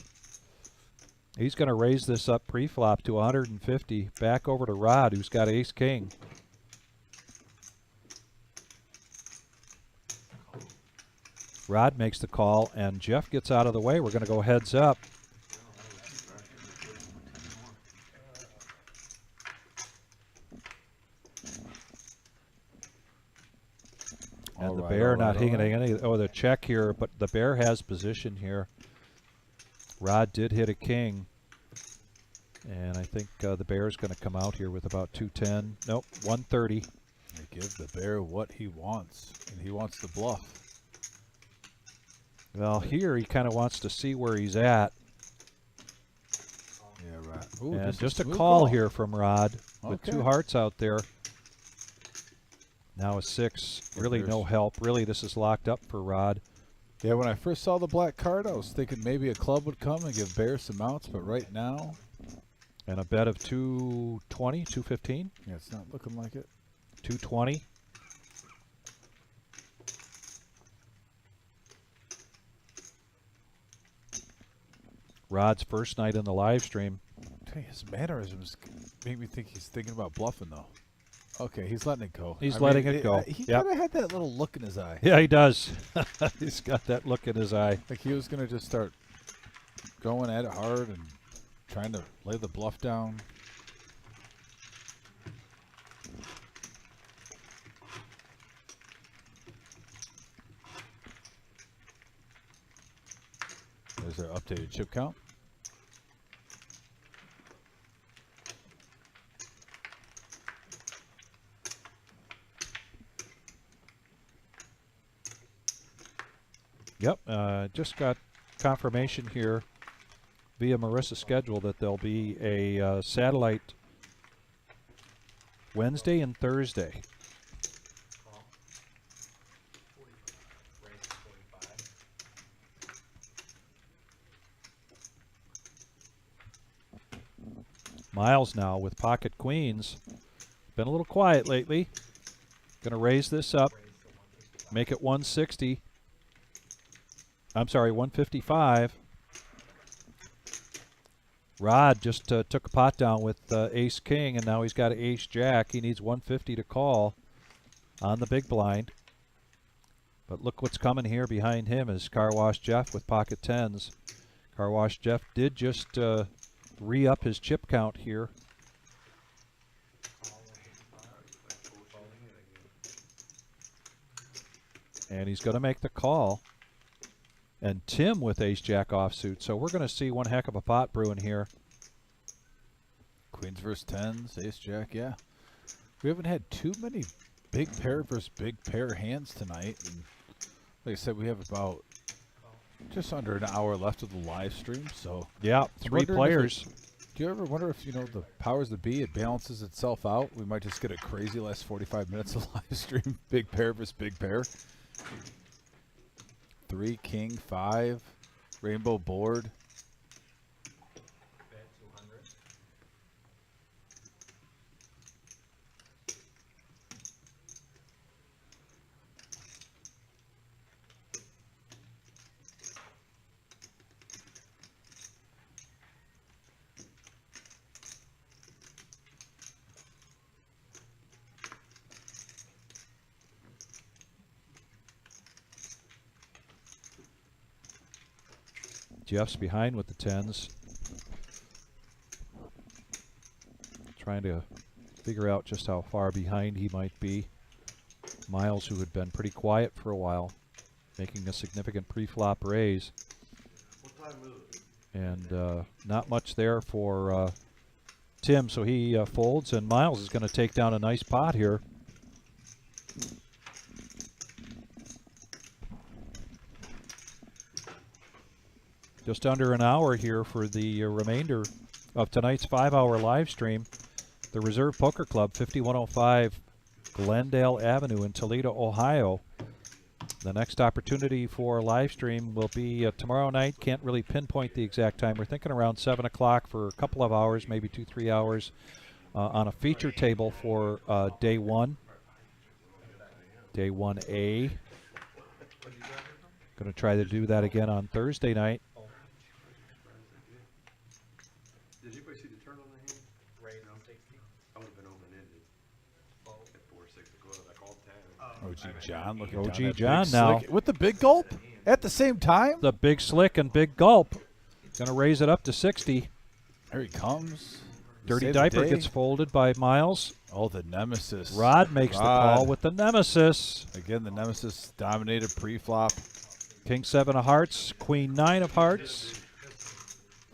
He's going to raise this up pre-flop to 150. Back over to Rod, who's got ace king. Rod makes the call, and Jeff gets out of the way. We're going to go heads up. And the bear not hitting any. Oh, the check here, but the bear has position here. Rod did hit a king. And I think the bear's going to come out here with about 210. Nope, 130. They give the bear what he wants, and he wants the bluff. Well, here he kind of wants to see where he's at. Yeah, right. Ooh, And just a call here from Rod with 2 hearts out there. Now a 6. Really no help. Really, this is locked up for Rod. Yeah, when I first saw the black card, I was thinking maybe a club would come and give bear some outs, but right now... And a bet of 220, 215? Yeah, it's not looking like it. 220. Rod's first night in the live stream. Hey, his mannerisms make me think he's thinking about bluffing, though. Okay, he's letting it go. He's letting it go. He Yep. kind of had that little look in his eye. Yeah, he does. He's got that look in his eye. Like he was going to just start going at it hard and trying to lay the bluff down. There's our updated chip count. Yep, just got confirmation here via Marissa's schedule that there'll be a satellite Wednesday and Thursday. Miles now with pocket queens. Been a little quiet lately. Going to raise this up, make it 160. I'm sorry, 155. Rod just took a pot down with ace king, and now he's got ace jack. He needs 150 to call on the big blind. But look what's coming here behind him is Car Wash Jeff with pocket tens. Car Wash Jeff did just re-up his chip count here. And he's going to make the call. And Tim with ace-jack offsuit. So we're going to see one heck of a pot brewing here. Queens versus tens, ace-jack, yeah. We haven't had too many big pair versus big pair hands tonight. And like I said, we have about just under an hour left of the live stream. So yeah, 3 players. Do you ever wonder if, you know, the powers that be, it balances itself out? We might just get a crazy last 45 minutes of live stream. Big pair versus big pair. 3, king, 5, rainbow board. Jeff's behind with the 10s. Trying to figure out just how far behind he might be. Miles, who had been pretty quiet for a while, making a significant pre-flop raise. And not much there for Tim, so he folds, and Miles is going to take down a nice pot here. Just under an hour here for the remainder of tonight's 5-hour live stream. The Reserve Poker Club, 5105 Glendale Avenue in Toledo, Ohio. The next opportunity for live stream will be tomorrow night. Can't really pinpoint the exact time. We're thinking around 7 o'clock for a couple of hours, maybe 2-3 hours, on a feature table for day 1. Day 1A. Going to try to do that again on Thursday night. Did anybody see the turn on the hand? Right now, 60. I would have been open-ended. At 4-6 of clubs. I called 10. OG John looking OG down that John big now. slick with the big gulp at the same time. The big slick and big gulp. Going to raise it up to 60. Here he comes. Dirty Save the Diaper day. gets folded by Miles. Oh, the nemesis. Rod makes the call with the nemesis. Again, the nemesis dominated pre-flop. King 7 of hearts, Queen 9 of hearts.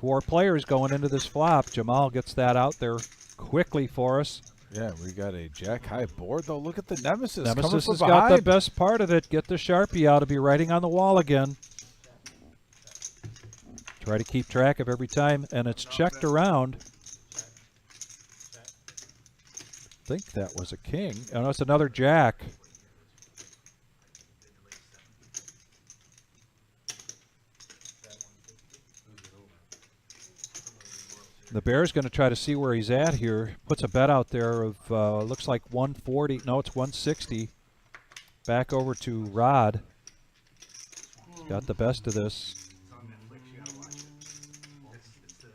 4 players going into this flop. Jamal gets that out there quickly for us. Yeah, we got a jack high board though. Look at the nemesis. Nemesis coming has from got the behind. best part of it. Get the Sharpie out to be writing on the wall again. Try to keep track of every time, and it's checked around. I think that was a king. Oh, no, it's another jack. The Bear's going to try to see where he's at here. Puts a bet out there of, looks like 140. No, it's 160. Back over to Rod. Got the best of this.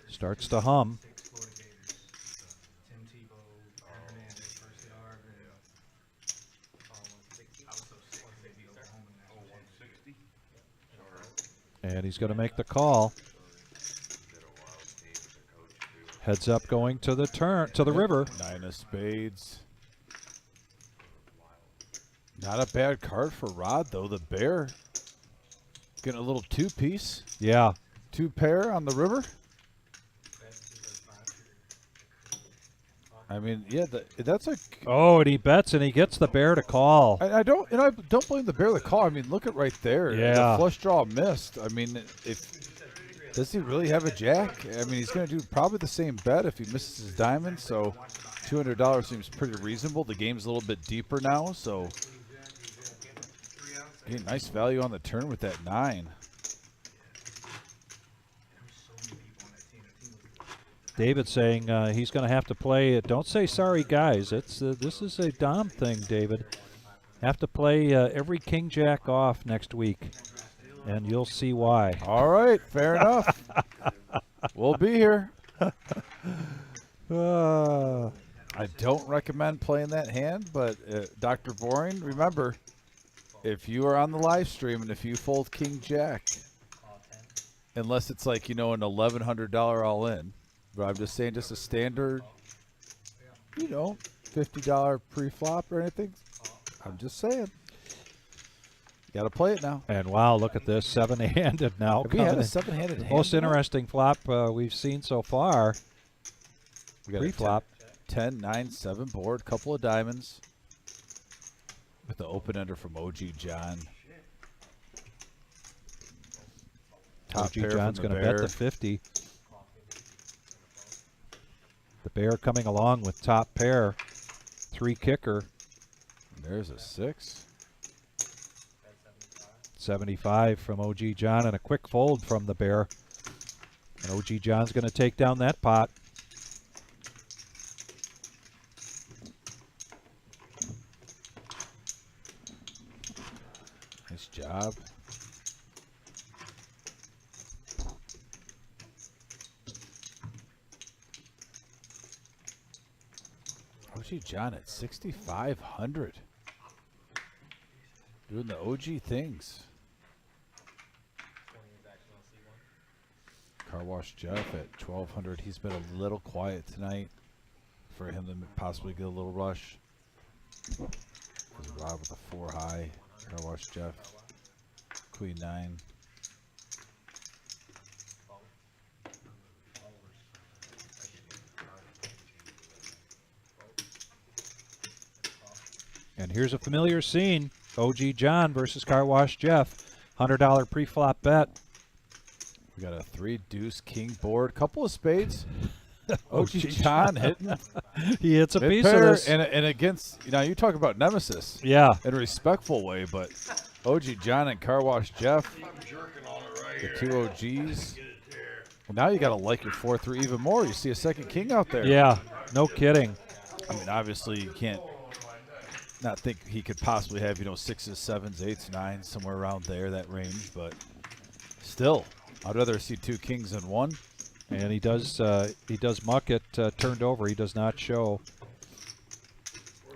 Starts to hum. And he's going to make the call. Heads up going to the river. 9 of spades. Not a bad card for Rod though. The Bear getting a little 2-piece. Yeah. 2 pair on the river. I mean, yeah, that's a. Oh, and he bets and he gets the Bear to call. I don't blame the Bear the call. I mean, look at right there. Yeah. The flush draw missed. I mean, does he really have a jack? I mean, he's going to do probably the same bet if he misses his diamond. So, $200 seems pretty reasonable. The game's a little bit deeper now, so getting nice value on the turn with that 9. David saying he's going to have to play it. Don't say sorry, guys. It's this is a Dom thing, David. Have to play every King Jack off next week, and you'll see why. All right, fair enough. We'll be here. I don't recommend playing that hand, but Dr. Boring, remember, if you are on the live stream and if you fold King Jack, unless it's like, an $1,100 all in, but I'm just saying just a standard, $50 pre-flop or anything, I'm just saying. Got to play it now. And wow, look at this, 7-handed now. Have we had a 7-handed hand? Most interesting flop we've seen so far. We got Pre-flop. 10, 9, 7 board, couple of diamonds. With the open ender from OG John. OG John's going to bet the 50. The Bear coming along with top pair. 3 kicker. There's a 6. 75 from OG John and a quick fold from the Bear. And OG John's going to take down that pot. Nice job. OG John at 6,500. Doing the OG things. Car Wash Jeff at 1,200. He's been a little quiet tonight for him to possibly get a little rush. There's Rob with a 4 high. Car Wash Jeff. Queen 9. And here's a familiar scene. OG John versus Car Wash Jeff. $100 pre-flop bet. We got a 3 deuce king board. Couple of spades. OG John hitting. He hits a piece of Mid-pair this. and against, you know, you talk about nemesis. Yeah. In a respectful way, but OG John and Car Wash Jeff, the 2 OGs. Well, now you got to like your 4-3 even more. You see a second king out there. Yeah, no kidding. I mean, obviously you can't not think he could possibly have, you know, 6s, 7s, 8s, 9s, somewhere around there, that range, but still, I'd rather see 2 kings than 1. And he does muck it turned over. He does not show.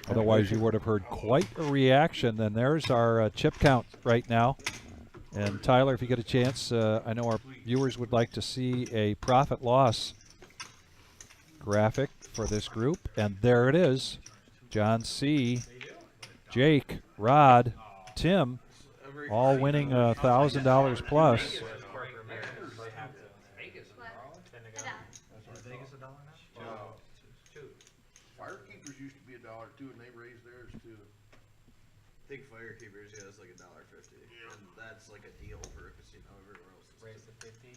Otherwise, you would have heard quite a reaction. And there's our chip count right now. And Tyler, if you get a chance, I know our viewers would like to see a profit loss graphic for this group. And there it is. John C., Jake, Rod, Tim, all winning $1,000 plus. Firekeepers used to be $1 too, and they raised theirs too. I think Firekeepers, yeah, it's like $1.50. And that's like a deal for a casino. Everywhere else is Raise the 50.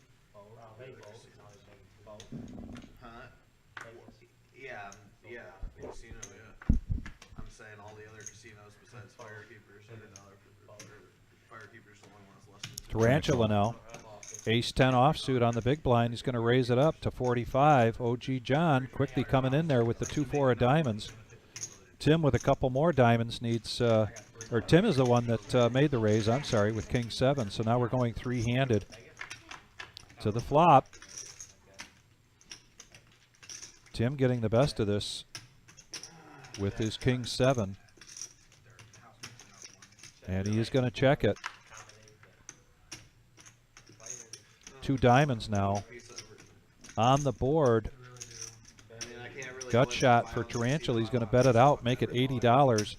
Huh? Yeah, yeah, casino, yeah. I'm saying all the other casinos besides Firekeepers at $1 Firekeepers the one wants less than Tarantula now. Ace-10 offsuit on the big blind. He's going to raise it up to 45. OG John quickly coming in there with the 2-4 of diamonds. Tim with a couple more diamonds needs, or Tim is the one that made the raise, I'm sorry, with King 7. So now we're going 3-handed to the flop. Tim getting the best of this with his King 7. And he is going to check it. 2 diamonds now on the board. Gut shot for Tarantula. He's going to bet it out, make it $80.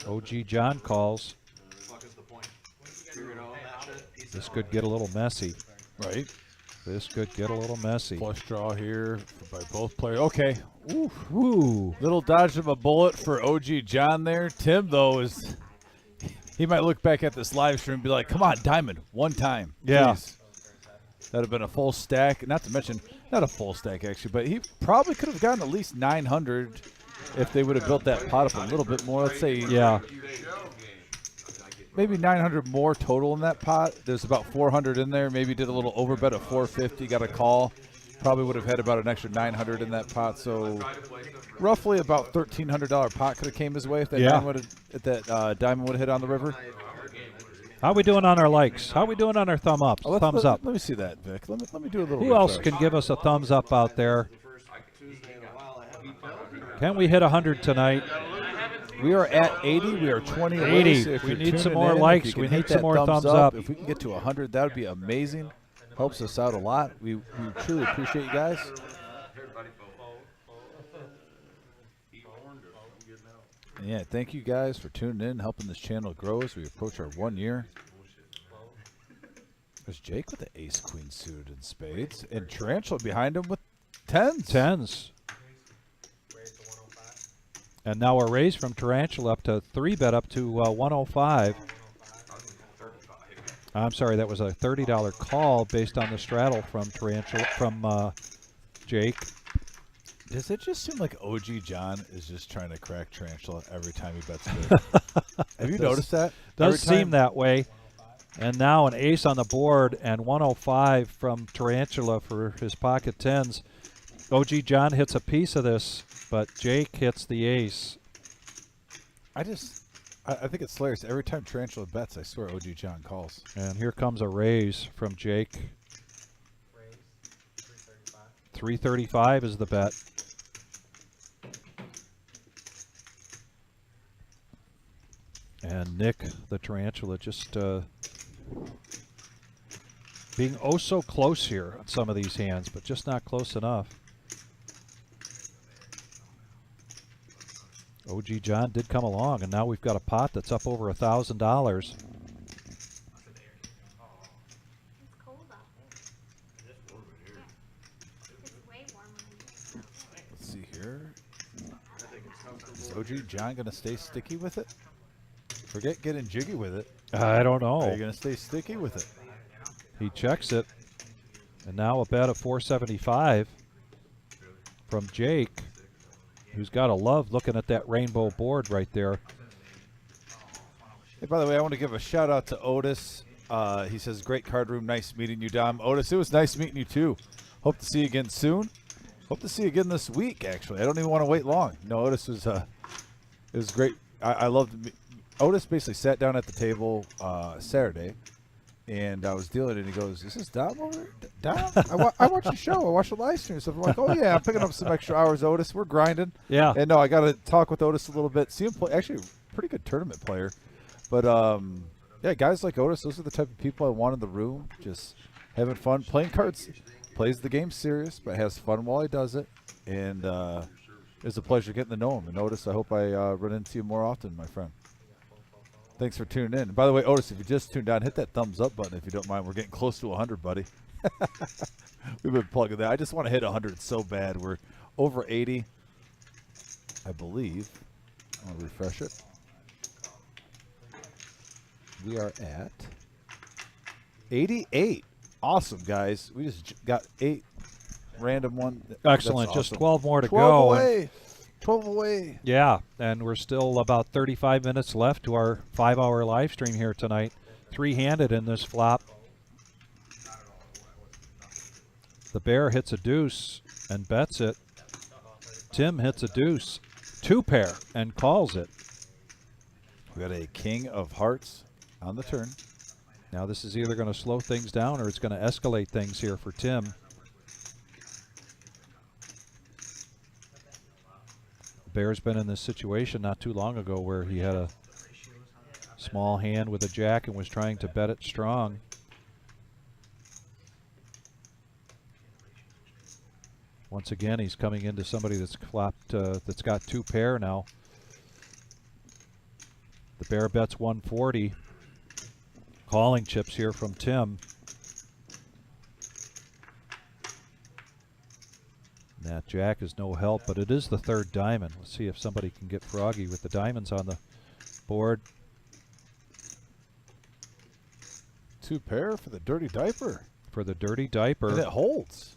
OG John calls. This could get a little messy. Right. This could get a little messy. Flush draw here by both players. Okay. Ooh. Ooh. Little dodge of a bullet for OG John there. Tim, though, is he might look back at this live stream and be like, come on, diamond, one time. Yeah. Please. That would have been a full stack. Not to mention, not a full stack, actually, but he probably could have gotten at least 900 if they would have built that pot up a little bit more. Let's say maybe 900 more total in that pot. There's about 400 in there. Maybe did a little overbet of 450, got a call. Probably would have had about an extra 900 in that pot. So roughly about $1,300 pot could have came his way if that diamond would have hit on the river. How we doing on our likes? How we doing on our thumbs up? Let me see that, Vic. Let me do a little. Who else can give us a thumbs up out there? Can we hit 100 tonight? We are at 80. We are 20 away. 80. So if We you're need some tuning more in, likes. if you We can need hit some that more thumbs up. If we can get to 100, that would be amazing. Helps us out a lot. We truly appreciate you guys. And yeah, thank you guys for tuning in, helping this channel grow as we approach our 1 year. There's Jake with the ace queen suited in spades, and Tarantula behind him with 10s. 10s. And now a raise from Tarantula up to 3-bet up to 105. I'm sorry, that was a $30 call based on the straddle from Tarantula from Jake. Does it just seem like OG John is just trying to crack Tarantula every time he bets big? Have you noticed that? Does seem that way. And now an ace on the board and 105 from Tarantula for his pocket 10s. OG John hits a piece of this, but Jake hits the ace. I think it's hilarious. Every time Tarantula bets, I swear OG John calls. And here comes a raise from Jake. 335 is the bet. And Nick, the Tarantula, just Being oh so close here on some of these hands, but just not close enough. OG John did come along, and now we've got a pot that's up over $1,000. It's cold out there. It's way warmer in here. Let's see here. Is OG John going to stay sticky with it? Forget getting jiggy with it. I don't know. Are you going to stay sticky with it? He checks it, and now a bet of 475 from Jake, who's got to love looking at that rainbow board right there. Hey, by the way, I want to give a shout out to Otis. He says, great card room, nice meeting you, Dom. Otis, it was nice meeting you too. Hope to see you again soon. Hope to see you again this week, actually. I don't even want to wait long. No, Otis was, it was great. I loved it. Otis basically sat down at the table Saturday, and I was dealing it, and he goes, is this Dom over there? Dom? I watch the show. I watch the live stream. So I'm like, oh, yeah, I'm picking up some extra hours, Otis. We're grinding. Yeah. And no, I got to talk with Otis a little bit. See him play. Actually, pretty good tournament player. But, yeah, guys like Otis, those are the type of people I want in the room, just having fun, playing cards. Plays the game serious, but has fun while he does it. And it's a pleasure getting to know him. And Otis, I hope I run into you more often, my friend. Thanks for tuning in. By the way, Otis, if you just tuned on, hit that thumbs up button if you don't mind. We're getting close to 100, buddy. We've been plugging that. I just want to hit 100 so bad. We're over 80, I believe. I'll refresh it. We are at 88. Awesome, guys. We just got 8 random one. Excellent. That's Just awesome. 12 more to 12 go. away. 12 away. Yeah, and we're still about 35 minutes left to our 5-hour live stream here tonight. 3-handed in this flop. The bear hits a deuce and bets it. Tim hits a deuce, 2-pair, and calls it. We got a king of hearts on the turn. Now this is either going to slow things down or it's going to escalate things here for Tim. Bear's been in this situation not too long ago where he had a small hand with a jack and was trying to bet it strong. Once again, he's coming into somebody that's flopped, that's got 2-pair now. The bear bets 140. Calling chips here from Tim. That jack is no help, but it is the 3rd diamond. Let's see if somebody can get froggy with the diamonds on the board. 2-pair for the dirty diaper. For the dirty diaper. And it holds.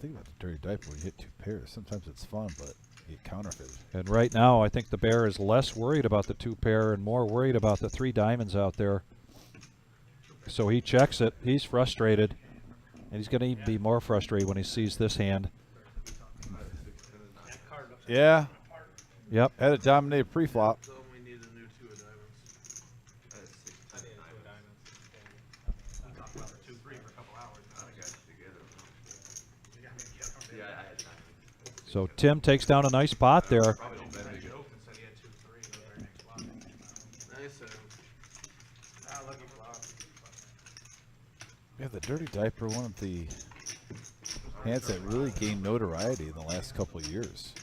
Think about the dirty diaper when you hit 2 pairs. Sometimes it's fun, but you get counterfeited. And right now, I think the bear is less worried about the 2-pair and more worried about the 3 diamonds out there. So he checks it. He's frustrated. And he's going to even be more frustrated when he sees this hand. Yeah. Yep. Had it dominated pre-flop. We need a new 2 of diamonds. So Tim takes down a nice pot there. Yeah, the dirty diaper, one of the hands that really gained notoriety in the last couple of years.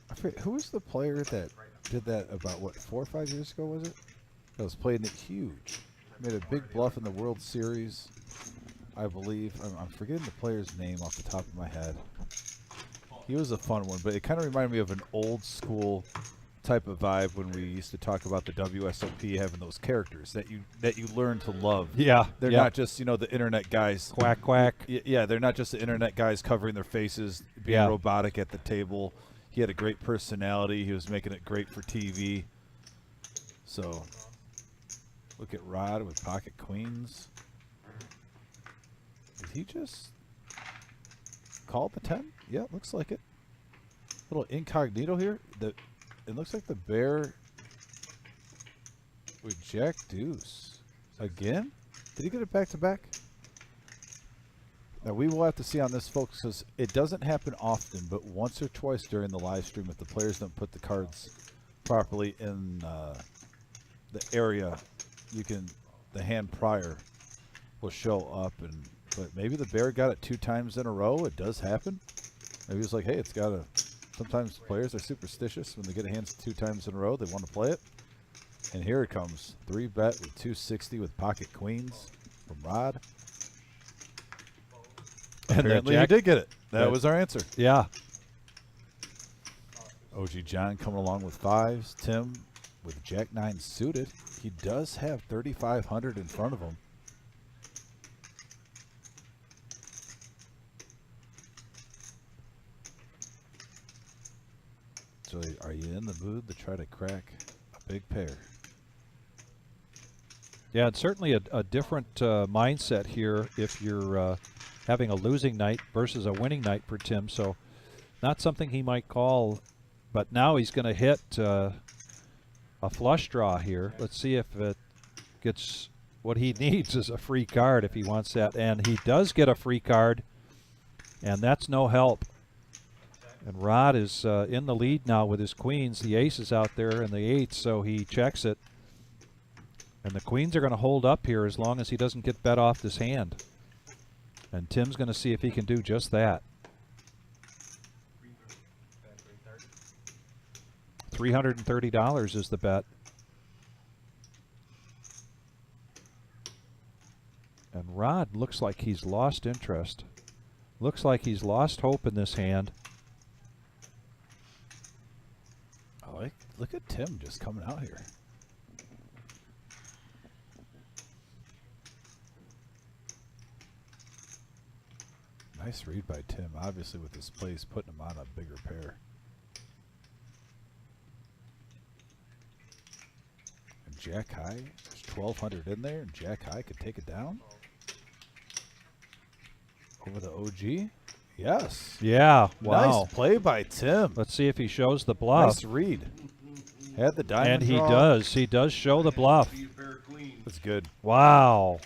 I forget, who was the player that did that about, what, 4 or 5 years ago, was it? That was playing it huge. Made a big bluff in the World Series, I believe. I'm forgetting the player's name off the top of my head. He was a fun one, but it kind of reminded me of an old school type of vibe when we used to talk about the WSOP having those characters that you learn to love. Yeah. They're not just, you know, the internet guys. Quack, quack. Yeah, they're not just the internet guys covering their faces, being robotic at the table. He had a great personality. He was making it great for TV. So, look at Rod with pocket queens. Did he just call the 10? Yeah, looks like it. Little incognito here. It looks like the bear with Jack Deuce. Again? Did he get it back to back? Now, we will have to see on this, folks, because it doesn't happen often, but once or twice during the live stream, if the players don't put the cards properly in the area, you can the hand prior will show up, but maybe the bear got it 2 times in a row. It does happen. Maybe it's like, hey, it's got to. Sometimes players are superstitious when they get a hand 2 times in a row. They want to play it. And here it comes. 3-bet with 260 with pocket queens from Rod. And Apparently he did get it. That was our answer. Yeah. OG John coming along with 5s. Tim with Jack 9 suited. He does have 3,500 in front of him. So are you in the mood to try to crack a big pair? Yeah, it's certainly a different mindset here if you're having a losing night versus a winning night for Tim. So not something he might call, but now he's going to hit a flush draw here. Let's see if it gets what he needs is a free card if he wants that. And he does get a free card, and that's no help. And Rod is in the lead now with his queens. The ace is out there and the 8, so he checks it. And the queens are going to hold up here as long as he doesn't get bet off this hand. And Tim's going to see if he can do just that. $330 is the bet. And Rod looks like he's lost interest. Looks like he's lost hope in this hand. Look at Tim just coming out here. Nice read by Tim. Obviously with his plays putting him on a bigger pair. And Jack High, there's 1,200 in there, and Jack High could take it down. Over the OG. Yes. Yeah, wow. Nice play by Tim. Let's see if he shows the bluff. Nice read. Had the diamond And he draw. does. He does show the bluff. That's good. Wow.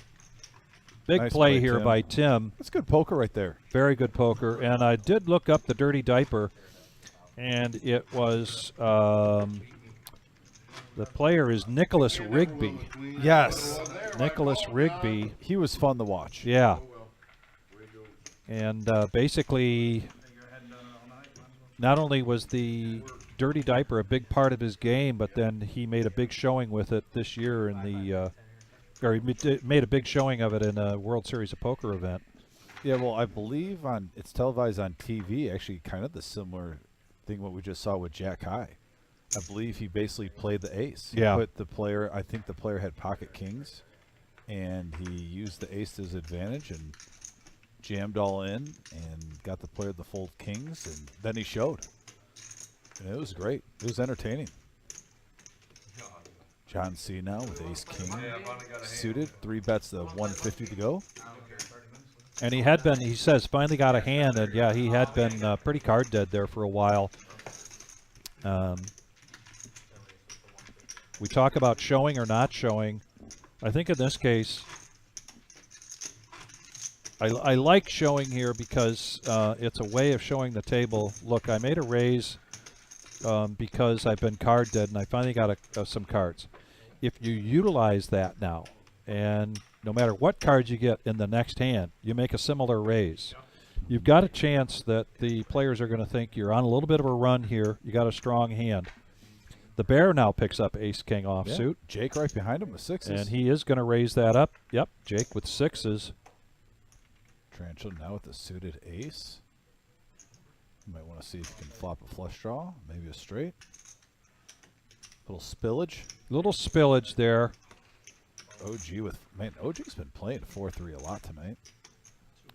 Big Nice play play, here Tim. by Tim. That's good poker right there. Very good poker. And I did look up the dirty diaper, and it was the player is Nicholas Rigby. Yes. Nicholas Rigby. He was fun to watch. Yeah. And basically, not only was the dirty diaper a big part of his game, but then he made a big showing with it this year in the, or he made a big showing of it in a World Series of Poker event. Yeah, well, I believe it's televised on TV. Actually, kind of the similar thing what we just saw with Jack High. I believe he basically played the ace. He Yeah. put the player. I think the player had pocket kings, and he used the ace to his advantage and jammed all in and got the player to fold kings, and then he showed. And it was great. It was entertaining. John C now with ace king suited. 3 bets to 150 to go. And he had been, he says, finally got a hand, and yeah, he had been pretty card dead there for a while. We talk about showing or not showing. I think in this case, I like showing here because it's a way of showing the table. Look, I made a raise because I've been card dead, and I finally got some cards. If you utilize that now, and no matter what cards you get in the next hand, you make a similar raise, you've got a chance that the players are going to think you're on a little bit of a run here. You got a strong hand. The bear now picks up ace-king offsuit. Yeah, Jake right behind him with 6s. And he is going to raise that up. Yep, Jake with 6s. Tarantula now with the suited ace. You might want to see if you can flop a flush draw, maybe a straight. Little spillage. Little spillage there. OG with, man, OG's been playing 4-3 a lot tonight.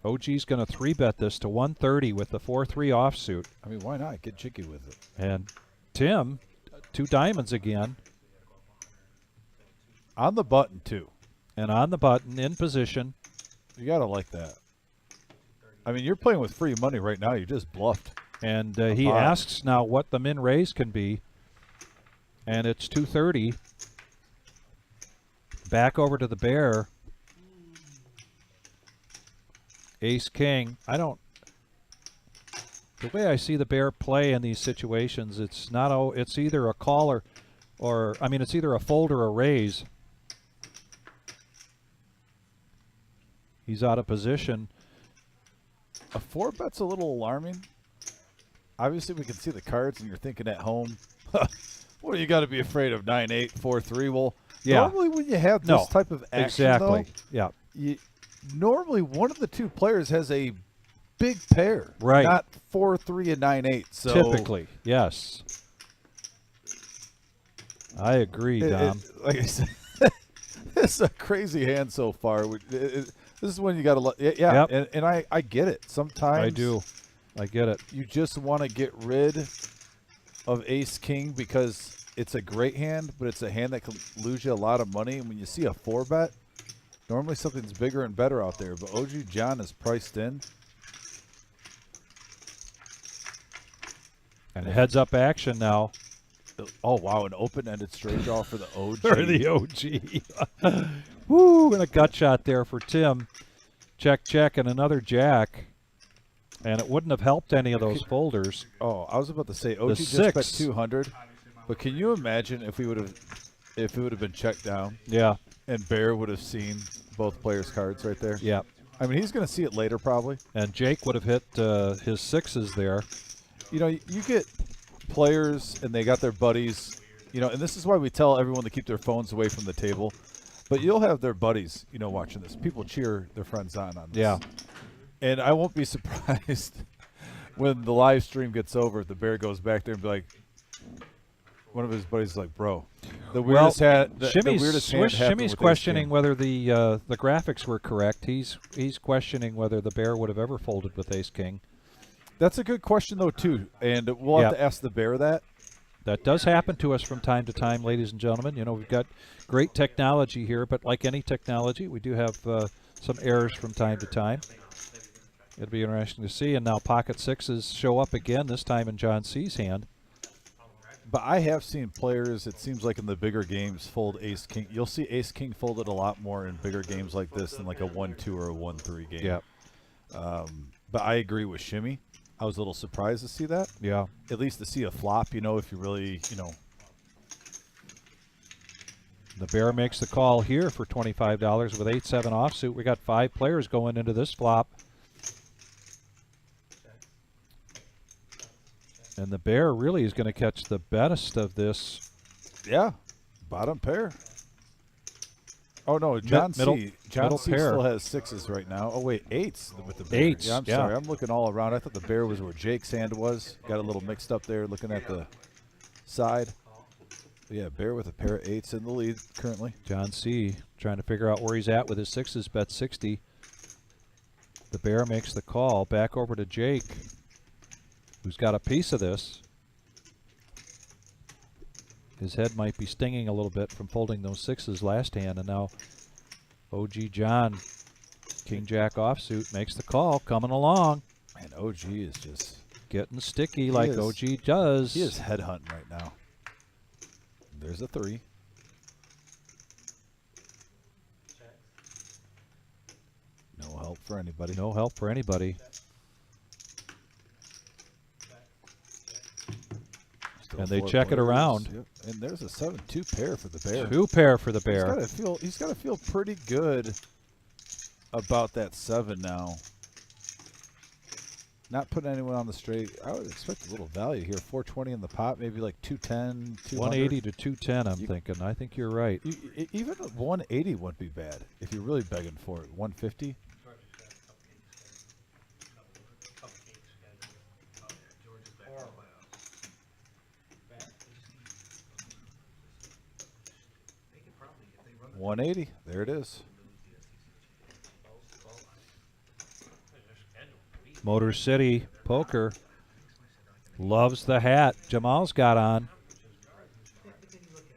OG's going to 3-bet this to 130 with the 4-3 offsuit. I mean, why not? Get jiggy with it. And Tim, 2 diamonds again. On the button, too. And on the button, in position. You got to like that. I mean, you're playing with free money right now. You just bluffed. And he asks now what the min raise can be. And it's 230. Back over to the bear. Ace king. The way I see the bear play in these situations, it's not. It's either a call or I mean, it's either a fold or a raise. He's out of position. A 4-bet's a little alarming. Obviously, we can see the cards, and you're thinking at home, well, you got to be afraid of 9-8, 4-3. Well, Yeah. normally when you have this type of action, exactly. though, Yeah. normally one of the two players has a big pair, Right. Not 4-3 and 9-8. So Typically, yes. I agree, Dom. like I said, it's a crazy hand so far. This is when you got to, yeah. Yep. And I get it. Sometimes I do. I get it. You just want to get rid of Ace King because it's a great hand, but it's a hand that can lose you a lot of money. And when you see a 4-bet, normally something's bigger and better out there. But OG John is priced in. And heads-up action now. Oh, wow, an open-ended straight draw for the OG. For the OG. Woo, and a gut shot there for Tim. Check, check, and another jack. And it wouldn't have helped any of those folders. Oh, I was about to say OG just bet 200, but can you imagine if it would have been checked down? Yeah. And Bear would have seen both players' cards right there. Yeah. I mean, he's going to see it later probably. And Jake would have hit his 6s there. You know, you get players and they got their buddies, you know, and this is why we tell everyone to keep their phones away from the table. But you'll have their buddies, you know, watching this. People cheer their friends on this. Yeah. And I won't be surprised when the live stream gets over if the Bear goes back there and be like, one of his buddies is like, bro, the weirdest hat. The weirdest hand happened Shimmy's with questioning whether the graphics were correct. He's questioning whether the Bear would have ever folded with Ace King. That's a good question though too, and we'll have to ask the Bear that. That does happen to us from time to time, ladies and gentlemen. You know, we've got great technology here, but like any technology, we do have some errors from time to time. It'll be interesting to see. And now pocket 6s show up again, this time in John C.'s hand. But I have seen players, it seems like in the bigger games, fold Ace King. You'll see Ace King folded a lot more in bigger games like this than like a 1-2 or a 1-3 game. Yeah. But I agree with Shimmy. I was a little surprised to see that. Yeah. At least to see a flop, you know, if you really, you know. The Bear makes the call here for $25 with 8-7 offsuit. We got 5 players going into this flop. And the Bear really is going to catch the best of this. Yeah. Bottom pair. Oh, no, John C. John C still has 6s right now. Oh, wait, 8s with the Bear. 8s, yeah, I'm sorry. I'm looking all around. I thought the Bear was where Jake's hand was. Got a little mixed up there looking at the side. But yeah, Bear with a pair of 8s in the lead currently. John C. trying to figure out where he's at with his 6s, bet 60. The Bear makes the call. Back over to Jake, who's got a piece of this. His head might be stinging a little bit from folding those 6s last hand, and now OG John, King Jack offsuit, makes the call, coming along. And OG is just getting sticky like OG does. He is head hunting right now. There's a 3. No help for anybody. No help for anybody. Still and they 4 check it players. around. Yep. And there's a 7-2 pair for the Bear. 2 pair for the Bear. He's got to feel pretty good about that 7 now. Not putting anyone on the straight. I would expect a little value here. 420 in the pot, maybe like 210, 200. 180 to 210, I'm thinking. I think you're right. Even 180 wouldn't be bad if you're really begging for it. 150. $180. There it is. Motor City Poker loves the hat Jamal's got on.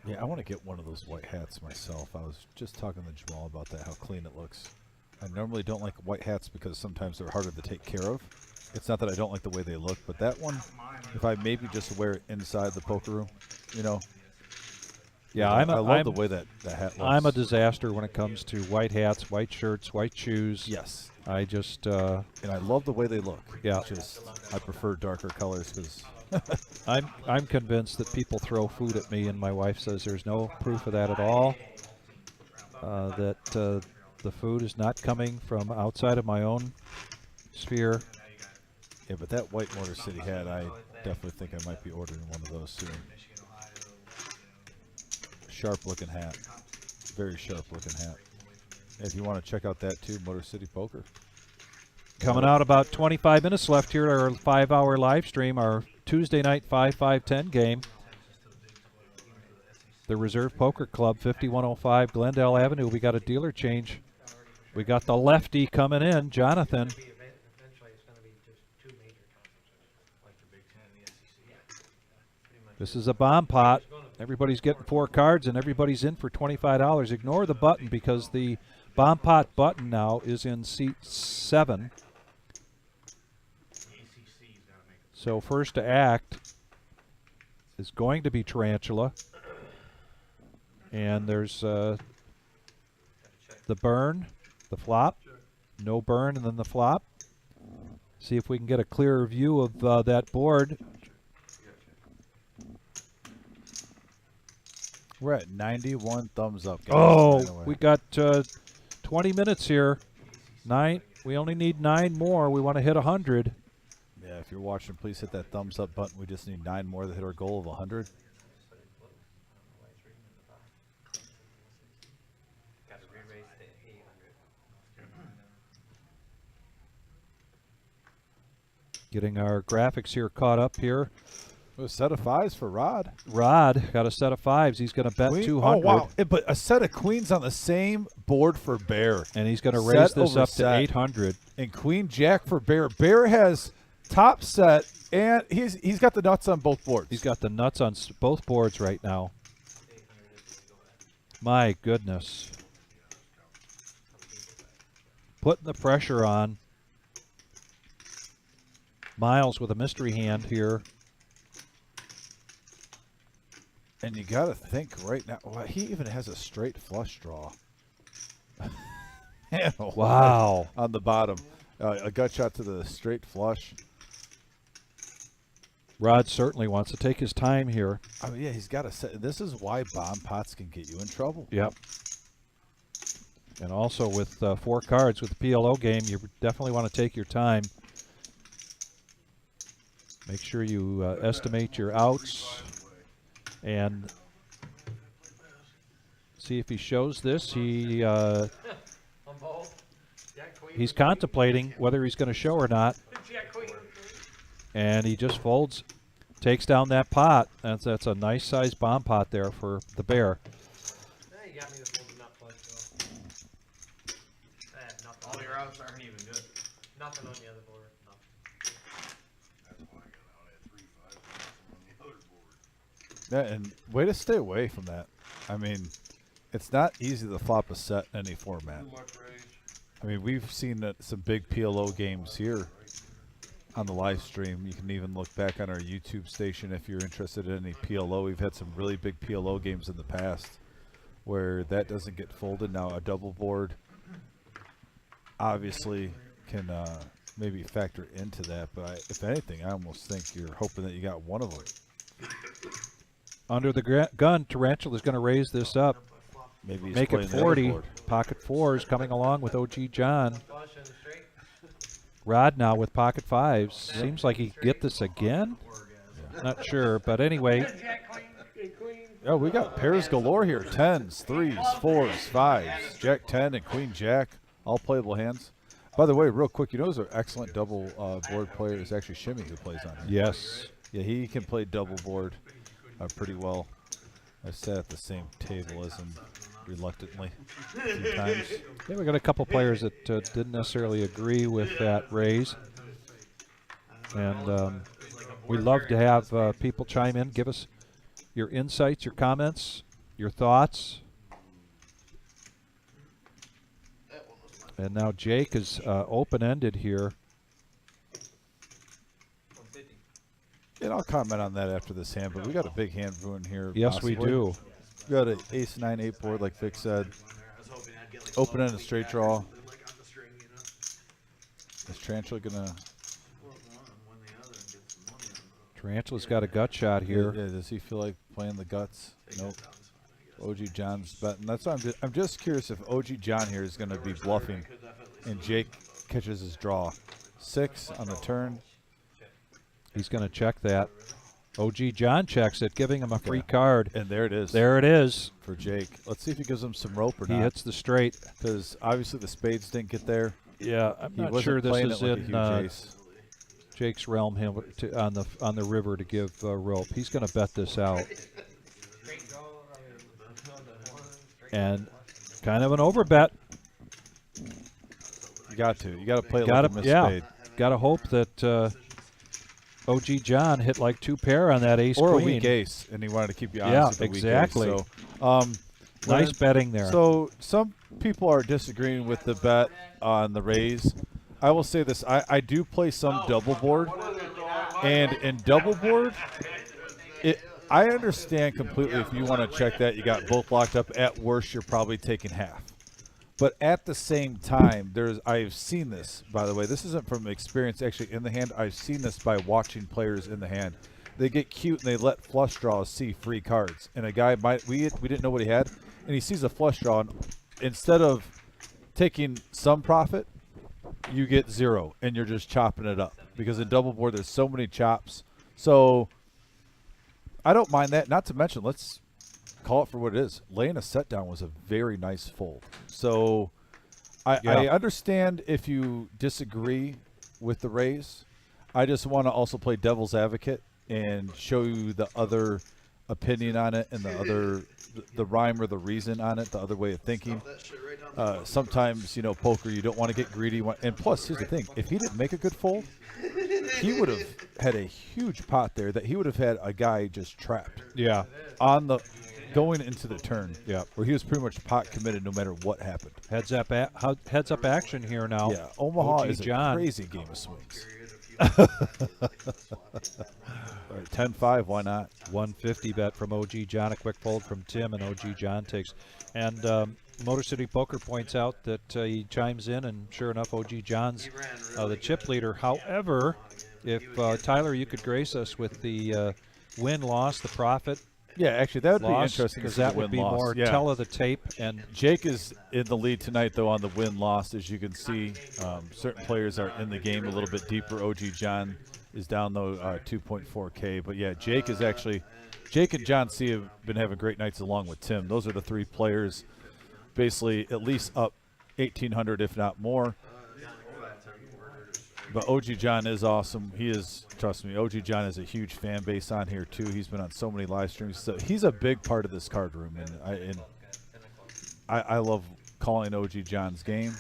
Yeah, I want to get one of those white hats myself. I was just talking to Jamal about that, how clean it looks. I normally don't like white hats because sometimes they're harder to take care of. It's not that I don't like the way they look, but that one, if I maybe just wear it inside the poker room, you know. Yeah, I love the way that hat looks. I'm a disaster when it comes to white hats, white shirts, white shoes. Yes. I just... and I love the way they look. Yeah. I prefer darker colors because... I'm convinced that people throw food at me, and my wife says there's no proof of that at all. That The food is not coming from outside of my own sphere. Yeah, but that white Motor City hat, I definitely think I might be ordering one of those soon. Sharp looking hat. Very sharp looking hat. If you want to check out that too, Motor City Poker. Coming out about 25 minutes left here at our 5-hour live stream, our Tuesday night 5-5-10 game. The Reserve Poker Club, 5105 Glendale Avenue. We got a dealer change. We got the lefty coming in, Jonathan. Eventually, it's going to be just 2 major conferences, like the Big Ten and the SEC. Pretty much. This is a bomb pot. Everybody's getting 4 cards, and everybody's in for $25. Ignore the button because the bomb pot button now is in seat 7. So first to act is going to be Tarantula. And there's the burn, the flop, no burn, and then the flop. See if we can get a clearer view of that board. We're at 91 thumbs up, guys. Oh, we got 20 minutes here. 9. We only need 9 more. We want to hit 100. Yeah, if you're watching, please hit that thumbs up button. We just need 9 more to hit our goal of 100. Got to re-raise to 800. Getting our graphics here caught up here. A set of 5s for Rod. Rod got a set of 5s. He's going to bet Queen? 200. Oh, wow. But a set of queens on the same board for Bear. And he's going to raise Set this over up to set. 800. And Queen Jack for Bear. Bear has top set, and he's got the nuts on both boards. He's got the nuts on both boards right now. My goodness. Putting the pressure on. Miles with a mystery hand here. And you got to think right now, well, he even has a straight flush draw. Man, Wow. On the bottom. A gut shot to the straight flush. Rod certainly wants to take his time here. Oh, yeah, he's got to set. This is why bomb pots can get you in trouble. Yep. And also with 4 cards with the PLO game, you definitely want to take your time. Make sure you estimate your outs and see if he shows this. He On both. Jack Queen. he's contemplating whether he's going to show or not, Jack Queen. and he just folds, takes down that pot. That's a nice sized bomb pot there for the Bear. You got me the folded nut flush, though. I had nothing. All your outs aren't even good. Nothing on the other board. Nothing. That's why I got out at 3-5 on the other board. Yeah, and way to stay away from that. I mean, it's not easy to flop a set in any format. Too much rage. I mean, we've seen some big PLO games here on the live stream. You can even look back on our YouTube station if you're interested in any PLO. We've had some really big PLO games in the past where that doesn't get folded. Now, a double board obviously can maybe factor into that, but if anything, I almost think you're hoping that you got one of them. Under the gun, Tarantula's going to raise this up. Maybe he's Make playing it the other 40. board. Pocket 4s coming along with OG John. Flush and straight. Rod now with pocket 5s. Seems like he could get this again. Not sure, but anyway. Jack Queen. Queen. Oh, we got pairs galore here. 10s, 3s, 4s, 5s. Jack 10 and Queen Jack. All playable hands. By the way, real quick, you know there's an excellent double board player. It's actually Shimmy who plays on here. Yes. Yeah, he can play double board pretty well. I sat at the same table as him reluctantly a few times. Yeah, we got a couple players that didn't necessarily agree with that raise. And we love to have people chime in, give us your insights, your comments, your thoughts. And now Jake is open-ended here. And I'll comment on that after this hand, but we got a big hand brewing here. Yes, we possibly. do. We got an ace 9-8 board, like Vic said. Open end and straight draw. Is Tarantula gonna? Tarantula's got a gut shot here. Yeah, does he feel like playing the guts? Nope. OG John's betting. That's why I'm just curious if OG John here is going to be bluffing, and Jake catches his draw. 6 on the turn. He's going to check that. OG John checks it, giving him a free card. And there it is. There it is. For Jake. Let's see if he gives him some rope or He not. hits the straight. Because obviously the spades didn't get there. Yeah, I'm He not wasn't sure this playing is it like a in huge ace. Jake's realm on the river to give rope. He's going to bet this out. And kind of an overbet. You got to. You got to play it Gotta, like a missed yeah. spade. Got to hope that OG John hit like 2 pair on that ace Or queen. a weak ace, and he wanted to keep you honest with the exactly. weak ace. So, nice betting there. So some people are disagreeing with the bet on the raise. I will say this. I do play some double board. And in double board, I understand completely if you want to check that. You got both locked up. At worst, you're probably taking half. But at the same time, I've seen this, by the way. This isn't from experience actually in the hand. I've seen this by watching players in the hand. They get cute and they let flush draws see free cards. And a guy we didn't know what he had, and he sees a flush draw, and instead of taking some profit, you get 0, and you're just chopping it up. Because in double board, there's so many chops. So I don't mind that. Not to mention, let's call it for what it is. Laying a set down was a very nice fold. So I understand if you disagree with the raise. I just want to also play devil's advocate and show you the other opinion on it and the rhyme or the reason on it, the other way of thinking. Sometimes, poker, you don't want to get greedy. And plus, here's the thing. If he didn't make a good fold, he would have had a huge pot there that he would have had a guy just trapped. Yeah. Going into the turn. Yeah. Where he was pretty much pot committed no matter what happened. Heads up action here now. Yeah. Omaha OG is John. a crazy game of swings. All right, 10-5, why not? 150 bet from OG John, a quick fold from Tim, and OG John takes. And Motor City Poker points out that he chimes in, and sure enough, OG John's the chip leader. However, if Tyler, you could grace us with the win-loss, the profit. Yeah, actually, that would be loss, interesting because to see that the would be win-loss. more Yeah. tell of the tape. And Jake is in the lead tonight, though, on the win-loss, as you can see. Certain players are in the game a little bit deeper. OG John is down, though, 2.4K. But, yeah, Jake and John C have been having great nights along with Tim. Those are the 3 players basically at least up 1,800, if not more. But OG John is awesome. He is, trust me, OG John is a huge fan base on here, too. He's been on so many live streams. So he's a big part of this card room, and I love calling OG John's game.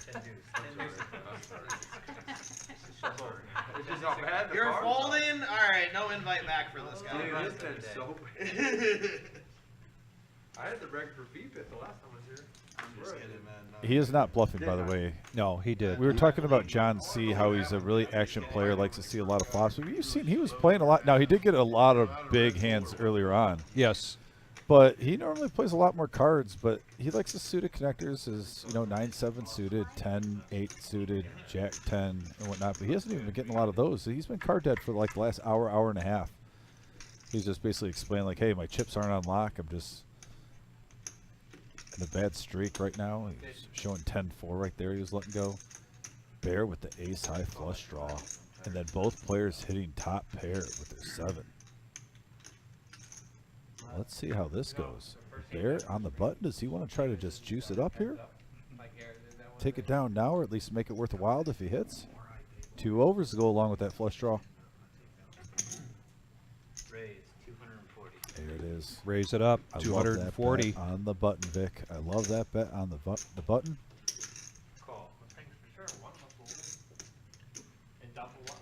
You're folding? Alright, no invite back for this guy. Dude, this been so I had the record for VPIT the last time I was here. I'm just kidding, man. No. He is not bluffing, by the way. no, he did. We were talking about John C., how he's a really action player, likes to see a lot of flops. You've seen he was playing a lot. Now, he did get a lot of big hands earlier on. Yes. But he normally plays a lot more cards, but he likes the suited connectors, his 9-7 suited, 10-8 suited, Jack 10 and whatnot. But he hasn't even been getting a lot of those. So he's been card dead for like the last hour and a half. He's just basically explaining like, hey, my chips aren't on lock. I'm just in a bad streak right now. He's showing 10-4 right there. He was letting go. Bear with the ace high flush draw. And then both players hitting top pair with their 7. Let's see how this goes. Bear on the button. Does he want to try to just juice it up here? Take it down now, or at least make it worth a while if he hits. 2 overs to go along with that flush draw. Raise 240. There it is. Raise it up, I love 240. that bet on the button, Vic. I love that bet on the button. Call. I think for sure one of us will win. And double one.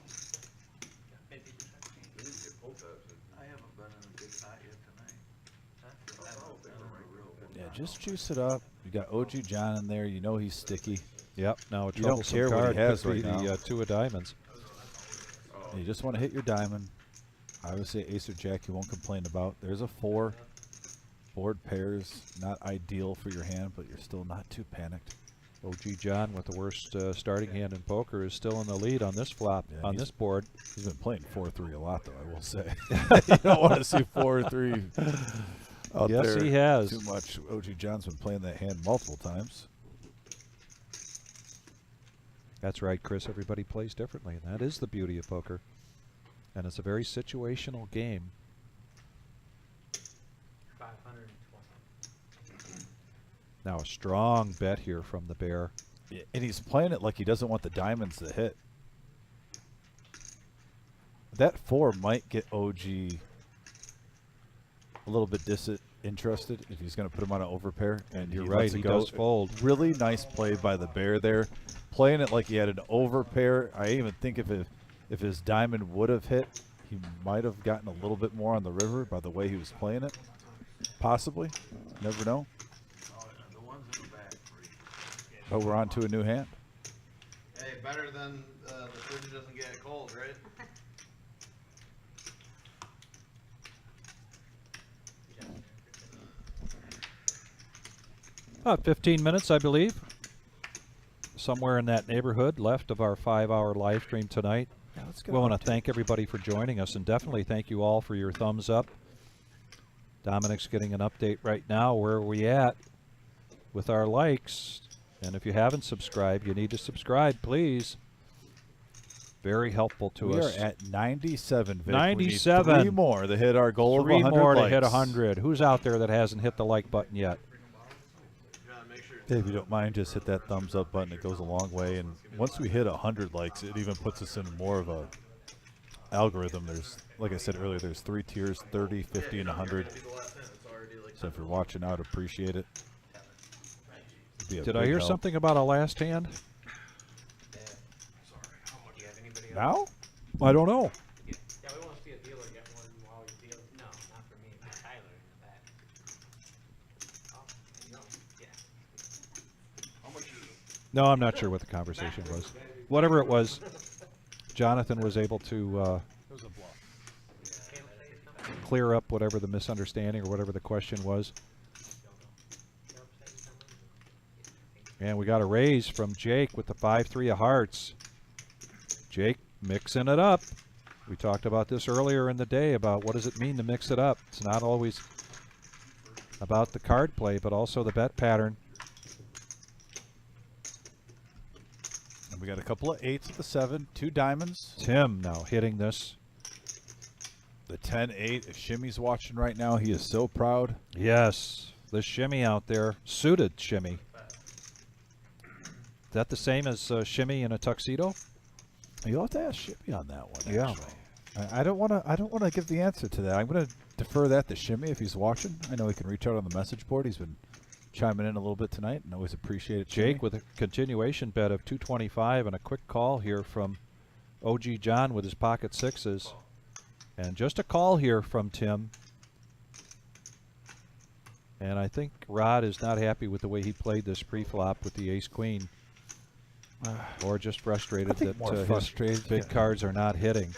50%. I haven't been in a big pot yet tonight. Yeah, just juice it up. You got OG John in there. You know he's sticky. Yep. Now a You don't troublesome care what he card has could be right the now. 2 of diamonds. You just want to hit your diamond. Obviously, ace or jack you won't complain about. There's a 4. Board pairs, not ideal for your hand, but you're still not too panicked. OG John with the worst starting hand in poker is still in the lead on this flop, Yeah, on this board. He's been playing 4-3 a lot, though, I will say. You don't want to see 4-3. out Yes, there he has. too much. OG John's been playing that hand multiple times. That's right, Chris. Everybody plays differently. And that is the beauty of poker. And it's a very situational game. 520. Now a strong bet here from the bear. Yeah, and he's playing it like he doesn't want the diamonds to hit. That 4 might get OG a little bit disinterested if he's going to put him on an overpair. And You're he right, lets it he go. does fold. Really nice play by the bear there. Playing it like he had an overpair. I even think if his diamond would have hit, he might have gotten a little bit more on the river by the way he was playing it. Possibly. Never know. But we're on to a new hand. Hey, better than the fridge doesn't get cold, right? About 15 minutes, I believe. Somewhere in that neighborhood left of our 5-hour live stream tonight. Yeah, let's We want to thank everybody for joining us, and definitely thank you all for your thumbs up. Dominic's getting an update right now. Where are we at with our likes? And if you haven't subscribed, you need to subscribe, please. Very helpful to We us. are at 97, Vic. 97. We need 3 more to hit our goal of 3 100 more likes. to hit 100. Who's out there that hasn't hit the like button yet? If you don't mind, just hit that thumbs up button. It goes a long way. And once we hit 100 likes, it even puts us in more of a algorithm. There's, like I said earlier, there's 3 tiers, 30, 50, and 100. So if you're watching out, appreciate it. Did I hear something about a last hand? Now? I don't know. Yeah, we want to see a dealer get one while he deals. No, not for me, but Tyler in the back. Oh, no, yeah. No, I'm not sure what the conversation was. Whatever it was, Jonathan was able to clear up whatever the misunderstanding or whatever the question was. And we got a raise from Jake with the 5-3 of hearts. Jake mixing it up. We talked about this earlier in the day about what does it mean to mix it up. It's not always about the card play, but also the bet pattern. And we got a couple of 8s at the 7, 2 diamonds. Tim now hitting this. The 10-8. If Shimmy's watching right now, he is so proud. Yes, the shimmy out there, suited shimmy. Is that the same as shimmy in a tuxedo? You'll have to ask Shimmy on that one. Yeah. Actually. I don't want to give the answer to that. I'm going to defer that to Shimmy if he's watching. I know he can reach out on the message board. He's been chiming in a little bit tonight, and always appreciate it. Jake Shimmy. with a continuation bet of 225 and a quick call here from OG John with his pocket sixes. And just a call here from Tim. And I think Rod is not happy with the way he played this pre-flop with the ace-queen. Or just frustrated that his big cards are not hitting.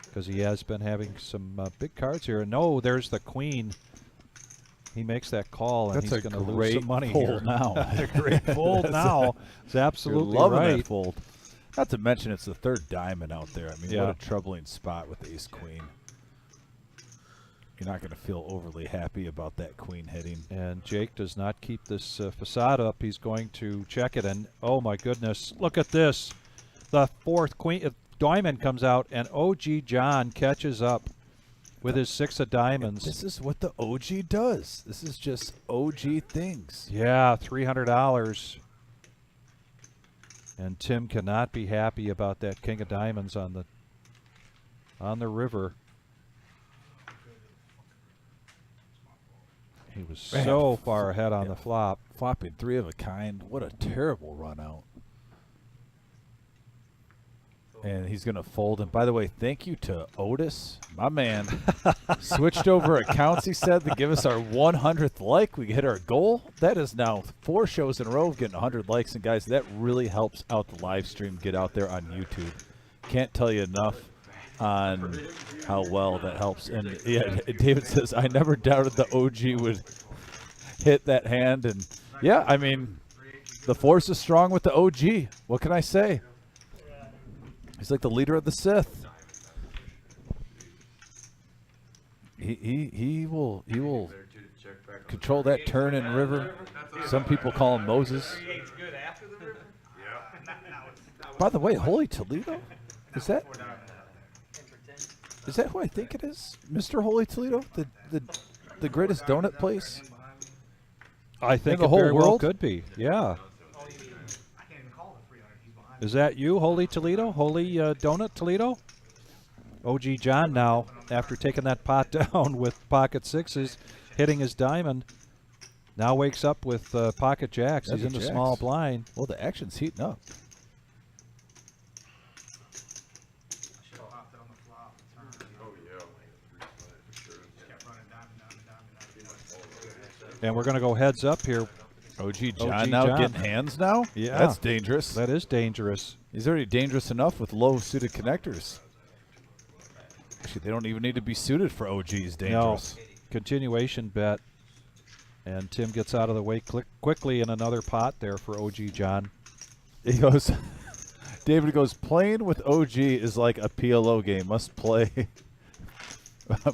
Because he has been having some big cards here. And no, there's the queen. He makes that call, and That's he's a going to lose great some money fold here. now. A great fold now. It's absolutely You're loving right. that fold. Not to mention it's the 3rd diamond out there. I mean, Yeah. what a troubling spot with the ace-queen. You're not going to feel overly happy about that queen hitting. And Jake does not keep this facade up. He's going to check it, and oh my goodness, look at this. The 4th queen diamond comes out, and OG John catches up with his 6 of diamonds. This is what the OG does. This is just OG things. Yeah, $300. And Tim cannot be happy about that king of diamonds on the river. He was so far ahead on the flop. Flopping 3 of a kind. What a terrible run out. And he's going to fold. And by the way, thank you to Otis, my man. Switched over accounts, he said, to give us our 100th like. We hit our goal. That is now 4 shows in a row of getting 100 likes. And guys, that really helps out the live stream get out there on YouTube. Can't tell you enough on how well that helps. And yeah, David says, I never doubted the OG would hit that hand. And yeah, I mean, the force is strong with the OG. What can I say? He's like the leader of the Sith. He will control that turn and river. Some people call him Moses. Creates good after the river? By the way, Holy Toledo? Is that who I think it is? Mr. Holy Toledo? The greatest donut place? I think the it whole very well world? could be. Yeah. I can't even call the 300. He's behind. Is that you, Holy Toledo? Holy Donut Toledo? OG John now, after taking that pot down with pocket sixes, hitting his diamond, now wakes up with pocket jacks. He's in the small blind. Well, the action's heating up. Should have hopped it on the flop and turned. Oh, yeah. Just kept running diamond. And we're going to go heads up here. OG John OG now John. getting hands now? Yeah. That's dangerous. That is dangerous. He's already dangerous enough with low suited connectors. Actually, they don't even need to be suited for OG's dangerous. No. Continuation bet. And Tim gets out of the way quickly in another pot there for OG John. He goes, David goes, playing with OG is like a PLO game. Must play,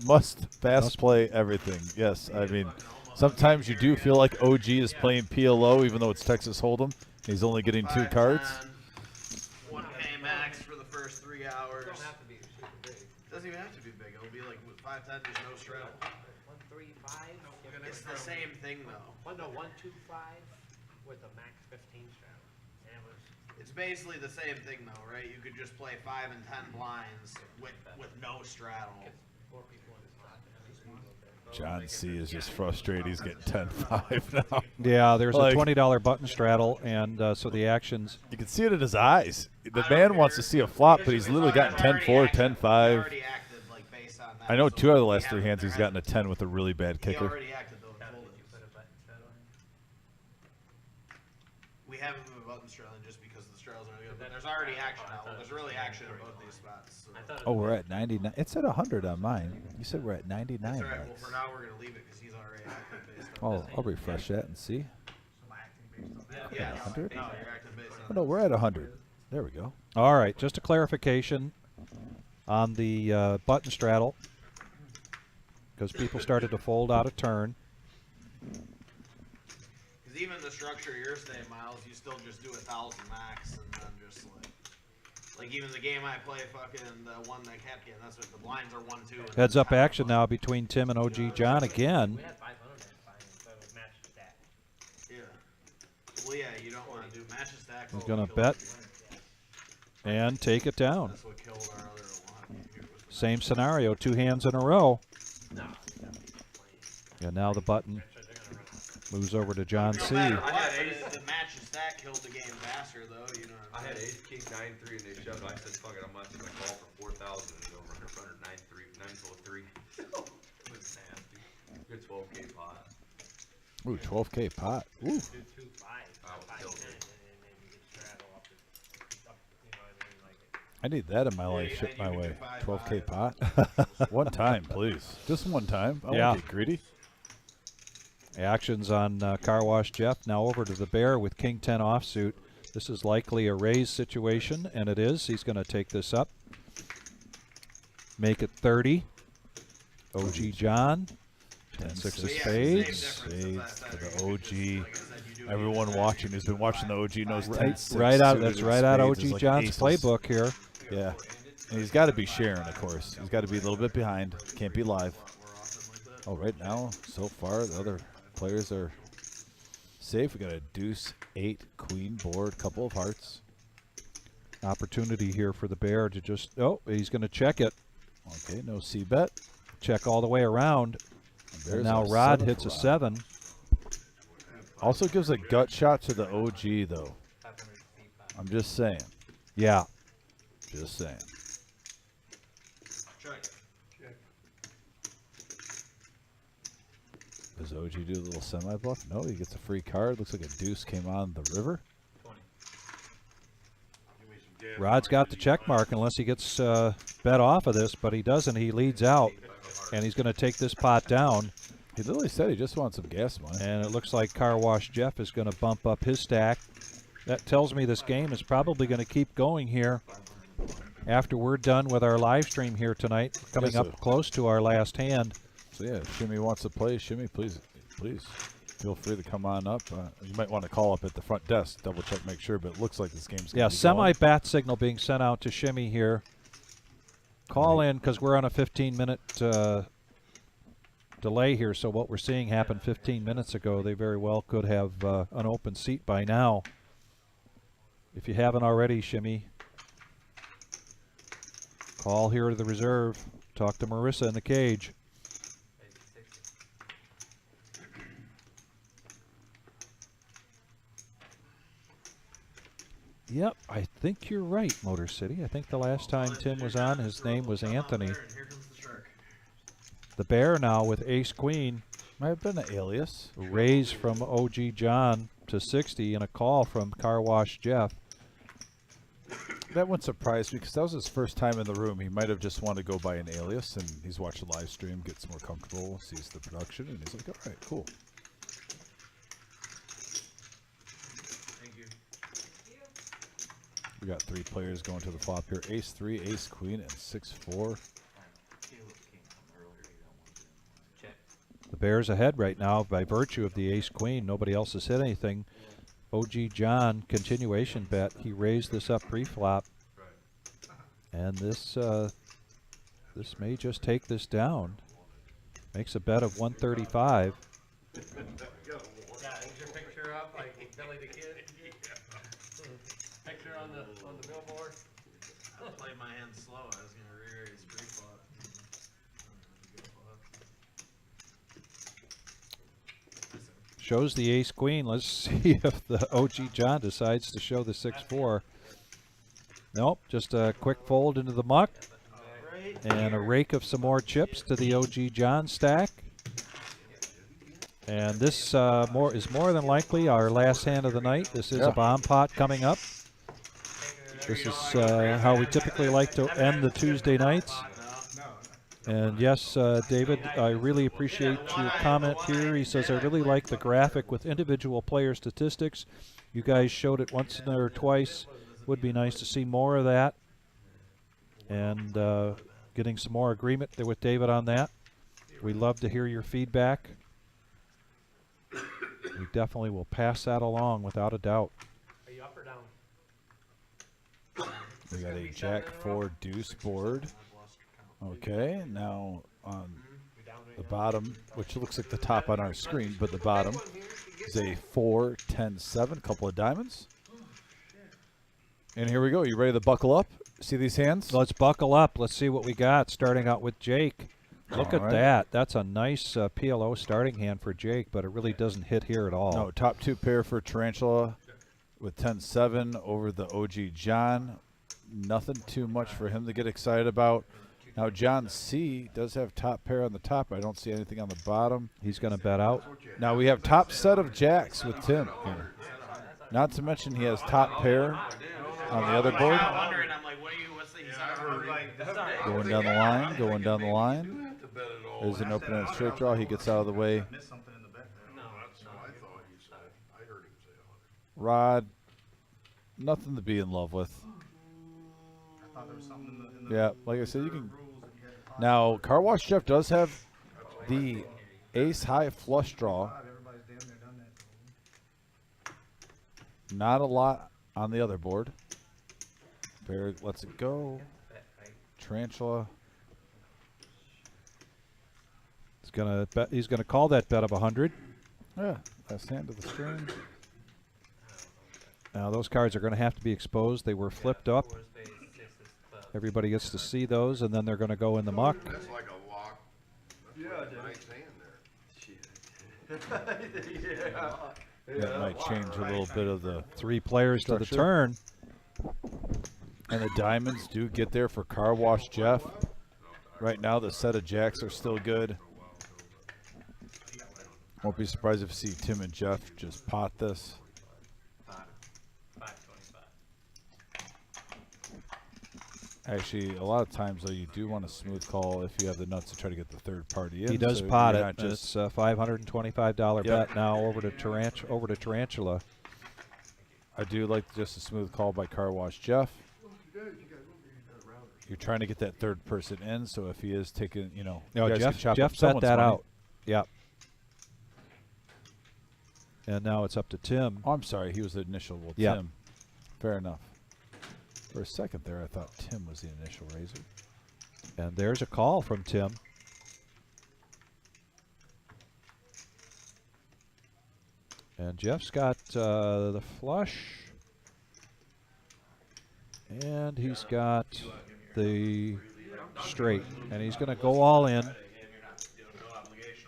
must fast play everything. Yes, I mean, sometimes you do feel like OG is playing PLO even though it's Texas Hold'em. He's only getting 2 cards. 1K max for the first 3 hours. Don't have to be super big. Doesn't even have to be big. It'll be like with 5-10, there's no straddle. 135. It's the same thing though. Well, no, 125 with a max 15 straddle. And it was It's basically the same thing though, right? You could just play 5 and 10 blinds with no straddle. 4 people in his pot. John C. is just frustrated. He's getting 10-5 now. Yeah, there's Like- a $20 button straddle, and so the actions. You can see it in his eyes. The man wants to see a flop, but he's literally gotten 10-4, 10-5. I know 2 out of the last 3 hands he's gotten a 10 with a really bad He kicker. already acted though. and folded. We haven't moved button straddling just because the straddles are good, but there's already action now. There's really action in both these spots. So. Oh, we're at 99. It said 100 on mine. You said we're at 99. That's all right. Well, Lex. for now, we're gonna leave it because he's already active based on. Oh, I'll refresh that and see. So am I acting based on that? Yeah. 100? No, you're active based Oh, on. no, we're at 100. There we go. All right, just a clarification on the button straddle, because people started to fold out of turn. Because even the structure you're saying, Miles, you still just do 1,000 max and then just like even the game I play, fucking the one that kept getting, that's what the blinds are 1-2. and Heads then up power action button. now between Tim and OG John again. We had 500 at final, so it was match stack. Yeah. Well, yeah, you don't want to do match a stack. He's gonna bet and take it down. That's what killed our other one. Same scenario, 2 hands in a row. No. And now the button moves over to John No C. matter what, the match and stack killed the game faster, though. You know I what I'm had saying? ace king 9-3 and they shoved. I said, "Fuck it, I'm not gonna call for 4,000 and go runner 9-3, 9-3." It was nasty. Good 12K pot. Ooh, 12K pot. Ooh. 2-2-5, Oh, 5-10, killed and it. then you get straddle up, up, you know what I mean? Like I need that in my life. Yeah, Ship you my can do way. 5-5. 12K pot. One time, please. Just one time. I Yeah. won't get greedy. Actions on Car Wash Jeff. Now over to the bear with King 10 offsuit. This is likely a raise situation, and it is. He's going to take this up. Make it 30. OG John. 10 6 of But yeah, spades. same difference Spades as for that the Saturday. OG. Just like I said, you do Everyone it watching who's been watching the OG knows 10-6 Right out. suited That's and right out spades OG is like John's aces. playbook here. Yeah. And he's got to be sharing, of course. He's got to be a little bit behind. Can't be live. We're often like that. Oh, right now, so far, the other players are safe. We got a deuce, 8, queen board, couple of hearts. Opportunity here for the bear to just. Oh, he's going to check it. Okay, no C bet. Check all the way around. There's And now a Rod 7 hits for a Rod. 7. Also gives a gut shot to the OG, though. 500 feet back. I'm just saying. Yeah. Just saying. Check. Does OG do a little semi-bluff? No, he gets a free card. Looks like a deuce came on the river. Rod's got the check mark unless he gets bet off of this, but he doesn't. He leads out, and he's going to take this pot down. He literally said he just wants some gas money. And it looks like Car Wash Jeff is going to bump up his stack. That tells me this game is probably going to keep going here after we're done with our live stream here tonight, coming Yes, up sir. close to our last hand. So yeah, if Shimmy wants to play, Shimmy, please please feel free to come on up. You might want to call up at the front desk, double check, make sure, but it looks like this game's Yeah, going to be going. semi-bat signal being sent out to Shimmy here. Call in because we're on a 15-minute delay here, so what we're seeing happened 15 minutes ago. They very well could have an open seat by now. If you haven't already, Shimmy, call here to the reserve. Talk to Marissa in the cage. Yep, I think you're right, Motor City. I think the last time Tim was on, his name was Anthony. The bear now with ace queen. Might have been an alias. A raise from OG John to 60 and a call from Car Wash Jeff. That wouldn't surprise me because that was his first time in the room. He might have just wanted to go by an alias, and he's watching the live stream, gets more comfortable, sees the production, and he's like, all right, cool. We got 3 players going to the flop here. Ace 3, ace queen, and 6-4. The bear's ahead right now by virtue of the ace queen. Nobody else has hit anything. OG John, continuation bet. He raised this up pre-flop. And this may just take this down. Makes a bet of 135. Yeah, is your picture up like Billy the Kid? Picture on the billboard? I played my hand slow. I was gonna re-raise pre-flop. Shows the ace queen. Let's see if the OG John decides to show the 6-4. Nope, just a quick fold into the muck. And a rake of some more chips to the OG John stack. And this is more than likely our last hand of the night. This is a bomb pot coming up. This is how we typically like to end the Tuesday nights. And yes, David, I really appreciate your comment here. He says, I really like the graphic with individual player statistics. You guys showed it once or twice. Would be nice to see more of that. And getting some more agreement there with David on that. We love to hear your feedback. We definitely will pass that along without a doubt. Are you up or down? We got a Jack 4 deuce board. Okay, now on the bottom, which looks like the top on our screen, but the bottom is a 4, 10, 7, couple of diamonds. And here we go. You ready to buckle up? See these hands? Let's buckle up. Let's see what we got. Starting out with Jake. Look at right. that. That's a nice PLO starting hand for Jake, but it really doesn't hit here at all. No, top 2 pair for Tarantula with 10-7 over the OG John. Nothing too much for him to get excited about. Now John C does have top pair on the top. I don't see anything on the bottom. He's going to bet out. Now we have top set of jacks with Tim here. Not to mention he has top pair on the other board. Going down the line, going down the line. There's an open and straight draw. He gets out of the way. Rod, nothing to be in love with. Yeah, like I said, you can. Now, Car Wash Jeff does have the ace high flush draw. Not a lot on the other board. Bear lets it go. Tarantula. He's gonna call that bet of 100. Yeah, last hand of the string. Now those cards are going to have to be exposed. They were flipped up. Everybody gets to see those, and then they're going to go in the muck. That's like a lock. That's a nice hand there. That might change a little bit of the 3 players to the structure. turn. And the diamonds do get there for Car Wash Jeff. Right now, the set of jacks are still good. Won't be surprised if you see Tim and Jeff just pot this. Actually, a lot of times, though, you do want a smooth call if you have the nuts to try to get the third party in. He does so pot you're it. not just It's a $525 bet now over to Tarantula. I do like just a smooth call by Car Wash Jeff. You're trying to get that third person in, so if he is taking, you know, No, you guys can chop Jeff up bet someone's that money. out. Yep. And now it's up to Tim. Oh, I'm sorry. He was the initial. Well, Yeah. Tim. Fair enough. For a second there, I thought Tim was the initial raiser. And there's a call from Tim. And Jeff's got the flush. And he's got the straight. And he's going to go all in.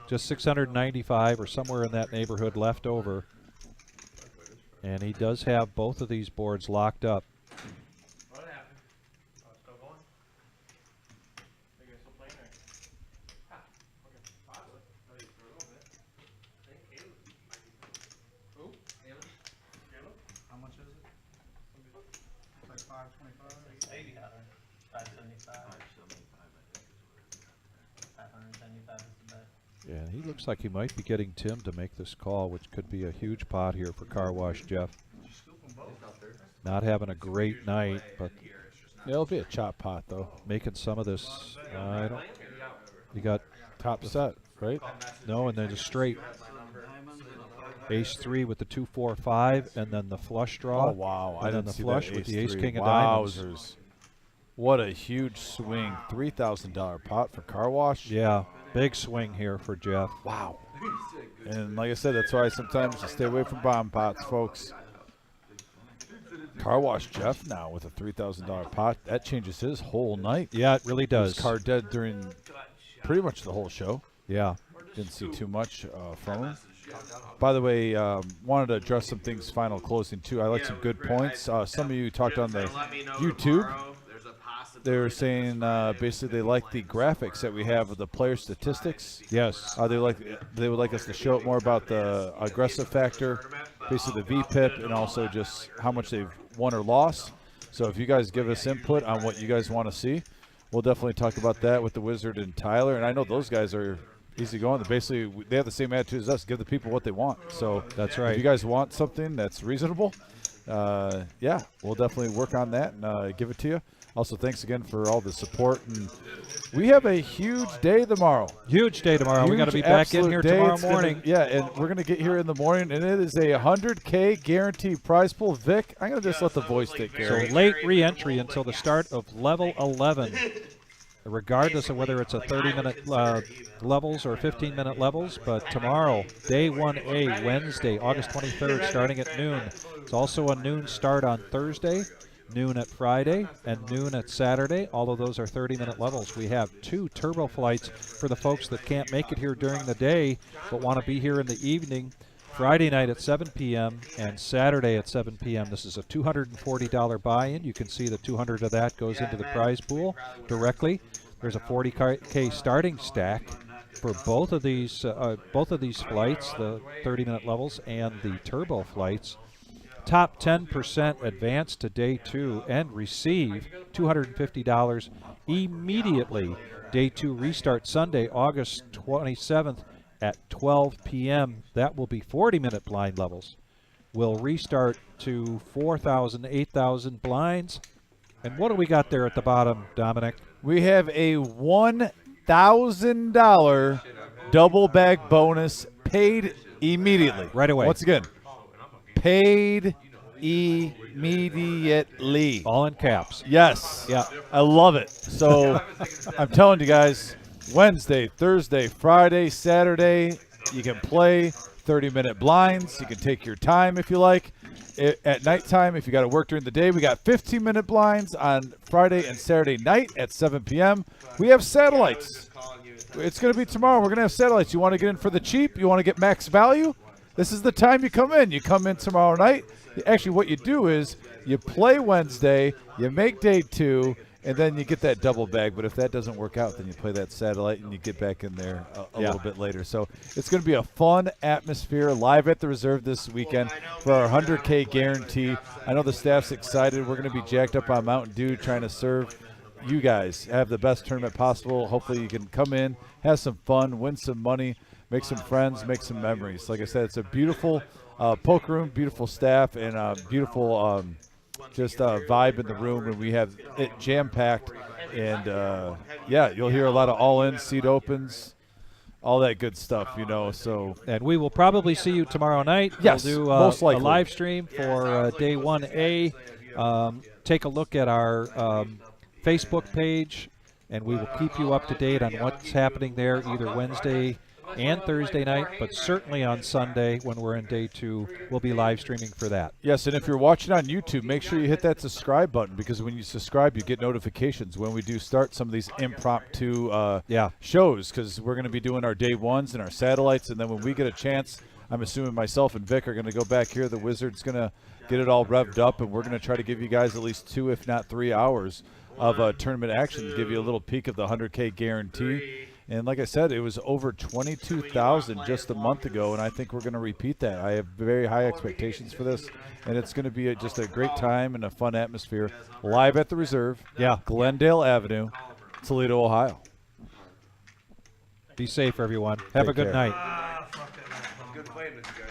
Just 695 or somewhere in that neighborhood left over. And he does have both of these boards locked up. What happened? Oh, it's still going? Think it's still playing there? Ah, okay. Possibly. Oh, you threw it a little bit. I think Caleb might be. Who? Caleb? Caleb? How much is it? It's like 525. 80 out of 575. 575 is the bet. Yeah, he looks like he might be getting Tim to make this call, which could be a huge pot here for Car Wash Jeff. Not having a great night, but Yeah, it'll be a chop pot, though. making some of this. I don't. You got Top set, right? no, and then a straight. Ace 3 with the 2, 4, 5, and then the flush draw. Oh, wow. I And then didn't the see flush that with the ace, ace-3. king of diamonds. Wowzers. What a huge swing. $3,000 pot for Car Wash. Yeah, big swing here for Jeff. Wow. And like I said, that's why sometimes you stay away from bomb pots, folks. Car Wash Jeff now with a $3,000 pot. That changes his whole night. Yeah, it really He does. was card dead during pretty much the whole show. Yeah. Didn't see too much from him. By the way, wanted to address some things final closing too. I like some good points. Some of you talked on the YouTube. They were saying basically they like the graphics that we have of the player statistics. Yes. They would like us to show it more about the aggressive factor, basically the VPIP, and also just how much they've won or lost. So if you guys give us input on what you guys want to see, we'll definitely talk about that with the Wizard and Tyler. And I know those guys are easy going. Basically, they have the same attitude as us. Give the people what they want. So That's right. If you guys want something that's reasonable, yeah, we'll definitely work on that and give it to you. Also, thanks again for all the support. And we have a huge day tomorrow. Huge day tomorrow. We got to be back in here tomorrow morning. Yeah, and we're going to get here in the morning, and it is a $100K guaranteed prize pool. Vic, I'm going to just let the voice take care of So it. late re-entry until the start of level 11. Regardless of whether it's a 30-minute levels or 15-minute levels, but tomorrow, day 1A, Wednesday, August 23rd, starting at noon. It's also a noon start on Thursday, noon at Friday, and noon at Saturday. All of those are 30-minute levels. We have 2 turbo flights for the folks that can't make it here during the day but want to be here in the evening. Friday night at 7 p.m. and Saturday at 7 p.m. This is a $240 buy-in. You can see the $200 of that goes into the prize pool directly. There's a $40K starting stack for both of these flights, the 30-minute levels and the turbo flights. Top 10% advance to day 2 and receive $250 immediately. Day 2 restart Sunday, August 27th at 12 p.m. That will be 40-minute blind levels. We'll restart to 4,000, 8,000 blinds. And what do we got there at the bottom, Dominic? We have a $1,000 double bag bonus paid immediately. Right away. Once again, paid immediately. All in caps. Yes. Yeah. I love it. So I'm telling you guys, Wednesday, Thursday, Friday, Saturday, you can play 30-minute blinds. You can take your time if you like. At nighttime, if you got to work during the day, we got 15-minute blinds on Friday and Saturday night at 7 p.m. We have satellites. It's going to be tomorrow. We're going to have satellites. You want to get in for the cheap? You want to get max value? This is the time you come in. You come in tomorrow night. Actually, what you do is you play Wednesday, you make day 2, and then you get that double bag. But if that doesn't work out, then you play that satellite and you get back in there a little bit later. So it's going to be a fun atmosphere live at the Reserve this weekend for our 100K guarantee. I know the staff's excited. We're going to be jacked up on Mountain Dew trying to serve you guys, have the best tournament possible. Hopefully you can come in, have some fun, win some money, make some friends, make some memories. Like I said, it's a beautiful poker room, beautiful staff, and beautiful just vibe in the room, and we have it jam-packed. And, yeah, you'll hear a lot of all-in seat opens. all that good stuff, you know. So And we will probably see you tomorrow night. Yes, we'll do most a likely. live stream for day 1A. Take a look at our Facebook page, and we will keep you up to date on what's happening there either Wednesday and Thursday night, but certainly on Sunday when we're in day 2, we'll be live streaming for that. yes, and if you're watching on YouTube, make sure you hit that subscribe button, because when you subscribe, you get notifications when we do start some of these impromptu shows, because we're going to be doing our day 1s and our satellites, and then when we get a chance, I'm assuming myself and Vic are going to go back here. The Wizard's going to get it all revved up, and we're going to try to give you guys at least 2, if not 3 hours of tournament action to give you a little peek of the 100K guarantee. And like I said, it was over 22,000 just a month ago, and I think we're going to repeat that. I have very high expectations for this, and it's going to be just a great time and a fun atmosphere. Live at the Reserve, Glendale Avenue, Toledo, Ohio. Be safe, everyone. Have a good care. night. Good playing with you guys.